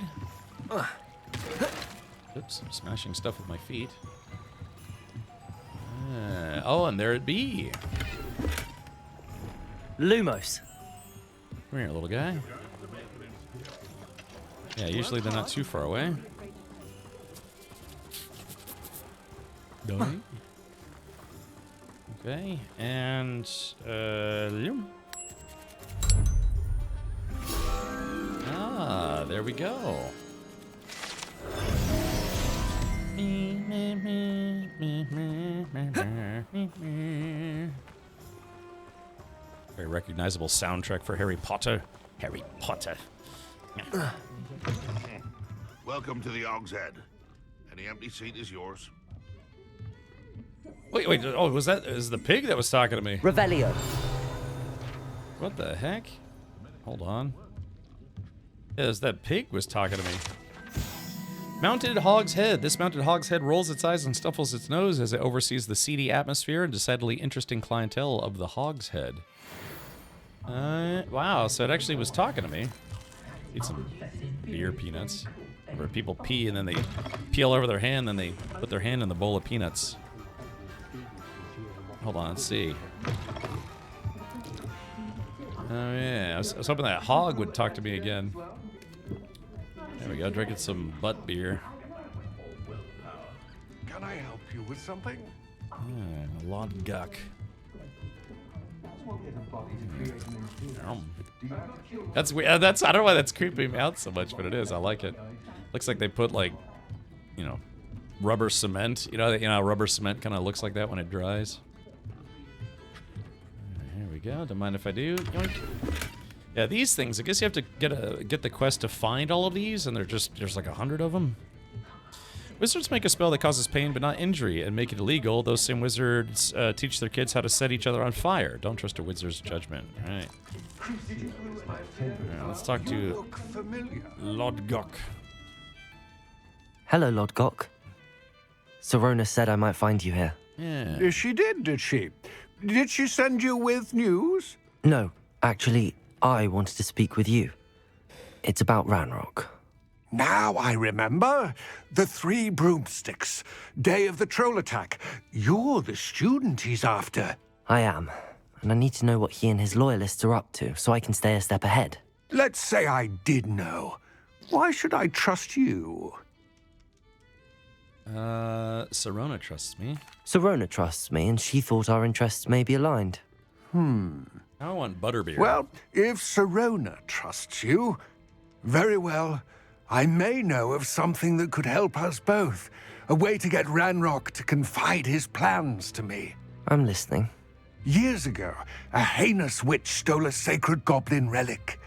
Oops, I'm smashing stuff with my feet. Oh, and there it be. Lumos. Come here, little guy. Yeah, usually they're not too far away. Okay, and there we go. Very recognizable soundtrack for Harry Potter. Harry Potter. Welcome to the Hogshead. Any empty seat is yours. Wait. Oh, is the pig that was talking to me? Revelio. What the heck? Hold on. Yeah, that pig was talking to me. Mounted Hogshead. This mounted Hogshead rolls its eyes and snuffles its nose as it oversees the seedy atmosphere and decidedly interesting clientele of the Hogshead. Wow, so it actually was talking to me. Eat some beer peanuts. Where people pee and then they peel over their hand, then they put their hand in the bowl of peanuts. Hold on, let's see. Oh yeah, I was hoping that hog would talk to me again. There we go, drinking some butt beer. Can I help you with something? Yeah, Lodgok. That's weird. I don't know why that's creeping me out so much, but it is. I like it. Looks like they put like, rubber cement. You know, rubber cement kind of looks like that when it dries. Here we go. Don't mind if I do. Yoink. Yeah, these things. I guess you have to get the quest to find all of these, and there's like 100 of them. Wizards make a spell that causes pain but not injury and make it illegal. Those same wizards teach their kids how to set each other on fire. Don't trust a wizard's judgment. All right. Let's talk to Lodgok. Hello, Lodgok. Sorona said I might find you here. Yeah. She did she? Did she send you with news? No, actually, I wanted to speak with you. It's about Ranrock. Now I remember. The 3 broomsticks. Day of the troll attack. You're the student he's after. I am, and I need to know what he and his loyalists are up to so I can stay a step ahead. Let's say I did know. Why should I trust you? Sorona trusts me. Sorona trusts me, and she thought our interests may be aligned. I want butterbeer. Well, if Sorona trusts you, very well. I may know of something that could help us both. A way to get Ranrock to confide his plans to me. I'm listening. Years ago, a heinous witch stole a sacred goblin relic.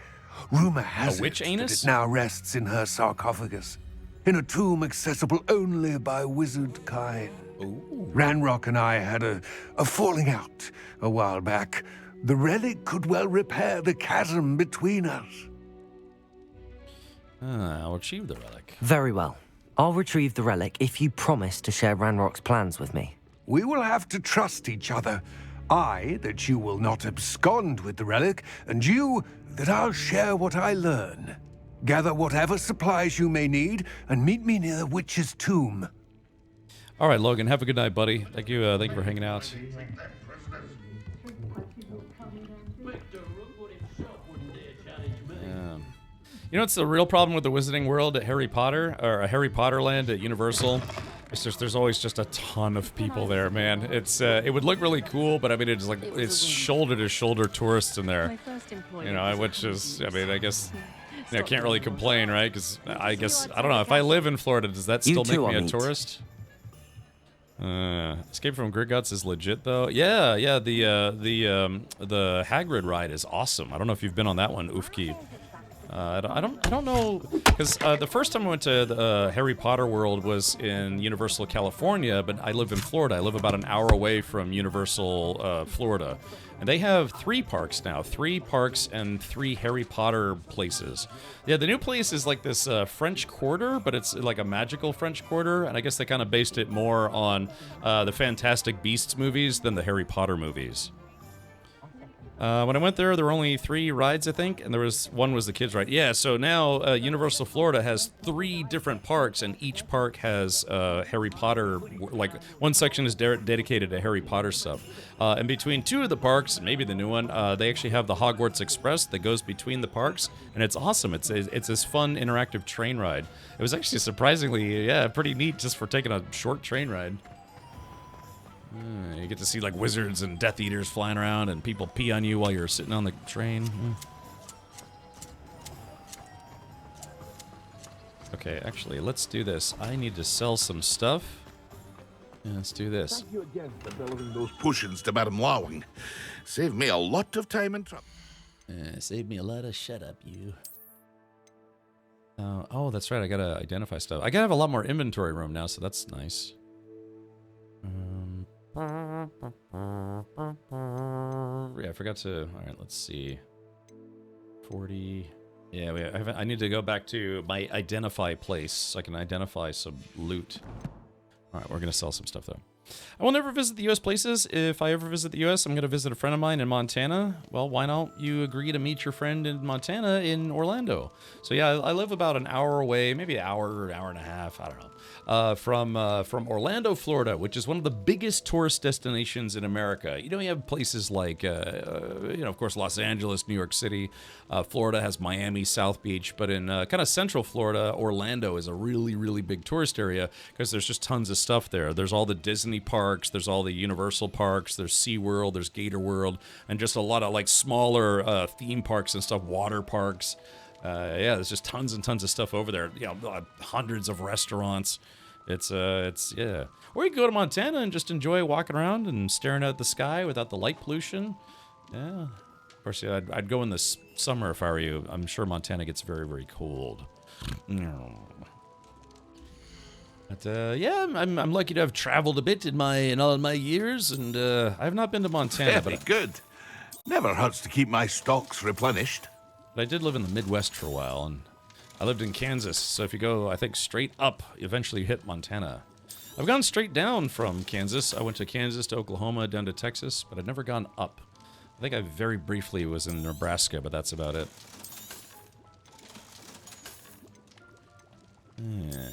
Rumor has witch it anus? that it now rests in her sarcophagus, in a tomb accessible only by wizard kind. Ooh. Ranrock and I had a falling out a while back. The relic could well repair the chasm between us. I'll retrieve the relic. Very well. I'll retrieve the relic if you promise to share Ranrock's plans with me. We will have to trust each other. I, that you will not abscond with the relic, and you, that I'll share what I learn. Gather whatever supplies you may need, and meet me near the witch's tomb. All right, Logan, have a good night, buddy. Thank you for hanging out. You know what's the real problem with the Wizarding World at Harry Potter, or Harry Potter Land at Universal? It's just there's always just a ton of people there, man. It's it would look really cool, but I mean it's like it's shoulder to shoulder tourists in there. You know, which is I mean I guess you know, can't really complain, right? Because I guess I don't know if I live in Florida, does that still make me a tourist? Escape from Gringotts is legit though. Yeah, the Hagrid ride is awesome. I don't know if you've been on that one, Oofkey. I don't know, because the first time I went to the Harry Potter World was in Universal California, but I live in Florida. I live about an hour away from Universal Florida. And they have 3 parks now. 3 parks and 3 Harry Potter places. Yeah, the new place is like this French Quarter, but it's like a magical French Quarter, and I guess they kind of based it more on the Fantastic Beasts movies than the Harry Potter movies. When I went there were only 3 rides, I think, and one was the kids' ride. Yeah, so now Universal Florida has 3 different parks, and each park has Harry Potter. Like one section is dedicated to Harry Potter stuff. And between 2 of the parks, maybe the new one, they actually have the Hogwarts Express that goes between the parks, and it's awesome. It's this fun interactive train ride. It was actually surprisingly, pretty neat just for taking a short train ride. You get to see like wizards and Death Eaters flying around and people pee on you while you're sitting on the train. Okay, actually, let's do this. I need to sell some stuff. Yeah, let's do this. Thank you again for delivering those potions to Madame Lawing. Saved me a lot of time and trouble. Saved me a lot of shut up, you. Oh, that's right. I gotta identify stuff. I gotta have a lot more inventory room now, so that's nice. Yeah, I forgot to. All right, let's see. 40. Yeah, I need to go back to my identify place so I can identify some loot. All right, we're gonna sell some stuff though. I will never visit the U.S. places. If I ever visit the U.S., I'm going to visit a friend of mine in Montana. Well, why don't you agree to meet your friend in Montana in Orlando? So yeah, I live about an hour away, maybe an hour or hour and a half, I don't know, from Orlando, Florida, which is one of the biggest tourist destinations in America. You know, you have places like, of course, Los Angeles, New York City. Florida has Miami, South Beach, but in kind of central Florida, Orlando is a really, really big tourist area because there's just tons of stuff there. There's all the Disney parks, there's all the Universal parks, there's SeaWorld, there's Gator World, and just a lot of like smaller theme parks and stuff, water parks. Yeah, there's just tons and tons of stuff over there. You know, hundreds of restaurants. It's yeah. Or you can go to Montana and just enjoy walking around and staring at the sky without the light pollution. Yeah. Of course, yeah, I'd go in the summer if I were you. I'm sure Montana gets very, very cold. But yeah, I'm lucky to have traveled a bit in all my years, and I have not been to Montana. Very good. Never hurts to keep my stocks replenished. But I did live in the Midwest for a while, and I lived in Kansas. So if you go, I think, straight up, you eventually hit Montana. I've gone straight down from Kansas. I went to Kansas to Oklahoma, down to Texas, but I've never gone up. I think I very briefly was in Nebraska, but that's about it. Yeah.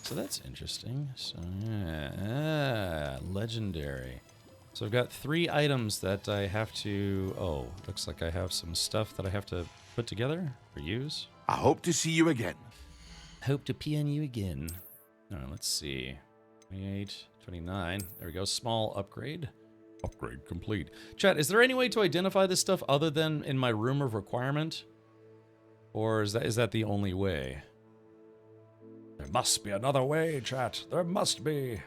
So that's interesting. So, yeah. Legendary. So I've got 3 items that I have to... Oh, looks like I have some stuff that I have to put together or use. I hope to see you again. Hope to pee on you again. All right, let's see. 28, 29. There we go. Small upgrade. Upgrade complete. Chat, is there any way to identify this stuff other than in my room of requirement? Or is that the only way? There must be another way, chat. There must be.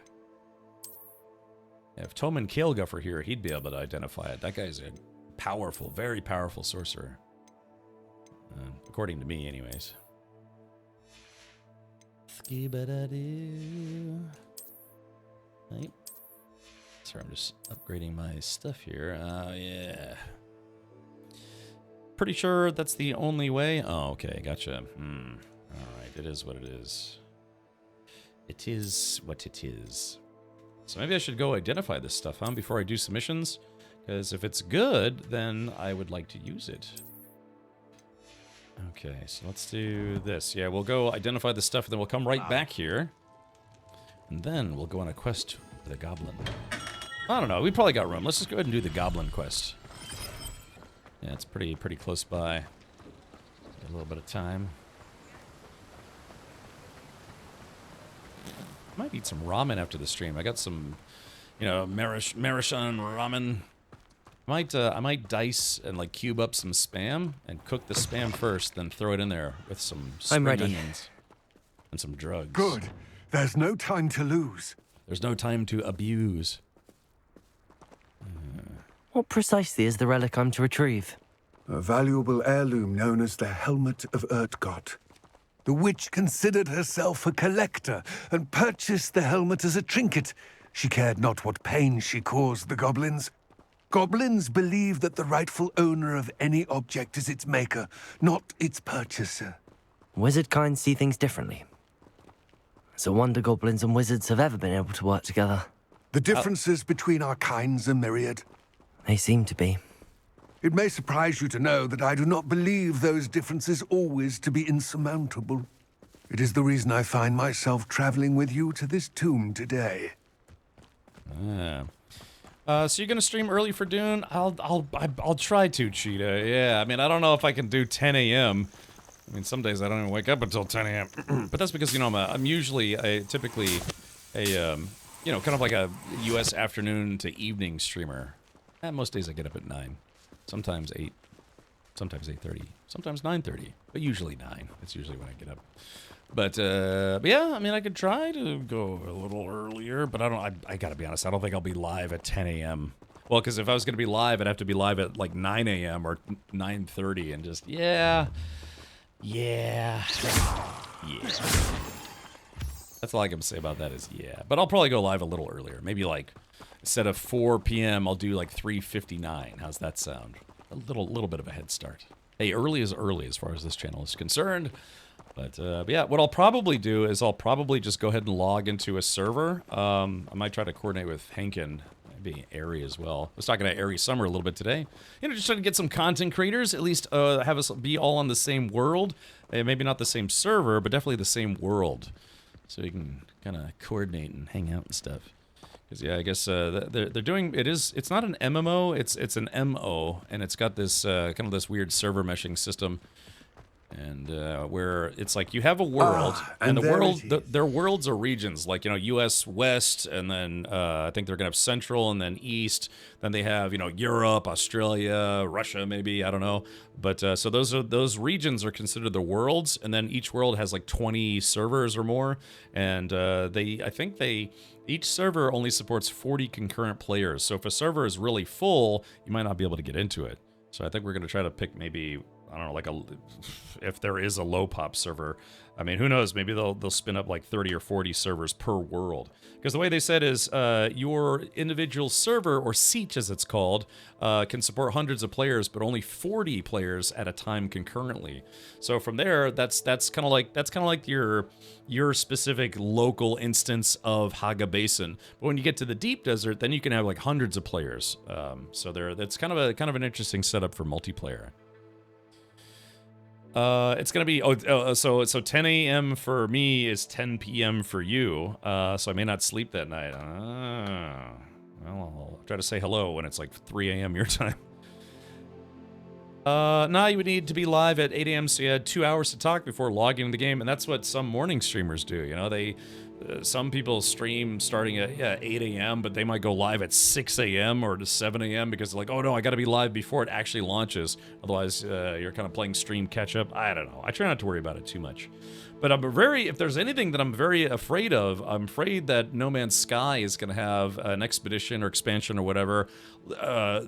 If Toman Kaelguff were here, he'd be able to identify it. That guy's a powerful, very powerful sorcerer. According to me, anyways. Skibadadoo. Right. Sorry, I'm just upgrading my stuff here. Yeah. Pretty sure that's the only way. Oh, okay, gotcha. Alright, it is what it is. It is what it is. So maybe I should go identify this stuff, huh, before I do submissions? Because if it's good, then I would like to use it. Okay, so let's do this. Yeah, we'll go identify the stuff, and then we'll come right back here. And then we'll go on a quest with a goblin. I don't know, we probably got room. Let's just go ahead and do the goblin quest. Yeah, it's pretty close by. Got a little bit of time. Might eat some ramen after the stream. I got some, you know, Marishan ramen. I might dice and like cube up some spam and cook the spam first, then throw it in there with some spring onions and some drugs. Good. There's no time to lose. There's no time to abuse. What precisely is the relic I'm to retrieve? A valuable heirloom known as the Helmet of Urtgott. The witch considered herself a collector and purchased the helmet as a trinket. She cared not what pain she caused the goblins. Goblins believe that the rightful owner of any object is its maker, not its purchaser. Wizard kind see things differently. It's a wonder goblins and wizards have ever been able to work together. The differences between our kinds are myriad. They seem to be. It may surprise you to know that I do not believe those differences always to be insurmountable. It is the reason I find myself traveling with you to this tomb today. Yeah. So you're gonna stream early for Dune? I'll try to, Cheetah. Yeah, I mean, I don't know if I can do 10 a.m. I mean, some days I don't even wake up until 10 a.m. But that's because, you know, I'm typically a you know, kind of like a U.S. afternoon to evening streamer. Most days I get up at 9, sometimes 8, sometimes 8:30, sometimes 9:30, but usually 9. That's usually when I get up. But yeah, I mean, I could try to go a little earlier, but I gotta be honest, I don't think I'll be live at 10 a.m. Well, because if I was gonna be live, I'd have to be live at like 9 a.m. or 9:30, and just, yeah. That's all I can say about that is yeah. But I'll probably go live a little earlier. Maybe like, instead of 4 p.m., I'll do like 3:59. How's that sound? A little bit of a head start. Hey, early is early as far as this channel is concerned. But yeah, what I'll probably do is I'll probably just go ahead and log into a server. I might try to coordinate with Hankin, maybe Airy as well. I was talking to Airy Summer a little bit today. You know, just trying to get some content creators, at least have us be all on the same world. Maybe not the same server, but definitely the same world. So you can kind of coordinate and hang out and stuff. Because yeah, I guess they're doing, it's not an MMO, it's an MO, and it's got this kind of this weird server meshing system. And where it's like you have a world, and the world, their worlds are regions, like, you know, U.S. West, and then I think they're gonna have Central, and then East. Then they have, you know, Europe, Australia, Russia, maybe, I don't know. But so those regions are considered the worlds, and then each world has like 20 servers or more, and each server only supports 40 concurrent players. So if a server is really full, you might not be able to get into it. So I think we're gonna try to pick maybe I don't know, like if there is a low pop server. I mean, who knows? Maybe they'll spin up like 30 or 40 servers per world. Because the way they said is your individual server, or seat as it's called, can support hundreds of players, but only 40 players at a time concurrently. So from there, that's kind of like your specific local instance of Haga Basin. But when you get to the deep desert, then you can have like hundreds of players. So that's kind of an interesting setup for multiplayer. It's gonna be so 10 a.m. for me is 10 p.m. for you. So I may not sleep that night. Well, I'll try to say hello when it's like 3 a.m. your time. Now you would need to be live at 8 a.m. so you had 2 hours to talk before logging into the game, and that's what some morning streamers do. You know, some people stream starting at 8 a.m., but they might go live at 6 a.m. or to 7 a.m. because they're like, oh no, I got to be live before it actually launches. Otherwise, you're kind of playing stream catch up. I don't know. I try not to worry about it too much. But if there's anything that I'm very afraid of, I'm afraid that No Man's Sky is going to have an expedition or expansion or whatever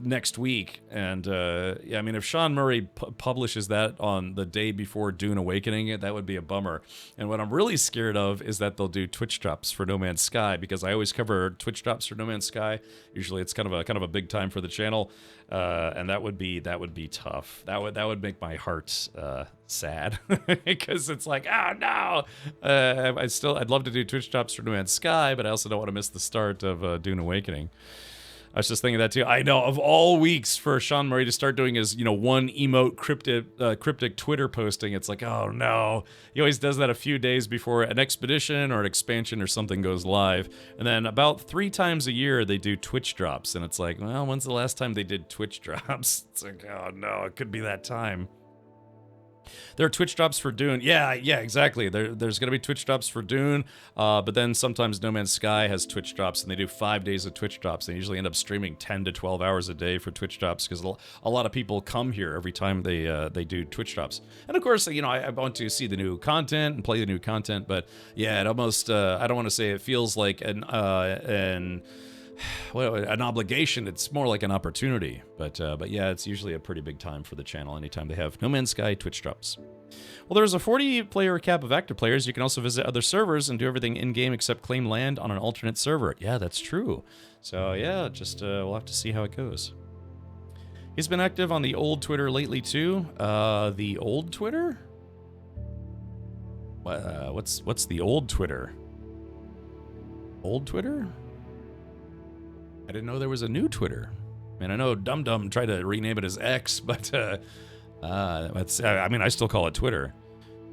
next week. And yeah, I mean, if Sean Murray publishes that on the day before Dune Awakening, that would be a bummer. And what I'm really scared of is that they'll do Twitch drops for No Man's Sky, because I always cover Twitch drops for No Man's Sky. Usually it's kind of a big time for the channel. And that would be tough. That would make my heart sad, because it's like, oh no. I'd love to do Twitch drops for No Man's Sky, but I also don't want to miss the start of Dune Awakening. I was just thinking that too. I know, of all weeks for Sean Murray to start doing his, one emote cryptic Twitter posting, it's like, oh no. He always does that a few days before an expedition or an expansion or something goes live. And then about 3 times a year they do Twitch drops, and it's like, well, when's the last time they did Twitch drops? It's like, oh no, it could be that time. There are Twitch drops for Dune. Yeah, exactly. There's going to be Twitch drops for Dune, but then sometimes No Man's Sky has Twitch drops, and they do 5 days of Twitch drops. They usually end up streaming 10 to 12 hours a day for Twitch drops, because a lot of people come here every time they do Twitch drops. And of course, I want to see the new content and play the new content, but yeah, it almost, I don't want to say it feels like an obligation. It's more like an opportunity, but yeah, it's usually a pretty big time for the channel anytime they have No Man's Sky Twitch drops. Well, there's a 40-player cap of active players. You can also visit other servers and do everything in-game except claim land on an alternate server. Yeah, that's true. So yeah, just we'll have to see how it goes. He's been active on the old Twitter lately too. The old Twitter? What's the old Twitter? Old Twitter? I didn't know there was a new Twitter. I mean, I know Dum Dum tried to rename it as X, but I still call it Twitter.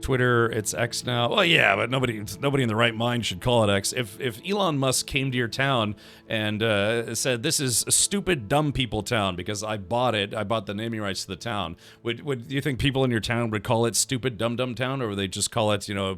Twitter, it's X now. Well, yeah, but nobody in the right mind should call it X. If Elon Musk came to your town and said, this is a stupid dumb people town because I bought the naming rights to the town, would you think people in your town would call it stupid dumb town, or would they just call it, new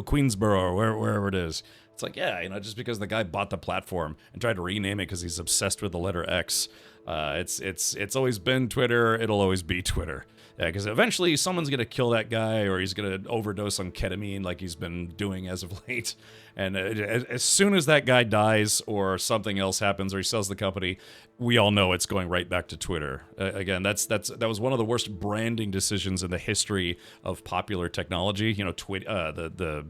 Queensboro or wherever it is? It's like, yeah, just because the guy bought the platform and tried to rename it because he's obsessed with the letter X. It's always been Twitter. It'll always be Twitter. Yeah, because eventually someone's going to kill that guy, or he's going to overdose on ketamine like he's been doing as of late. And as soon as that guy dies or something else happens or he sells the company, we all know it's going right back to Twitter. Again, that was one of the worst branding decisions in the history of popular technology. The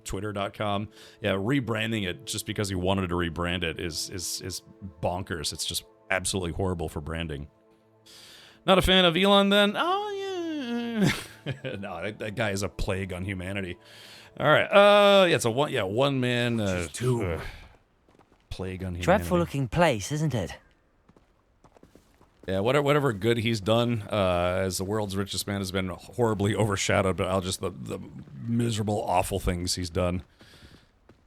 Twitter.com. Yeah, rebranding it just because he wanted to rebrand it is bonkers. It's just absolutely horrible for branding. Not a fan of Elon then? Oh, yeah. No, that guy is a plague on humanity. All right. Yeah, it's a one man plague on humanity. Dreadful looking place, isn't it? Yeah, whatever good he's done as the world's richest man has been horribly overshadowed by the miserable, awful things he's done.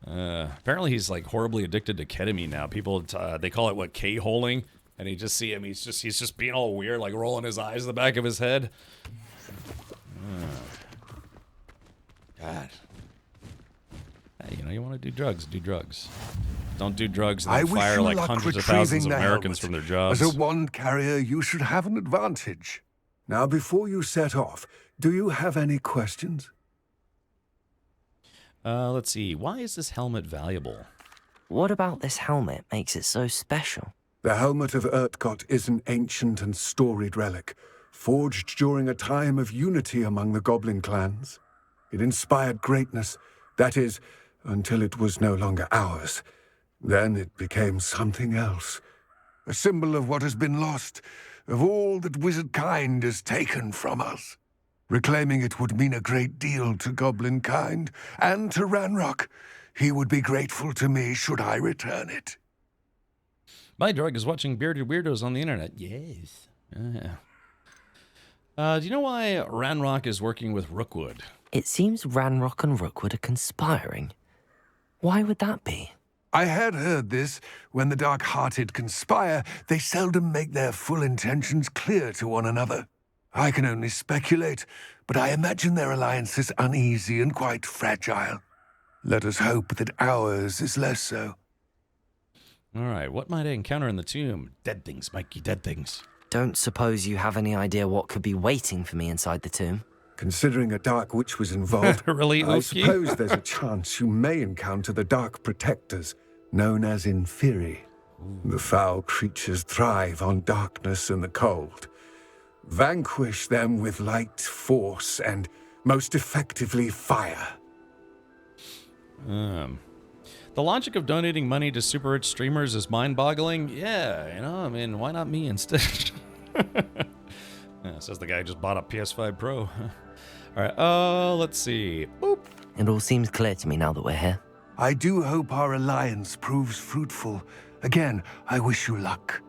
Apparently he's like horribly addicted to ketamine now. People, they call it K-holing. And you just see him, he's just being all weird, like rolling his eyes in the back of his head. God. Hey, you want to do drugs, do drugs. Don't do drugs and then fire like hundreds of thousands of Americans from their jobs. As a wand carrier, you should have an advantage. Now, before you set off, do you have any questions? Let's see. Why is this helmet valuable? What about this helmet makes it so special? The helmet of Urtkot is an ancient and storied relic, forged during a time of unity among the goblin clans. It inspired greatness, that is, until it was no longer ours. Then it became something else. A symbol of what has been lost, of all that wizard kind has taken from us. Reclaiming it would mean a great deal to goblin kind, and to Ranrock. He would be grateful to me should I return it. My drug is watching bearded weirdos on the internet. Yes. Do you know why Ranrock is working with Rookwood? It seems Ranrock and Rookwood are conspiring. Why would that be? I had heard this. When the dark-hearted conspire, they seldom make their full intentions clear to one another. I can only speculate, but I imagine their alliance is uneasy and quite fragile. Let us hope that ours is less so. All right, what might I encounter in the tomb? Dead things, Mikey, dead things. Don't suppose you have any idea what could be waiting for me inside the tomb? Considering a Dark Witch was involved, really, I suppose there's a chance you may encounter the Dark Protectors, known as Inferi. The foul creatures thrive on darkness and the cold. Vanquish them with light, force, and most effectively fire. The logic of donating money to super rich streamers is mind-boggling. Yeah, you know, I mean, why not me instead? Yeah, says the guy who just bought a PS5 Pro. All right, let's see. Boop. It all seems clear to me now that we're here. I do hope our alliance proves fruitful. Again, I wish you luck.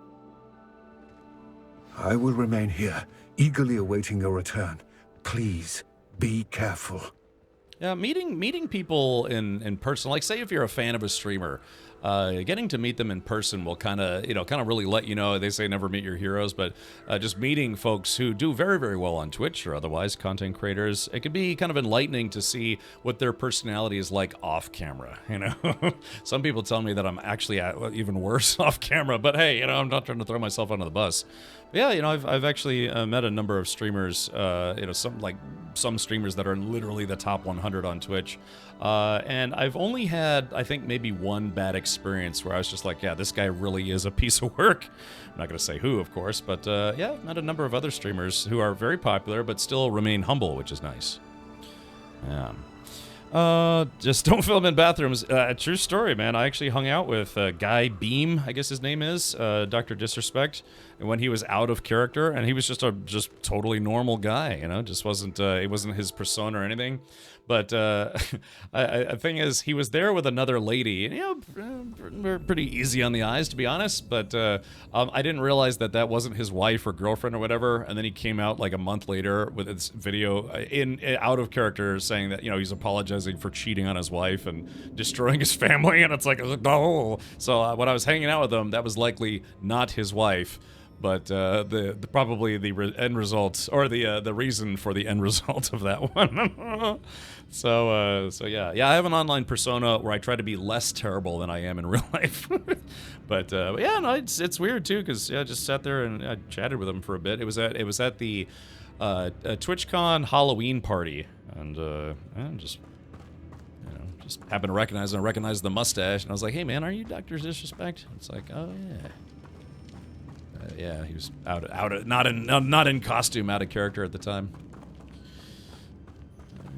I will remain here, eagerly awaiting your return. Please, be careful. Yeah, meeting people in person, like say if you're a fan of a streamer, getting to meet them in person will kind of really let you know. They say never meet your heroes, but just meeting folks who do very, very well on Twitch or otherwise, content creators, it can be kind of enlightening to see what their personality is like off camera. You know, some people tell me that I'm actually even worse off camera, but hey, you know, I'm not trying to throw myself under the bus. But yeah, you know, I've actually met a number of streamers, you know, some streamers that are literally the top 100 on Twitch. And I've only had, I think, maybe one bad experience where I was just like, yeah, this guy really is a piece of work. I'm not going to say who, of course, but yeah, I've met a number of other streamers who are very popular but still remain humble, which is nice. Yeah. Just don't film in bathrooms. True story, man. I actually hung out with Guy Beam, I guess his name is, Dr. Disrespect, and when he was out of character, and he was just a totally normal guy, you know, just wasn't, it wasn't his persona or anything. But the thing is, he was there with another lady, and, you know, pretty easy on the eyes, to be honest. But I didn't realize that that wasn't his wife or girlfriend or whatever. And then he came out like a month later with this video out of character saying that, you know, he's apologizing for cheating on his wife and destroying his family. And it's like, no. So when I was hanging out with him, that was likely not his wife. But probably the end result, or the reason for the end result of that one. So yeah, I have an online persona where I try to be less terrible than I am in real life. but yeah, no, it's weird too, because I just sat there and I chatted with him for a bit. It was at the TwitchCon Halloween party, and just happened to recognize the mustache, and I was like, hey man, are you Dr. Disrespect? It's like, oh yeah. Yeah, he was not in costume, out of character at the time.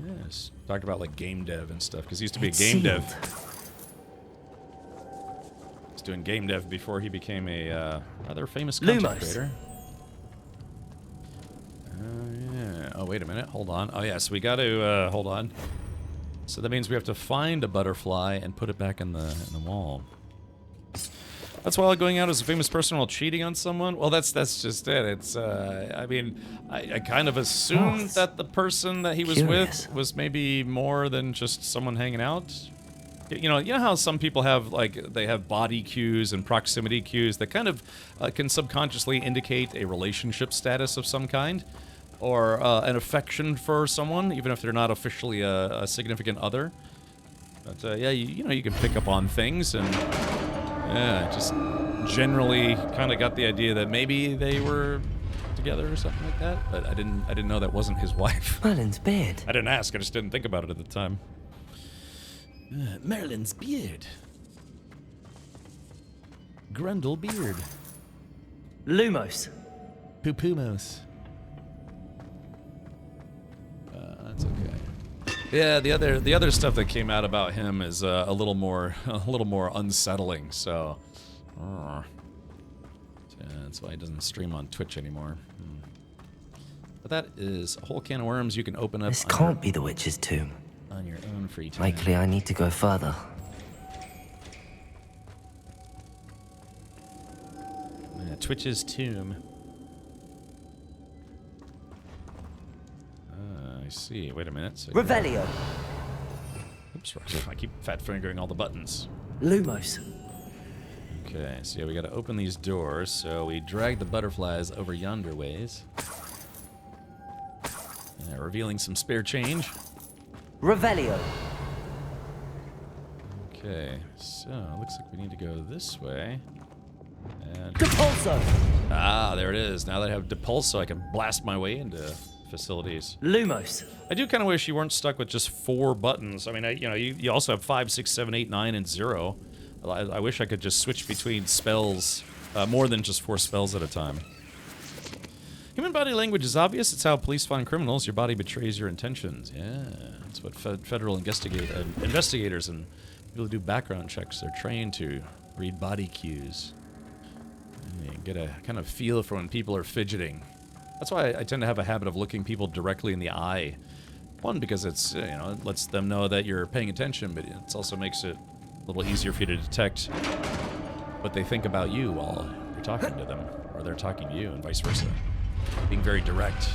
Yes, talked about like game dev and stuff, because he used to be a game dev. He was doing game dev before he became a rather famous content creator. Yeah. Oh wait a minute, hold on. Oh yeah, so we got to hold on. So that means we have to find a butterfly and put it back in the wall. That's while going out as a famous person while cheating on someone? Well, that's just it. It's, I mean, I kind of assumed that the person that he was with was maybe more than just someone hanging out. You know how some people have, like, they have body cues and proximity cues that kind of can subconsciously indicate a relationship status of some kind, or an affection for someone, even if they're not officially a significant other. But yeah, you know, you can pick up on things, and yeah, just generally kind of got the idea that maybe they were together or something like that. But I didn't know that wasn't his wife. Merlin's beard. I didn't ask. I just didn't think about it at the time. Merlin's beard. Grundle beard. Lumos. Pupumos. Yeah, the other stuff that came out about him is a little more unsettling. So, that's why he doesn't stream on Twitch anymore. But that is a whole can of worms you can open up. This can't be the witch's tomb. On your own free time. Likely I need to go further. Twitch's tomb. I see. Wait a minute. So Revelio. Oops, I keep fat fingering all the buttons. Lumos. Okay, so yeah, we gotta open these doors. So we drag the butterflies over yonder ways. Revealing some spare change. Revelio. Okay, so it looks like we need to go this way. And Depulso. Ah, there it is. Now that I have Depulso, I can blast my way into facilities. Lumos. I do kind of wish you weren't stuck with just 4 buttons. I mean, you also have 5, 6, 7, 8, 9, and 0. I wish I could just switch between spells, more than just 4 spells at a time. Human body language is obvious. It's how police find criminals. Your body betrays your intentions. Yeah, that's what federal investigators and people who do background checks are trained to read body cues. And you get a kind of feel for when people are fidgeting. That's why I tend to have a habit of looking people directly in the eye. One, because it's, it lets them know that you're paying attention, but it also makes it a little easier for you to detect what they think about you while you're talking to them, or they're talking to you, and vice versa. Being very direct.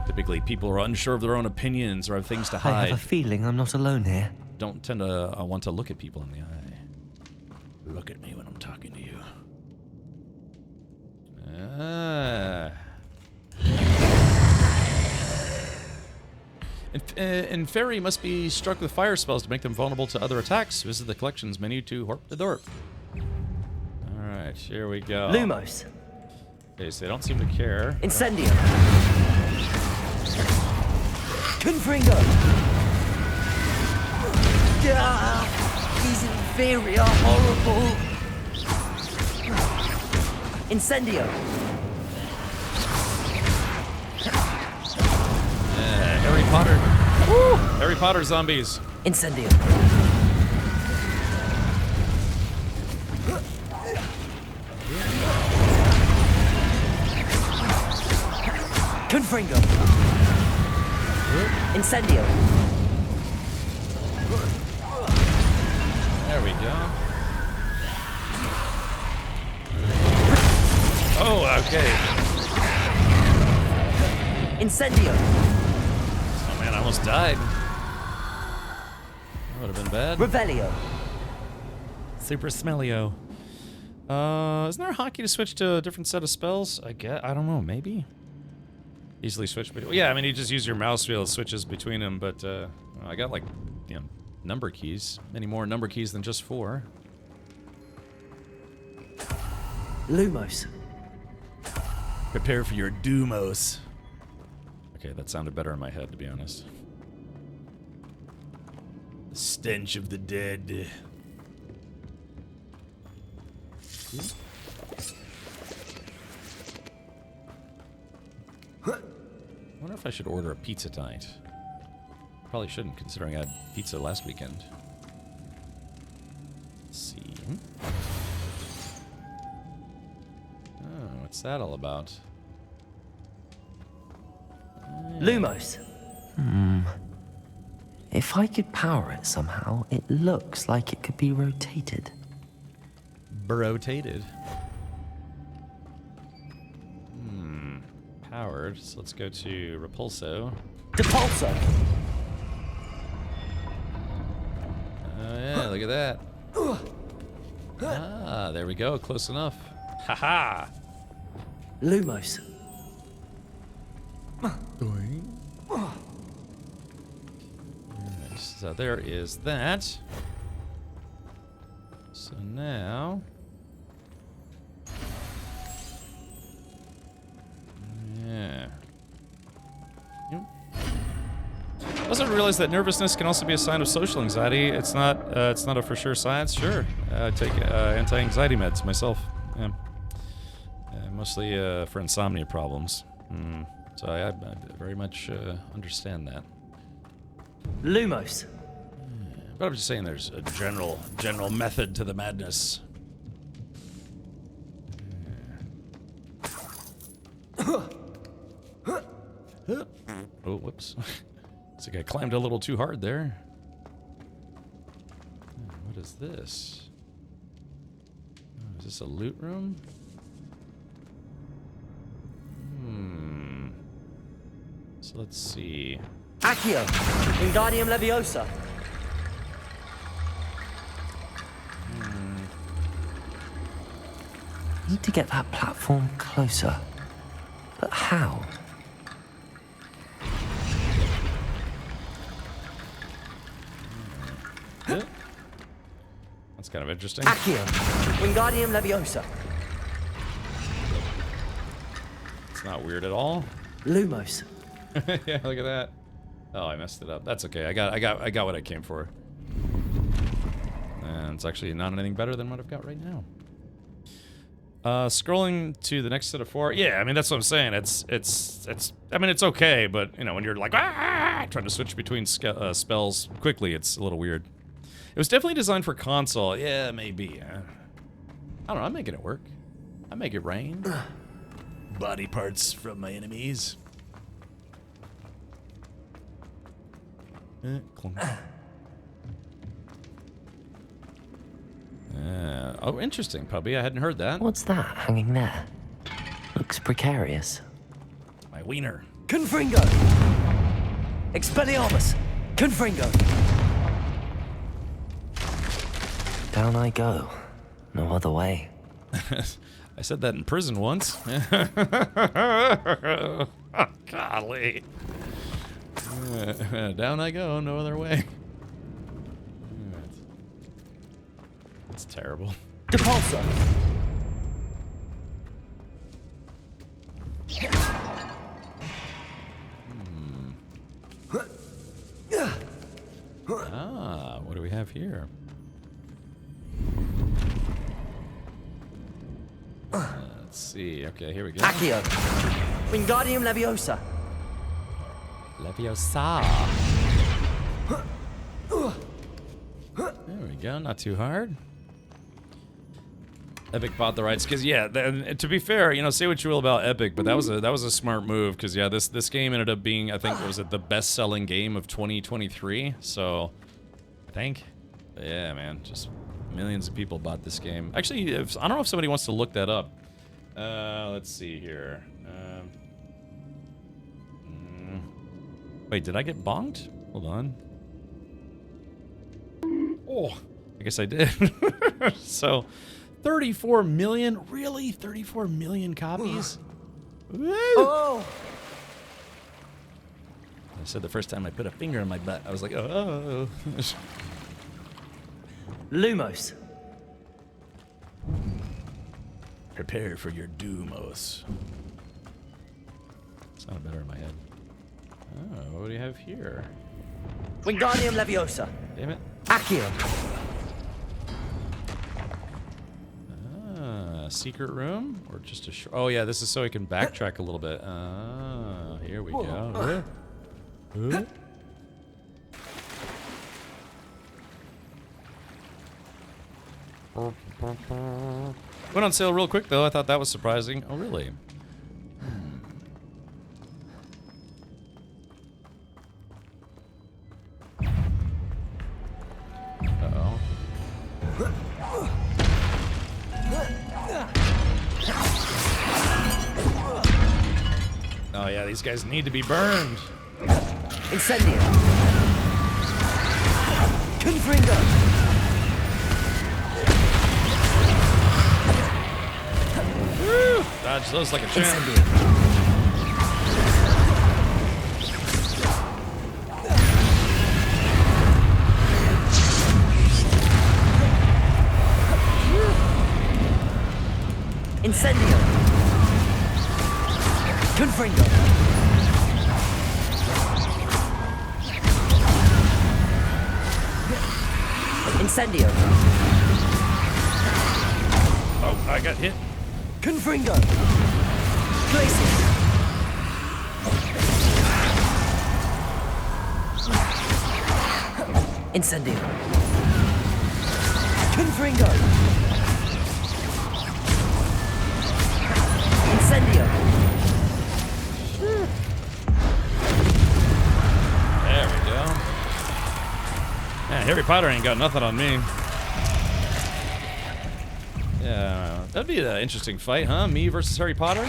Typically, people are unsure of their own opinions or have things to hide. I have a feeling I'm not alone here. Don't tend to want to look at people in the eye. Look at me when I'm talking to you. And Fairy must be struck with fire spells to make them vulnerable to other attacks. Visit the collections menu to Horp the Dorp. Alright, here we go. Lumos. Okay, so they don't seem to care. Incendio. Confringo. These inferior horrible. Incendio. Harry Potter. Woo! Harry Potter zombies. Incendio. Confringo. Incendio. There we go. Oh, okay. Incendio. Oh man, I almost died. That would have been bad. Revelio. Super Smellio. Isn't there a hotkey to switch to a different set of spells? I don't know, maybe? Easily switch between. Yeah, I mean, you just use your mouse wheel, it switches between them, but I got like, number keys. Many more number keys than just 4. Lumos. Prepare for your Doomos. Okay, that sounded better in my head, to be honest. The stench of the dead. I wonder if I should order a pizza tonight. Probably shouldn't, considering I had pizza last weekend. Let's see. Oh, what's that all about? Lumos. If I could power it somehow, it looks like it could be rotated. Rotated. Powered. So let's go to Repulso. Depulso. Oh yeah, look at that. Ah, there we go. Close enough. Haha. Lumos. So there is that. So now. Yeah. I also realized that nervousness can also be a sign of social anxiety. It's not a for sure science. Sure, I take anti-anxiety meds myself. Yeah. Mostly for insomnia problems. So I very much understand that. Lumos. But I'm just saying there's a general method to the madness. Oh, whoops. Looks like I climbed a little too hard there. What is this? Oh, is this a loot room? So let's see. Accio. Wingardium Leviosa. Need to get that platform closer. But how? That's kind of interesting. Accio. Wingardium Leviosa. It's not weird at all. Lumos. Yeah, look at that. Oh, I messed it up. That's okay. I got what I came for. And it's actually not anything better than what I've got right now. Scrolling to the next set of 4. Yeah, I mean that's what I'm saying. I mean it's okay, but you know when you're like trying to switch between spells quickly, it's a little weird. It was definitely designed for console. Yeah, maybe. I don't know. I'm making it work. I make it rain. Body parts from my enemies. Oh, interesting, puppy. I hadn't heard that. What's that hanging there? Looks precarious. My wiener. Confringo! Expelliarmus! Confringo! Down I go. No other way. I said that in prison once. Golly. Down I go, no other way. It's terrible. Depulso! Ah, what do we have here? Let's see. Okay, here we go. Accio! Wingardium Leviosa! Leviosa. There we go, not too hard. Epic bought the rights because yeah. To be fair, you know, say what you will about Epic, but that was a smart move because yeah, this game ended up being I think was it the best-selling game of 2023. So I think, yeah, man, just millions of people bought this game. Actually, I don't know if somebody wants to look that up. Let's see here. Wait, did I get bonked? Hold on. Oh, I guess I did. So, 34 million? Really? 34 million copies? Oh! I said the first time I put a finger in my butt, I was like, oh. Lumos. Prepare for your doomos. Sounded better in my head. Oh, what do you have here? Wingardium Leviosa. Damn it. Accio. Secret room? Or just a oh yeah, this is so we can backtrack a little bit. Here we go. Went on sale real quick though. I thought that was surprising. Oh really? Uh-oh. Oh yeah, these guys need to be burned. Incendio. Confringo. Woo! Dodge those like a champ. Incendio. Confringo. Incendio. Oh, I got hit. Confringo. Glacier. Incendio. Confringo. Incendio. There we go. Man, Harry Potter ain't got nothing on me. Yeah, that'd be an interesting fight, huh? Me versus Harry Potter?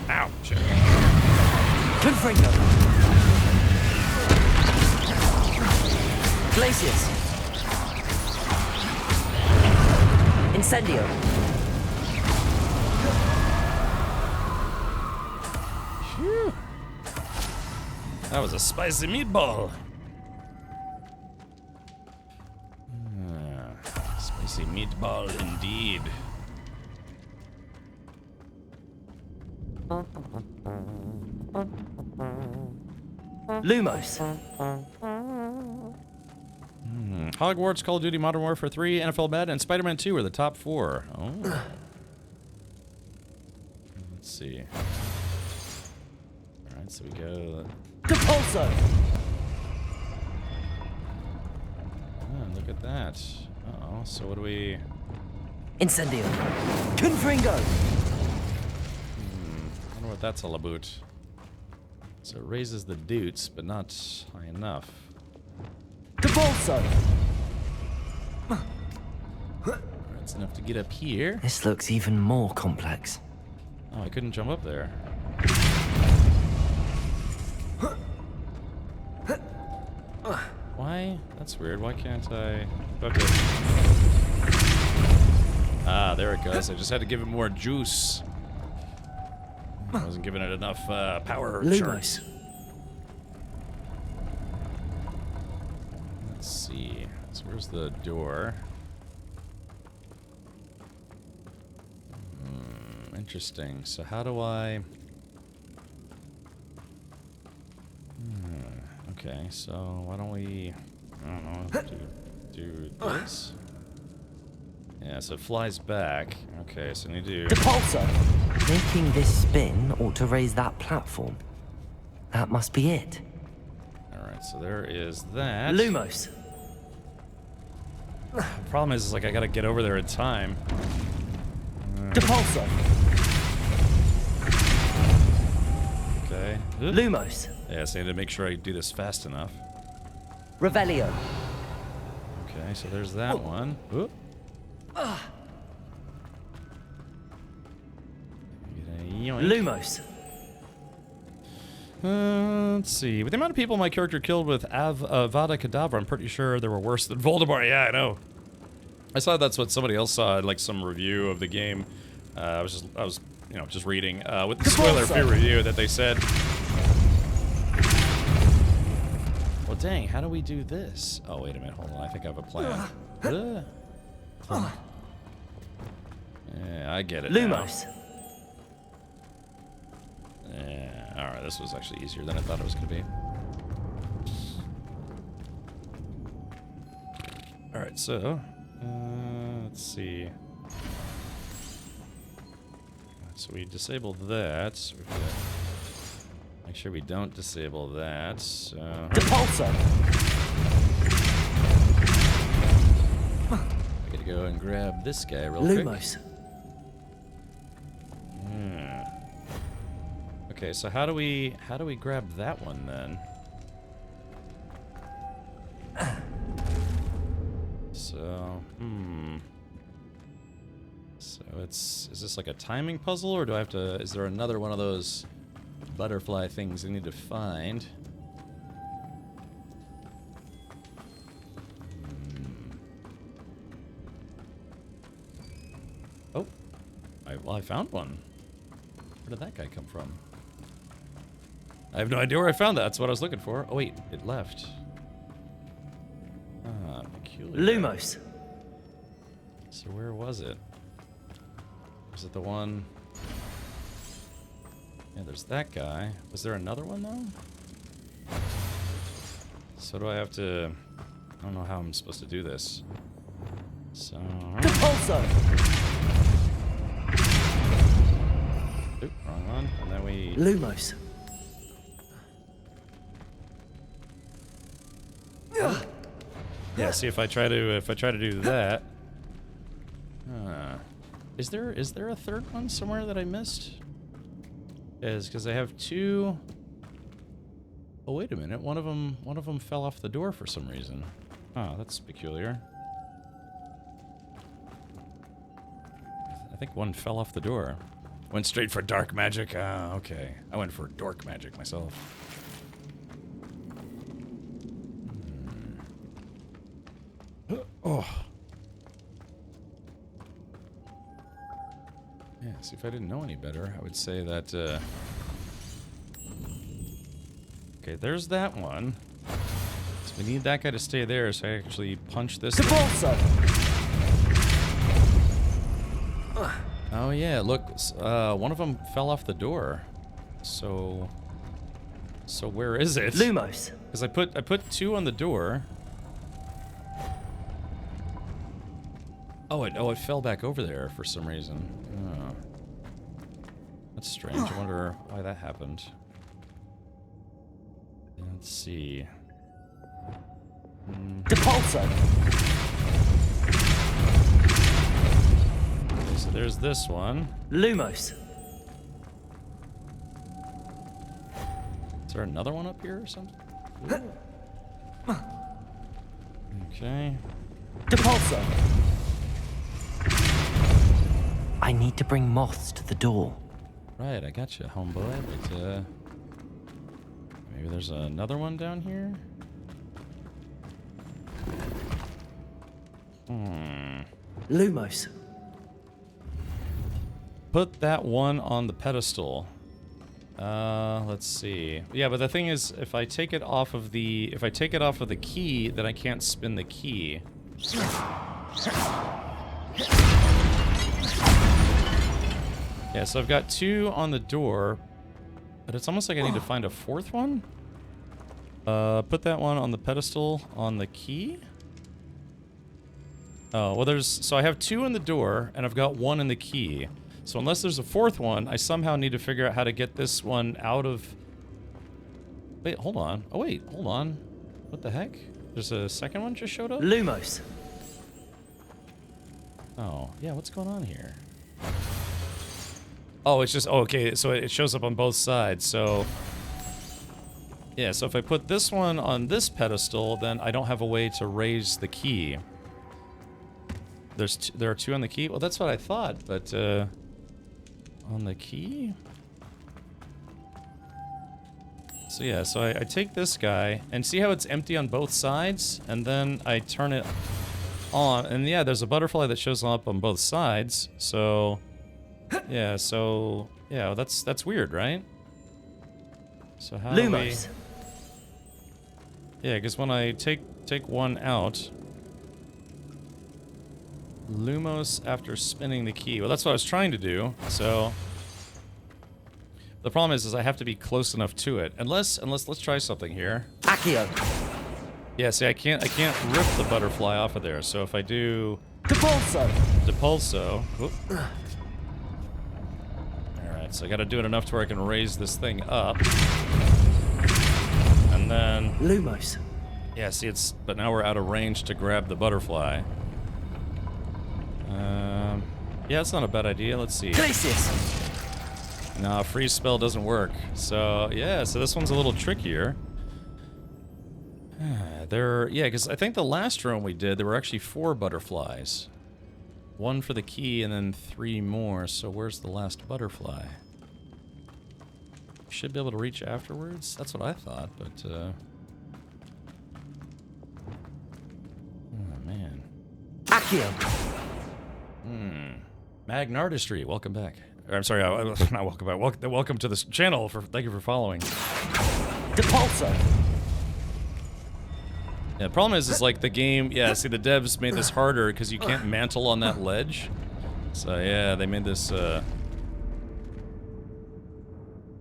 Ow, shit. Confringo. Glacius. Incendio. Phew. That was a spicy meatball. Spicy meatball indeed. Lumos. Hogwarts, Call of Duty, Modern Warfare 3, NFL Madden, and Spider-Man 2 are the top 4. Oh. Let's see. Alright, so we go... Depulso. Oh, look at that. Uh-oh, so what do we... Incendio. Confringo. I wonder what that's all about. So it raises the dutes, but not high enough. Depulso. That's enough to get up here. This looks even more complex. Oh, I couldn't jump up there. Why? That's weird. Why can't I... Okay. Ah, there it goes. I just had to give it more juice. I wasn't giving it enough power charge. Let's see. So where's the door? Interesting. So how do I... Okay, so why don't we... I don't know. Do this? Yeah, so it flies back. Okay, so I need to... Depulso. Making this spin ought to raise that platform. That must be it. Alright, so there is that. Lumos. The problem is like I gotta get over there in time. Depulso. Okay. Lumos. Yeah, so I need to make sure I do this fast enough. Revelio. Okay, so there's that one. Oop. Lumos. Let's see. With the amount of people my character killed with Avada Kedavra, I'm pretty sure they were worse than Voldemort. Yeah, I know. I saw that's what somebody else saw in like some review of the game. I was you know, just reading with the spoiler-free review that they said. Well, dang, how do we do this? Oh, wait a minute, hold on. I think I have a plan. Yeah, I get it. Lumos. Yeah, alright, this was actually easier than I thought it was going to be. Alright, so, let's see. So we disable that. So we gotta make sure we don't disable that. So. Depulso. I gotta go and grab this guy real Lumos. quick. Okay, so how do we grab that one then? So, So is this like a timing puzzle, or do I have to, is there another one of those butterfly things I need to find? Oh, well, I found one. Where did that guy come from? I have no idea where I found that. That's what I was looking for. Oh wait, it left. Ah, peculiar. Lumos. So where was it? Was it the one? Yeah, there's that guy. Was there another one though? So do I have to... I don't know how I'm supposed to do this. So... Depulso. Oop, wrong one. And then we... Lumos. Yeah, see if I try to do that. Is there a third one somewhere that I missed? Because I have two. Oh wait a minute, one of them fell off the door for some reason. Oh, that's peculiar. I think one fell off the door. Went straight for dark magic. Ah, okay. I went for dork magic myself. Oh. Yeah, see, if I didn't know any better, I would say that, okay, there's that one. So we need that guy to stay there, so I actually punch this thing. Oh yeah, look, one of them fell off the door. So where is it? Lumos. Because I put two on the door. Oh, it fell back over there for some reason. Oh. That's strange. I wonder why that happened. Let's see. Depulso. Okay, so there's this one. Lumos. Is there another one up here or something? Okay. Depulso. I need to bring moths to the door. Right, I got you, homeboy. But maybe there's another one down here. Lumos. Put that one on the pedestal. Let's see. Yeah, but the thing is, if I take it off of the key, then I can't spin the key. Yeah, so I've got two on the door, but it's almost like I need to find a fourth one. Put that one on the pedestal on the key. Oh, well so I have two in the door, and I've got one in the key. So unless there's a fourth one, I somehow need to figure out how to get this one out of... Wait, hold on. Oh wait, hold on. What the heck? There's a second one just showed up? Lumos. Oh, yeah, what's going on here? Oh, it's just, oh, okay, so it shows up on both sides, so... Yeah, so if I put this one on this pedestal, then I don't have a way to raise the key. There are two on the key? Well, that's what I thought, but, on the key? So yeah, so I take this guy, and see how it's empty on both sides? And then I turn it on, and yeah, there's a butterfly that shows up on both sides, so... Yeah, so... Yeah, that's weird, right? So how do we... Yeah, because when I take one out... Lumos after spinning the key. Well, that's what I was trying to do, so... The problem is I have to be close enough to it. Unless let's try something here. Accio. Yeah, see, I can't rip the butterfly off of there, so if I do... Depulso. Depulso... Alright, so I gotta do it enough to where I can raise this thing up. And then... Lumos. Yeah, see, but now we're out of range to grab the butterfly. Yeah, it's not a bad idea. Let's see. Glacius. No, freeze spell doesn't work. So, yeah, so this one's a little trickier. Yeah, because I think the last room we did, there were actually 4 butterflies. 1 for the key and then 3 more. So where's the last butterfly? Should be able to reach afterwards? That's what I thought, but, oh, man. Accio. Magnartistry, welcome back. Or, I'm sorry, not welcome back. Welcome to this channel. Thank you for following. Depulso. Yeah, the problem is like the game. Yeah, see, the devs made this harder because you can't mantle on that ledge. So yeah, they made this.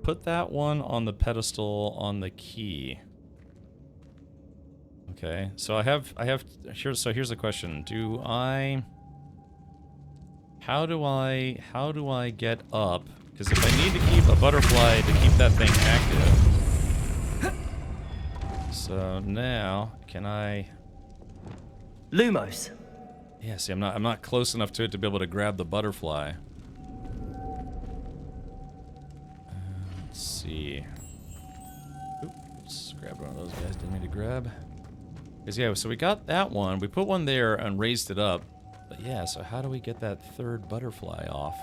Put that one on the pedestal on the key. Okay, so I have. So here's the question: How do I get up? Because if I need to keep a butterfly to keep that thing active, So now, can I... Lumos. Yeah, see, I'm not close enough to it to be able to grab the butterfly. Let's see. Oops, grab one of those guys. Didn't mean to grab. Because yeah, so we got that one. We put one there and raised it up. But yeah, so how do we get that third butterfly off?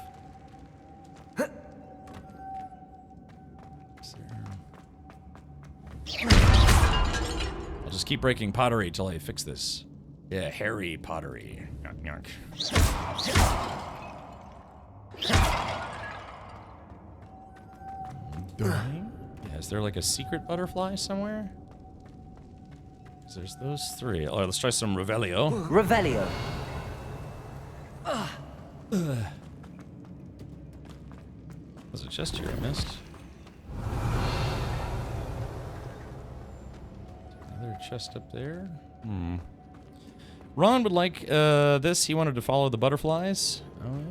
I'll just keep breaking pottery till I fix this. Yeah, hairy pottery. Nyonk, nyonk. Yeah, is there like a secret butterfly somewhere? 'Cause there's those three. Oh, let's try some Revelio. Revelio. Was it chest here I missed? Another chest up there? Hmm. Ron would like this. He wanted to follow the butterflies. Oh, yeah.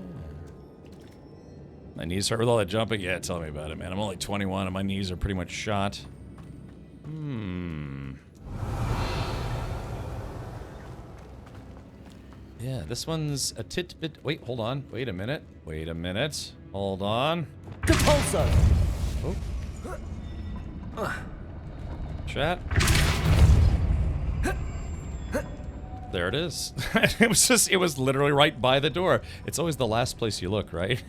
My knees hurt with all that jumping. Yeah, tell me about it, man. I'm only 21 and my knees are pretty much shot. Hmm. Yeah, this one's a bit. Wait, hold on. Wait a minute. Wait a minute. Hold on. Compulso. Oh. Chat. There it is. It was literally right by the door. It's always the last place you look, right?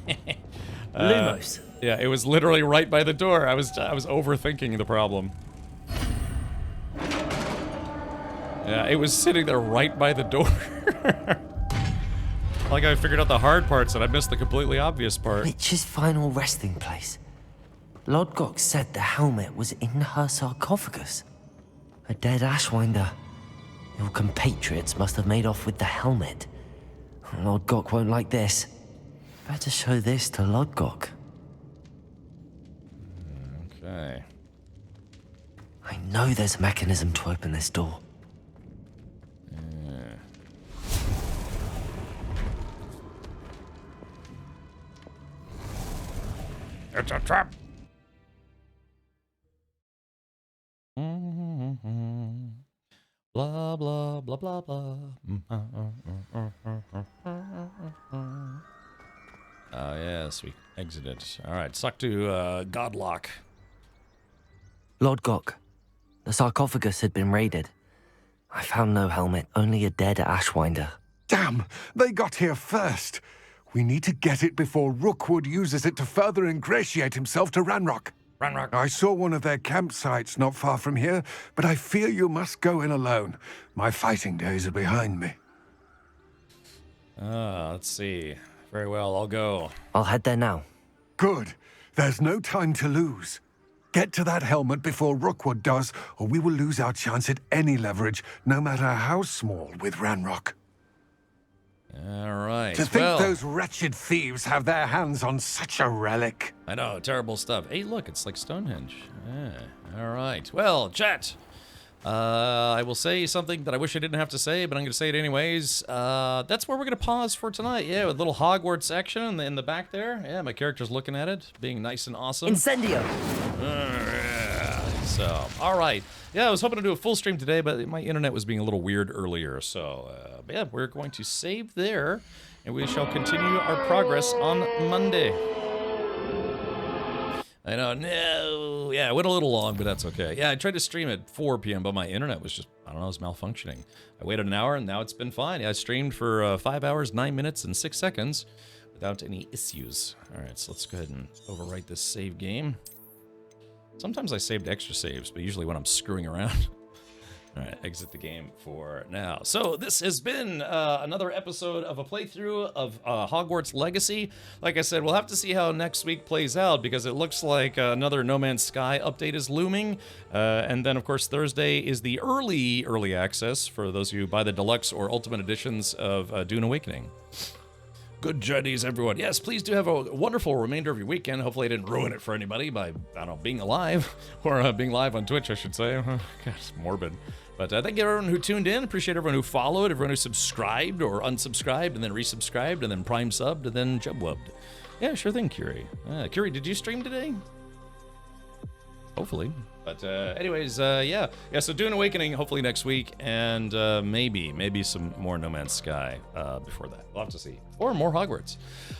Lumos. Yeah, it was literally right by the door. I was overthinking the problem. Yeah, it was sitting there right by the door. Like I figured out the hard parts and I missed the completely obvious part. Witch's final resting place. Lodgok said the helmet was in her sarcophagus. A dead Ashwinder. Your compatriots must have made off with the helmet. Lodgok won't like this. Better show this to Lodgok. Okay. I know there's a mechanism to open this door. It's a trap. Blah blah blah blah blah. Oh yes, we exited. All right, suck to Godlock. Lodgok, the sarcophagus had been raided. I found no helmet, only a dead Ashwinder. Damn! They got here first. We need to get it before Rookwood uses it to further ingratiate himself to Ranrock. Ranrock. I saw one of their campsites not far from here, but I fear you must go in alone. My fighting days are behind me. Let's see. Very well, I'll go. I'll head there now. Good. There's no time to lose. Get to that helmet before Rookwood does, or we will lose our chance at any leverage, no matter how small, with Ranrock. All right. To think those wretched thieves have their hands on such a relic. I know, terrible stuff. Hey, look, it's like Stonehenge. Yeah. All right. Well, chat. I will say something that I wish I didn't have to say, but I'm going to say it anyways. That's where we're going to pause for tonight. Yeah, with a little Hogwarts action in the back there. Yeah, my character's looking at it, being nice and awesome. Incendio. Yeah. So, all right. Yeah, I was hoping to do a full stream today, but my internet was being a little weird earlier. So, but yeah, we're going to save there, and we shall continue our progress on Monday. I know, no. Yeah, it went a little long, but that's okay. Yeah, I tried to stream at 4 p.m., but my internet was just, I don't know, it was malfunctioning. I waited an hour, and now it's been fine. Yeah, I streamed for 5 hours, 9 minutes, and 6 seconds without any issues. All right, so let's go ahead and overwrite this save game. Sometimes I saved extra saves, but usually when I'm screwing around. All right, exit the game for now. So this has been another episode of a playthrough of Hogwarts Legacy. Like I said, we'll have to see how next week plays out because it looks like another No Man's Sky update is looming. And then, of course, Thursday is the early access for those of you who buy the deluxe or ultimate editions of Dune Awakening. Good journeys, everyone. Yes, please do have a wonderful remainder of your weekend. Hopefully I didn't ruin it for anybody by, I don't know, being alive. Or being live on Twitch, I should say. God, it's morbid. But thank you everyone who tuned in. Appreciate everyone who followed, everyone who subscribed or unsubscribed, and then resubscribed, and then prime subbed, and then jubwubbed. Yeah, sure thing, Curie. Curie, did you stream today? Hopefully. But anyways, yeah. So Dune Awakening hopefully next week, and maybe some more No Man's Sky before that. We'll have to see. Or more Hogwarts.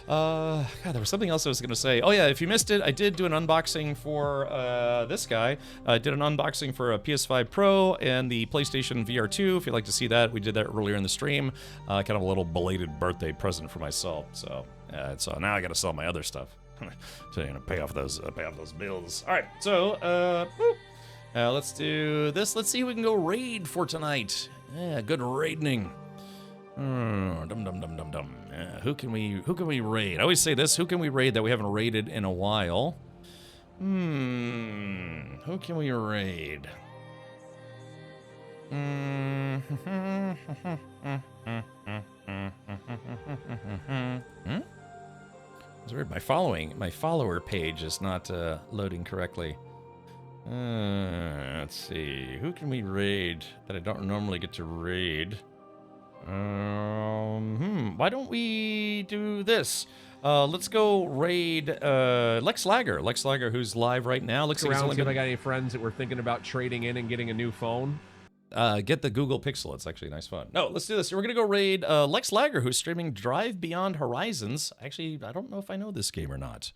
God, there was something else I was gonna say. Oh yeah, if you missed it, I did do an unboxing for this guy. I did an unboxing for a PS5 Pro and the PlayStation VR 2. If you'd like to see that, we did that earlier in the stream. Kind of a little belated birthday present for myself. So now I got to sell my other stuff to pay off those bills. All right, so let's do this. Let's see if we can go raid for tonight. Yeah, good raiding. Who can we raid? I always say this. Who can we raid that we haven't raided in a while? Who can we raid? It's weird. My follower page is not loading correctly. Let's see. Who can we raid that I don't normally get to raid? Why don't we do this? Let's go raid Lex Lager. Lex Lager, who's live right now. Looks like around, see if I got any friends that were thinking about trading in and getting a new phone. Get the Google Pixel. It's actually nice fun. No, let's do this. We're gonna go raid Lex Lager, who's streaming Drive Beyond Horizons. Actually, I don't know if I know this game or not.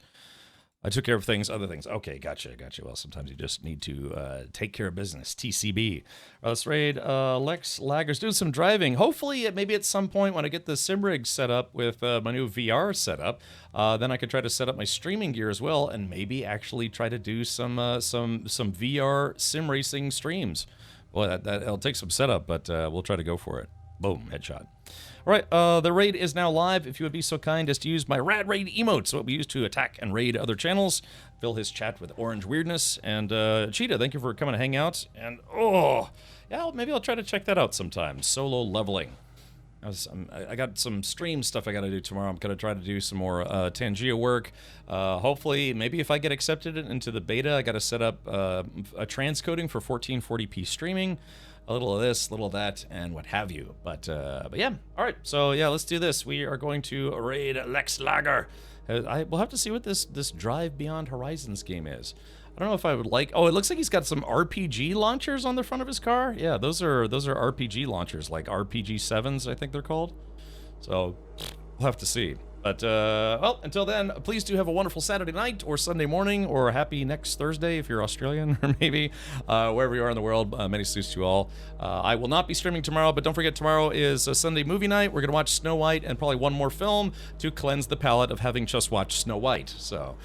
I took care of other things. Okay, gotcha. Well, sometimes you just need to take care of business. TCB. Let's raid Lex Lager's doing some driving. Hopefully, maybe at some point when I get the sim rig set up with my new VR setup, then I can try to set up my streaming gear as well, and maybe actually try to do some VR sim racing streams. Well, that'll take some setup, but we'll try to go for it. Boom, headshot. All right, the raid is now live. If you would be so kind as to use my Rad Raid emotes, what we use to attack and raid other channels, fill his chat with orange weirdness. And Cheetah, thank you for coming to hang out. And yeah, maybe I'll try to check that out sometime. Solo leveling. I got some stream stuff I got to do tomorrow. I'm going to try to do some more Tangia work. Hopefully, maybe if I get accepted into the beta, I got to set up a transcoding for 1440p streaming. A little of this, a little of that, and what have you. But yeah, all right. So yeah, let's do this. We are going to raid Lex Lager. We'll have to see what this Drive Beyond Horizons game is. I don't know if I would like. Oh, it looks like he's got some RPG launchers on the front of his car. Yeah, those are RPG launchers, like RPG 7s, I think they're called. So we'll have to see. But well, until then, please do have a wonderful Saturday night or Sunday morning or a happy next Thursday if you're Australian, or maybe wherever you are in the world. Many salutes to you all. I will not be streaming tomorrow, but don't forget tomorrow is a Sunday movie night. We're gonna watch Snow White and probably one more film to cleanse the palate of having just watched Snow White. So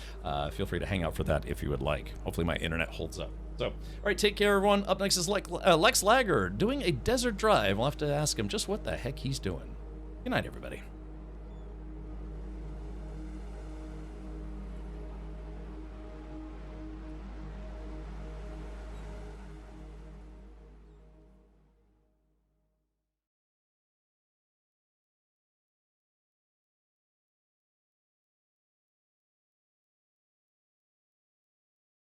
feel free to hang out for that if you would like. Hopefully my internet holds up. So, all right, take care, everyone. Up next is Lex Lager doing a desert drive. We'll have to ask him just what the heck he's doing. Good night, everybody.